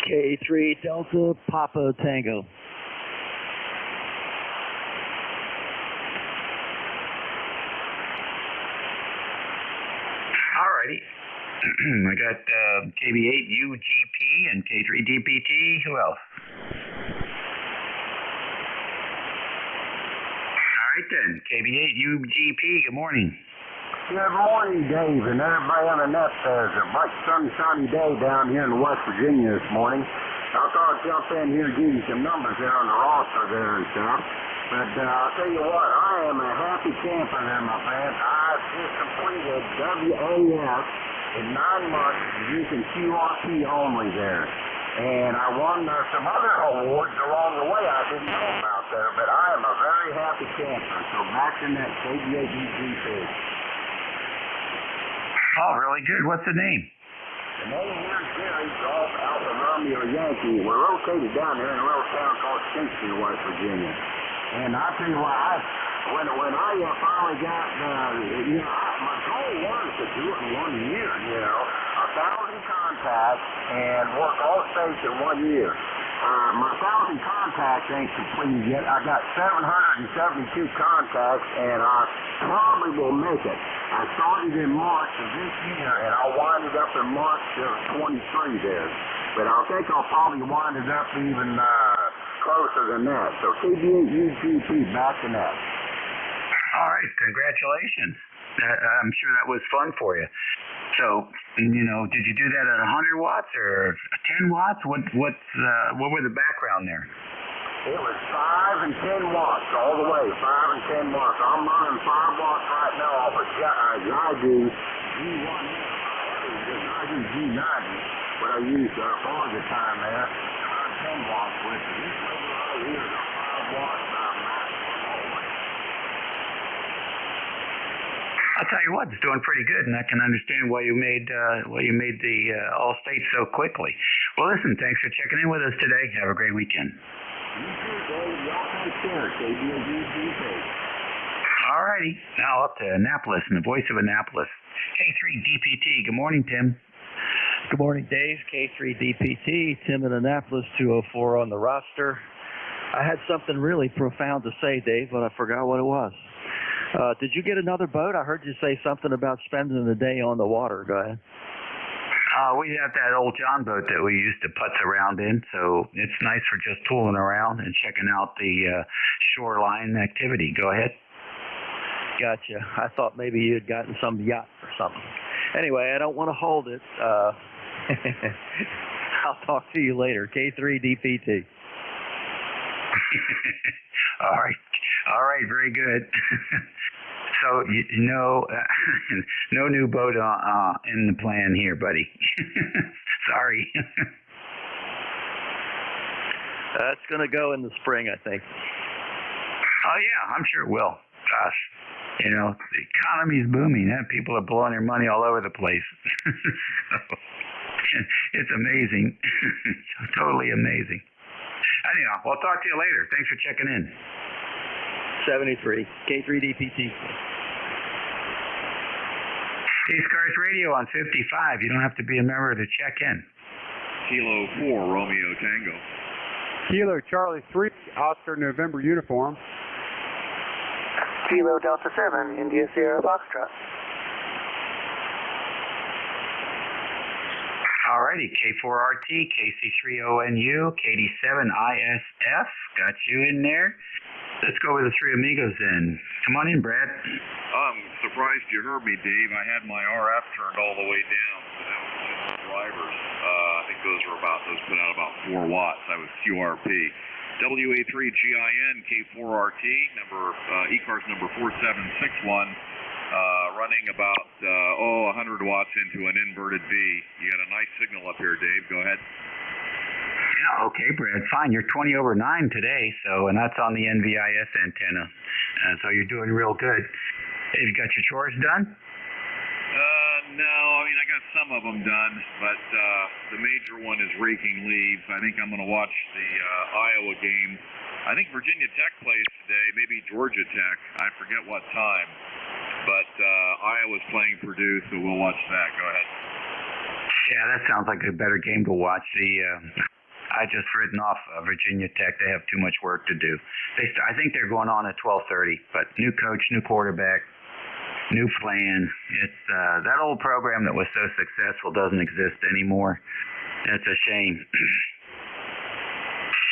[SPEAKER 10] K3 Delta Papa Tango.
[SPEAKER 4] Alrighty. I got KB8UGP and K3DPT. Who else? Alright then. KB8UGP. Good morning.
[SPEAKER 1] Good morning, Dave, and everybody on the net. There's a bright, sunny day down here in West Virginia this morning. I thought I'd jump in here and give you some numbers there on the roster there and stuff. But I'll tell you what, I am a happy camper there, my friend. I've just completed WAS in 9 months using QRP only there. And I won some other awards along the way I didn't know about there. But I am a very happy camper. So back to that KB8UGP.
[SPEAKER 4] Oh, really good. What's the name?
[SPEAKER 1] The name here is Jerry Golf Alpha Romeo Yankee. We're located down here in a little town called Kingston, West Virginia. And I'll tell you what, when I finally got, my goal was to do it in 1 year, 1,000 contacts and work all states in 1 year. My 1,000 contacts ain't completed yet. I got 772 contacts, and I probably will make it. I started in March of this year, and I'll wind it up in March of 23 there. But I think I'll probably wind it up even closer than that. So KB8UGP, back to that.
[SPEAKER 4] All right, congratulations. I'm sure that was fun for you. So, did you do that at 100 watts or 10 watts? What were the background there?
[SPEAKER 1] It was 5 and 10 watts all the way, 5 and 10 watts. I'm running 5 watts right now off a Yaidu G1. I do G90, but I use all the time there. Around 10 watts with it. This radio right here is a 5 watt max all the way.
[SPEAKER 4] I'll tell you what, it's doing pretty good, and I can understand why you made the all states so quickly. Well, listen, thanks for checking in with us today. Have a great weekend.
[SPEAKER 1] You too, Dave. Y'all take care. KB8UGP.
[SPEAKER 4] All righty. Now up to Annapolis, and the voice of Annapolis, K3DPT. Good morning, Tim.
[SPEAKER 10] Good morning, Dave. K3DPT. Tim in Annapolis, 204 on the roster. I had something really profound to say, Dave, but I forgot what it was. Did you get another boat? I heard you say something about spending the day on the water. Go ahead.
[SPEAKER 4] We have that old John boat that we used to putz around in, so it's nice for just tooling around and checking out the shoreline activity. Go ahead.
[SPEAKER 10] Gotcha. I thought maybe you had gotten some yacht or something. Anyway, I don't want to hold it. I'll talk to you later. K3DPT.
[SPEAKER 4] All right, very good. So, no new boat in the plan here, buddy. Sorry.
[SPEAKER 10] That's going to go in the spring, I think.
[SPEAKER 4] Oh, yeah, I'm sure it will. Gosh, the economy's booming. People are blowing their money all over the place. It's amazing. Totally amazing. Anyhow, we'll talk to you later. Thanks for checking in.
[SPEAKER 10] 73, K3DPT.
[SPEAKER 4] ECARS Radio on 55. You don't have to be a member to check in.
[SPEAKER 19] Kilo 4, Romeo Tango.
[SPEAKER 20] Kilo Charlie 3, Oscar November uniform.
[SPEAKER 18] Kilo Delta 7, India Sierra Foxtrot.
[SPEAKER 4] Alrighty, K4RT, KC3ONU, KD7ISF. Got you in there. Let's go with the three amigos then. Come on in, Brad.
[SPEAKER 19] I'm surprised you heard me, Dave. I had my RF turned all the way down, so that was just the drivers. I think those put out about 4 watts. I was QRP. WA3GIN, K4RT, ECARS number 4761, running about 100 watts into an inverted V. You got a nice signal up here, Dave. Go ahead.
[SPEAKER 4] Yeah, okay, Brad, fine. You're 20 over 9 today, and that's on the NVIS antenna. So you're doing real good. Have you got your chores done?
[SPEAKER 19] No, I mean, I got some of them done, but the major one is raking leaves. I think I'm going to watch the Iowa game. I think Virginia Tech plays today, maybe Georgia Tech. I forget what time. But Iowa's playing Purdue, so we'll watch that. Go ahead.
[SPEAKER 4] Yeah, that sounds like a better game to watch. I just written off Virginia Tech. They have too much work to do. I think they're going on at 12:30, but new coach, new quarterback, new plan. It's that old program that was so successful doesn't exist anymore. It's a shame.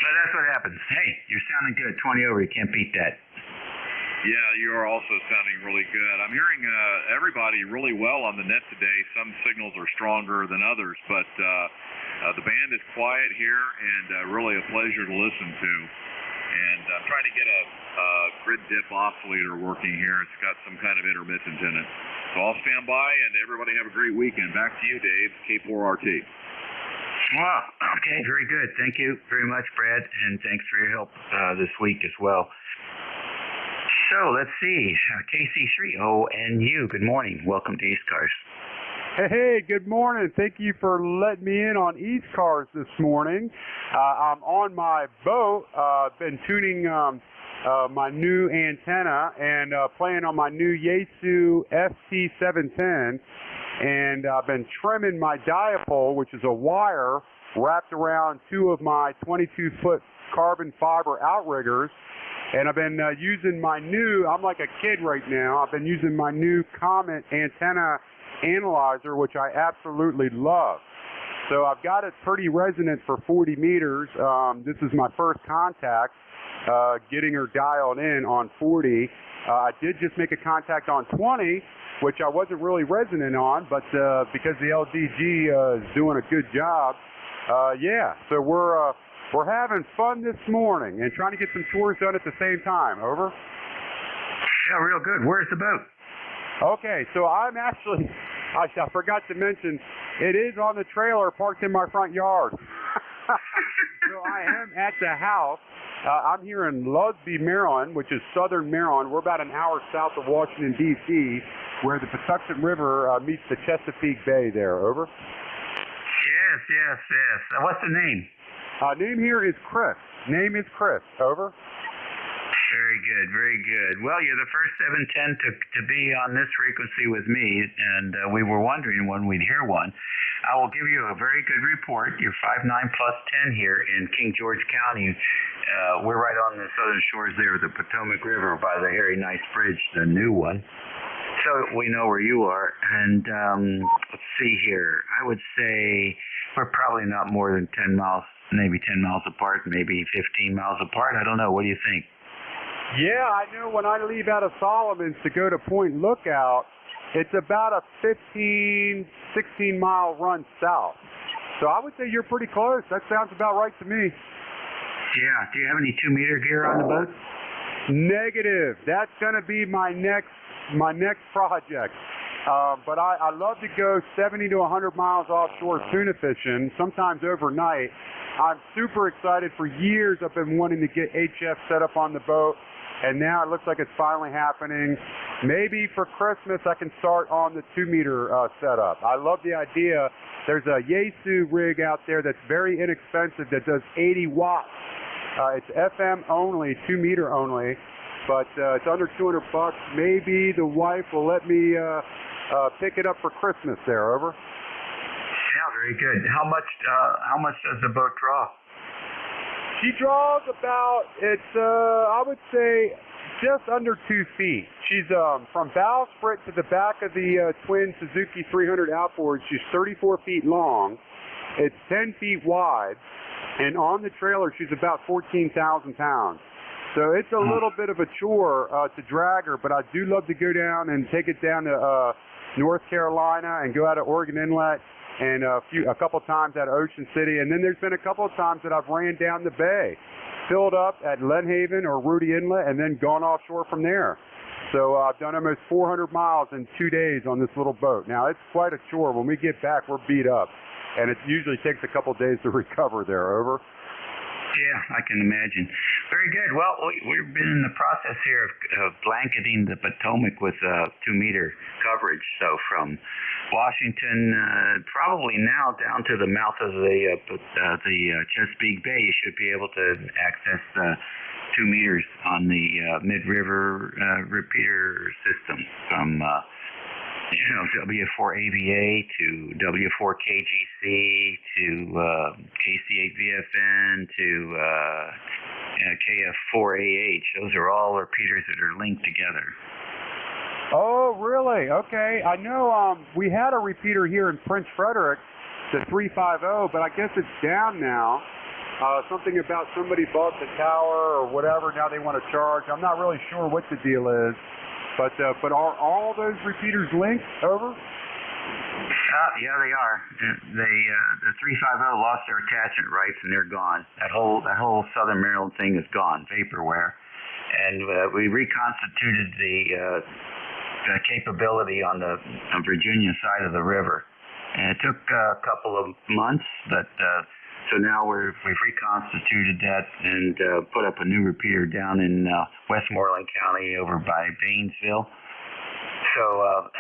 [SPEAKER 4] But that's what happens. Hey, you're sounding good. 20 over. You can't beat that.
[SPEAKER 19] Yeah, you are also sounding really good. I'm hearing everybody really well on the net today. Some signals are stronger than others, but the band is quiet here and really a pleasure to listen to. And I'm trying to get a grid dip oscillator working here. It's got some kind of intermittent in it. So I'll stand by, and everybody have a great weekend. Back to you, Dave, K4RT.
[SPEAKER 4] Well, okay, very good. Thank you very much, Brad, and thanks for your help this week as well. So let's see, KC3ONU, good morning. Welcome to ECARS.
[SPEAKER 20] Hey, good morning. Thank you for letting me in on ECARS this morning. I'm on my boat. Been tuning my new antenna and playing on my new Yaesu ST710. And I've been trimming my dipole, which is a wire wrapped around two of my 22-foot carbon fiber outriggers. And I've been using my new, I'm like a kid right now, I've been using my new Comet antenna analyzer, which I absolutely love. So I've got it pretty resonant for 40 meters. This is my first contact, getting her dialed in on 40. I did just make a contact on 20, which I wasn't really resonant on, but because the LDG is doing a good job, yeah, so we're having fun this morning and trying to get some chores done at the same time. Over.
[SPEAKER 4] Yeah, real good. Where's the boat?
[SPEAKER 20] Okay, so I'm actually, I forgot to mention, it is on the trailer parked in my front yard. So I am at the house. I'm here in Lusby, Maryland, which is southern Maryland. We're about an hour south of Washington, D.C., where the Patuxent River meets the Chesapeake Bay there. Over.
[SPEAKER 4] Yes. What's the name?
[SPEAKER 20] Name here is Chris. Name is Chris. Over.
[SPEAKER 4] Very good. Well, you're the first 710 to be on this frequency with me, and we were wondering when we'd hear one. I will give you a very good report. You're 5'9" plus 10 here in King George County. We're right on the southern shores there of the Potomac River by the very nice bridge, the new one. So we know where you are. And let's see here. I would say we're probably not more than 10 miles, maybe 10 miles apart, maybe 15 miles apart. I don't know. What do you think?
[SPEAKER 20] Yeah, I know when I leave out of Solomon's to go to Point Lookout, it's about a 15, 16-mile run south. So I would say you're pretty close. That sounds about right to me.
[SPEAKER 4] Yeah. Do you have any 2-meter gear on the boat?
[SPEAKER 20] Negative. That's going to be my next project. But I love to go 70 to 100 miles offshore tuna fishing, sometimes overnight. I'm super excited. For years I've been wanting to get HF set up on the boat, and now it looks like it's finally happening. Maybe for Christmas I can start on the 2-meter setup. I love the idea. There's a Yaesu rig out there that's very inexpensive that does 80 watts. It's FM only, 2-meter only, but it's under $200. Maybe the wife will let me pick it up for Christmas there. Over.
[SPEAKER 4] Yeah, very good. How much does the boat draw?
[SPEAKER 20] She draws about, I would say, just under 2 feet. She's from bowsprit to the back of the twin Suzuki 300 outboard. She's 34 feet long. It's 10 feet wide, and on the trailer she's about 14,000 pounds. So it's a little bit of a chore to drag her, but I do love to go down and take it down to North Carolina and go out of Oregon Inlet, and a couple times out of Ocean City, and then there's been a couple of times that I've ran down the bay, filled up at Lenhaven or Rudy Inlet, and then gone offshore from there. So I've done almost 400 miles in 2 days on this little boat. Now it's quite a chore. When we get back, we're beat up, and it usually takes a couple days to recover there. Over.
[SPEAKER 4] Yeah, I can imagine. Very good. Well, we've been in the process here of blanketing the Potomac with 2-meter coverage. So from Washington, probably now down to the mouth of the Chesapeake Bay, you should be able to access 2 meters on the mid-river repeater system from W4AVA to W4KGC to KC8VFN to KF4AH. Those are all repeaters that are linked together.
[SPEAKER 20] Oh, really? Okay. I know we had a repeater here in Prince Frederick, the 350, but I guess it's down now. Something about somebody bought the tower or whatever, now they want to charge. I'm not really sure what the deal is. But are all those repeaters linked? Over?
[SPEAKER 4] Yeah, they are. The 350 lost their attachment rights and they're gone. That whole Southern Maryland thing is gone, vaporware. And we reconstituted the capability on the Virginia side of the river. And it took a couple of months, but so now we've reconstituted that and put up a new repeater down in Westmoreland County over by Baynesville. So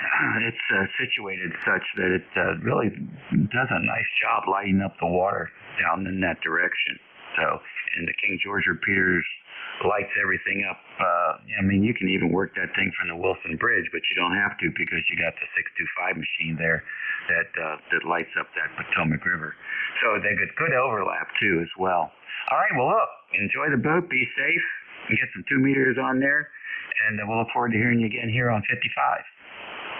[SPEAKER 4] it's situated such that it really does a nice job lighting up the water down in that direction. So, and the King George repeaters lights everything up. I mean, you can even work that thing from the Wilson Bridge, but you don't have to because you got the 625 machine there that lights up that Potomac River. So they get good overlap too as well. All right, well look, enjoy the boat, be safe, and get some 2 meters on there, and we'll look forward to hearing you again here on 55.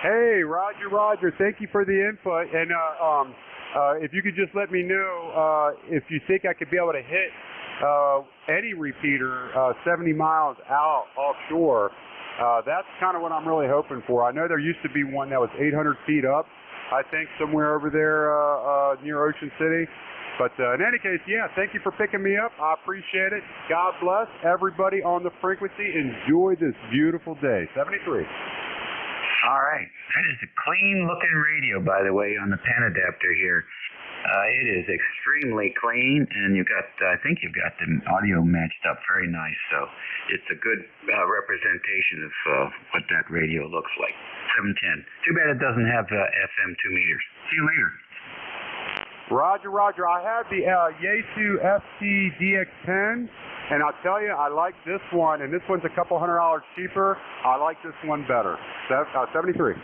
[SPEAKER 20] Hey, Roger, thank you for the input. And if you could just let me know if you think I could be able to hit any repeater 70 miles out offshore. That's kind of what I'm really hoping for. I know there used to be one that was 800 feet up, I think, somewhere over there near Ocean City. But in any case, yeah, thank you for picking me up. I appreciate it. God bless everybody on the frequency. Enjoy this beautiful day. 73.
[SPEAKER 4] All right. That is a clean-looking radio, by the way, on the pan adapter here. It is extremely clean, and I think you've got the audio matched up very nice. So it's a good representation of what that radio looks like. 710. Too bad it doesn't have FM 2 meters. See you later.
[SPEAKER 20] Roger. I have the Yaesu FT-DX10, and I'll tell you, I like this one, and this one's a couple $100 cheaper. I like this one better. 73.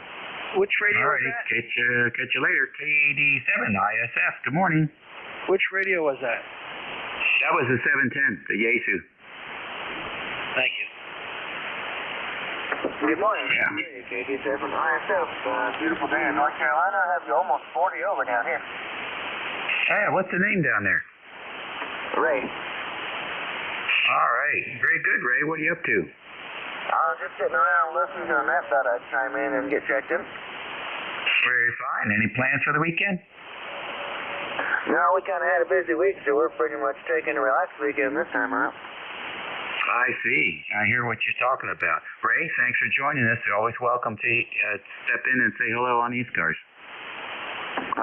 [SPEAKER 14] Which radio
[SPEAKER 4] was that? Catch you later. KD7 ISF. Good morning.
[SPEAKER 14] Which radio was that?
[SPEAKER 4] That was the 710, the Yaesu.
[SPEAKER 14] Thank you.
[SPEAKER 18] Good morning.
[SPEAKER 4] Yeah.
[SPEAKER 18] KD7 ISF. Beautiful day in North Carolina. I have you almost 40 over down here.
[SPEAKER 4] Hey, what's the name down there?
[SPEAKER 18] Ray.
[SPEAKER 4] All right. Very good, Ray. What are you up to?
[SPEAKER 18] Just sitting around listening to the map. Thought I'd chime in and get checked in.
[SPEAKER 4] Very fine. Any plans for the weekend?
[SPEAKER 18] No, we kind of had a busy week, so we're pretty much taking a relaxed weekend this time around.
[SPEAKER 4] I see. I hear what you're talking about. Ray, thanks for joining us. You're always welcome to step in and say hello on ECARS.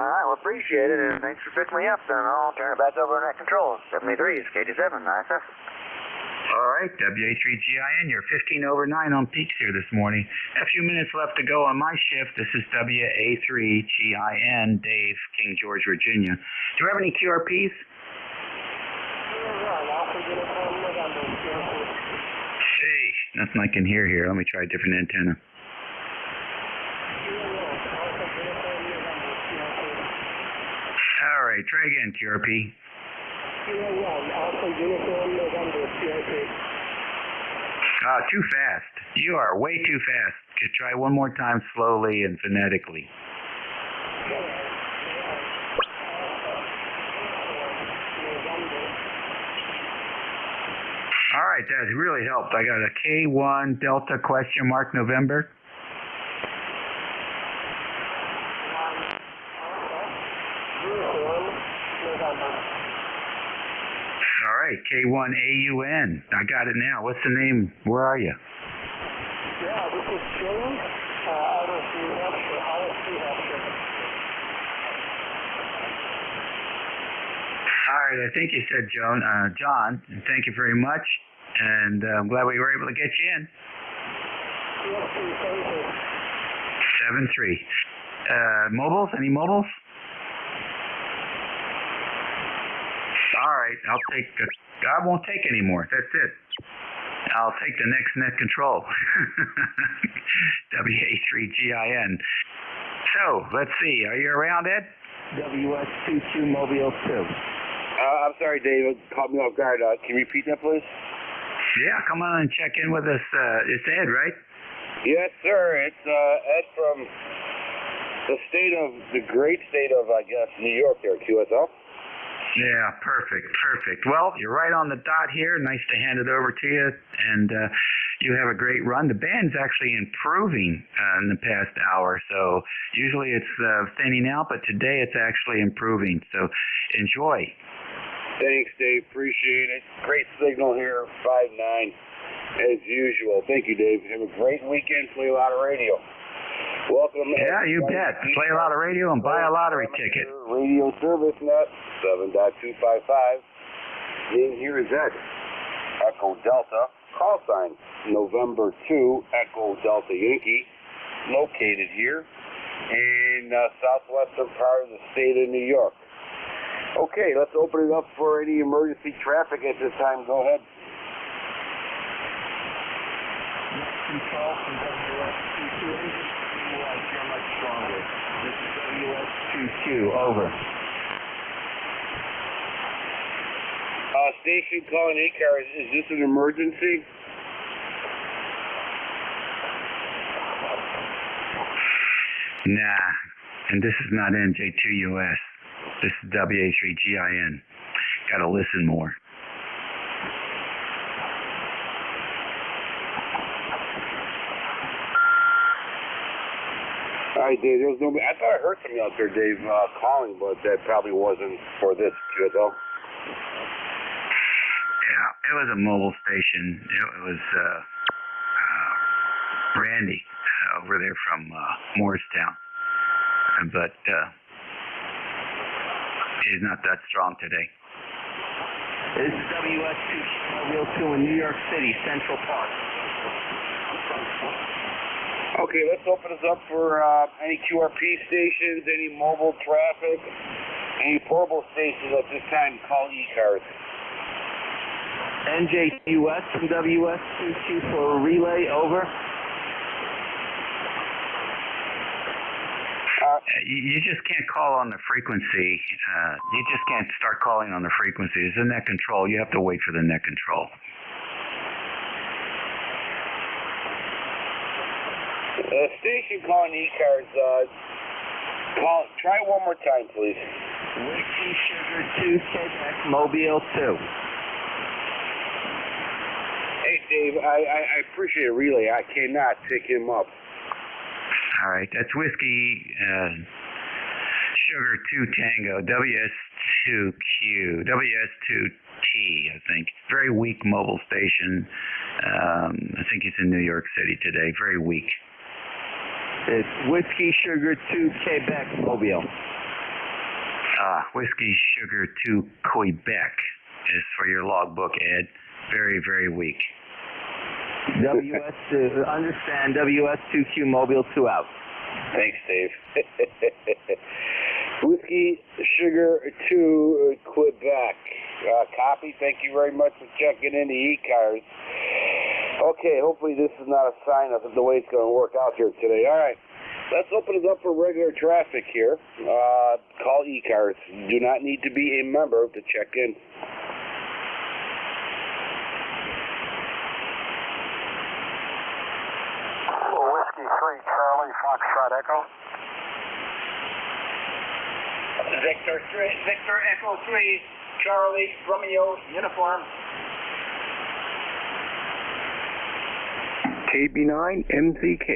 [SPEAKER 18] All right, well, appreciate it, and thanks for picking me up, then I'll turn it back over to Net Control. 73 is KD7, ISF.
[SPEAKER 4] All right, WA3GIN, you're 15 over 9 on peaks here this morning. A few minutes left to go on my shift. This is WA3GIN, Dave, King George, Virginia. Do you have any QRPs? Hey, nothing I can hear here. Let me try a different antenna. All right, try again, QRP. Too fast. You are way too fast. Could try one more time slowly and phonetically. All right, that really helped. I got a K1 Delta question mark November. All right, K1 AUN. I got it now. What's the name? Where are you?
[SPEAKER 9] Yeah, this is James out of New Hampshire, Hollis, New Hampshire.
[SPEAKER 4] All right, I think you said John. Thank you very much, and I'm glad we were able to get you in. 7-3. Mobiles? Any mobiles? All right, I won't take any more. That's it. I'll take the next net control. WA3GIN. So, let's see. Are you around, Ed?
[SPEAKER 10] WS22 Mobile 2.
[SPEAKER 11] I'm sorry, Dave. Caught me off guard. Can you repeat that, please?
[SPEAKER 4] Yeah, come on and check in with us. It's Ed, right?
[SPEAKER 11] Yes, sir. It's Ed from the great state of, I guess, New York there, QSL.
[SPEAKER 4] Yeah, perfect. Well, you're right on the dot here. Nice to hand it over to you, and you have a great run. The band's actually improving in the past hour, so usually it's thinning out, but today it's actually improving, so enjoy.
[SPEAKER 11] Thanks, Dave. Appreciate it. Great signal here, 5-9, as usual. Thank you, Dave. Have a great weekend. Play a lot of radio. Welcome.
[SPEAKER 4] Yeah, you bet. Play a lot of radio and buy a lottery ticket.
[SPEAKER 11] Radio Service Net 7.255. Name here is Ed. Echo Delta. Call sign November 2 Echo Delta Yankee. Located here in southwestern part of the state of New York. Okay, let's open it up for any emergency traffic at this time. Go ahead.
[SPEAKER 10] Control from WS22. You're much stronger. This is WS22. Over.
[SPEAKER 11] Station calling ECARS. Is this an emergency?
[SPEAKER 4] Nah, and this is not NJ2US. This is WA3GIN. Gotta listen more.
[SPEAKER 11] All right, Dave. There was nobody. I thought I heard somebody out there, Dave, calling, but that probably wasn't for this QSL.
[SPEAKER 4] Yeah, it was a mobile station. It was Randy over there from Morristown, but he's not that strong today.
[SPEAKER 10] This is WS2 Mobile 2 in New York City, Central Park.
[SPEAKER 11] Okay, let's open this up for any QRP stations, any mobile traffic, any portable stations at this time. Call ECARS.
[SPEAKER 10] NJ2US from WS22 for a relay. Over.
[SPEAKER 4] You just can't call on the frequency. You just can't start calling on the frequency. It's a net control. You have to wait for the net control.
[SPEAKER 11] Station calling ECARS. Try it one more time, please.
[SPEAKER 10] Whiskey Sugar 2 Quebec Mobile 2.
[SPEAKER 11] Hey, Dave, I appreciate a relay. I cannot pick him up.
[SPEAKER 4] All right, that's Whiskey Sugar 2 Tango, WS2Q, WS2T, I think. Very weak mobile station. I think he's in New York City today. Very weak.
[SPEAKER 10] It's Whiskey Sugar 2 Quebec Mobile.
[SPEAKER 4] Whiskey Sugar 2 Quebec is for your logbook, Ed. Very, very weak.
[SPEAKER 10] WS2, understand, WS2Q Mobile 2 out.
[SPEAKER 11] Thanks, Dave. Whiskey Sugar 2 Quebec. Copy. Thank you very much for checking in the ECARS. Okay, hopefully this is not a sign of the way it's going to work out here today. All right, let's open it up for regular traffic here. Call ECARS. Do not need to be a member to check in.
[SPEAKER 12] Whiskey 3 Charlie Foxtrot Echo.
[SPEAKER 9] Victor Echo 3 Charlie Romeo Uniform.
[SPEAKER 12] KB9 MZK.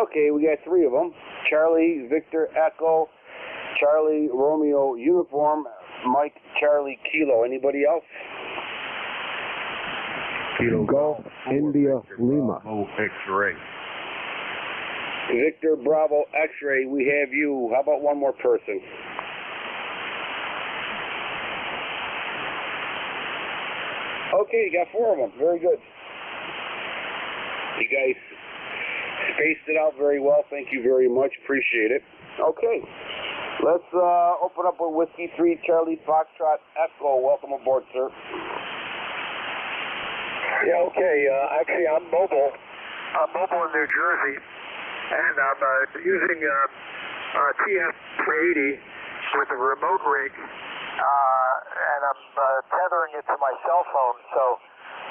[SPEAKER 11] Okay, we got three of them. Charlie, Victor, Echo, Charlie, Romeo, Uniform, Mike, Charlie, Kilo. Anybody else?
[SPEAKER 7] Kilo Golf, India, Lima.
[SPEAKER 21] X-ray.
[SPEAKER 11] Victor Bravo X-Ray, we have you. How about one more person? Okay, you got 4 of them. Very good. You guys spaced it out very well. Thank you very much. Appreciate it. Okay. Let's open up with Whiskey 3 Charlie Foxtrot Echo. Welcome aboard, sir.
[SPEAKER 15] Yeah, okay. Actually, I'm mobile. I'm mobile in New Jersey, and I'm using TF-380 with a remote rig, and I'm tethering it to my cell phone. So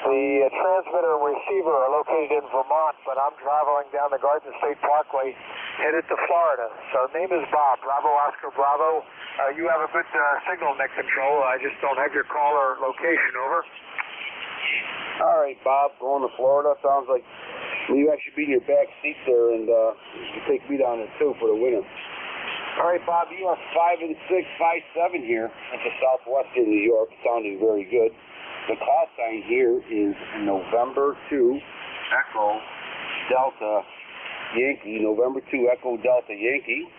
[SPEAKER 15] the transmitter and receiver are located in Vermont, but I'm traveling down the Garden State Parkway, headed to Florida. So the name is Bob, Bravo Oscar Bravo. You have a good signal net control. I just don't have your caller location, over.
[SPEAKER 11] All right, Bob, going to Florida. Sounds like you actually be in your back seat there, and you take me down there, too, for the winter. All right, Bob, you are 5 and 6, 5-7 here at the Southwestern New York, sounding very good. The call sign here is November 2, Echo Delta Yankee, November 2, Echo Delta Yankee.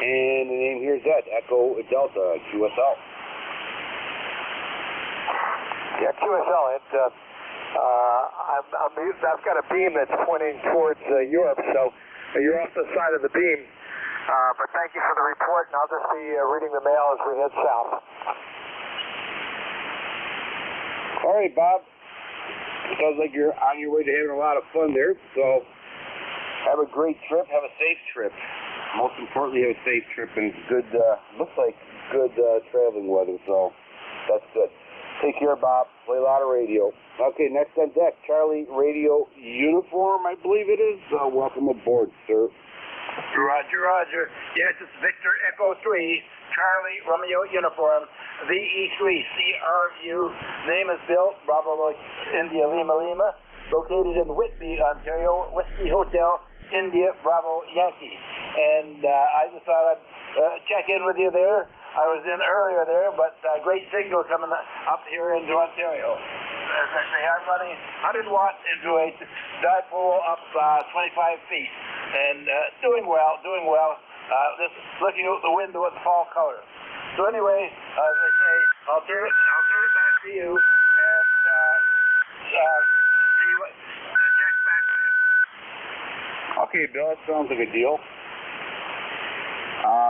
[SPEAKER 11] And the name here is that, Echo Delta QSL.
[SPEAKER 15] Yeah, QSL. I've got a beam that's pointing towards Europe, so you're off the side of the beam. But thank you for the report, and I'll just be reading the mail as we head south.
[SPEAKER 11] All right, Bob. Sounds like you're on your way to having a lot of fun there, so have a great trip. Have a safe trip. Most importantly, have a safe trip, and it's good, looks like good traveling weather, so that's good. Take care, Bob. Play a lot of radio. Okay, next on deck, Charlie Radio Uniform, I believe it is. Welcome aboard, sir.
[SPEAKER 3] Roger, Roger. Yes, it's Victor Echo 3, Charlie Romeo Uniform, VE3 CRU. Name is Bill, Bravo India Lima Lima, located in Whitby, Ontario, Whiskey Hotel, India Bravo Yankee. And I just thought I'd check in with you there. I was in earlier there, but great signal coming up here into Ontario. They are running 100 watts into a dipole up 25 feet. And doing well. Just looking out the window at the fall color. So anyway, as I say, I'll turn it back to you and see what check back to you.
[SPEAKER 11] Okay, Bill, that sounds like a deal.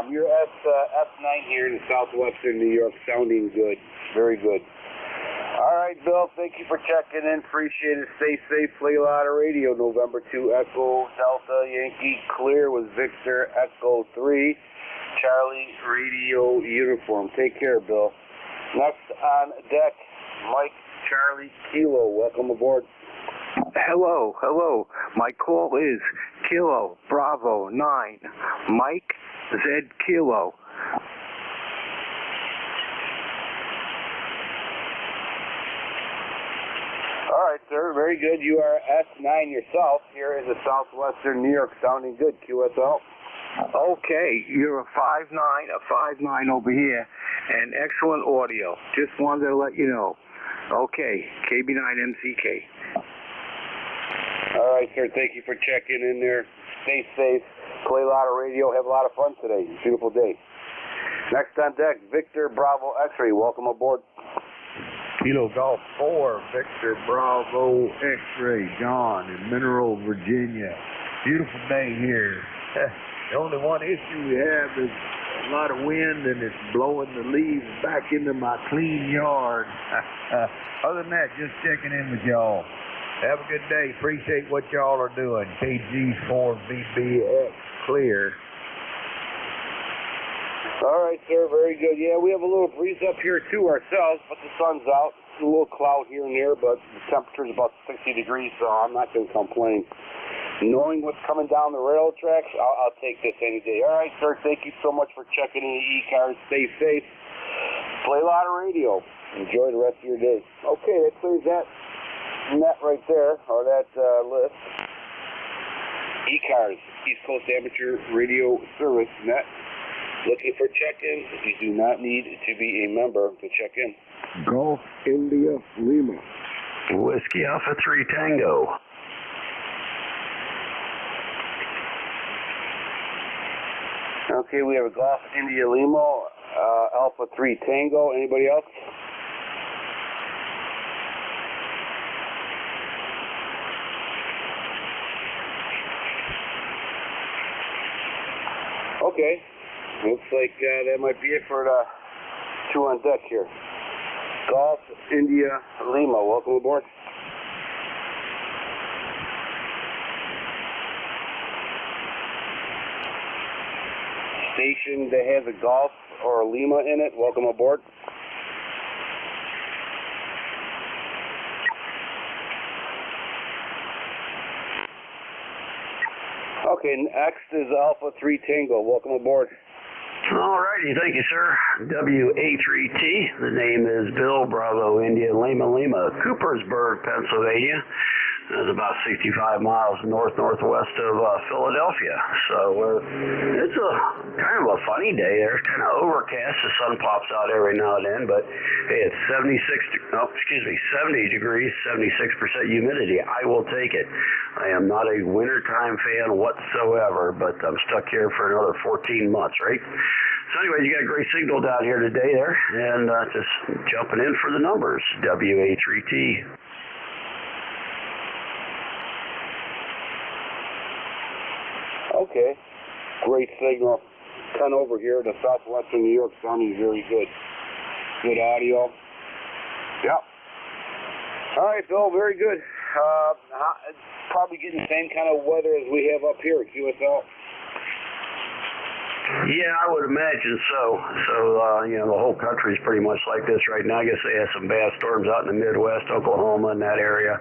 [SPEAKER 11] You're at F9 here in Southwestern New York, sounding good. Very good. All right, Bill, thank you for checking in. Appreciate it. Stay safe. Play a lot of radio. November 2, Echo Delta Yankee clear with Victor Echo 3, Charlie Radio Uniform. Take care, Bill. Next on deck, Mike Charlie Kilo. Welcome aboard.
[SPEAKER 17] Hello. My call is Kilo Bravo 9, Mike Z Kilo.
[SPEAKER 11] All right, sir. Very good. You are S9 yourself here in the Southwestern New York, sounding good. QSL.
[SPEAKER 17] Okay, you're a 5'9", over here, and excellent audio. Just wanted to let you know. Okay, KB9MCK.
[SPEAKER 11] All right, sir. Thank you for checking in there. Stay safe. Play a lot of radio. Have a lot of fun today. Beautiful day. Next on deck, Victor Bravo X-Ray. Welcome aboard.
[SPEAKER 21] Kilo Golf 4, Victor Bravo X-Ray, John in Mineral, Virginia. Beautiful day here. The only one issue we have is a lot of wind, and it's blowing the leaves back into my clean yard. Other than that, just checking in with y'all. Have a good day. Appreciate what y'all are doing. KG4BBX clear.
[SPEAKER 11] All right, sir. Very good. Yeah, we have a little breeze up here, too, ourselves, but the sun's out. A little cloud here and there, but the temperature's about 60 degrees, so I'm not going to complain. Knowing what's coming down the railroad tracks, I'll take this any day. All right, sir. Thank you so much for checking in the ECARS. Stay safe. Play a lot of radio. Enjoy the rest of your day. Okay, that clears that net right there, or that list. ECARS, East Coast Amateur Radio Service net. Looking for check-ins. You do not need to be a member to check in.
[SPEAKER 21] Golf India Lima.
[SPEAKER 23] Whiskey Alpha 3 Tango.
[SPEAKER 11] Okay, we have a Golf India Lima, Alpha 3 Tango. Anybody else? Okay, looks like that might be it for the two on deck here. Golf India Lima, welcome aboard. Station that has a Golf or a Lima in it, welcome aboard. Okay, next is Alpha 3 Tango. Welcome aboard.
[SPEAKER 5] All righty, thank you, sir. WA3T. The name is Bill Bravo India Lima Lima, Coopersburg, Pennsylvania. It's about 65 miles northwest of Philadelphia. So it's a kind of a funny day there. Kind of overcast. The sun pops out every now and then, but hey, it's 70 degrees, 76% humidity. I will take it. I am not a wintertime fan whatsoever, but I'm stuck here for another 14 months, right? So anyway, you got a great signal down here today there, and just jumping in for the numbers. WA3T.
[SPEAKER 11] Okay, great signal. 10 over here, the southwestern New York sounding very good. Good audio. Yep. All right, Bill, very good. Probably getting the same kind of weather as we have up here at QSL.
[SPEAKER 5] Yeah, I would imagine so. So, the whole country's pretty much like this right now. I guess they had some bad storms out in the Midwest, Oklahoma, and that area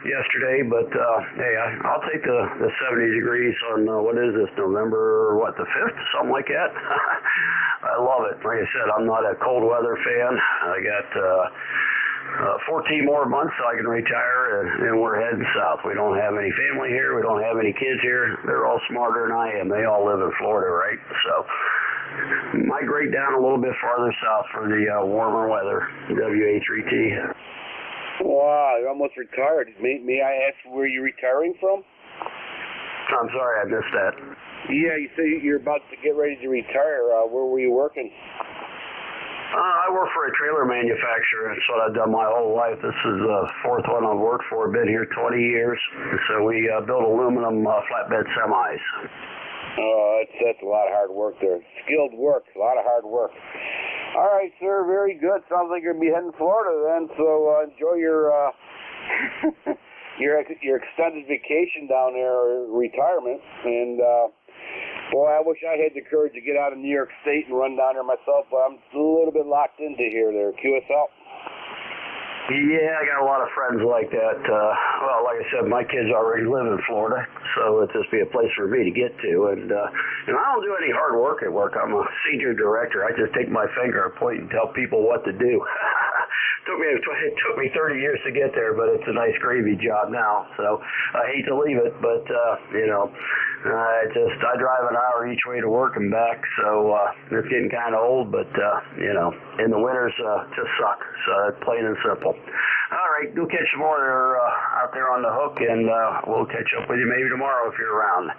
[SPEAKER 5] yesterday. But, hey, I'll take the 70 degrees on, what is this, November, the 5th? Something like that. I love it. Like I said, I'm not a cold weather fan. I got 14 more months so I can retire, and we're heading south. We don't have any family here. We don't have any kids here. They're all smarter than I am. They all live in Florida, right? So migrate down a little bit farther south for the warmer weather. WA3T.
[SPEAKER 11] Wow, you're almost retired. May I ask where you're retiring from?
[SPEAKER 5] I'm sorry, I missed that.
[SPEAKER 11] Yeah, you say you're about to get ready to retire. Where were you working?
[SPEAKER 5] I work for a trailer manufacturer. That's what I've done my whole life. This is the fourth one I've worked for. I've been here 20 years. So we build aluminum flatbed semis.
[SPEAKER 11] Oh, that's a lot of hard work there. Skilled work, a lot of hard work. All right, sir, very good. Sounds like you're going to be heading to Florida then. So enjoy your your extended vacation down there, or retirement. And boy, I wish I had the courage to get out of New York State and run down there myself, but I'm a little bit locked into here there. QSL?
[SPEAKER 5] Yeah, I got a lot of friends like that. Well, like I said, my kids already live in Florida, so it'd just be a place for me to get to. And I don't do any hard work at work. I'm a senior director. I just take my finger and point and tell people what to do. It took me 30 years to get there, but it's a nice gravy job now. So I hate to leave it, but I drive an hour each way to work and back, so it's getting kind of old. But in the winters just suck. So plain and simple. All right, we'll catch some more out there on the hook, and we'll catch up with you maybe tomorrow if you're around.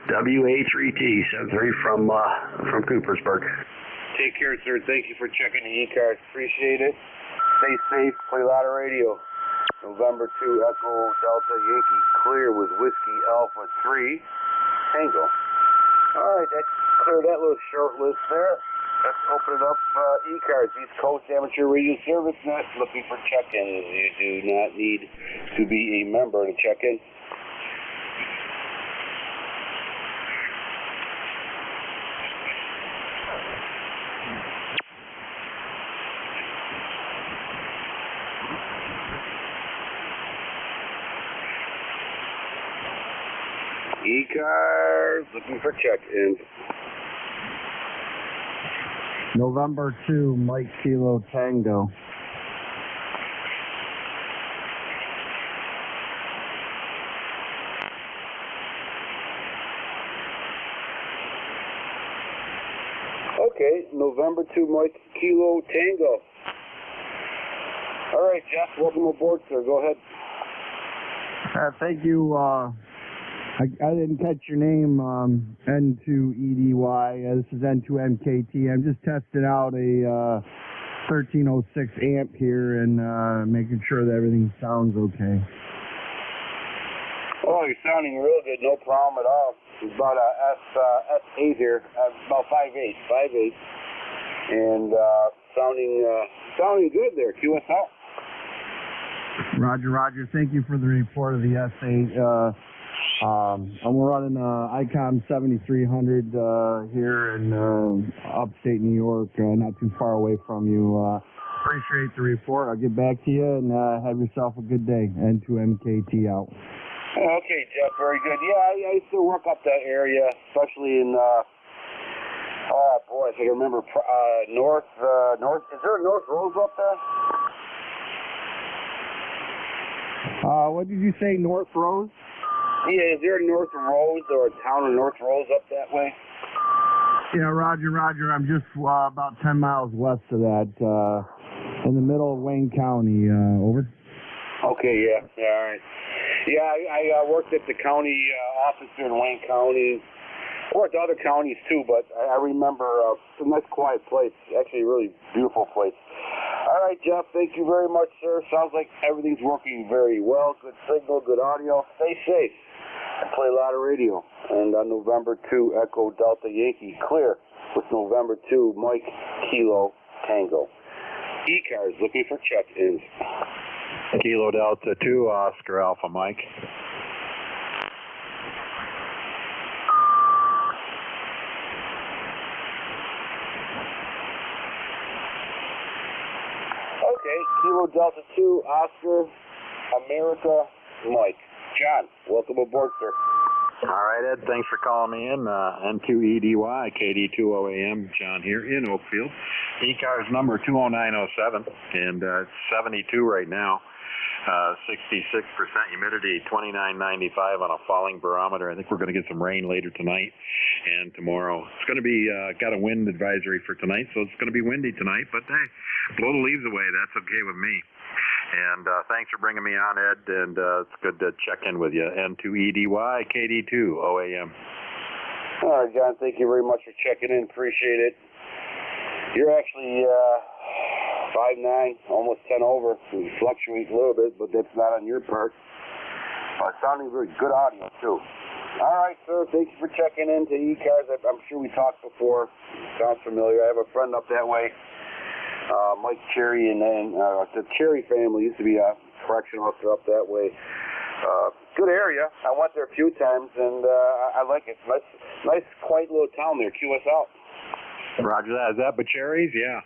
[SPEAKER 5] WA3T 73 from Coopersburg.
[SPEAKER 11] Take care, sir. Thank you for checking the ECARS. Appreciate it. Stay safe. Play a lot of radio. November 2, Echo Delta Yankee clear with Whiskey Alpha 3 Tango. All right, that cleared that little short list there. Let's open it up. ECARS, East Coast Amateur Radio Service Net, looking for check-ins. You do not need to be a member to check in. ECARS, looking for check-in.
[SPEAKER 22] November 2, Mike Kilo Tango.
[SPEAKER 11] Okay, November 2, Mike Kilo Tango. All right, Jeff, welcome aboard, sir. Go ahead.
[SPEAKER 22] Thank you I didn't catch your name, N2EDY. This is N2MKT. I'm just testing out a 1306 amp here and making sure that everything sounds okay.
[SPEAKER 11] Oh, you're sounding real good. No problem at all. It's about a S8 here, about 5.8, and sounding good there. QSL.
[SPEAKER 22] Roger. Thank you for the report of the S8. I'm running ICOM 7300 here in upstate New York, not too far away from you. Appreciate the report. I'll get back to you and have yourself a good day. N2MKT out.
[SPEAKER 11] Okay, Jeff, very good. Yeah, I used to work up that area, especially in, oh boy, I think I remember, north, is there a North Rose up there?
[SPEAKER 22] What did you say, North Rose?
[SPEAKER 11] Yeah, is there a North Rose or a town of North Rose up that way?
[SPEAKER 22] Yeah, Roger. I'm just about 10 miles west of that, in the middle of Wayne County. Over.
[SPEAKER 11] Okay, yeah, all right. Yeah, I worked at the county office here in Wayne County. I worked at other counties too, but I remember it's a nice quiet place. Actually, a really beautiful place. All right, Jeff, thank you very much, sir. Sounds like everything's working very well. Good signal, good audio. Stay safe. I play a lot of radio. And on November 2, Echo Delta Yankee, clear with November 2, Mike Kilo Tango. ECARS looking for check-ins.
[SPEAKER 21] Kilo Delta 2, Oscar Alpha Mike.
[SPEAKER 11] Okay, Kilo Delta 2, Oscar, America, Mike. John, welcome aboard, sir.
[SPEAKER 21] All right, Ed, thanks for calling me in. N2EDY, KD2OAM, John here in Oakfield. ECARS number 20907, and it's 72 right now. 66% humidity, 2995 on a falling barometer. I think we're going to get some rain later tonight and tomorrow. It's going to be, got a wind advisory for tonight, so it's going to be windy tonight, but hey, blow the leaves away. That's okay with me. And thanks for bringing me on, Ed, and it's good to check in with you. N2EDY, KD2OAM.
[SPEAKER 11] All right, John, thank you very much for checking in. Appreciate it. You're actually 5'9", almost 10 over. You fluctuate a little bit, but that's not on your part. Sounding very good audio, too. All right, sir, thank you for checking in to ECARS. I'm sure we talked before. Sounds familiar. I have a friend up that way. Mike Cherry and the Cherry family used to be a correctional officer up that way. Good area. I went there a few times, and I like it. Nice, quiet little town there. QSL.
[SPEAKER 21] Roger that. Is that Cherry's? Yeah.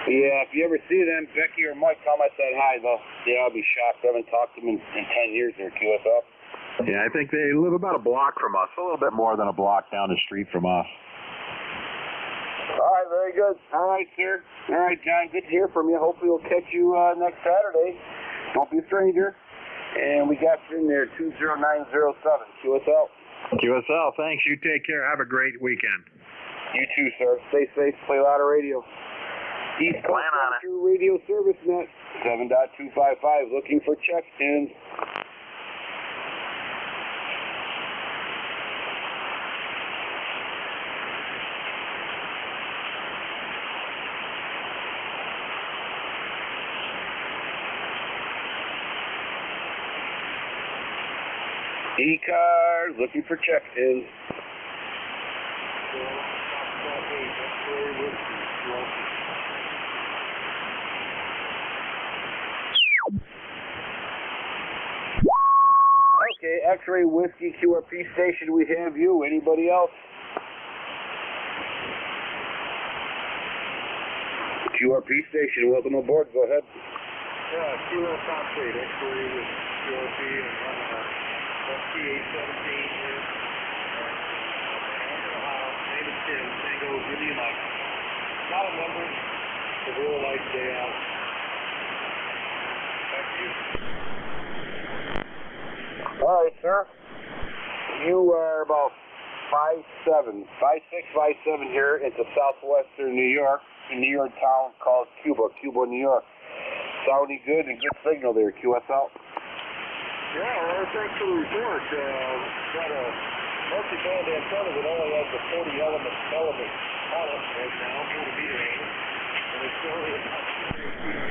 [SPEAKER 11] Yeah, if you ever see them, Becky or Mike, tell them I said hi, though. Yeah, I'll be shocked. I haven't talked to them in 10 years there, QSL.
[SPEAKER 21] Yeah, I think they live about a block from us, a little bit more than a block down the street from us.
[SPEAKER 11] All right, very good. All right, sir. All right, John, good to hear from you. Hopefully we'll catch you next Saturday. Don't be a stranger. And we got you in there, 20907, QSL.
[SPEAKER 21] QSL, thanks. You take care. Have a great weekend.
[SPEAKER 11] You too, sir. Stay safe. Play a lot of radio. East Coast Central Radio Service Net, 7.255, looking for check-ins. ECARS, looking for check-ins. Okay, X-Ray Whiskey QRP station, we have you. Anybody else? QRP station, welcome aboard. Go ahead.
[SPEAKER 8] Yeah, Kilo Concrete, X-Ray with QRP and T817 here. Ohio, name is Tim, Tango, Julia Mike. Got a number, a real light day out. Back to you.
[SPEAKER 11] All right, sir. You are about 5'7", 5'6", 5'7" here into southwestern New York, a New York town called Cuba, New York. Sounding good and good signal there, QSL.
[SPEAKER 9] Yeah, well, thanks for the report. Got a multi-band antenna that only has the 40 element on it right now, 40 meter angle, and it's only about 2 feet.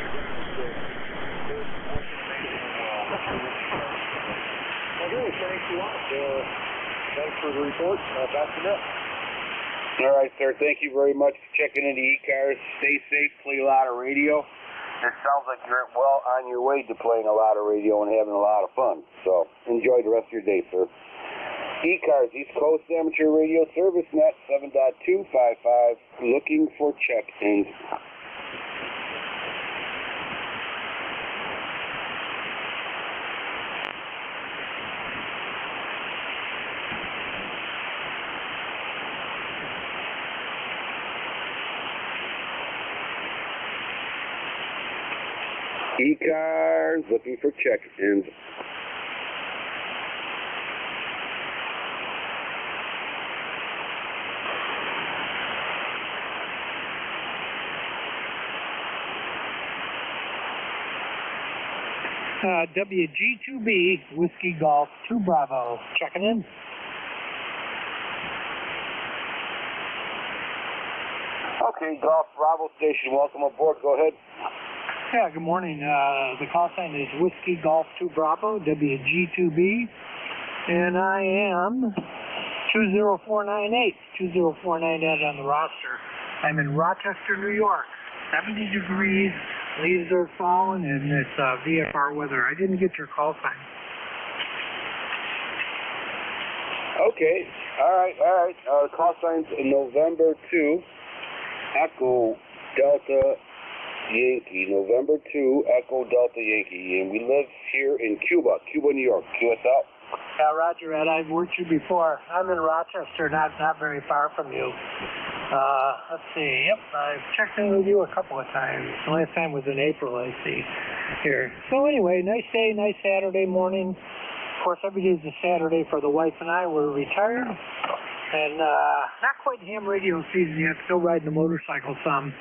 [SPEAKER 9] Okay, thanks a lot. Thanks for the report. Back to net.
[SPEAKER 11] All right, sir. Thank you very much for checking into ECARS. Stay safe. Play a lot of radio. It sounds like you're well on your way to playing a lot of radio and having a lot of fun. So enjoy the rest of your day, sir. ECARS, East Coast Amateur Radio Service Net 7.255, looking for check-ins. ECARS, looking for check-ins.
[SPEAKER 2] WG2B, Whiskey Golf 2 Bravo, checking in.
[SPEAKER 11] Okay, Golf Bravo Station, welcome aboard. Go ahead.
[SPEAKER 2] Yeah, good morning. The call sign is Whiskey Golf 2 Bravo, WG2B, and I am 20498, 20498 on the roster. I'm in Rochester, New York, 70 degrees, leaves are falling, and it's VFR weather. I didn't get your call sign.
[SPEAKER 11] Okay, all right. Call signs in November 2, Echo Delta Yankee, November 2, Echo Delta Yankee, and we live here in Cuba, New York, QSL.
[SPEAKER 2] Yeah, Roger, Ed, I've worked you before. I'm in Rochester, not very far from you. Let's see, yep, I've checked in with you a couple of times. The last time was in April, I see, here. So anyway, nice day, nice Saturday morning. Of course, every day's a Saturday for the wife and I. We're retired, and not quite ham radio season yet, still riding the motorcycle some.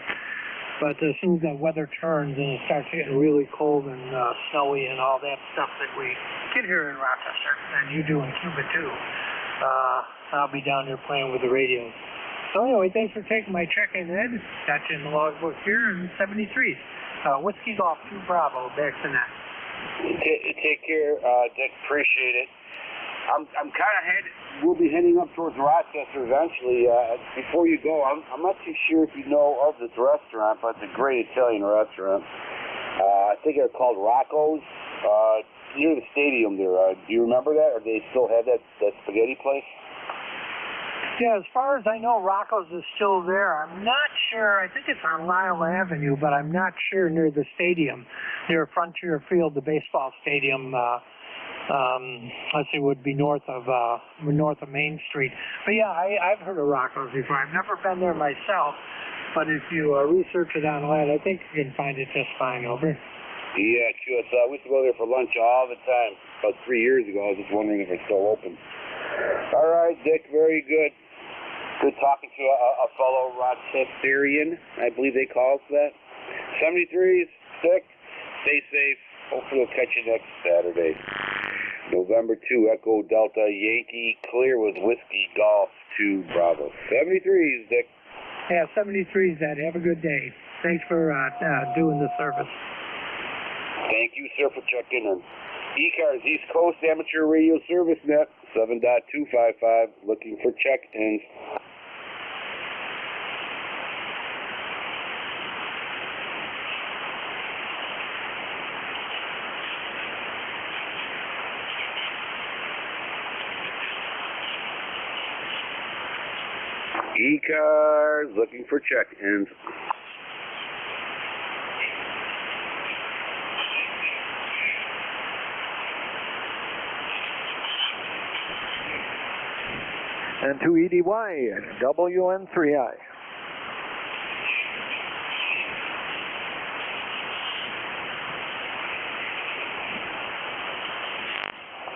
[SPEAKER 2] But as soon as the weather turns and it starts getting really cold and snowy and all that stuff that we get here in Rochester, and you do in Cuba too, I'll be down there playing with the radios. So anyway, thanks for taking my check-in, Ed. Got you in the logbook here in 73. Whiskey Golf 2 Bravo, back to net.
[SPEAKER 11] Take care, Dick. Appreciate it. I'm kind of we'll be heading up towards Rochester eventually. Before you go, I'm not too sure if you know of this restaurant, but it's a great Italian restaurant. I think they're called Rocco's, near the stadium there. Do you remember that, or do they still have that spaghetti place?
[SPEAKER 2] Yeah, as far as I know, Rocco's is still there. I'm not sure. I think it's on Lyle Avenue, but I'm not sure near the stadium, near Frontier Field, the baseball stadium. Let's see, would be north of Main Street. But yeah, I've heard of Rocco's before. I've never been there myself, but if you research it online, I think you can find it just fine. Over.
[SPEAKER 11] Yeah, QSL. We used to go there for lunch all the time. About 3 years ago, I was just wondering if it's still open. All right, Dick, very good. Good talking to a fellow Rochesterian, I believe they call us that. 73s, Dick. Stay safe. Hopefully we'll catch you next Saturday. November 2, Echo Delta Yankee, clear with Whiskey Golf 2 Bravo. 73s, Dick.
[SPEAKER 2] Yeah, 73s, Ed. Have a good day. Thanks for doing the service.
[SPEAKER 11] Thank you, sir, for checking in. ECARS, East Coast Amateur Radio Service Net, 7.255, looking for check-ins. ECARS, looking for check-ins.
[SPEAKER 17] And to EDY, WN3I.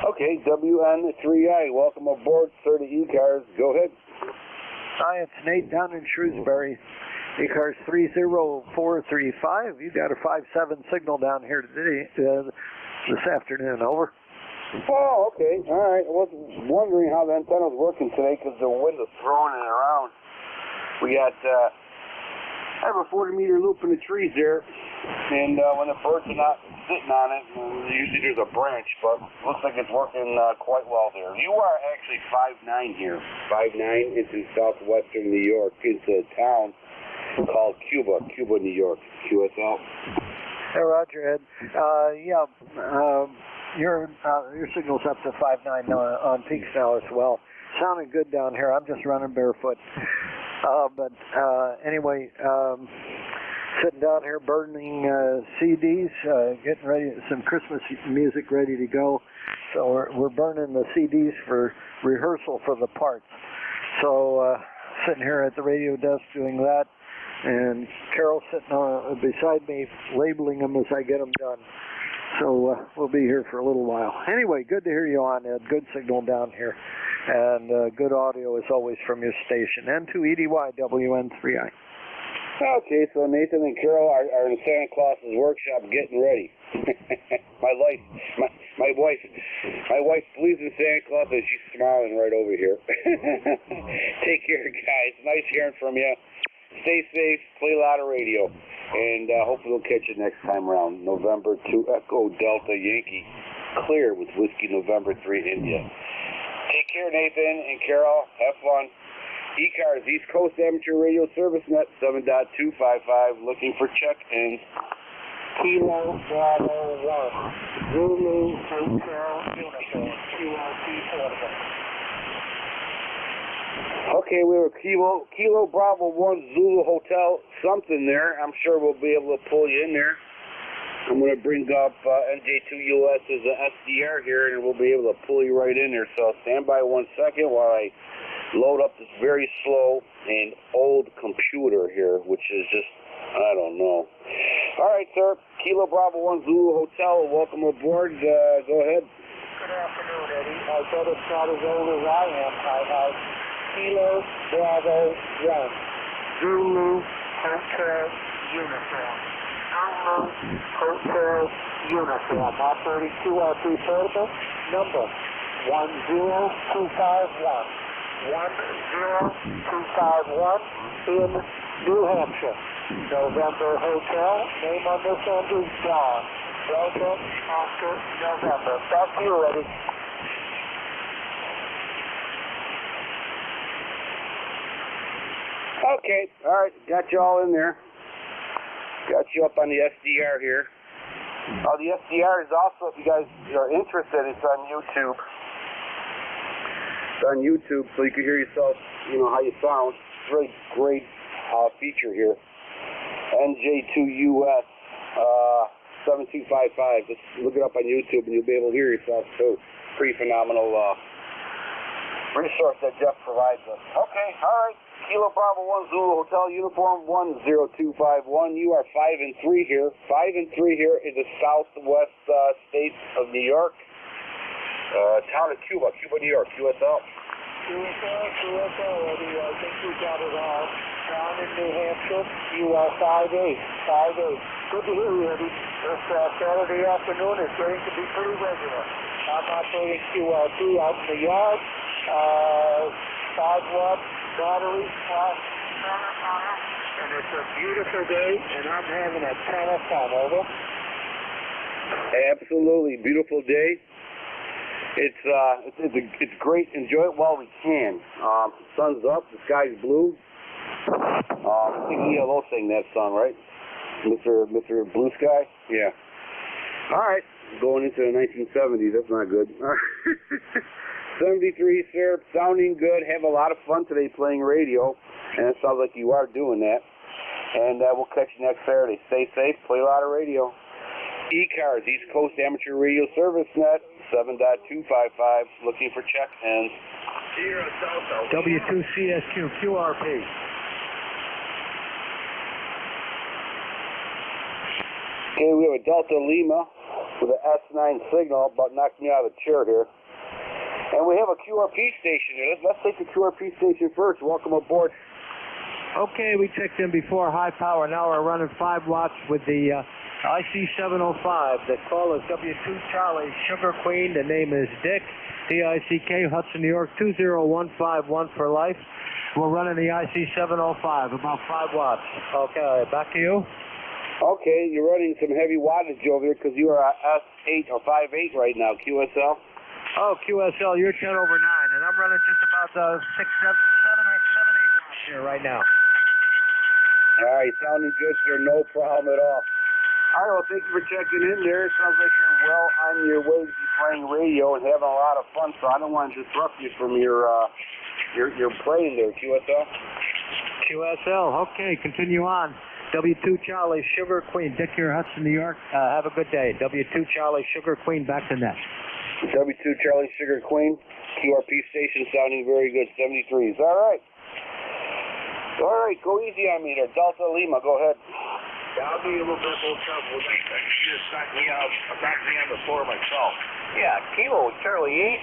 [SPEAKER 11] Okay, WN3I, welcome aboard, sir, to ECARS. Go ahead.
[SPEAKER 17] Hi, it's Nate down in Shrewsbury. ECARS 30435. You got a 5-7 signal down here today, this afternoon. Over.
[SPEAKER 11] Oh, okay. All right. I was wondering how the antenna was working today because the wind was throwing it around. We got, I have a 40-meter loop in the trees there, and when the birds are not sitting on it, usually there's a branch, but looks like it's working quite well there. You are actually 5'9" here. 5'9", it's in southwestern New York. It's a town called Cuba, New York. QSL.
[SPEAKER 2] Hey, Roger, Ed. Your signal's up to 5.9 on peaks now as well. Sounding good down here. I'm just running barefoot. Anyway, sitting down here burning CDs, getting ready, some Christmas music ready to go. So we're burning the CDs for rehearsal for the parts. So sitting here at the radio desk doing that, and Carol sitting beside me labeling them as I get them done. So we'll be here for a little while. Anyway, good to hear you on, Ed. Good signal down here. And good audio as always from your station. N2EDY WN3I.
[SPEAKER 11] Okay, so Nathan and Carol are in Santa Claus's workshop getting ready. my wife believes in Santa Claus and she's smiling right over here. Take care, guys. Nice hearing from you. Stay safe, play a lot of radio, and hopefully we'll catch you next time around. November 2 Echo Delta Yankee, clear with Whiskey November 3 India. Take care, Nathan and Carol. Have fun. ECARS, East Coast Amateur Radio Service Net, 7.255, looking for check-ins.
[SPEAKER 18] Kilo Bravo 1, Zulu Hotel Uniform, QRP portable.
[SPEAKER 11] Okay, we were Kilo Bravo 1 Zulu Hotel, something there. I'm sure we'll be able to pull you in there. I'm going to bring up NJ2US as an SDR here, and we'll be able to pull you right in there. So stand by 1 second while I load up this very slow and old computer here, which is just, I don't know. All right, sir. Kilo Bravo 1 Zulu Hotel, welcome aboard. Go ahead.
[SPEAKER 18] Good afternoon, Eddie. I bet it's not as old as I am. I have Kilo Bravo 1 Zulu Hotel Uniform. Zulu Hotel Uniform. Operating QRP portable, number 10251. 10251 in New Hampshire. November Hotel. Name on this end is John. Delta Oscar November. Back to you, Eddie.
[SPEAKER 11] Okay, all right, got you all in there. Got you up on the SDR here. The SDR is also, if you guys are interested, it's on YouTube. It's on YouTube, so you can hear yourself, you know, how you sound. It's a really great feature here. NJ2US 7255. Just look it up on YouTube and you'll be able to hear yourself too. Pretty phenomenal resource that Jeff provides us. Okay, all right. Kilo Bravo 1 Zulu Hotel Uniform 10251. You are 5 and 3 here. 5 and 3 here in the southwest state of New York. Town of Cuba, New York, QSL.
[SPEAKER 18] QSL, Eddie. I think we got it all. Down in New Hampshire, you are 5'8". 5'8". Good to hear you, Eddie. This Saturday afternoon is going to be pretty regular. I'm operating QRP out in the yard. 5-watt battery, and it's a beautiful day, and I'm having a ton of fun. Over.
[SPEAKER 11] Absolutely, beautiful day. It's great. Enjoy it while we can. Sun's up, the sky's blue. I think ELO sang that song, right? Mr. Blue Sky? Yeah. All right, going into the 1970s. That's not good. 73, sir. Sounding good. Have a lot of fun today playing radio, and it sounds like you are doing that. And we'll catch you next Saturday. Stay safe. Play a lot of radio. ECARS, East Coast Amateur Radio Service Net, 7.255. Looking for check-ins.
[SPEAKER 2] W2CSQ QRP.
[SPEAKER 11] Okay, we have a Delta Lima with an S9 signal, about knocked me out of the chair here. And we have a QRP station here. Let's take the QRP station first. Welcome aboard.
[SPEAKER 2] Okay, we checked in before, high power. Now we're running 5 watts with the
[SPEAKER 14] IC705. The call is W2 Charlie Sugar Queen. The name is Dick, D-I-C-K, Hudson, New York, 20151 for life. We're running the IC705, about 5 watts. Okay, back to you.
[SPEAKER 11] Okay, you're running some heavy wattage over here because you are S8 or 5.8 right now, QSL.
[SPEAKER 14] Oh, QSL, you're 10 over 9, and I'm running just about 7, 8 watts here right now.
[SPEAKER 11] All right, sounding good, sir. No problem at all. All right, well, thank you for checking in there. It sounds like you're well on your way to be playing radio and having a lot of fun, so I don't want to disrupt you from your playing there, QSL.
[SPEAKER 14] QSL, okay, continue on. W2 Charlie Sugar Queen, Dick here, Hudson, New York. Have a good day. W2 Charlie Sugar Queen, back to net.
[SPEAKER 11] W2 Charlie Sugar Queen, QRP station sounding very good, 73s. All right. All right, go easy on me there. Delta Lima, go ahead.
[SPEAKER 17] Yeah, I'll be a little bit more trouble with that. You just knocked me on the floor myself. Yeah, Kilo Charlie 8,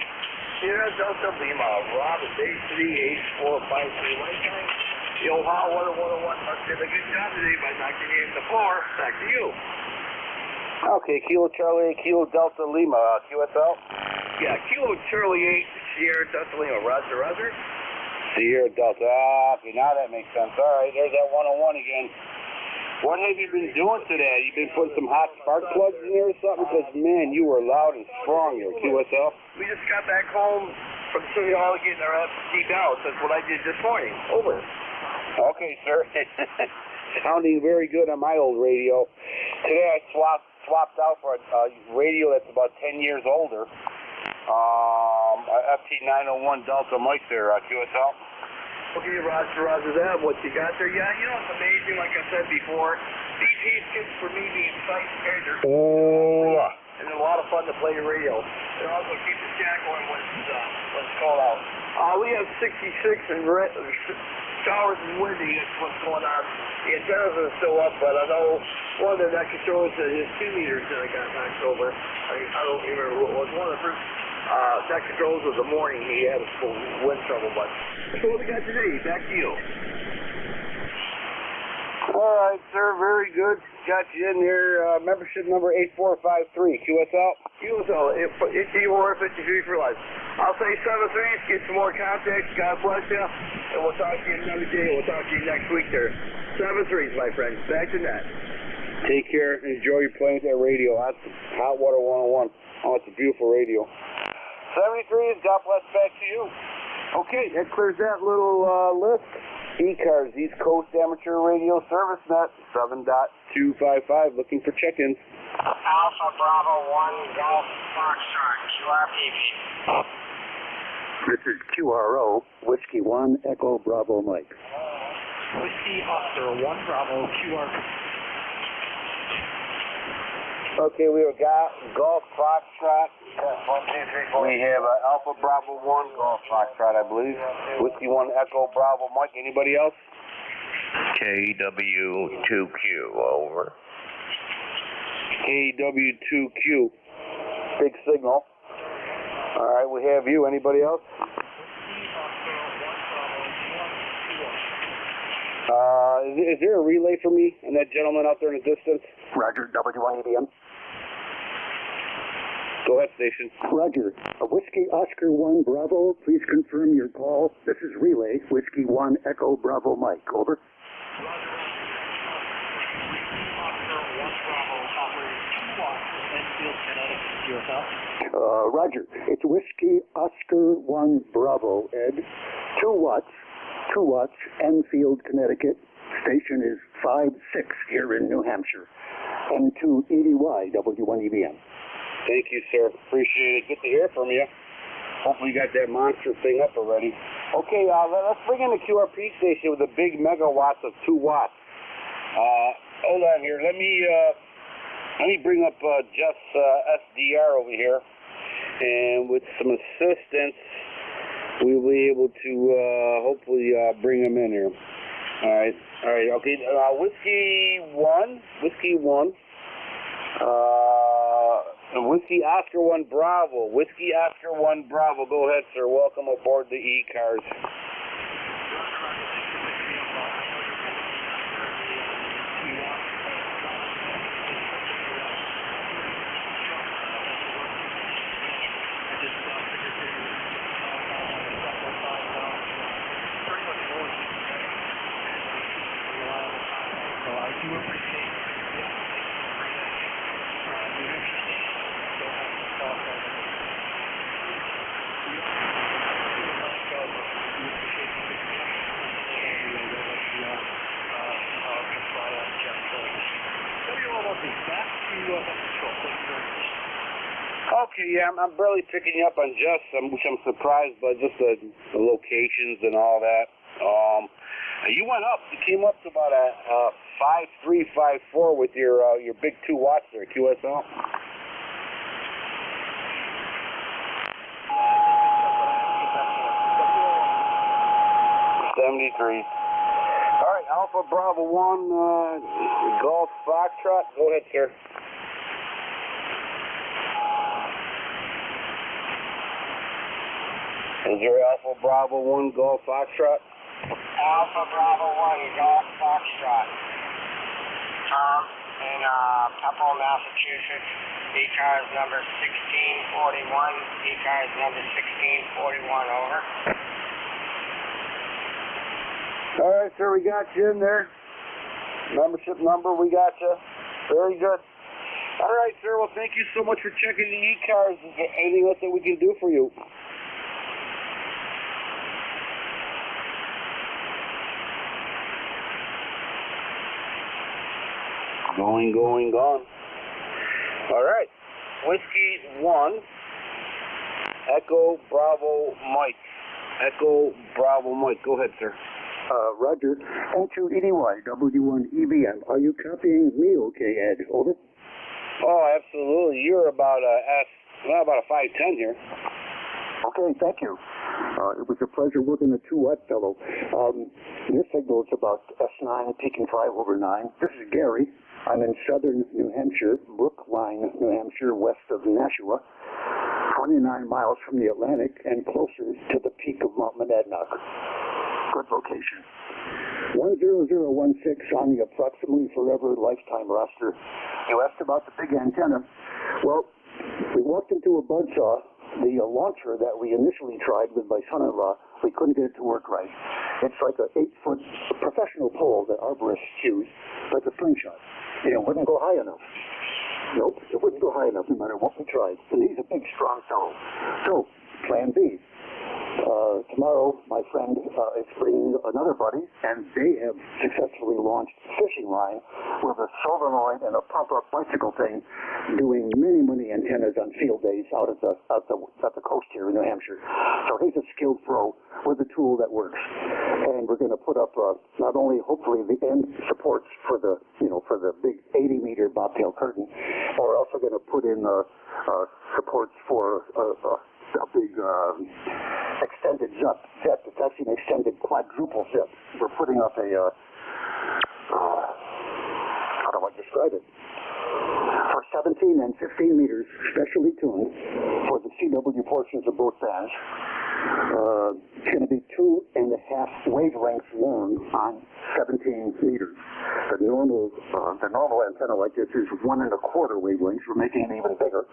[SPEAKER 17] Sierra Delta Lima, Rob is 838453. Right time. The old hot water 101 did a good job today by knocking you in the floor. Back to you.
[SPEAKER 11] Okay, Kilo Charlie 8, Kilo Delta Lima, QSL.
[SPEAKER 17] Yeah, Kilo Charlie 8, Sierra Delta Lima, Roger.
[SPEAKER 11] Sierra Delta. Okay, now that makes sense. All right, there's that 101 again. What have you been doing today? You been putting some hot spark plugs in there or something? Because, man, you were loud and strong here, QSL.
[SPEAKER 17] We just got back home from City Hall getting our ass deep out. That's what I did this morning. Over.
[SPEAKER 11] Okay, sir. Sounding very good on my old radio. Today I swapped out for a radio that's about 10 years older. FT901 Delta mic there, QSL.
[SPEAKER 17] Okay, Roger that. What you got there? Yeah, you know, it's amazing, like I said before. DP's good for me being sight impaired.
[SPEAKER 11] Oh.
[SPEAKER 17] And it's a lot of fun to play the radio. It also keeps the jack going when it's cold out. We have 66 and showers and windy. That's what's going on. The antennas are still up, but I know one of the that controls his 2 meters that I got knocked over. I don't remember what it was. One of the first that controls was the morning he had a full wind trouble, but that's what we got today. Back to you.
[SPEAKER 11] All right, sir. Very good. Got you in there. Membership number 8453. QSL.
[SPEAKER 17] QSL. It's ECARS 53 for life. I'll say 7-3s. Get some more contacts. God bless you. And we'll talk to you another day. We'll talk to you next week there. 7-3s, my friends. Back to net.
[SPEAKER 11] Take care. Enjoy your playing with that radio. That's Hot Water 101. Oh, it's a beautiful radio. 73s. God bless. Back to you. Okay, that clears that little list. ECARS, East Coast Amateur Radio Service Net, 7.255, looking for check-ins.
[SPEAKER 6] Alpha Bravo 1, Golf Foxtrot, QRPV.
[SPEAKER 1] This is QRO, Whiskey 1, Echo Bravo Mike.
[SPEAKER 14] Whiskey Oscar 1 Bravo, QRP.
[SPEAKER 11] Okay, we have got Golf Foxtrot. We have Alpha Bravo 1, Golf Foxtrot, I believe. Whiskey 1, Echo Bravo Mike. Anybody else?
[SPEAKER 13] KW2Q, over.
[SPEAKER 11] KW2Q. Big signal. All right, we have you. Anybody else? Is there a relay for me and that gentleman out there in the distance?
[SPEAKER 1] Roger, W1EBM.
[SPEAKER 11] Go ahead, station.
[SPEAKER 1] Roger. Whiskey Oscar 1 Bravo, please confirm your call. This is relay, Whiskey 1 Echo Bravo Mike. Over. Roger. It's Whiskey Oscar 1 Bravo, Ed. 2 watts, Enfield, Connecticut. Station is 5-6 here in New Hampshire. N2 EDY, W1EBM.
[SPEAKER 11] Thank you, sir. Appreciate it. Good to hear from you. Hopefully you got that monster thing up already. Okay, let's bring in the QRP station with a big megawatts of 2 watts. Hold on here. Let me bring up Jeff's SDR over here. And with some assistance, we'll be able to hopefully bring him in here. All right. Okay. Whiskey 1. Whiskey Oscar 1 Bravo. Whiskey Oscar 1 Bravo. Go ahead, sir. Welcome aboard the ECARS. yeah, I'm barely picking you up on which I'm surprised by just the locations and all that. You went up. You came up to about a 5.354 with your big 2 watts there, QSL. $73. All right, Alpha Bravo 1, Golf Foxtrot. Go ahead, sir. Is there Alpha Bravo 1 Golf Foxtrot?
[SPEAKER 6] Alpha Bravo 1 Golf Foxtrot. Tom in Tupelo, Massachusetts. ECARS number 1641. ECARS number 1641. Over.
[SPEAKER 11] All right, sir, we got you in there. Membership number, we got you. Very good. All right, sir, well, thank you so much for checking the ECARS. Is there anything else that we can do for you? Gone. All right. Whiskey 1, Echo Bravo Mike. Echo Bravo Mike. Go ahead, sir.
[SPEAKER 1] Roger. N2EDY, W1EBM. Are you copying me okay, Ed? Over?
[SPEAKER 11] Oh, absolutely. You're about a 5'10" here.
[SPEAKER 1] Okay, thank you. It was a pleasure working the 2-watt fellow. Your signal is about S9, peaking 5/9. This is Gary. I'm in southern New Hampshire, Brookline, New Hampshire, west of Nashua, 29 miles from the Atlantic and closer to the peak of Mount Monadnock. Good location. 10016 on the approximately forever lifetime roster. You asked about the big antenna. Well, we walked into a buzzsaw. The launcher that we initially tried with my son-in-law, we couldn't get it to work right. It's like an 8-foot professional pole that arborists use, like a slingshot. It wouldn't go high enough. Nope, it wouldn't go high enough no matter what we tried. And he's a big, strong fellow. So, plan B. Tomorrow, my friend is bringing another buddy, and they have successfully launched a fishing line with a solenoid and a pump-up bicycle thing, doing many antennas on field days out at the coast here in New Hampshire. So he's a skilled pro with a tool that works, and we're going to put up not only hopefully the end supports for the big 80-meter bobtail curtain, but we're also going to put in supports for a big extended zip. It's actually an extended quadruple zip. We're putting up a, how do I describe it? For 17 and 15 meters, specially tuned for the CW portions of both bands. It's going to be 2.5 wavelengths long on 17 meters. The normal antenna like this is 1.25 wavelengths. We're making it even bigger.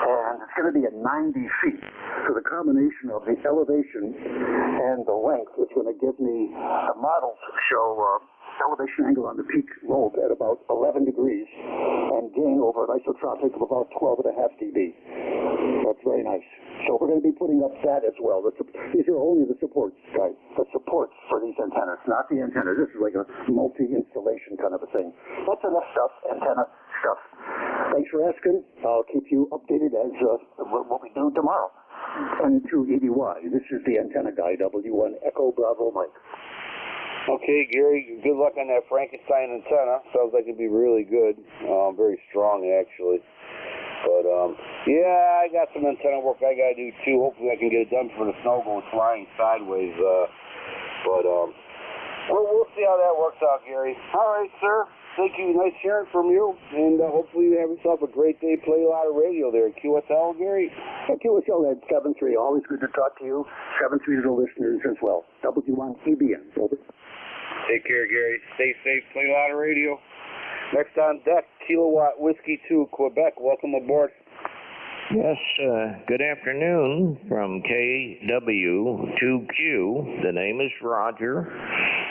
[SPEAKER 1] And it's going to be at 90 feet. So the combination of the elevation and the length is going to give me, the models show elevation angle on the peak lobe at about 11 degrees and gain over an isotropic of about 12.5 dB. That's very nice. So we're going to be putting up that as well. These are only the supports, guys. The supports for these antennas, not the antenna. This is like a multi-installation kind of a thing. That's enough stuff, antenna stuff. Thanks for asking. I'll keep you updated as what we do tomorrow. N2EDY. This is the antenna guy, W1 Echo Bravo Mike.
[SPEAKER 11] Okay, Gary, good luck on that Frankenstein antenna. Sounds like it'd be really good. Very strong, actually. But, yeah, I got some antenna work I got to do, too. Hopefully I can get it done before the snow goes flying sideways. We'll see how that works out, Gary. All right, sir. Thank you. Nice hearing from you. And hopefully you have yourself a great day. Play a lot of radio there at QSL, Gary.
[SPEAKER 1] At QSL at 7-3. Always good to talk to you. 7-3 to the listeners as well. W1EBM. Over.
[SPEAKER 11] Take care, Gary. Stay safe. Play a lot of radio. Next on deck, Kilowatt Whiskey 2, Quebec. Welcome aboard.
[SPEAKER 13] Yes, good afternoon from KW2Q. The name is Roger.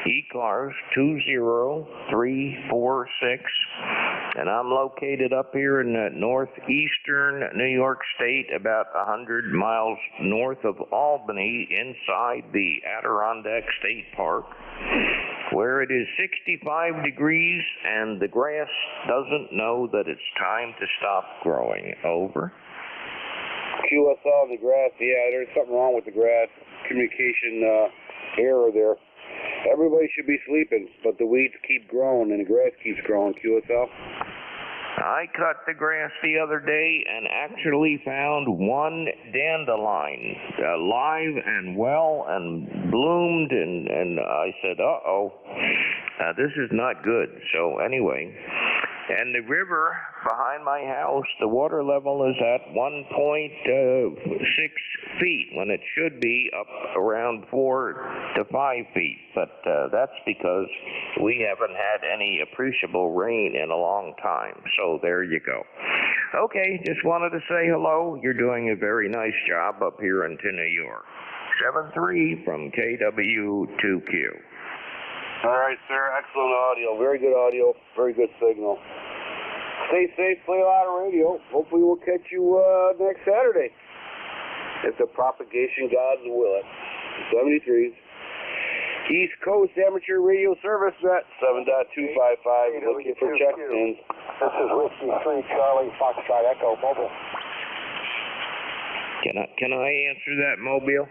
[SPEAKER 13] ECARS 20346. And I'm located up here in northeastern New York State, about 100 miles north of Albany, inside the Adirondack State Park, where it is 65 degrees and the grass doesn't know that it's time to stop growing. Over.
[SPEAKER 11] QSL and the grass, yeah, there's something wrong with the grass. Communication error there. Everybody should be sleeping, but the weeds keep growing and the grass keeps growing, QSL.
[SPEAKER 13] I cut the grass the other day and actually found one dandelion alive and well and bloomed, and I said, uh-oh, this is not good. So anyway, and the river behind my house, the water level is at 1.6 feet when it should be up around 4 to 5 feet. But that's because we haven't had any appreciable rain in a long time. So there you go. Okay, just wanted to say hello. You're doing a very nice job up here into New York. 7-3 from KW2Q.
[SPEAKER 11] All right, sir. Excellent audio. Very good audio. Very good signal. Stay safe. Play a lot of radio. Hopefully we'll catch you next Saturday, if the propagation gods will it. 73s. East Coast Amateur Radio Service at 7.255. Looking for check-ins.
[SPEAKER 9] This is Whiskey 3 Charlie Foxtrot Echo Mobile.
[SPEAKER 13] Can I answer that, Mobile?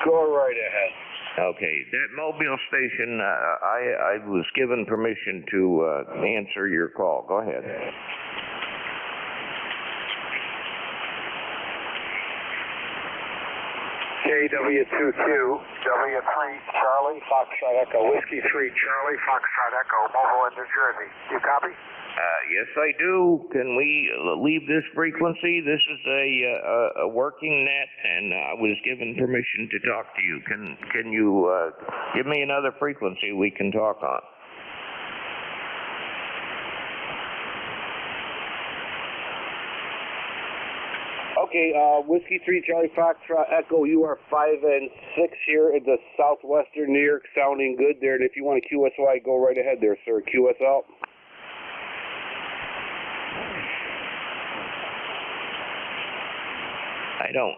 [SPEAKER 11] Go right ahead.
[SPEAKER 13] Okay, that Mobile station, I was given permission to answer your call. Go ahead.
[SPEAKER 9] KW2Q, W3 Charlie Foxtrot Echo, Whiskey 3 Charlie Foxtrot Echo, Mobile in New Jersey. You copy?
[SPEAKER 13] Yes, I do. Can we leave this frequency? This is a working net, and I was given permission to talk to you. Can you give me another frequency we can talk on?
[SPEAKER 11] Okay, Whiskey 3 Charlie Foxtrot Echo, you are 5 and 6 here in the southwestern New York, sounding good there. And if you want a QSY, go right ahead there, sir. QSL.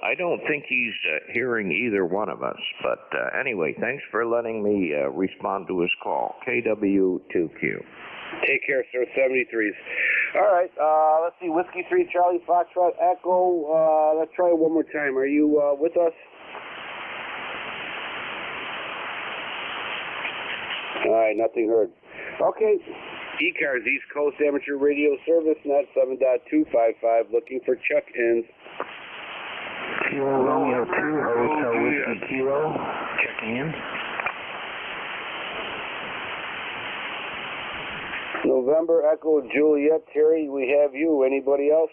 [SPEAKER 13] I don't think he's hearing either one of us. But anyway, thanks for letting me respond to his call. KW2Q.
[SPEAKER 11] Take care, sir. 73s. All right. Let's see. Whiskey 3 Charlie Foxtrot Echo. Let's try it one more time. Are you with us? All right. Nothing heard. Okay. ECARS, East Coast Amateur Radio Service, net 7.255. Looking for check-ins.
[SPEAKER 16] Kilo Romeo 2, Hotel Whiskey Kilo. Checking in.
[SPEAKER 11] November Echo Juliet, Terry, we have you. Anybody else?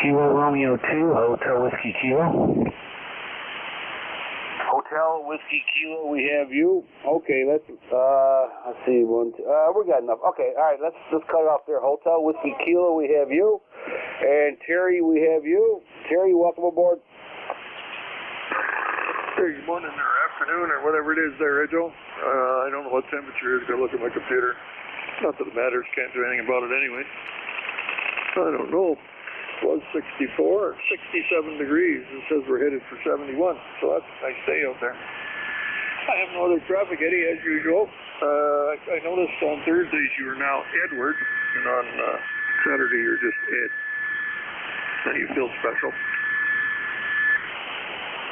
[SPEAKER 16] Kilo Romeo 2, Hotel Whiskey Kilo.
[SPEAKER 11] Hotel Whiskey Kilo, we have you. Okay, let's see, we got enough. Okay, all right, let's just cut it off there. Hotel Whiskey Kilo, we have you. And Terry, we have you. Terry, welcome aboard.
[SPEAKER 19] Hey, good morning or afternoon or whatever it is there, Joe. I don't know what temperature it is. Gotta look at my computer. Not that it matters. Can't do anything about it anyway. I don't know. It was 64 or 67 degrees. It says we're headed for 71. So that's a nice day out there. I have no other traffic, Eddie, as usual. I noticed on Thursdays you are now Edward, and on Saturday you're just Ed. Now you feel special.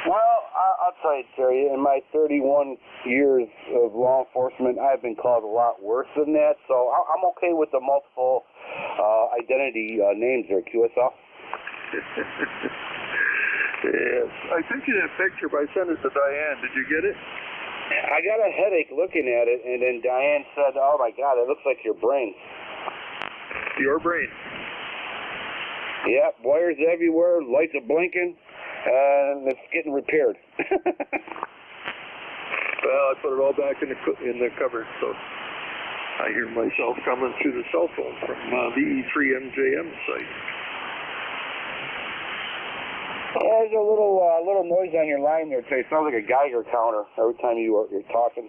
[SPEAKER 11] Well, I'll tell you, Terry, in my 31 years of law enforcement, I've been called a lot worse than that, so I'm okay with the multiple identity names there, QSL.
[SPEAKER 19] Yes. I sent you that picture, but I sent it to Diane. Did you get it?
[SPEAKER 11] I got a headache looking at it, and then Diane said, oh, my God, it looks like your brain.
[SPEAKER 19] Your brain?
[SPEAKER 11] Yep, wires everywhere, lights are blinking. It's getting repaired.
[SPEAKER 19] Well, I put it all back in the cupboard, so I hear myself coming through the cell phone from the E3MJM site.
[SPEAKER 11] Yeah, there's a little noise on your line there, Terry. It sounds like a Geiger counter every time you're talking.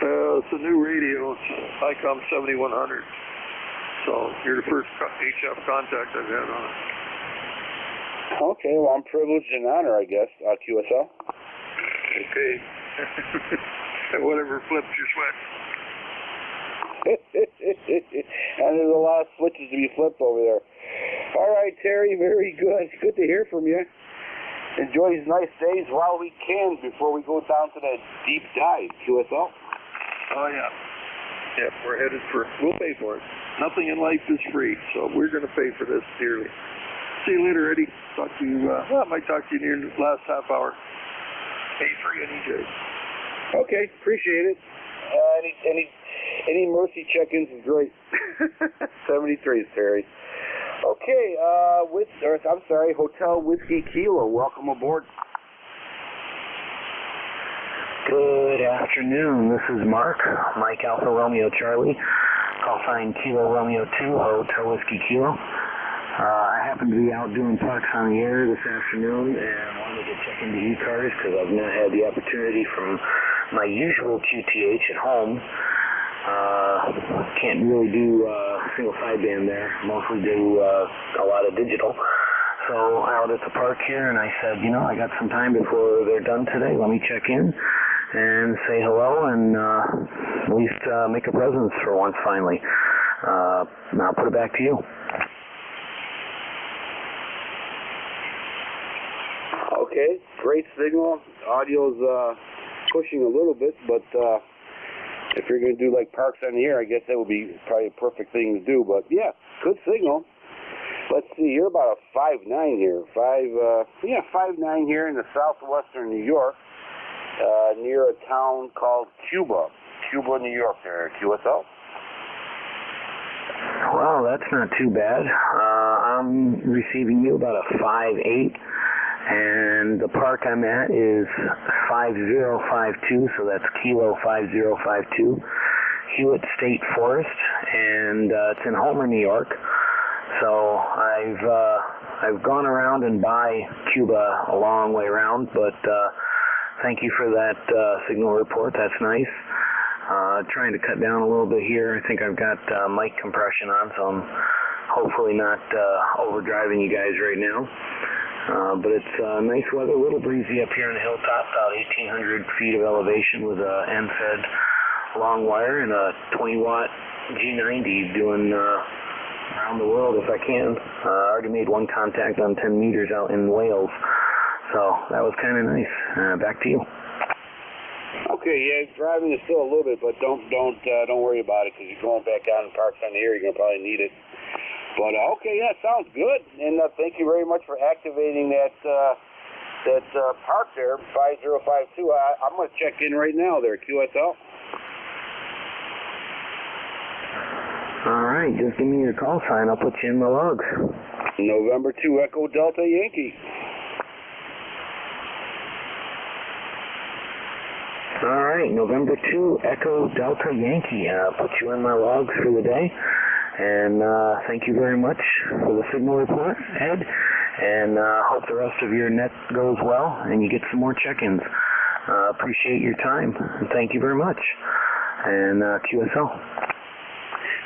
[SPEAKER 19] It's a new radio. It's ICOM 7100. So you're the first HF contact I've had on it.
[SPEAKER 11] Okay, well, I'm privileged and honored, I guess, QSL.
[SPEAKER 19] Okay. Whatever flips your sweat.
[SPEAKER 11] And there's a lot of switches to be flipped over there. All right, Terry, very good. Good to hear from you. Enjoy these nice days while we can before we go down to that deep dive, QSL.
[SPEAKER 19] Oh, yeah. Yeah, we're headed for, we'll pay for it. Nothing in life is free, so we're going to pay for this dearly. See you later, Eddie. Talk to you, I might talk to you near the last half hour. Pay for NJ.
[SPEAKER 11] Okay, appreciate it. Any mercy check-ins is great. 73s, Terry. Okay, Hotel Whiskey Kilo, welcome aboard.
[SPEAKER 16] Good afternoon, this is Mark, Mike Alpha Romeo Charlie, call sign Kilo Romeo 2, Hotel Whiskey Kilo. I happen to be out doing parks on the air this afternoon and wanted to check into ECARS because I've not had the opportunity from my usual QTH at home. Can't really do single sideband there, mostly do a lot of digital. So out at the park here, and I said, you know, I got some time before they're done today, let me check in and say hello and at least make a presence for once finally. I'll put it back to you.
[SPEAKER 11] Okay, great signal. Audio's pushing a little bit, but if you're going to do like parks on the air, I guess that would be probably a perfect thing to do. But yeah, good signal. Let's see, you're about a 5'9" here. 5'9" here in the southwestern New York, near a town called Cuba, New York there, QSL.
[SPEAKER 16] Well, that's not too bad. I'm receiving you about a 5'8", and the park I'm at is 5052, so that's Kilo 5052, Hewitt State Forest, and it's in Homer, New York. So I've gone around and by Cuba a long way around, but thank you for that signal report. That's nice. Trying to cut down a little bit here. I think I've got mic compression on, so I'm hopefully not overdriving you guys right now. But it's nice weather, a little breezy up here on the hilltop, about 1,800 feet of elevation with a end-fed long wire and a 20-watt G90 doing around the world if I can. I already made one contact on 10 meters out in Wales, so that was kind of nice. Back to you.
[SPEAKER 11] Okay, yeah, driving is still a little bit, but don't worry about it because you're going back out in parks on the air. You're gonna probably need it. But okay, yeah, sounds good. And thank you very much for activating that park there, 5052. I'm gonna check in right now there, QSL.
[SPEAKER 16] All right, just give me your call sign. I'll put you in my logs.
[SPEAKER 11] November 2 Echo Delta Yankee.
[SPEAKER 16] All right, November 2 Echo Delta Yankee. I'll put you in my logs for the day. And thank you very much for the signal report, Ed. And hope the rest of your net goes well and you get some more check-ins. Appreciate your time. And thank you very much. And QSL.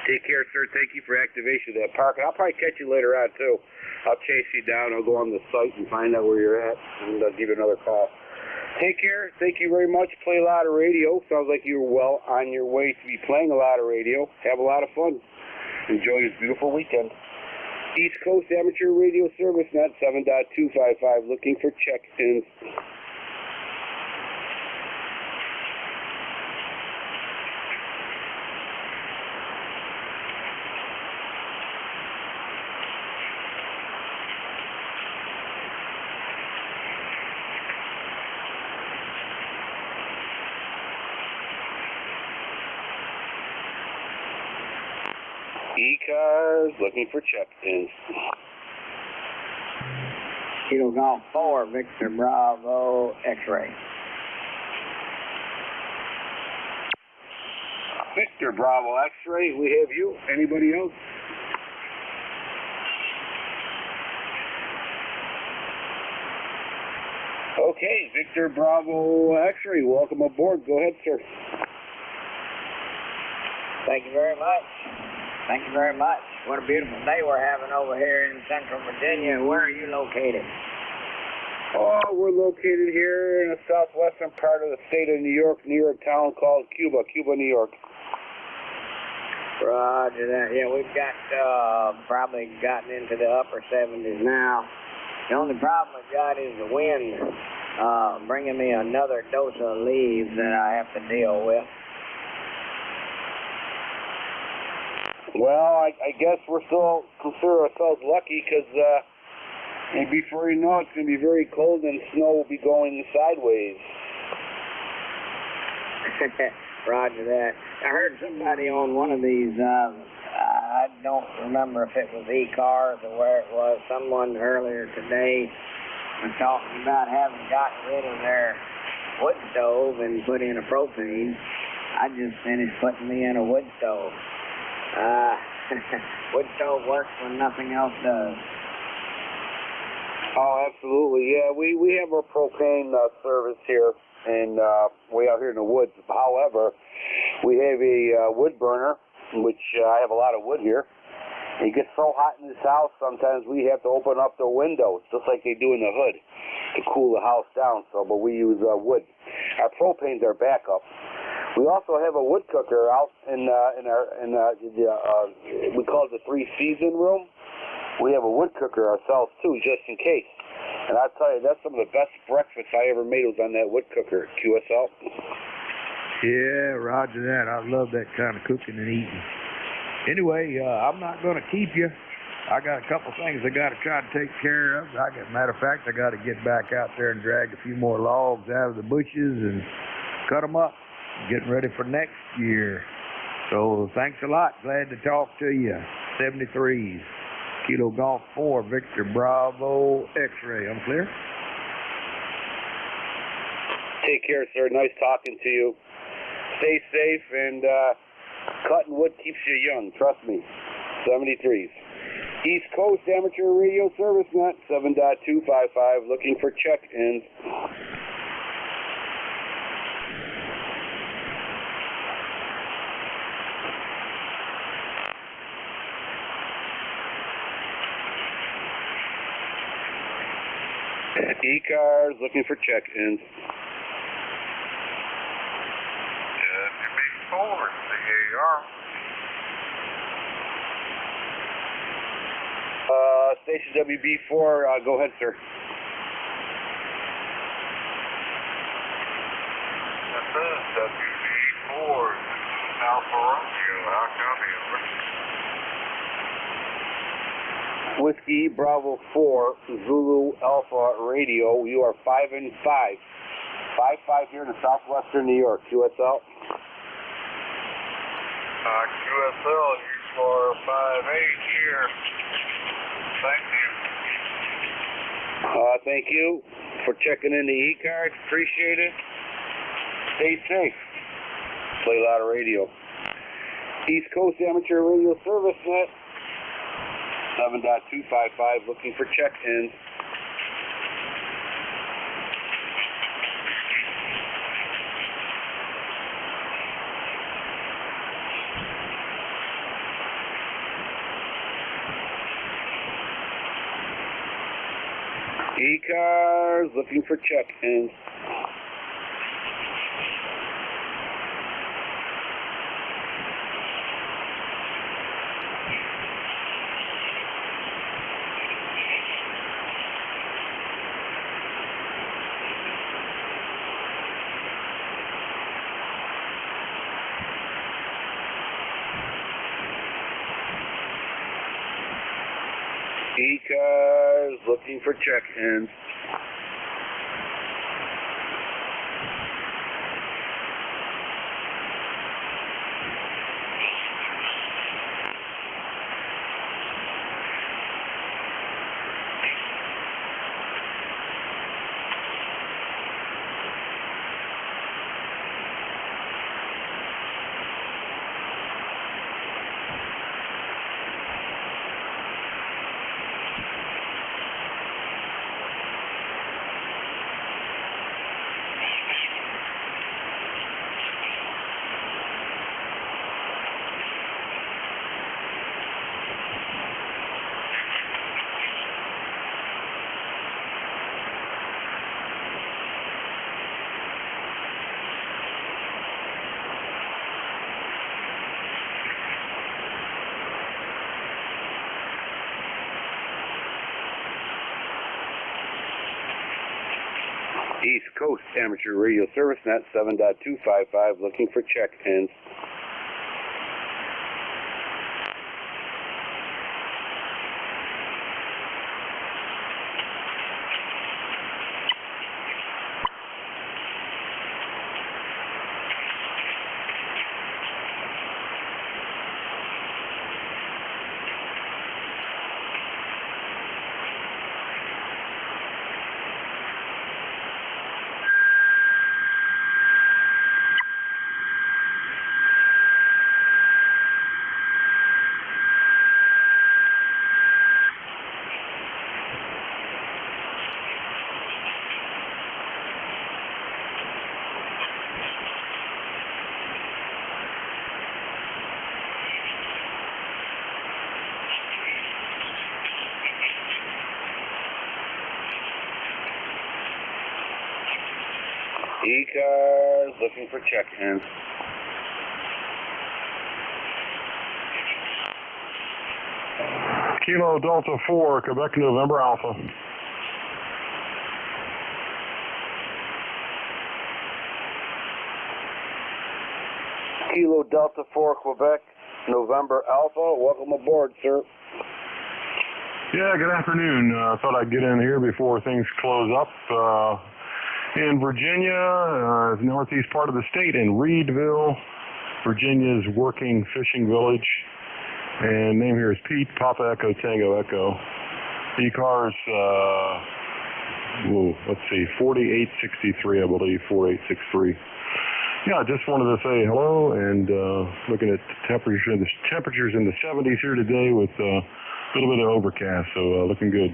[SPEAKER 11] Take care, sir. Thank you for activation of that park. And I'll probably catch you later on, too. I'll chase you down. I'll go on the site and find out where you're at, and I'll give you another call. Take care. Thank you very much. Play a lot of radio. Sounds like you're well on your way to be playing a lot of radio. Have a lot of fun. Enjoy this beautiful weekend. East Coast Amateur Radio Service Net 7.255, looking for check-ins. ECARS, looking for check-ins.
[SPEAKER 4] Kilo Golf 4, Victor Bravo, X-ray.
[SPEAKER 11] Victor Bravo, X-ray, we have you. Anybody else? Okay, Victor Bravo, X-ray, welcome aboard. Go ahead, sir.
[SPEAKER 4] Thank you very much. Thank you very much. What a beautiful day we're having over here in Central Virginia. Where are you located?
[SPEAKER 11] Oh, we're located here in the southwestern part of the state of New York, near a town called Cuba, New York.
[SPEAKER 4] Roger that. Yeah, we've got probably gotten into the upper 70s now. The only problem we've got is the wind bringing me another dose of leaves that I have to deal with.
[SPEAKER 11] Well, I guess we're still consider ourselves lucky because before you know it, it's going to be very cold and snow will be going sideways.
[SPEAKER 4] Roger that. I heard somebody on one of these, I don't remember if it was ECARS or where it was, someone earlier today was talking about having gotten rid of their wood stove and put in a propane. I just finished putting me in a wood stove. Wood stove works when nothing else does.
[SPEAKER 11] Oh, absolutely. Yeah, we have our propane service here, and way out here in the woods. However, we have a wood burner, which I have a lot of wood here. It gets so hot in this house, sometimes we have to open up the windows, just like they do in the hood, to cool the house down. So, but we use wood. Our propane's our backup. We also have a wood cooker out in we call it the 3-season room. We have a wood cooker ourselves too, just in case. And I tell you, that's some of the best breakfast I ever made was on that wood cooker, QSL.
[SPEAKER 21] Yeah, roger that. I love that kind of cooking and eating. Anyway, I'm not going to keep you. I got a couple things I got to try to take care of. Matter of fact, I got to get back out there and drag a few more logs out of the bushes and cut them up. Getting ready for next year. So thanks a lot. Glad to talk to you. 73s. Kilo Golf 4, Victor Bravo, X-ray. I'm clear?
[SPEAKER 11] Take care, sir. Nice talking to you. Stay safe, and cutting wood keeps you young. Trust me. 73s. East Coast Amateur Radio Service Net, 7.255, looking for check-ins. ECARS looking for check-ins.
[SPEAKER 10] WB4, CAR.
[SPEAKER 11] Station WB4, go ahead, sir.
[SPEAKER 10] This is WB4, Alpha Romeo. How copy, over?
[SPEAKER 11] Whiskey Bravo 4, Zulu Alpha Radio. You are 5 and 5. 5-5 here in southwestern New York. QSL.
[SPEAKER 10] QSL, you are 5-8 here. Thank you.
[SPEAKER 11] Thank you for checking in the ECARS. Appreciate it. Stay safe. Play a lot of radio. East Coast Amateur Radio Service Net. 7.255, looking for check-ins. ECARS looking for check-ins. ECARS looking for check-ins. East Coast Amateur Radio Service Net 7.255, looking for check-ins. ECARS, looking for check-ins.
[SPEAKER 12] Kilo Delta 4, Quebec, November Alpha.
[SPEAKER 11] Kilo Delta 4, Quebec, November Alpha. Welcome aboard, sir.
[SPEAKER 12] Yeah, good afternoon. I thought I'd get in here before things close up. In Virginia, the northeast part of the state, in Reedville, Virginia's working fishing village. And name here is Pete, Papa Echo, Tango Echo. ECARS, let's see, 4863, I believe, 4863. Yeah, I just wanted to say hello and looking at temperatures in the 70s here today with a little bit of overcast, so looking good.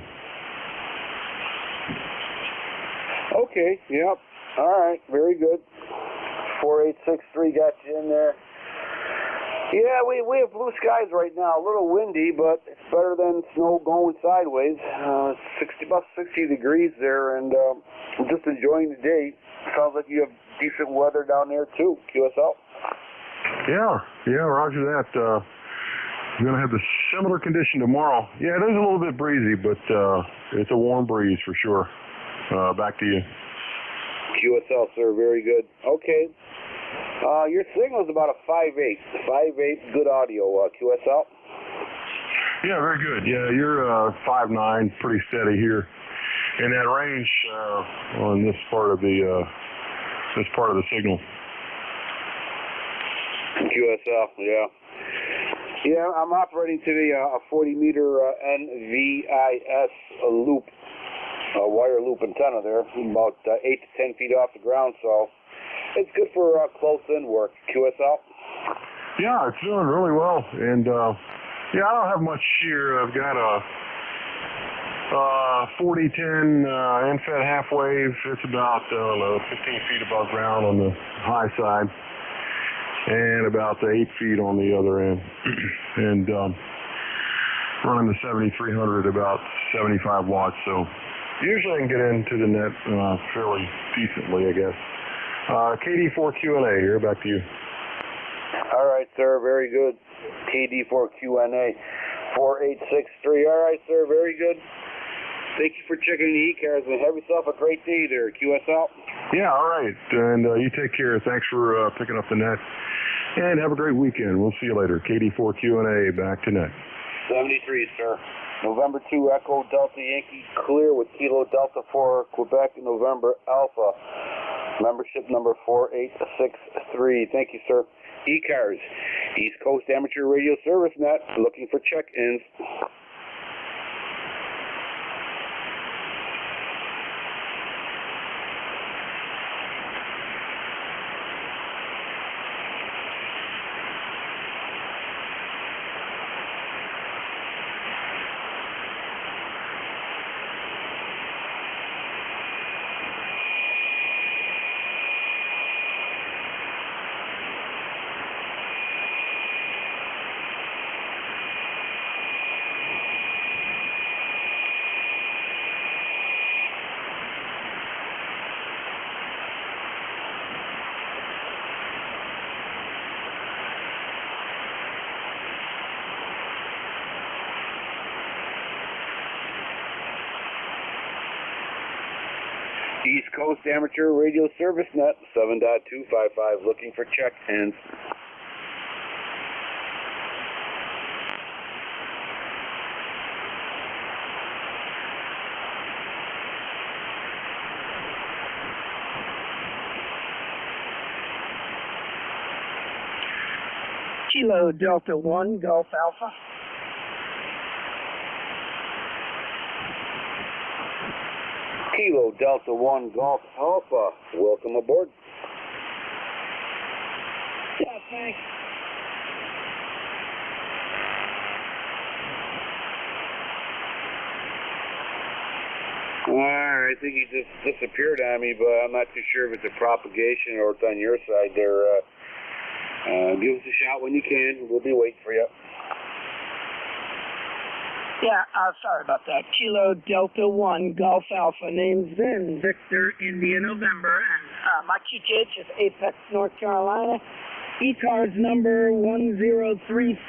[SPEAKER 11] Okay, yep. All right, very good. 4863 got you in there. Yeah, we have blue skies right now. A little windy, but it's better than snow going sideways. 60 degrees there, and I'm just enjoying the day. Sounds like you have decent weather down there too, QSL.
[SPEAKER 12] Yeah, roger that. We're going to have the similar condition tomorrow. Yeah, it is a little bit breezy, but it's a warm breeze for sure. Back to you.
[SPEAKER 11] QSL, sir. Very good. Okay. Your signal is about a 5.8. 5.8, good audio, QSL.
[SPEAKER 12] Yeah, very good. Yeah, you're 5.9, pretty steady here in that range on this part of the signal.
[SPEAKER 11] QSL, yeah. Yeah, I'm operating today a 40-meter NVIS loop. Wire loop antenna there, about 8 to 10 feet off the ground, so it's good for close-in work. QSL?
[SPEAKER 12] Yeah, it's doing really well, and yeah, I don't have much here. I've got a 4010 end-fed half wave. It's about, 15 feet above ground on the high side, and about 8 feet on the other end, and running the 7300 about 75 watts, so usually I can get into the net fairly decently, I guess. KD4QNA here, back to you.
[SPEAKER 11] All right, sir, very good. KD4QNA 4863. All right, sir, very good. Thank you for checking the ECARS and have yourself a great day there, QSL.
[SPEAKER 12] Yeah, all right, and you take care. Thanks for picking up the net, and have a great weekend. We'll see you later. KD4QNA, back to net.
[SPEAKER 11] 73, sir. November 2, Echo Delta Yankee, clear with Kilo Delta 4, Quebec, November Alpha. Membership number 4863. Thank you, sir. ECARS, East Coast Amateur Radio Service Net, looking for check-ins. East Coast Amateur Radio Service Net 7.255 looking for check-ins.
[SPEAKER 9] Kilo Delta 1, Golf Alpha.
[SPEAKER 11] Kilo Delta 1 Golf Alpha, welcome aboard.
[SPEAKER 9] Yeah, thanks.
[SPEAKER 11] I think he just disappeared on me, but I'm not too sure if it's a propagation or it's on your side there. Give us a shout when you can. We'll be waiting for you.
[SPEAKER 9] Yeah, sorry about that. Kilo Delta 1 Golf Alpha, name's Vin, Victor, India, November, and my QTH is Apex, North Carolina. ECARS number 10355,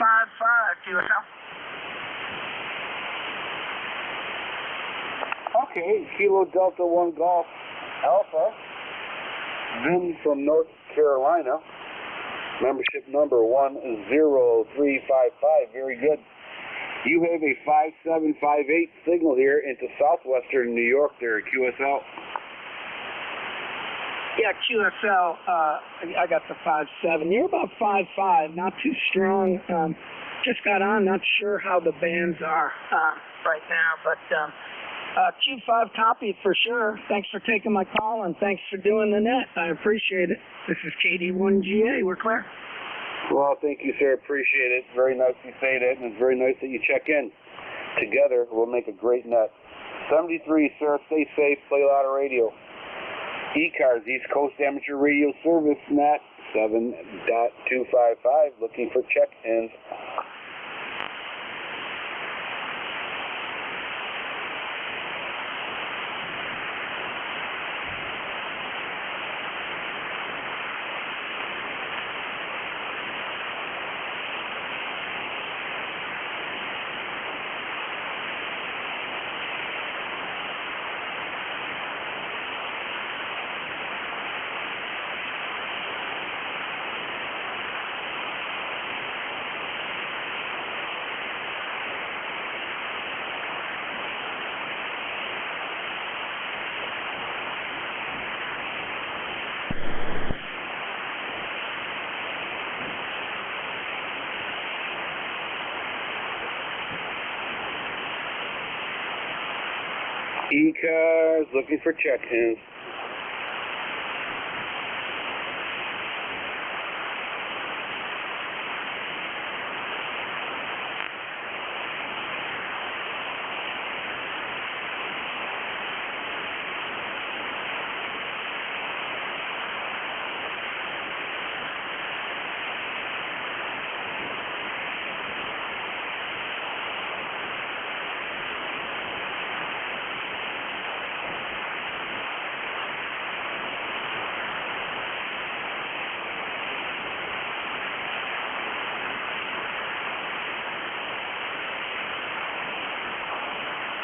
[SPEAKER 9] QSL.
[SPEAKER 11] Okay, Kilo Delta 1 Golf Alpha, Vin from North Carolina. Membership number 10355, very good. You have a 5758 signal here into southwestern New York there at QSL.
[SPEAKER 9] Yeah, QSL, I got the 5.7. You're about 5.5, not too strong. Just got on, not sure how the bands are right now, but Q5 copy for sure. Thanks for taking my call, and thanks for doing the net. I appreciate it. This is KD1GA. We're clear.
[SPEAKER 11] Well, thank you, sir. Appreciate it. Very nice you say that, and it's very nice that you check in. Together, we'll make a great net. 73, sir. Stay safe. Play a lot of radio. ECARS, East Coast Amateur Radio Service, net 7.255. Looking for check-ins. ECARS, looking for check-ins.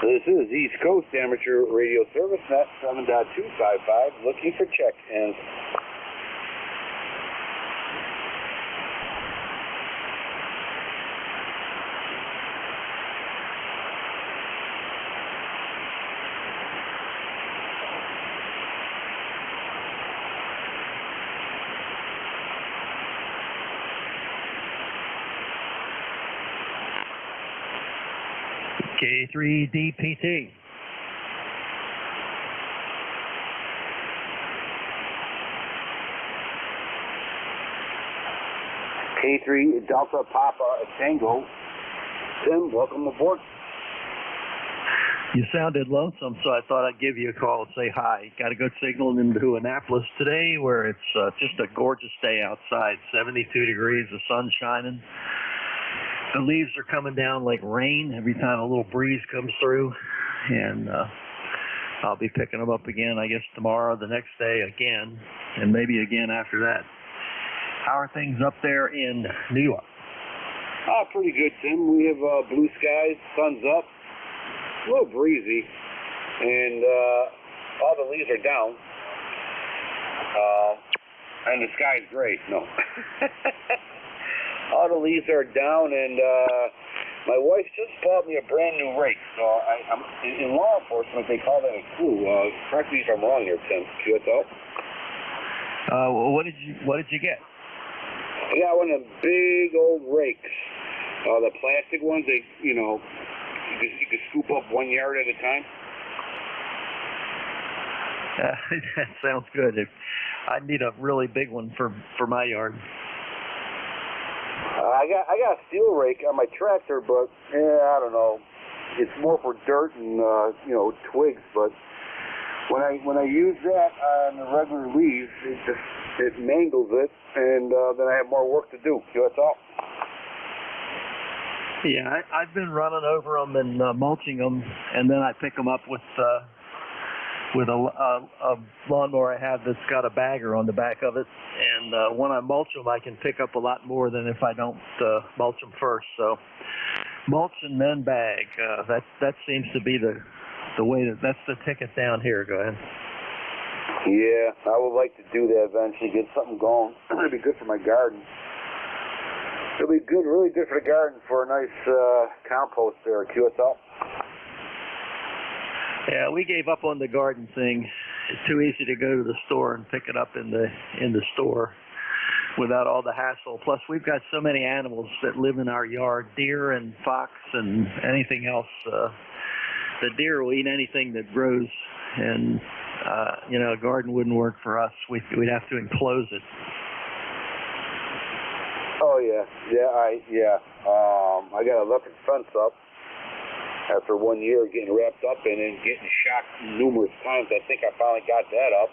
[SPEAKER 11] This is East Coast Amateur Radio Service, net 7.255, looking for check-ins.
[SPEAKER 7] K3DPT.
[SPEAKER 11] K3 Delta Papa Tango. Tim, welcome aboard.
[SPEAKER 7] You sounded lonesome, so I thought I'd give you a call and say hi. Got a good signal into Annapolis today, where it's just a gorgeous day outside. 72 degrees, the sun's shining. The leaves are coming down like rain every time a little breeze comes through, and I'll be picking them up again, I guess, tomorrow, the next day again, and maybe again after that. How are things up there in New York?
[SPEAKER 11] Pretty good, Tim. We have blue skies, sun's up, a little breezy, and all the leaves are down, and the sky's great. No. All the leaves are down, and my wife just bought me a brand new rake. So I'm in law enforcement, they call that a clue. Correct me if I'm wrong here, Tim. QSO?
[SPEAKER 7] What did you get?
[SPEAKER 11] I got one of them big old rakes. The plastic ones, you can scoop up 1 yard at a time.
[SPEAKER 7] That sounds good. I need a really big one for my yard.
[SPEAKER 11] I got a steel rake on my tractor, but I don't know. It's more for dirt and twigs. But when I use that on the regular leaves, it mangles it, and then I have more work to do. That's all.
[SPEAKER 7] Yeah, I've been running over them and mulching them, and then I pick them up with a lawnmower I have that's got a bagger on the back of it, and when I mulch them, I can pick up a lot more than if I don't mulch them first. So mulch and then bag. That seems to be the way that's the ticket down here. Go ahead.
[SPEAKER 11] Yeah, I would like to do that eventually. Get something going. It'd be good for my garden. It'll be good, really good for the garden for a nice compost there, QSL.
[SPEAKER 7] Yeah, we gave up on the garden thing. It's too easy to go to the store and pick it up in the store without all the hassle. Plus, we've got so many animals that live in our yard, deer and fox and anything else. The deer will eat anything that grows, and a garden wouldn't work for us. We'd have to enclose it.
[SPEAKER 11] Oh yeah. I got an electric fence up after 1 year getting wrapped up in it and getting shocked numerous times. I think I finally got that up,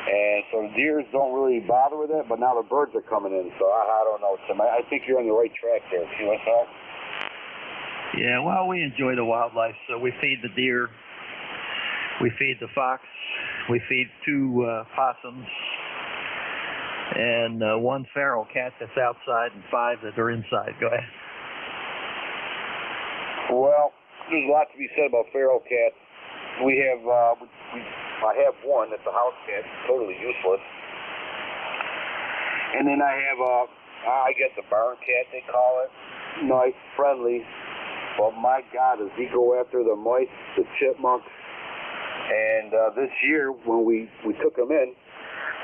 [SPEAKER 11] and so the deers don't really bother with it. But now the birds are coming in, so I don't know, Tim. I think you're on the right track there. See what's up?
[SPEAKER 7] Yeah. Well, we enjoy the wildlife, so we feed the deer, we feed the fox, we feed 2 possums. And 1 feral cat that's outside and 5 that are inside. Go ahead.
[SPEAKER 11] Well, there's a lot to be said about feral cats. We have, I have one that's a house cat, totally useless. And then I have I guess a barn cat they call it. Nice, friendly. But my God, does he go after the mice, the chipmunks? And this year when we took him in,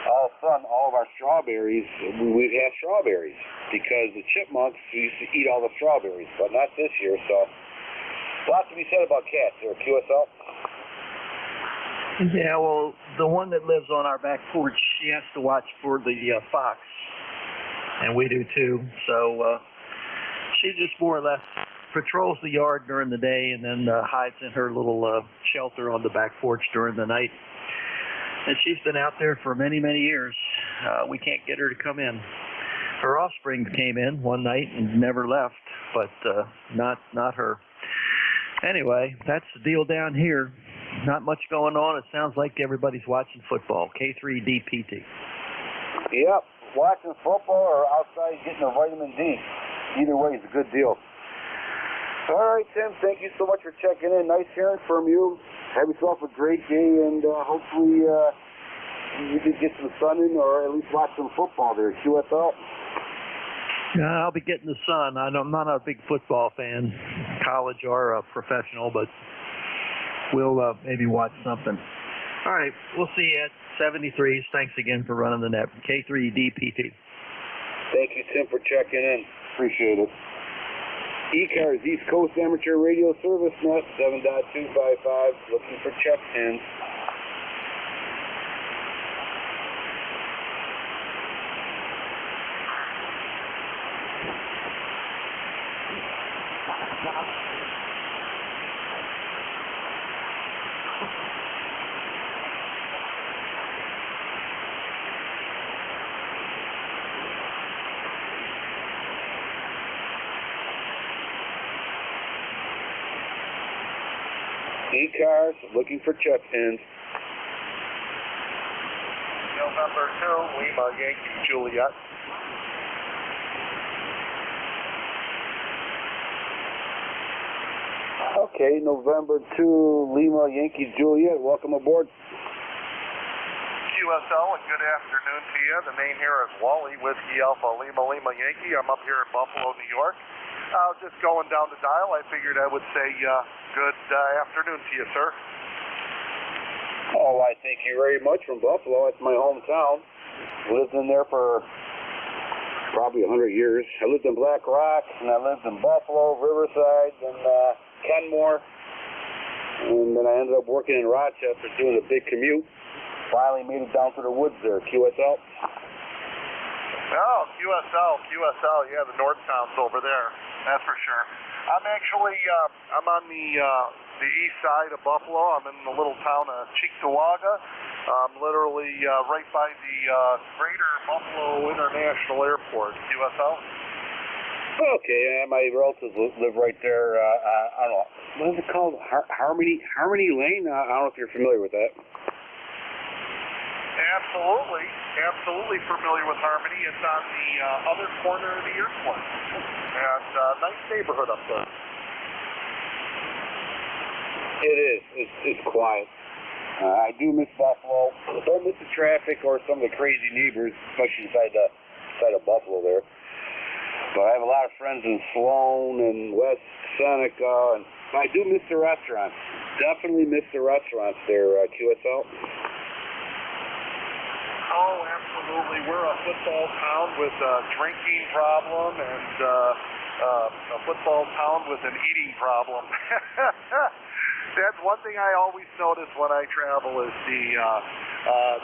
[SPEAKER 11] all of a sudden, all of our strawberries, we've had strawberries because the chipmunks used to eat all the strawberries, but not this year. So, lots to be said about cats there, QSL.
[SPEAKER 7] Yeah, well, the one that lives on our back porch, she has to watch for the fox, and we do too. So, she just more or less patrols the yard during the day and then hides in her little shelter on the back porch during the night. And she's been out there for many, many years. We can't get her to come in. Her offspring came in one night and never left, but not her. Anyway, that's the deal down here. Not much going on. It sounds like everybody's watching football. K3DPT.
[SPEAKER 11] Yep, watching football or outside getting a vitamin D. Either way is a good deal. All right, Tim, thank you so much for checking in. Nice hearing from you. Have yourself a great day, and hopefully you can get some sun in or at least watch some football there. QSL?
[SPEAKER 7] Yeah, I'll be getting the sun. I'm not a big football fan, college or professional, but we'll maybe watch something. All right, we'll see you at 73s. Thanks again for running the net. K3DPT.
[SPEAKER 11] Thank you, Tim, for checking in. Appreciate it. ECARS, East Coast Amateur Radio Service Net, 7.255, looking for check-ins. ECARS, looking for check-ins.
[SPEAKER 10] November 2, Lima, Yankee, Juliet.
[SPEAKER 11] Okay, November 2, Lima, Yankee, Juliet. Welcome aboard.
[SPEAKER 10] QSL, and good afternoon to you. The name here is Wally, Whiskey Alpha Lima Lima Yankee. I'm up here in Buffalo, New York. Just going down the dial, I figured I would say good afternoon to you, sir.
[SPEAKER 11] Oh, I thank you very much from Buffalo. It's my hometown. Lived in there for probably 100 years. I lived in Black Rock, and I lived in Buffalo, Riverside, and Kenmore. And then I ended up working in Rochester doing a big commute. Finally made it down to the woods there. QSL?
[SPEAKER 10] Oh, QSL, yeah, the North Towns over there. That's for sure. I'm actually, I'm on the east side of Buffalo. I'm in the little town of Cheektowaga. I'm literally right by the Greater Buffalo International Airport, QSL.
[SPEAKER 11] Okay, my relatives live right there. I don't know. What is it called? Harmony Lane? I don't know if you're familiar with that.
[SPEAKER 10] Absolutely familiar with Harmony. It's on the other corner of the airport. And nice neighborhood up there.
[SPEAKER 11] It is. It's quiet. I do miss Buffalo. I don't miss the traffic or some of the crazy neighbors, especially inside of Buffalo there. But I have a lot of friends in Sloan and West Seneca, and I do miss the restaurants. Definitely miss the restaurants there, QSL.
[SPEAKER 10] Oh, absolutely. We're a football town with a drinking problem and a football town with an eating problem. That's one thing I always notice when I travel is the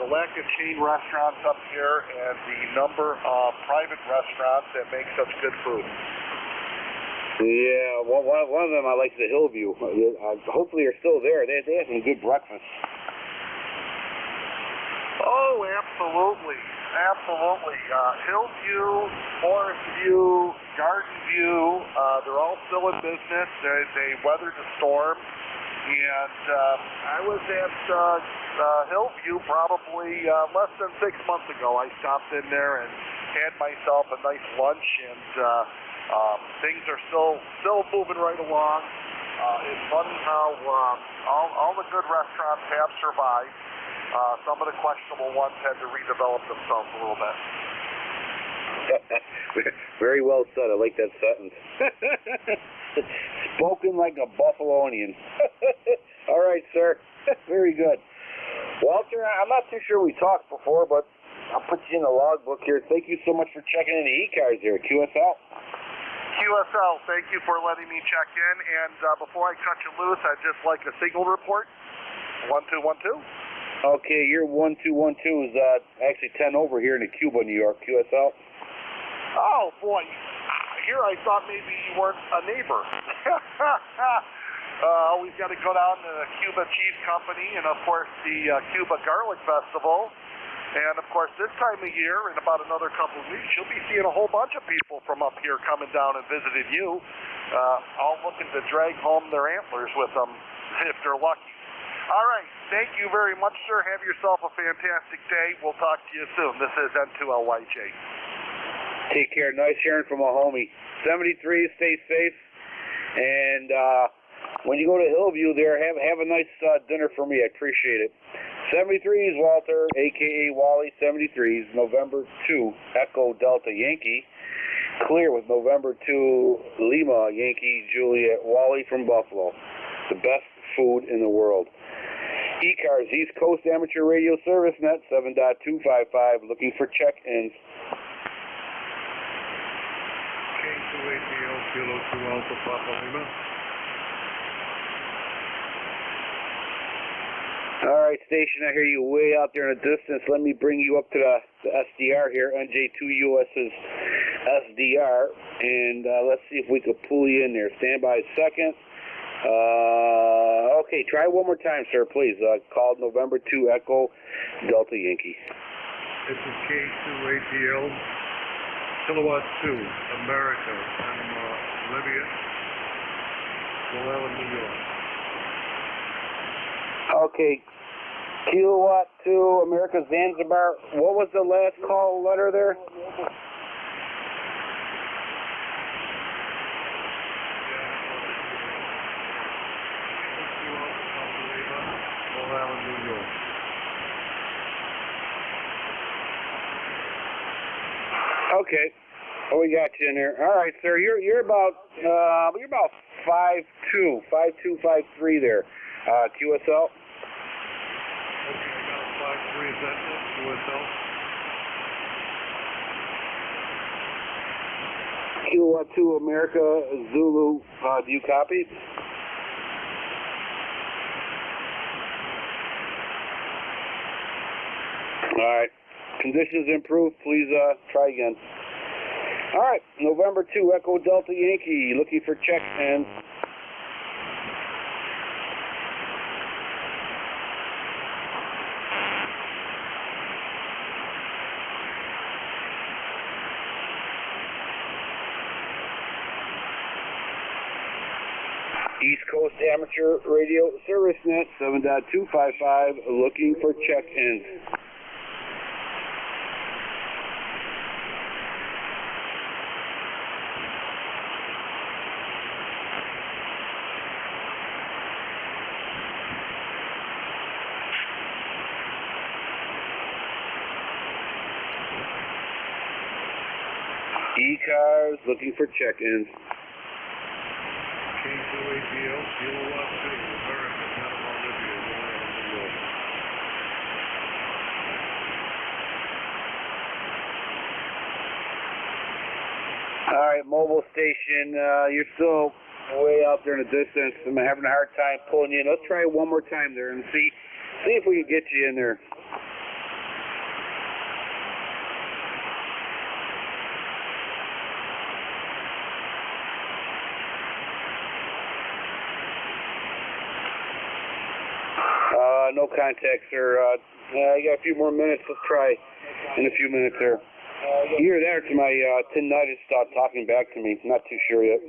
[SPEAKER 10] lack of chain restaurants up here and the number of private restaurants that make such good food.
[SPEAKER 11] Yeah, one of them I like the Hillview. Hopefully they're still there. They have some good breakfast.
[SPEAKER 10] Oh, absolutely. Hillview, Forest View, Garden View, they're all still in business. They weathered the storm. And I was at Hillview probably less than 6 months ago. I stopped in there and had myself a nice lunch, and things are still moving right along. It's funny how all the good restaurants have survived. Some of the questionable ones had to redevelop themselves a little bit.
[SPEAKER 11] Very well said. I like that sentence. Spoken like a Buffalonian. All right, sir. Very good. Walter, I'm not too sure we talked before, but I'll put you in the logbook here. Thank you so much for checking in the ECARS here. QSL?
[SPEAKER 10] QSL, thank you for letting me check in. And before I cut you loose, I'd just like a signal report. 1212.
[SPEAKER 11] Okay, your 1212 is actually 10 over here in Cuba, New York. QSL?
[SPEAKER 10] Oh, boy. Here I thought maybe you weren't a neighbor. We've got to go down to the Cuba Cheese Company and, of course, the Cuba Garlic Festival. And, of course, this time of year, in about another couple of weeks, you'll be seeing a whole bunch of people from up here coming down and visiting you, all looking to drag home their antlers with them if they're lucky. All right. Thank you very much, sir. Have yourself a fantastic day. We'll talk to you soon. This is N2LYJ.
[SPEAKER 11] Take care. Nice hearing from a homie. 73, stay safe. And when you go to Hillview there, have a nice dinner for me. I appreciate it. 73s, Walter, a.k.a. Wally, 73s, November 2, Echo Delta Yankee. Clear with November 2, Lima Yankee Juliet, Wally from Buffalo. The best food in the world. ECARS, East Coast Amateur Radio Service Net, 7.255, looking for check-ins.
[SPEAKER 15] K2ATL, Kilo 2 Alpha Papa Lima.
[SPEAKER 11] All right, station, I hear you way out there in the distance. Let me bring you up to the SDR here, NJ2US's SDR, and let's see if we could pull you in there. Stand by a second. Okay, try one more time, sir, please. Called November 2 Echo Delta Yankee.
[SPEAKER 15] This is K2ATL, Kilowatt 2, America, Panama, Libya, New York.
[SPEAKER 11] Okay, Kilowatt 2, America, Zanzibar. What was the last call letter there? Okay. Oh, we got you in there. All right, sir. You're about 5'2", 5'3" there. QSL.
[SPEAKER 15] Okay, I got a 5'3", is that QSL?
[SPEAKER 11] Kilowatt 2 America Zulu, do you copy? All right. Conditions improved. Please try again. All right. November 2, Echo Delta Yankee, looking for check and. East Coast Amateur Radio Service Net 7.255, looking for check-ins. ECARS, looking for check-ins.
[SPEAKER 15] K2APL, Kilowatt 2, America, Panama, Libya, Royal, New York.
[SPEAKER 11] All right, mobile station, you're still way out there in the distance. I'm having a hard time pulling you in. Let's try it one more time there and see if we can get you in there. No contact, sir. I got a few more minutes. Let's try in a few minutes there. Either that or to my tinnitus start talking back to me. Not too sure yet.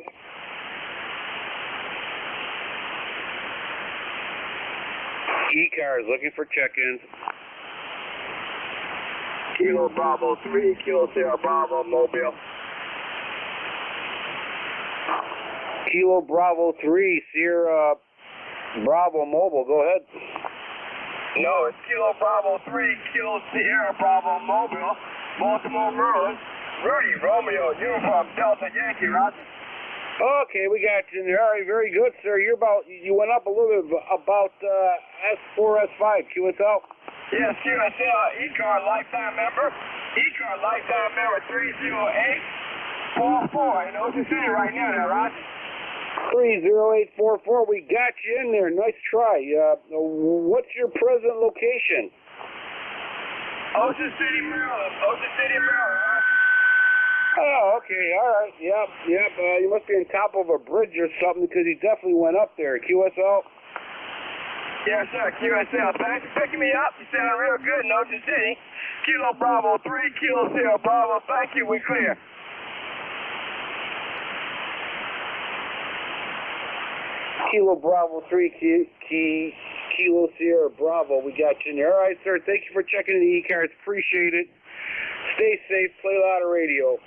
[SPEAKER 11] ECARS, looking for check-ins.
[SPEAKER 17] Kilo Bravo 3, Kilo Sierra Bravo, Mobile.
[SPEAKER 11] Kilo Bravo 3, Sierra Bravo Mobile. Go ahead.
[SPEAKER 17] No, it's Kilo Bravo 3, Kilo Sierra Bravo Mobile, Baltimore, Maryland. Rudy, Romeo, Uniform, Delta, Yankee, Roger.
[SPEAKER 11] Okay, we got you in there. All right, very good, sir. You went up a little bit about S4, S5, QSL.
[SPEAKER 17] Yes, QSL, ECAR lifetime member. ECAR lifetime member 30844 in Ocean City right now, Roger.
[SPEAKER 11] 30844, we got you in there. Nice try. What's your present location?
[SPEAKER 17] Ocean City, Maryland. Ocean City, Maryland.
[SPEAKER 11] Oh, okay. All right. Yep. You must be on top of a bridge or something because he definitely went up there. QSL?
[SPEAKER 17] Yes, sir. QSL. Thanks for picking me up. You sound real good in Ocean City. Kilo Bravo 3, Kilo Sierra Bravo. Thank you. We clear.
[SPEAKER 11] Kilo Bravo 3, Kilo Sierra Bravo. We got you in there. All right, sir. Thank you for checking in the ECARS. Appreciate it. Stay safe. Play louder radio.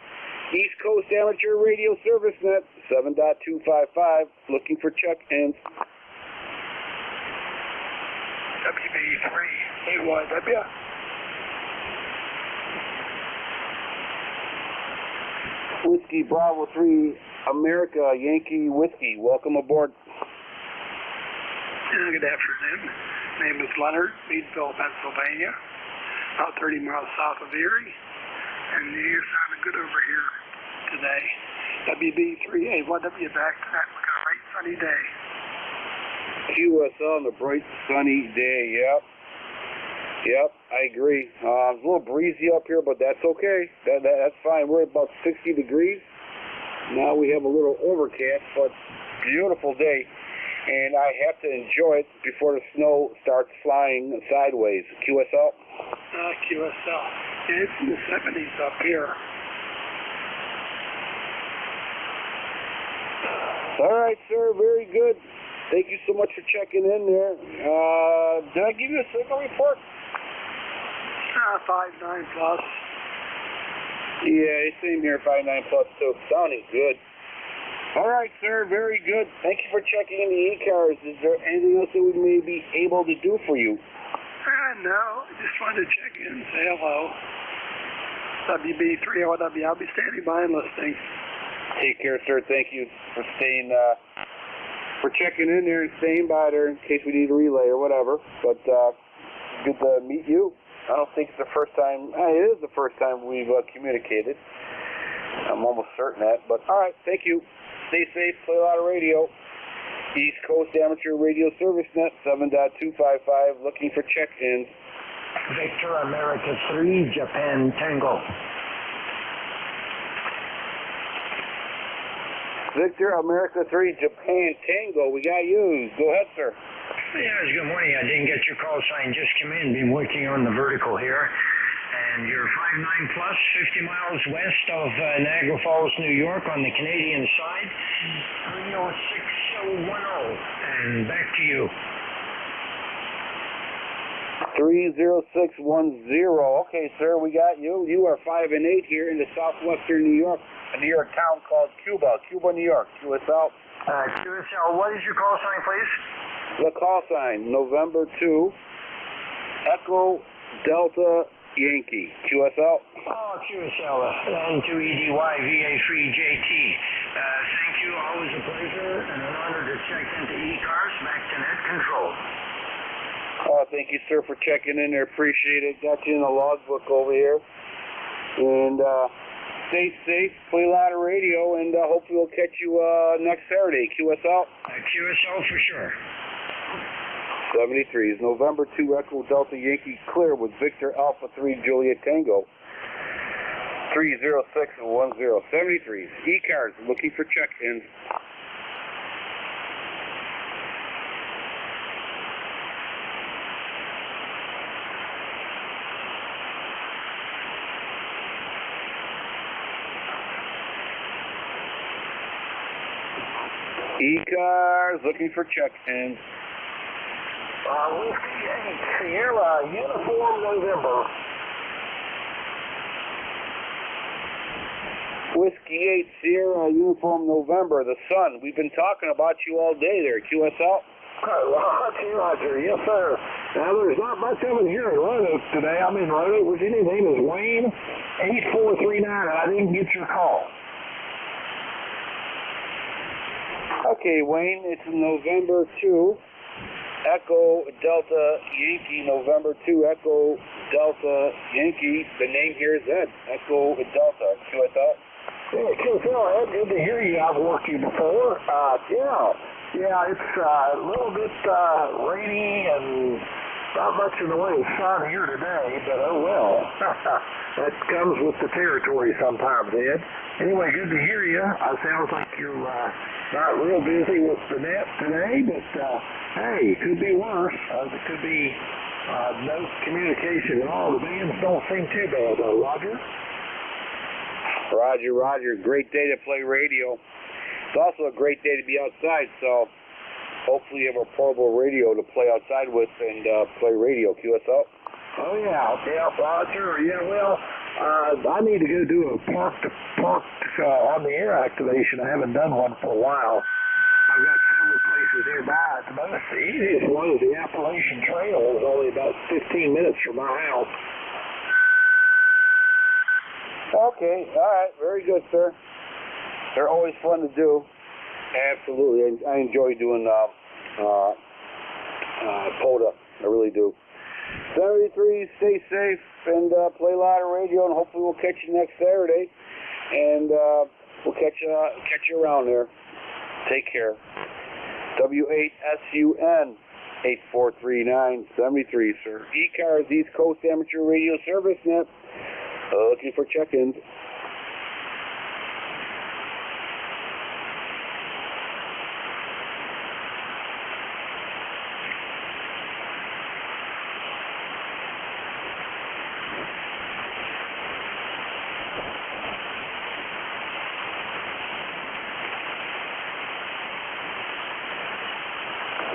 [SPEAKER 11] East Coast Amateur Radio Service Net 7.255. Looking for check-ins.
[SPEAKER 17] WB3, AYW.
[SPEAKER 11] Whiskey Bravo 3, America, Yankee Whiskey. Welcome aboard.
[SPEAKER 3] Good afternoon. Name is Leonard, Meadville, Pennsylvania, about 30 miles south of Erie. And you're sounding good over here today. WB3A1W back to that. We got a bright sunny day.
[SPEAKER 11] QSL on the bright sunny day. Yep, I agree. It's a little breezy up here, but that's okay. That's fine. We're at about 60 degrees. Now we have a little overcast, but beautiful day. And I have to enjoy it before the snow starts flying sideways. QSL?
[SPEAKER 3] QSL. Yeah, it's in the 70s up here.
[SPEAKER 11] All right, sir. Very good. Thank you so much for checking in there. Did I give you a signal report?
[SPEAKER 3] 5.9 plus.
[SPEAKER 11] Yeah, same here, 5.9 plus too. Sounding good. All right, sir. Very good. Thank you for checking in the ECARS. Is there anything else that we may be able to do for you?
[SPEAKER 3] No, I just wanted to check in and say hello. WB3OW. I'll be standing by and listening.
[SPEAKER 11] Take care, sir. Thank you for staying, for checking in there and staying by there in case we need a relay or whatever. But good to meet you. I don't think it's the first time. It is the first time we've communicated. I'm almost certain that. But all right, thank you. Stay safe. Play a lot of radio. East Coast Amateur Radio Service Net 7.255. Looking for check-ins.
[SPEAKER 18] Victor America 3, Japan Tango.
[SPEAKER 11] Victor America 3, Japan Tango. We got you. Go ahead, sir.
[SPEAKER 5] Yes, good morning. I didn't get your call sign. Just come in. Been working on the vertical here. And you're 5'9 plus, 50 miles west of Niagara Falls, New York on the Canadian side. 30610. And back to you.
[SPEAKER 11] 30610. Okay, sir, we got you. You are 5'8" here in the southwestern New York, a New York town called Cuba, New York. QSL.
[SPEAKER 5] QSL, what is your call sign, please?
[SPEAKER 11] The call sign, November 2, Echo Delta Yankee. QSL.
[SPEAKER 5] Oh, QSL, N2EDYVA3JT. Thank you. Always a pleasure and an honor to check into ECARS, back to net control.
[SPEAKER 11] Oh, thank you, sir, for checking in there. Appreciate it. Got you in the logbook over here. And stay safe, play a lot of radio, and hopefully we'll catch you next Saturday. QSL?
[SPEAKER 5] QSL for sure.
[SPEAKER 11] 73s, November 2, Echo Delta Yankee clear with Victor Alpha 3 Juliet Tango. 30610. 73s, ECARS looking for check-ins. ECARS looking for check-ins.
[SPEAKER 18] Whiskey 8, Sierra, Uniform November.
[SPEAKER 11] Whiskey 8, Sierra, Uniform November, the sun. We've been talking about you all day there, QSL.
[SPEAKER 18] Roger, yes, sir. Now, there's not much of it here in Roanoke today. I'm in Roanoke, Virginia. His name is Wayne, 8439, and I didn't get your call.
[SPEAKER 11] Okay, Wayne, it's November 2, Echo Delta Yankee, November 2, Echo Delta Yankee. The name here is Ed, Echo Delta. QSL?
[SPEAKER 18] Yeah, QSL, Ed, good to hear you. I've worked you before. Yeah, it's a little bit rainy and not much in the way of sun here today, but oh well. That comes with the territory sometimes, Ed. Anyway, good to hear you. It sounds like you're not real busy with the net today, but hey, it could be worse. It could be no communication at all. The bands don't seem too bad, though, Roger.
[SPEAKER 11] Roger. Great day to play radio. It's also a great day to be outside, so hopefully you have a portable radio to play outside with and play radio. QSL?
[SPEAKER 18] Oh, yeah, Roger. Yeah, well, I need to go do a park on the air activation. I haven't done one for a while. I've got several places nearby. The most easiest one is the Appalachian Trail. It's only about 15 minutes from my house.
[SPEAKER 11] Okay, all right, very good, sir. They're always fun to do. Absolutely, I enjoy doing POTA. I really do. 73, stay safe and play a lot of radio, and hopefully we'll catch you next Saturday. And we'll catch you around there. Take care. W8SUN 8439 73, sir. ECARS East Coast Amateur Radio Service Net. Looking for check-ins.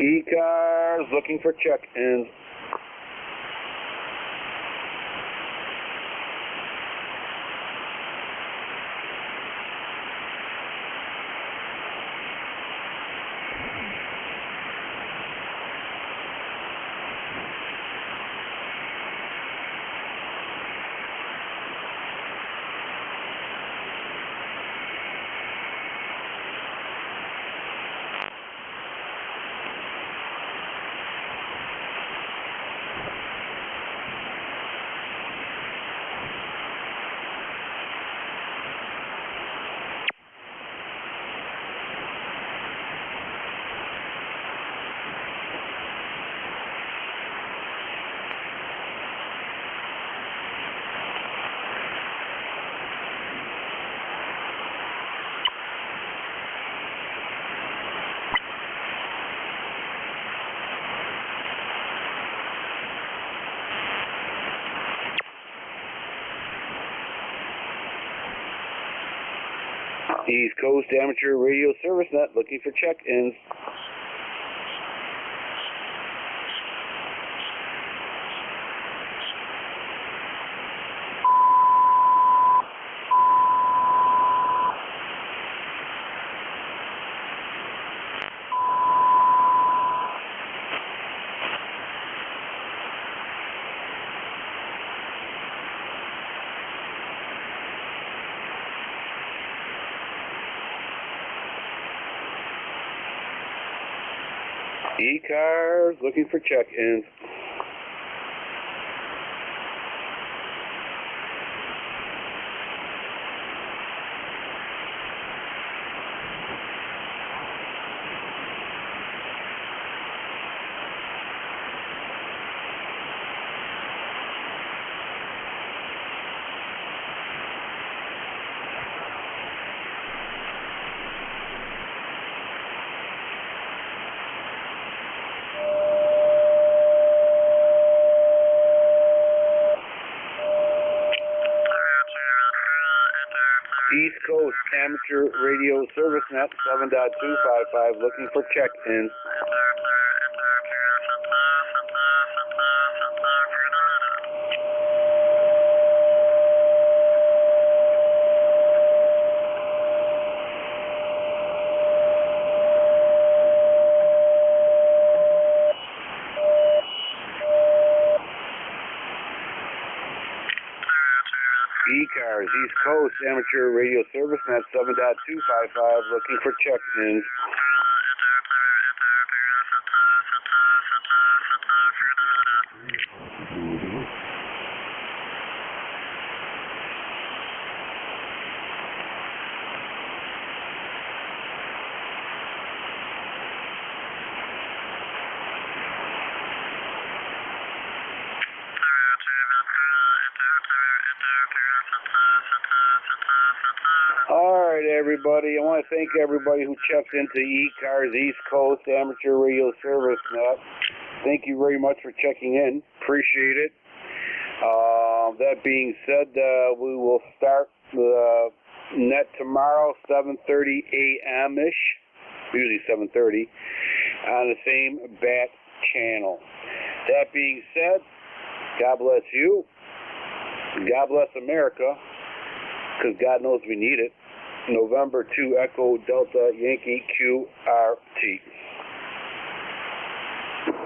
[SPEAKER 11] ECARS looking for check-ins. East Coast Amateur Radio Service Net looking for check-ins. ECARS looking for check-ins. East Coast Amateur Radio Service Net 7.255 looking for check-ins. ECARS, East Coast Amateur Radio Service Net 7.255 looking for check-ins. Alright everybody, I want to thank everybody who checked into ECARS East Coast Amateur Radio Service Net. Thank you very much for checking in. Appreciate it. That being said, we will start the net tomorrow, 7:30 a.m.-ish, usually 7:30, on the same bat channel. That being said, God bless you. God bless America, because God knows we need it. November 2 Echo Delta Yankee QRT.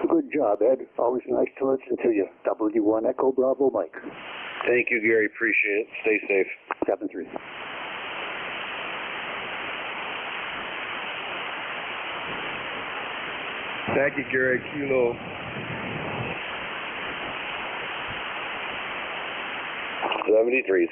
[SPEAKER 1] Good job, Ed. Always nice to listen to you. W1 Echo Bravo Mike.
[SPEAKER 11] Thank you, Gary. Appreciate it. Stay safe.
[SPEAKER 1] 7-3.
[SPEAKER 19] Thank you, Gary. Kilo.
[SPEAKER 11] 73s.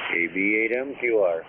[SPEAKER 13] KB8MQR.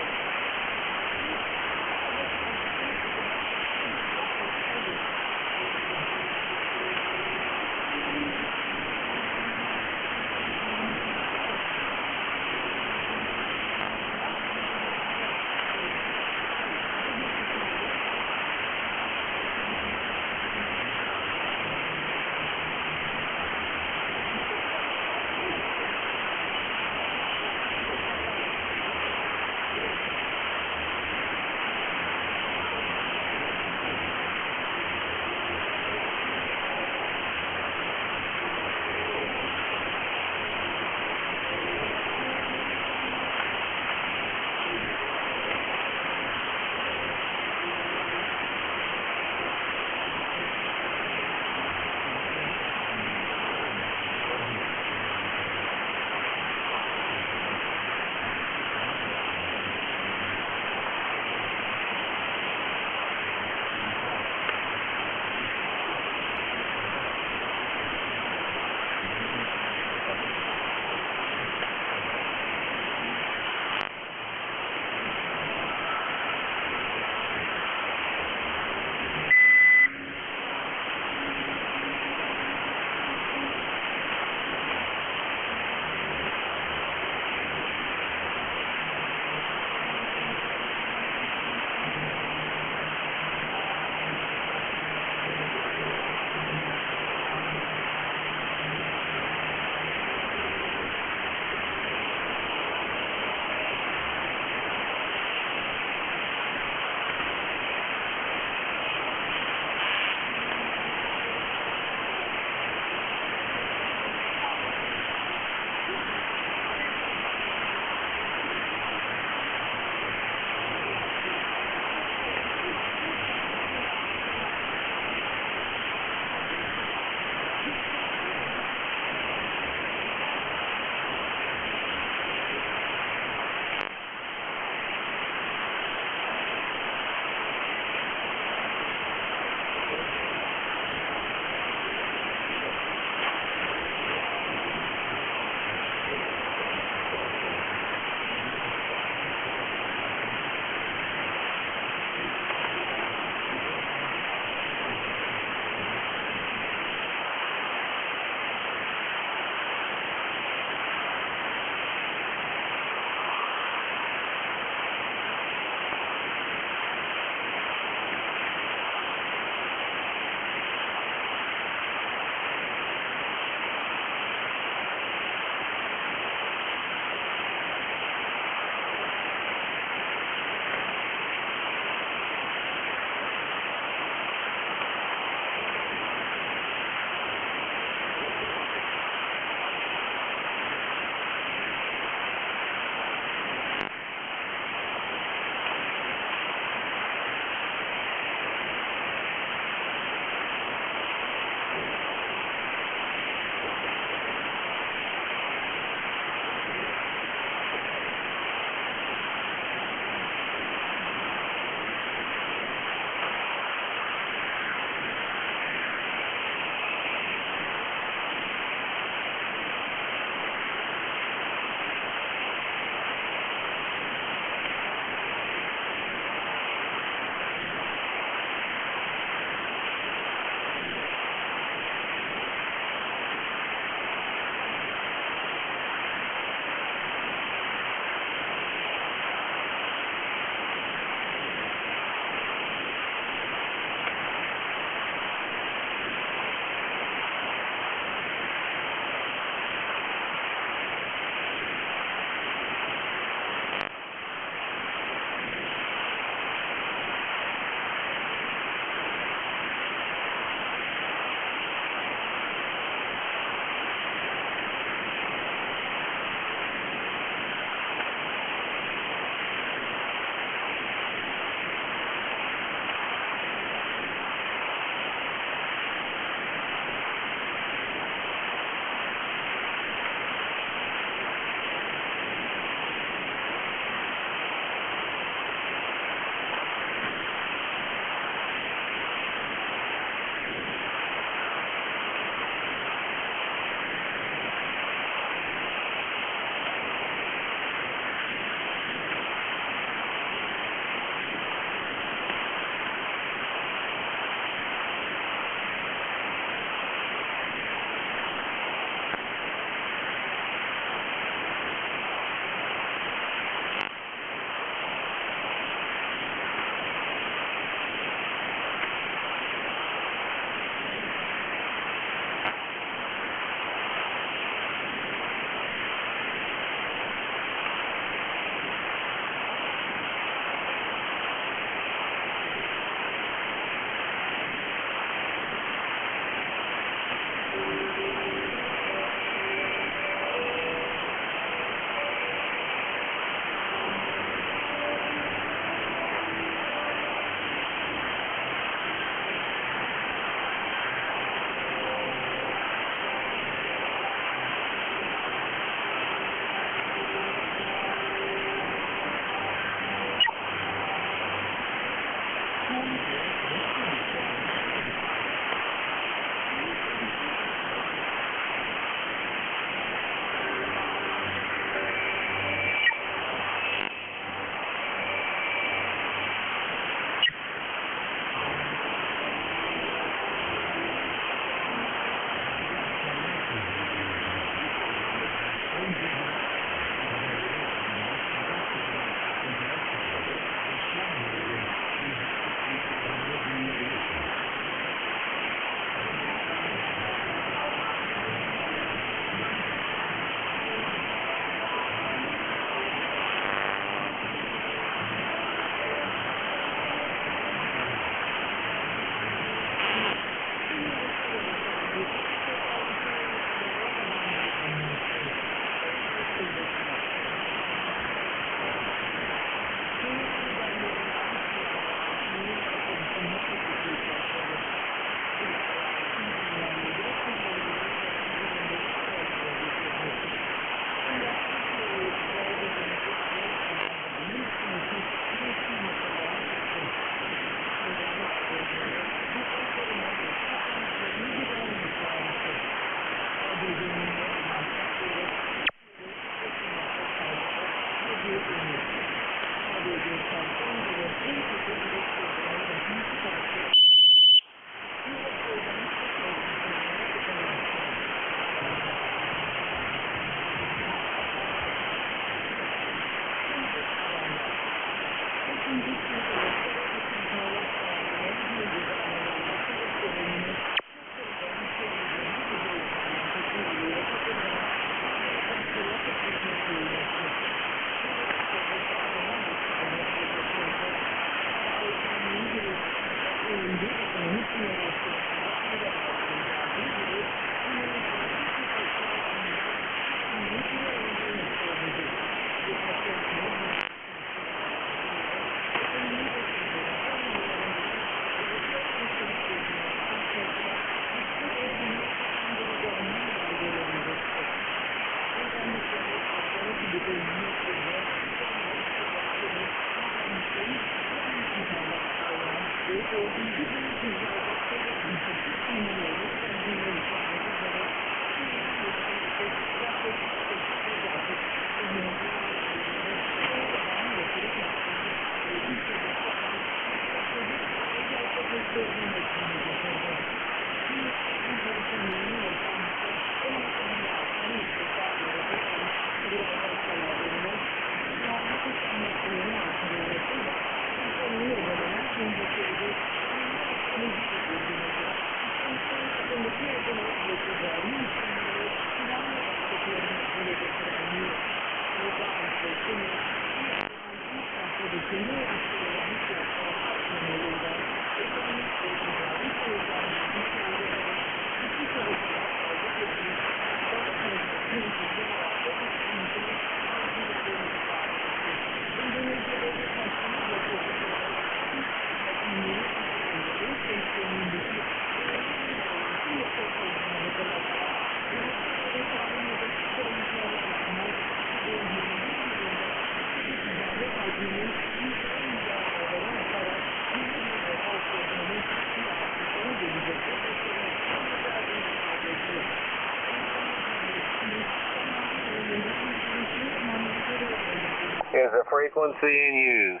[SPEAKER 13] Is a frequency in use.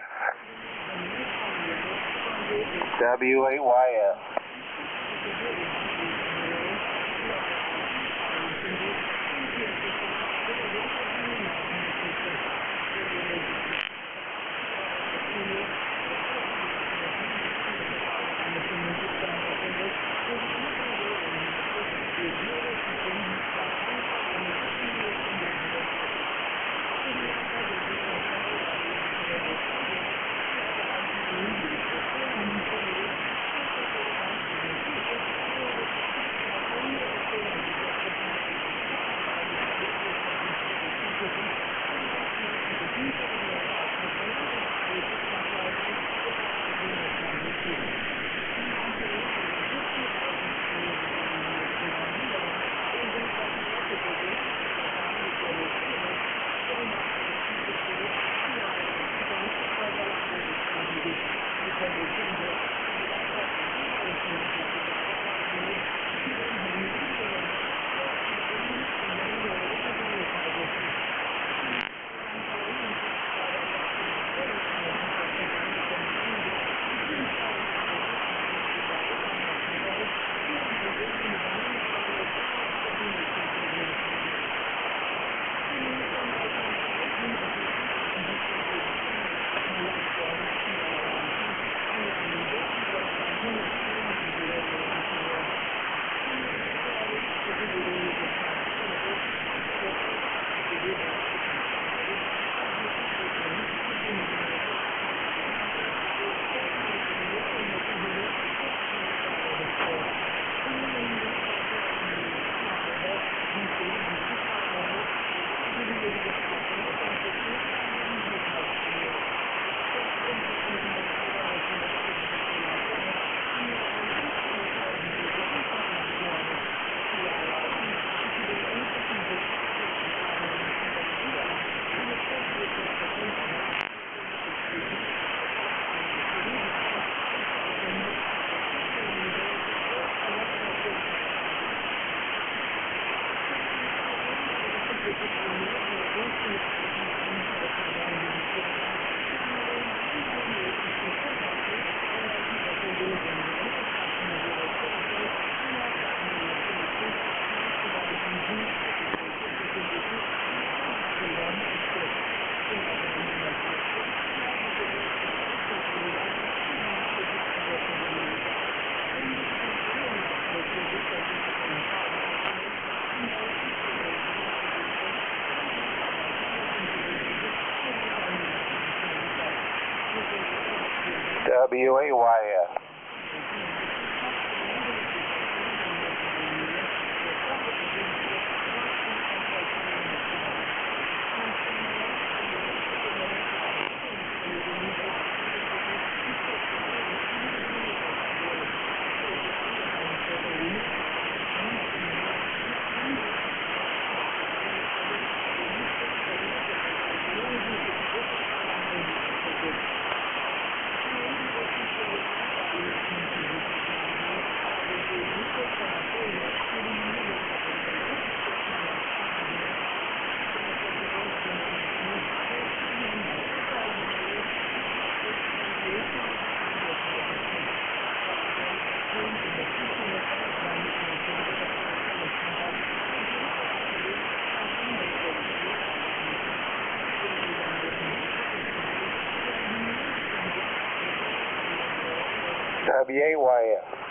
[SPEAKER 13] WAYS.
[SPEAKER 11] WAYS. WAYS.